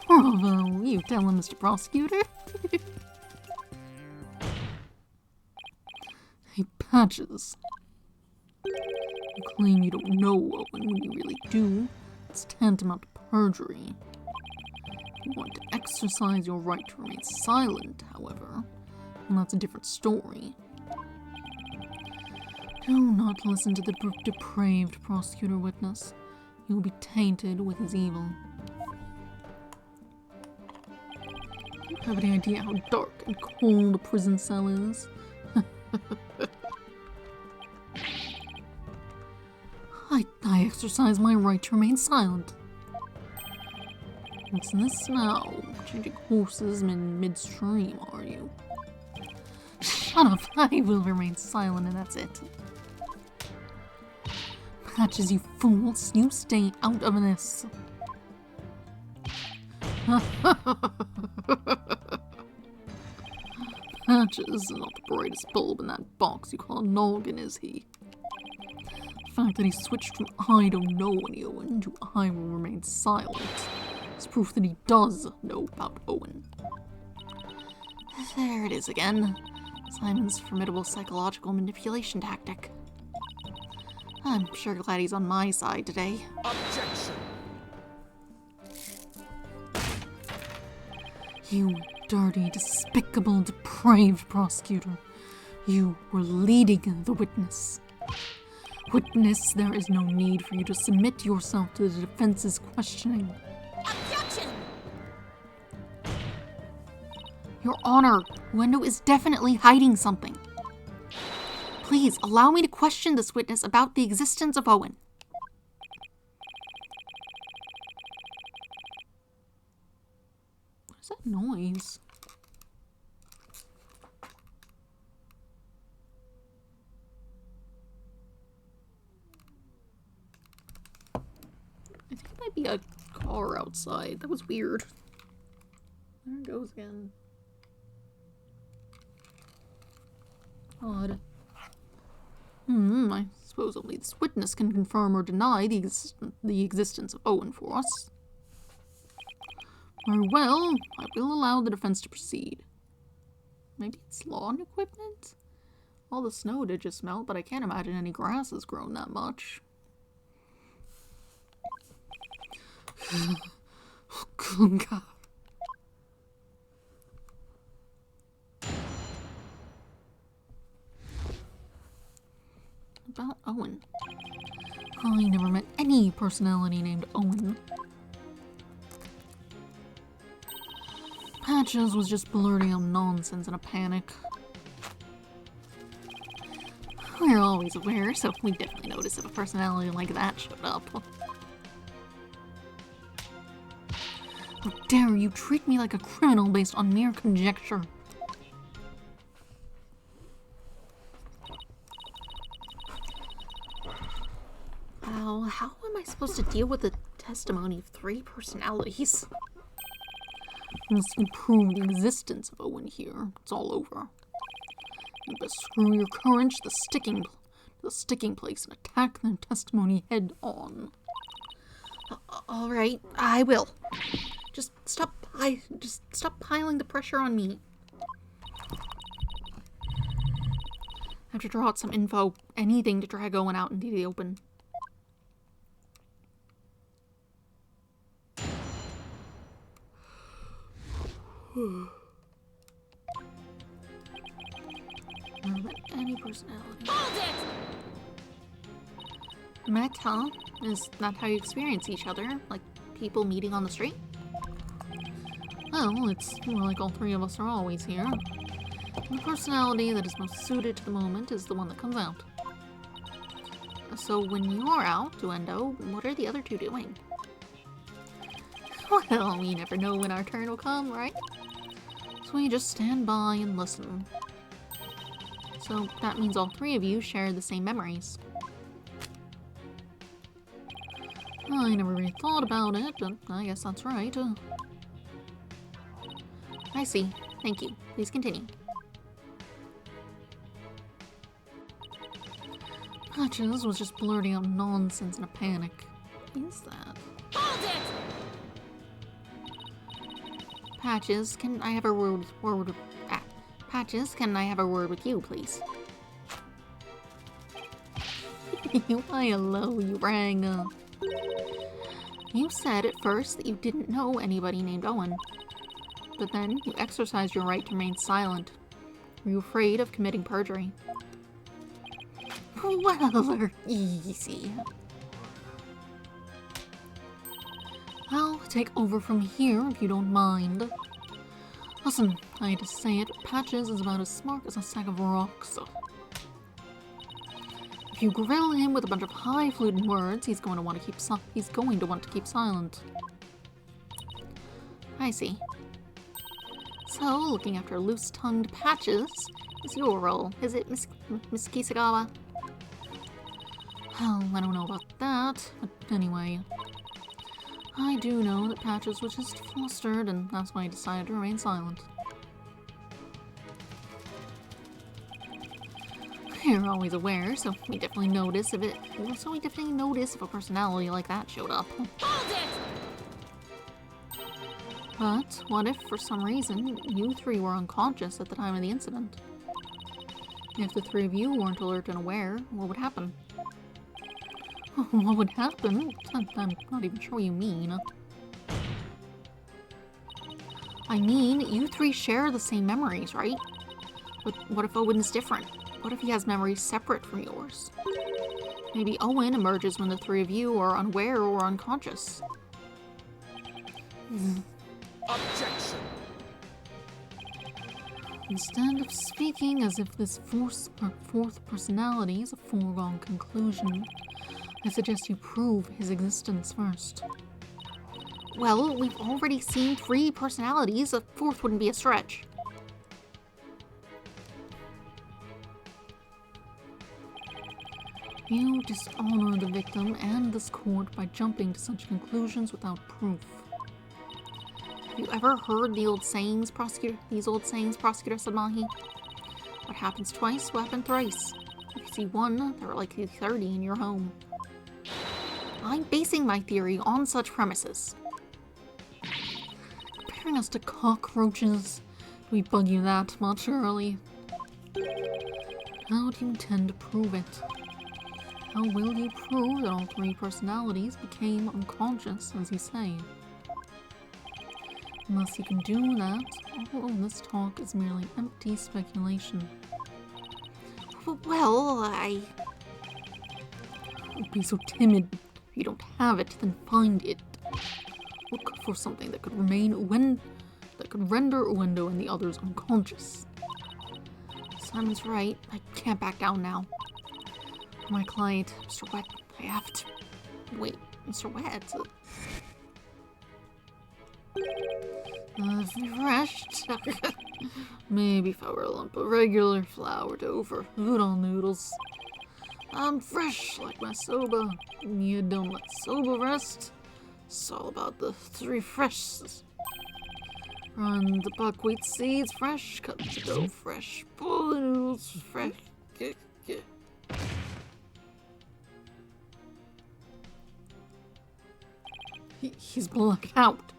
Bravo, you tell him, Mr. Prosecutor. Hey, Patches. You claim you don't know Owen when you really do. It's tantamount to perjury. If you want to exercise your right to remain silent, however, well, that's a different story. Do not listen to the depraved prosecutor witness. You will be tainted with his evil. You don't have any idea how dark and cold a prison cell is. I exercise my right to remain silent. What's this now? Changing horses midstream, are you? Shut up, I will remain silent and that's it. Patches, you fools, you stay out of this. Patches is not the brightest bulb in that box you call a noggin, is he? The fact that he switched from I don't know any Owen to I will remain silent is proof that he does know about Owen. There it is again. Simon's formidable psychological manipulation tactic. I'm sure glad he's on my side today.
Objection!
You dirty, despicable, depraved prosecutor. You were leading the witness. Witness, there is no need for you to submit yourself to the defense's questioning.
Objection!
Your Honor, Wendo is definitely hiding something. Please, allow me to question this witness about the existence of Owen. What's that noise? I think it might be a car outside. That was weird. There it goes again. Odd. I suppose only this witness can confirm or deny the existence of Owen for us. Very well, I will allow the defense to proceed. Maybe it's lawn equipment? All the snow did just melt, but I can't imagine any grass has grown that much. Oh, God. About Owen. I never met any personality named Owen. Patches was just blurting out nonsense in a panic. We're always aware, so we definitely notice if a personality like that showed up. How dare you treat me like a criminal based on mere conjecture? Wow, how am I supposed to deal with the testimony of 3 personalities? Unless you prove the existence of Owen here, it's all over. You best screw your courage to the sticking place and attack the testimony head on. All right, I will. Just stop piling the pressure on me. I have to draw out some info, anything to drag Owen out into the open. Never met any personality. Met, huh? Is that how you experience each other? Like people meeting on the street? Well, it's more like all 3 of us are always here. And the personality that is most suited to the moment is the one that comes out. So when you are out, Duendo, what are the other 2 doing? Well, we never know when our turn will come, right? So we just stand by and listen. So that means all 3 of you share the same memories. I never really thought about it, but I guess that's right. I see. Thank you. Please continue. Patches was just blurting out nonsense in a panic. What is that? Hold it! Patches, can I have a word Patches, can I have a word with you, please? Why hello, you rang. You said at first that you didn't know anybody named Owen. But then you exercised your right to remain silent. Were you afraid of committing perjury? Well, easy. I'll take over from here if you don't mind. Listen, I hate to say it, but Patches is about as smart as a sack of rocks. If you grill him with a bunch of highfalutin words, he's going to want to keep silent. I see. So, looking after loose-tongued Patches is your role, is it, Miss Kisagawa? Well, I don't know about that, but anyway. I do know that Patches was just flustered, and that's why he decided to remain silent. We're always aware, so we definitely notice if a personality like that showed up. Hold it! But what if, for some reason, you 3 were unconscious at the time of the incident? If the 3 of you weren't alert and aware, what would happen? What would happen? I'm not even sure what you mean. I mean, you 3 share the same memories, right? But what if Owen is different? What if he has memories separate from yours? Maybe Owen emerges when the 3 of you are unaware or unconscious.
Objection!
Instead of speaking as if this 4th personality is a foregone conclusion, I suggest you prove his existence first. Well, we've already seen 3 personalities. A 4th wouldn't be a stretch. You dishonor the victim and this court by jumping to such conclusions without proof. Have you ever heard the old sayings, Prosecutor? These old sayings, Prosecutor Samahi? What happens twice will happen thrice. If you see one, there are likely 30 in your home. I'm basing my theory on such premises. Comparing us to cockroaches, do we bug you that much, Early? How do you intend to prove it? How will you prove that all 3 personalities became unconscious, as you say? Unless you can do that, all of this talk is merely empty speculation. Well, Don't be so timid. If you don't have it, then find it. Look for something that could render Uendo and the others unconscious. Simon's right. I can't back down now. For my client, Mr. Wet, I have to... Wait, Mr. Wet? Refreshed? Maybe if I were a lump of regular flour dough for udon noodles. I'm fresh like my soba. You don't let soba rest. It's all about the 3 freshes. Run the buckwheat seeds fresh, cut the dough fresh, pull the noodles fresh. He's blacked out.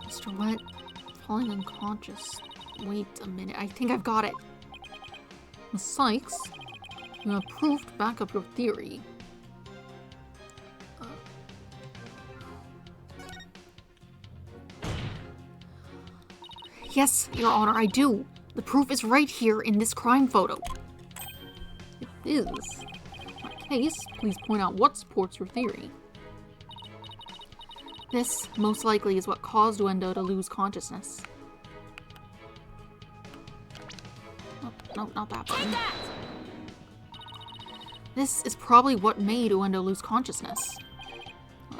Mr. Wet, falling unconscious. Wait a minute, I think I've got it. Miss Sykes, you have proof to back up your theory. Yes, Your Honor, I do. The proof is right here in this crime photo. It is. In that case, please point out what supports your theory. This, most likely, is what caused Uendo to lose consciousness. Oh, no, not that button. This is probably what made Uendo lose consciousness.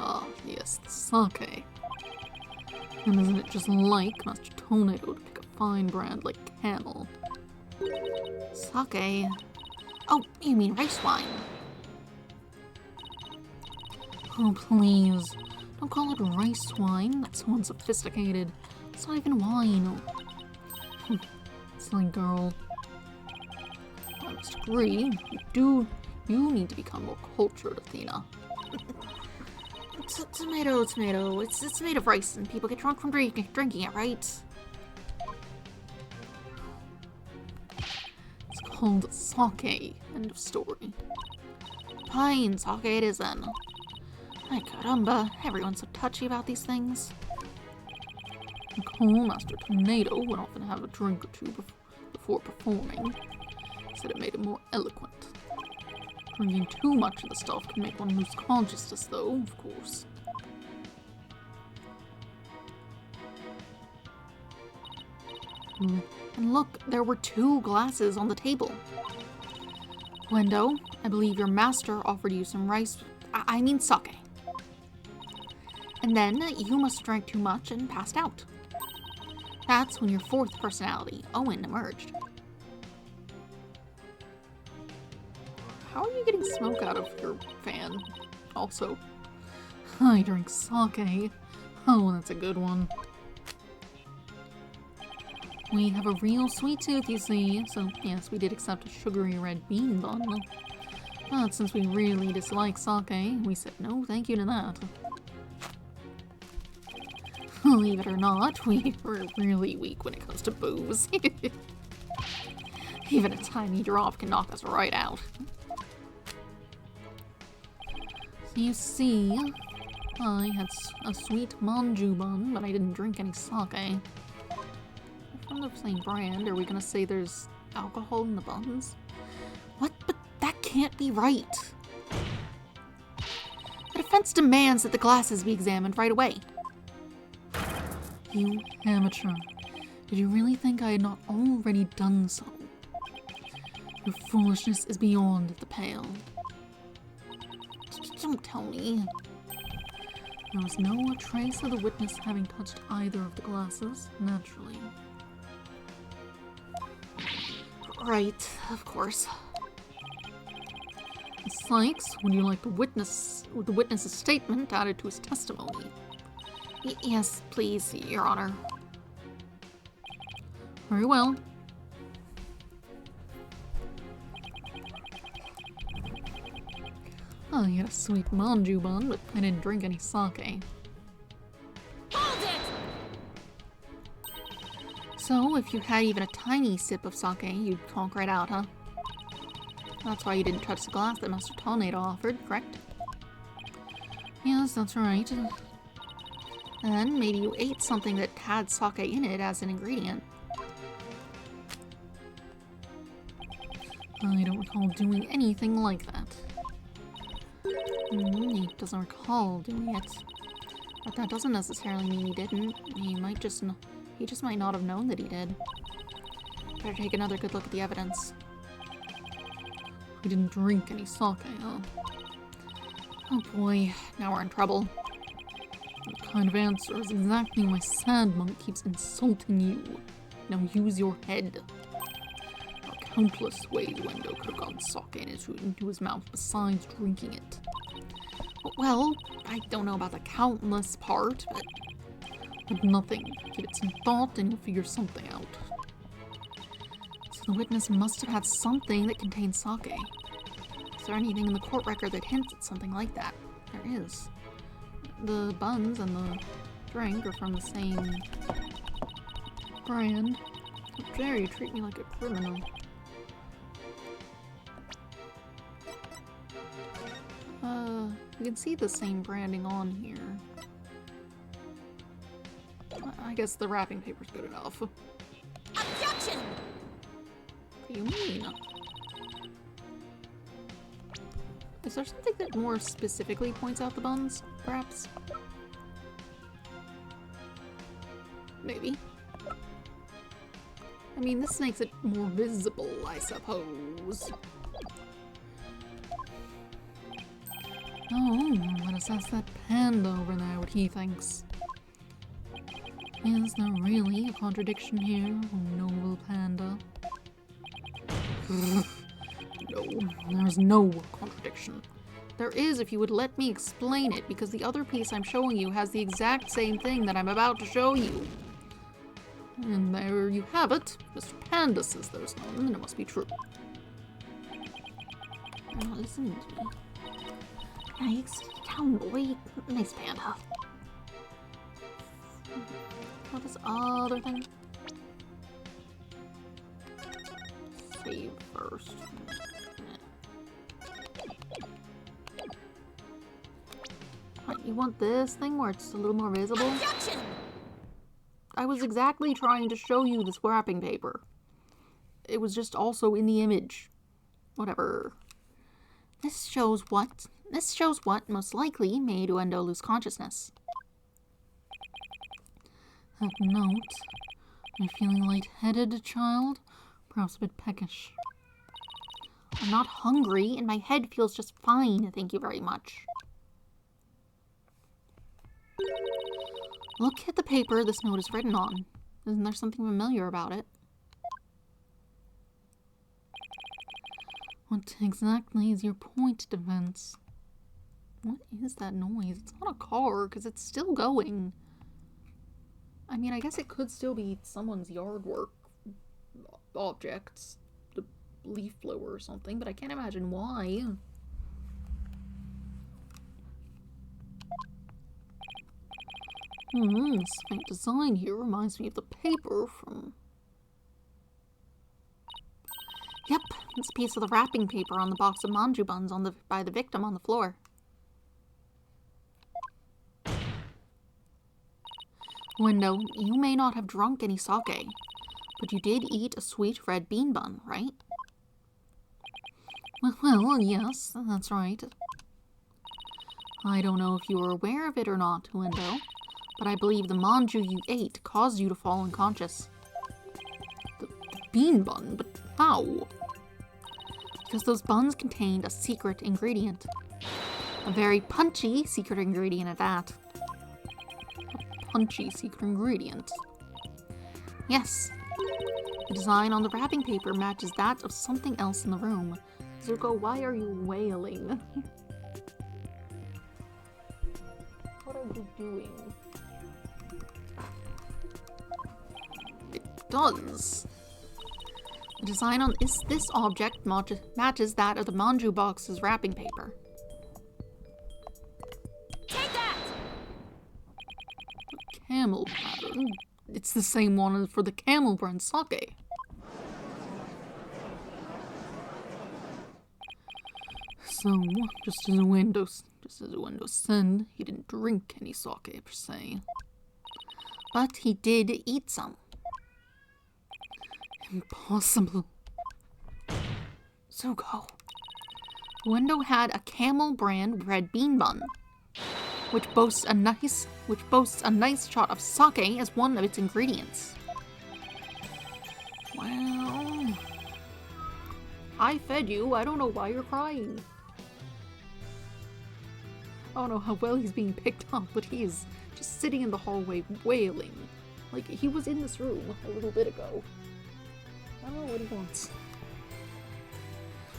Oh, yes, the sake. And isn't it just like Master Tornado to pick a fine brand like Camel? Sake. Oh, you mean rice wine. Oh, please. Don't call it rice wine. That's so unsophisticated. It's not even wine. Silly girl. I must agree. You need to become more cultured, Athena. Tomato. It's made of rice, and people get drunk from drinking it, right? It's called sake. End of story. Fine, sake it is then. Ay caramba, everyone's so touchy about these things. Nicole, Master Tornado, would often have a drink or two before performing. Said it made him more eloquent. Drinking too much of the stuff can make one lose consciousness, though, of course. And look, there were 2 glasses on the table. Uendo, I believe your master offered you some rice... I mean sake. And then you must have drank too much and passed out. That's when your 4th personality, Owen, emerged. How are you getting smoke out of your fan? Also, I drink sake. Oh, that's a good one. We have a real sweet tooth, you see, so yes, we did accept a sugary red bean bun. But since we really dislike sake, we said no thank you to that. Believe it or not, we were really weak when it comes to booze. Even a tiny drop can knock us right out. So you see, I had a sweet manju bun, but I didn't drink any sake. If from the same brand, are we gonna say there's alcohol in the buns? What? But that can't be right. The defense demands that the glasses be examined right away. You amateur. Did you really think I had not already done so? Your foolishness is beyond the pale. don't tell me. There was no trace of the witness having touched either of the glasses, naturally. Right, of course. Sykes, would you like the witness's statement added to his testimony? Yes, please, Your Honor. Very well. Oh, you had a sweet manju bun, but I didn't drink any sake.
Hold it!
So, if you had even a tiny sip of sake, you'd conk right out, huh? That's why you didn't touch the glass that Master Tornado offered, correct? Yes, that's right. Then, maybe you ate something that had sake in it as an ingredient. I don't recall doing anything like that. He doesn't recall doing it. But that doesn't necessarily mean he didn't. He just might not have known that he did. Better take another good look at the evidence. We didn't drink any sake, huh? Oh boy, now we're in trouble. That kind of answer is exactly why Sad Monk keeps insulting you. Now use your head. There are countless ways Wendo could have gotten sake into his mouth besides drinking it. Well, I don't know about the countless part, but with nothing. Give it some thought and you'll figure something out. So the witness must have had something that contained sake. Is there anything in the court record that hints at something like that? There is. The buns and the drink are from the same brand. How dare you treat me like a criminal? You can see the same branding on here. I guess the wrapping paper's good enough.
Objection!
What do you mean? Is there something that more specifically points out the buns, perhaps? Maybe. I mean, this makes it more visible, I suppose. Oh, let us ask that panda over there what he thinks. Is there really a contradiction here, oh noble panda? No, there's no contradiction. There is if you would let me explain it, because the other piece I'm showing you has the exact same thing that I'm about to show you. And there you have it. Mr. Panda says there's none, and it must be true. Now listen to me. Nice town boy. Nice panda. What is other thing? Save first. You want this thing where it's a little more visible?
Objection!
I was exactly trying to show you this wrapping paper. It was just also in the image. Whatever. This shows what most likely made Wendo lose consciousness. That note. Are you feeling lightheaded, child? Perhaps a bit peckish. I'm not hungry, and my head feels just fine, thank you very much. Look at the paper this note is written on. Isn't there something familiar about it? What exactly is your point, defense? What is that noise? It's not a car, because it's still going. I mean, I guess it could still be someone's yard work objects. The leaf blower or something, but I can't imagine why. This faint design here reminds me of the paper from... Yep, it's a piece of the wrapping paper on the box of manju buns by the victim on the floor. Wendo, you may not have drunk any sake, but you did eat a sweet red bean bun, right? Well, yes, that's right. I don't know if you were aware of it or not, Wendo, but I believe the manju you ate caused you to fall unconscious. The bean bun? But how? Because those buns contained a secret ingredient. A very punchy secret ingredient at that. A punchy secret ingredient. Yes. The design on the wrapping paper matches that of something else in the room. Zuko, why are you wailing? What are you doing? It does. The design on this object matches that of the manju box's wrapping paper.
Take that!
The camel pattern. It's the same one as for the camel brand sake. So, just as Wendo said, he didn't drink any sake per se. But he did eat some. Impossible. Zuko. Wendo had a camel brand red bean bun, which boasts a nice shot of sake as one of its ingredients. Well, I fed you. I don't know why you're crying. I don't know how well he's being picked up, but he is just sitting in the hallway wailing. Like, he was in this room a little bit ago. I don't know what he wants.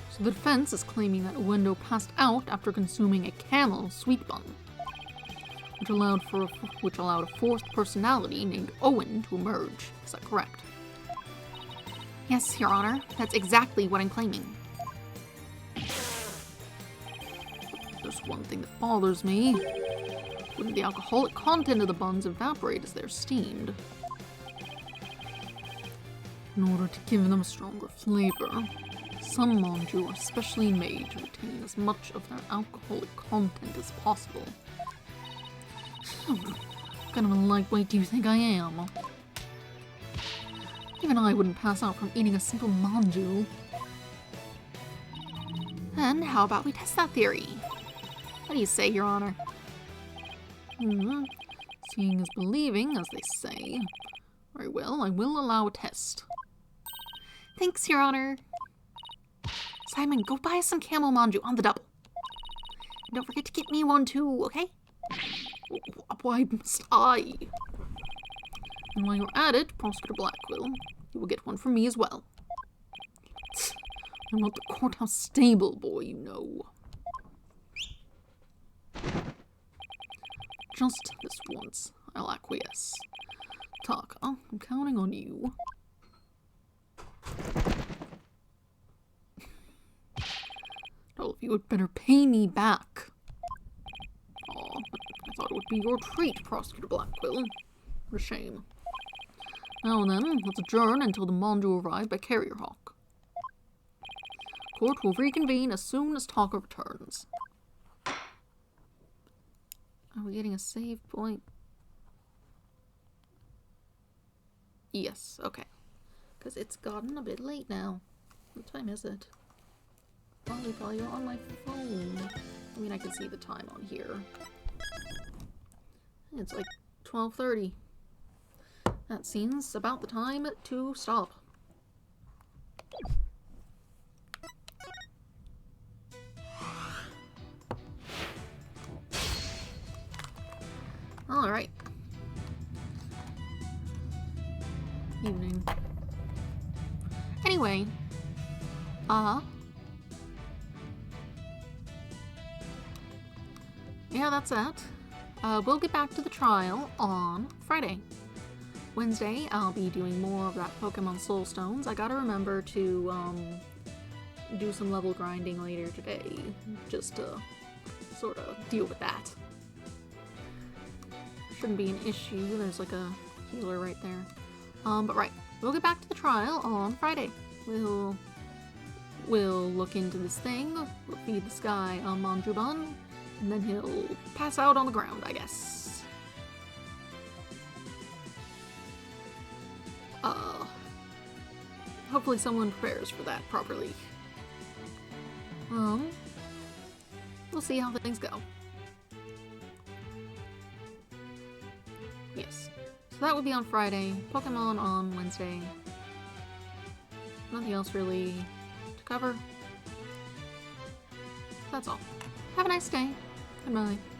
So the defense is claiming that Wendo passed out after consuming a camel sweet bun, which allowed a fourth personality named Owen to emerge. Is that correct? Yes, Your Honor. That's exactly what I'm claiming. There's one thing that bothers me. Wouldn't the alcoholic content of the buns evaporate as they're steamed? In order to give them a stronger flavor, some manju are specially made to retain as much of their alcoholic content as possible. What kind of a lightweight do you think I am? Even I wouldn't pass out from eating a simple manju. Then how about we test that theory? What do you say, Your Honor? Seeing is believing, as they say. Very well, I will allow a test. Thanks, Your Honor. Simon, go buy some camel manju on the double. And don't forget to get me one too, okay? Why must I? And while you're at it, Prosecutor Blackquill, you will get one from me as well. I'm not the courthouse stable boy, you know. Just this once, I'll acquiesce. Taka, I'm counting on you. All of you had better pay me back. Aw, but I thought it would be your treat, Prosecutor Blackquill. What a shame. Now then, let's adjourn until the manju arrive by Carrier Hawk. Court will reconvene as soon as Taka returns. Are we getting a save point? Yes, okay. Because it's gotten a bit late now. What time is it? Probably on my phone. I mean, I can see the time on here. It's like 12:30. That seems about the time to stop. Alright. Evening. Anyway. Yeah, that's that. We'll get back to the trial on Friday. Wednesday, I'll be doing more of that Pokemon Soul Stones. I gotta remember to, do some level grinding later today, just to sort of deal with that. Shouldn't be an issue. There's like a healer right there. But right, we'll get back to the trial on Friday. We'll look into this thing, we'll feed this guy a manju bun, and then he'll pass out on the ground, I guess. Hopefully someone prepares for that properly. We'll see how things go. Yes. So that will be on Friday, Pokemon on Wednesday. Nothing else really to cover. That's all. Have a nice day. Goodbye.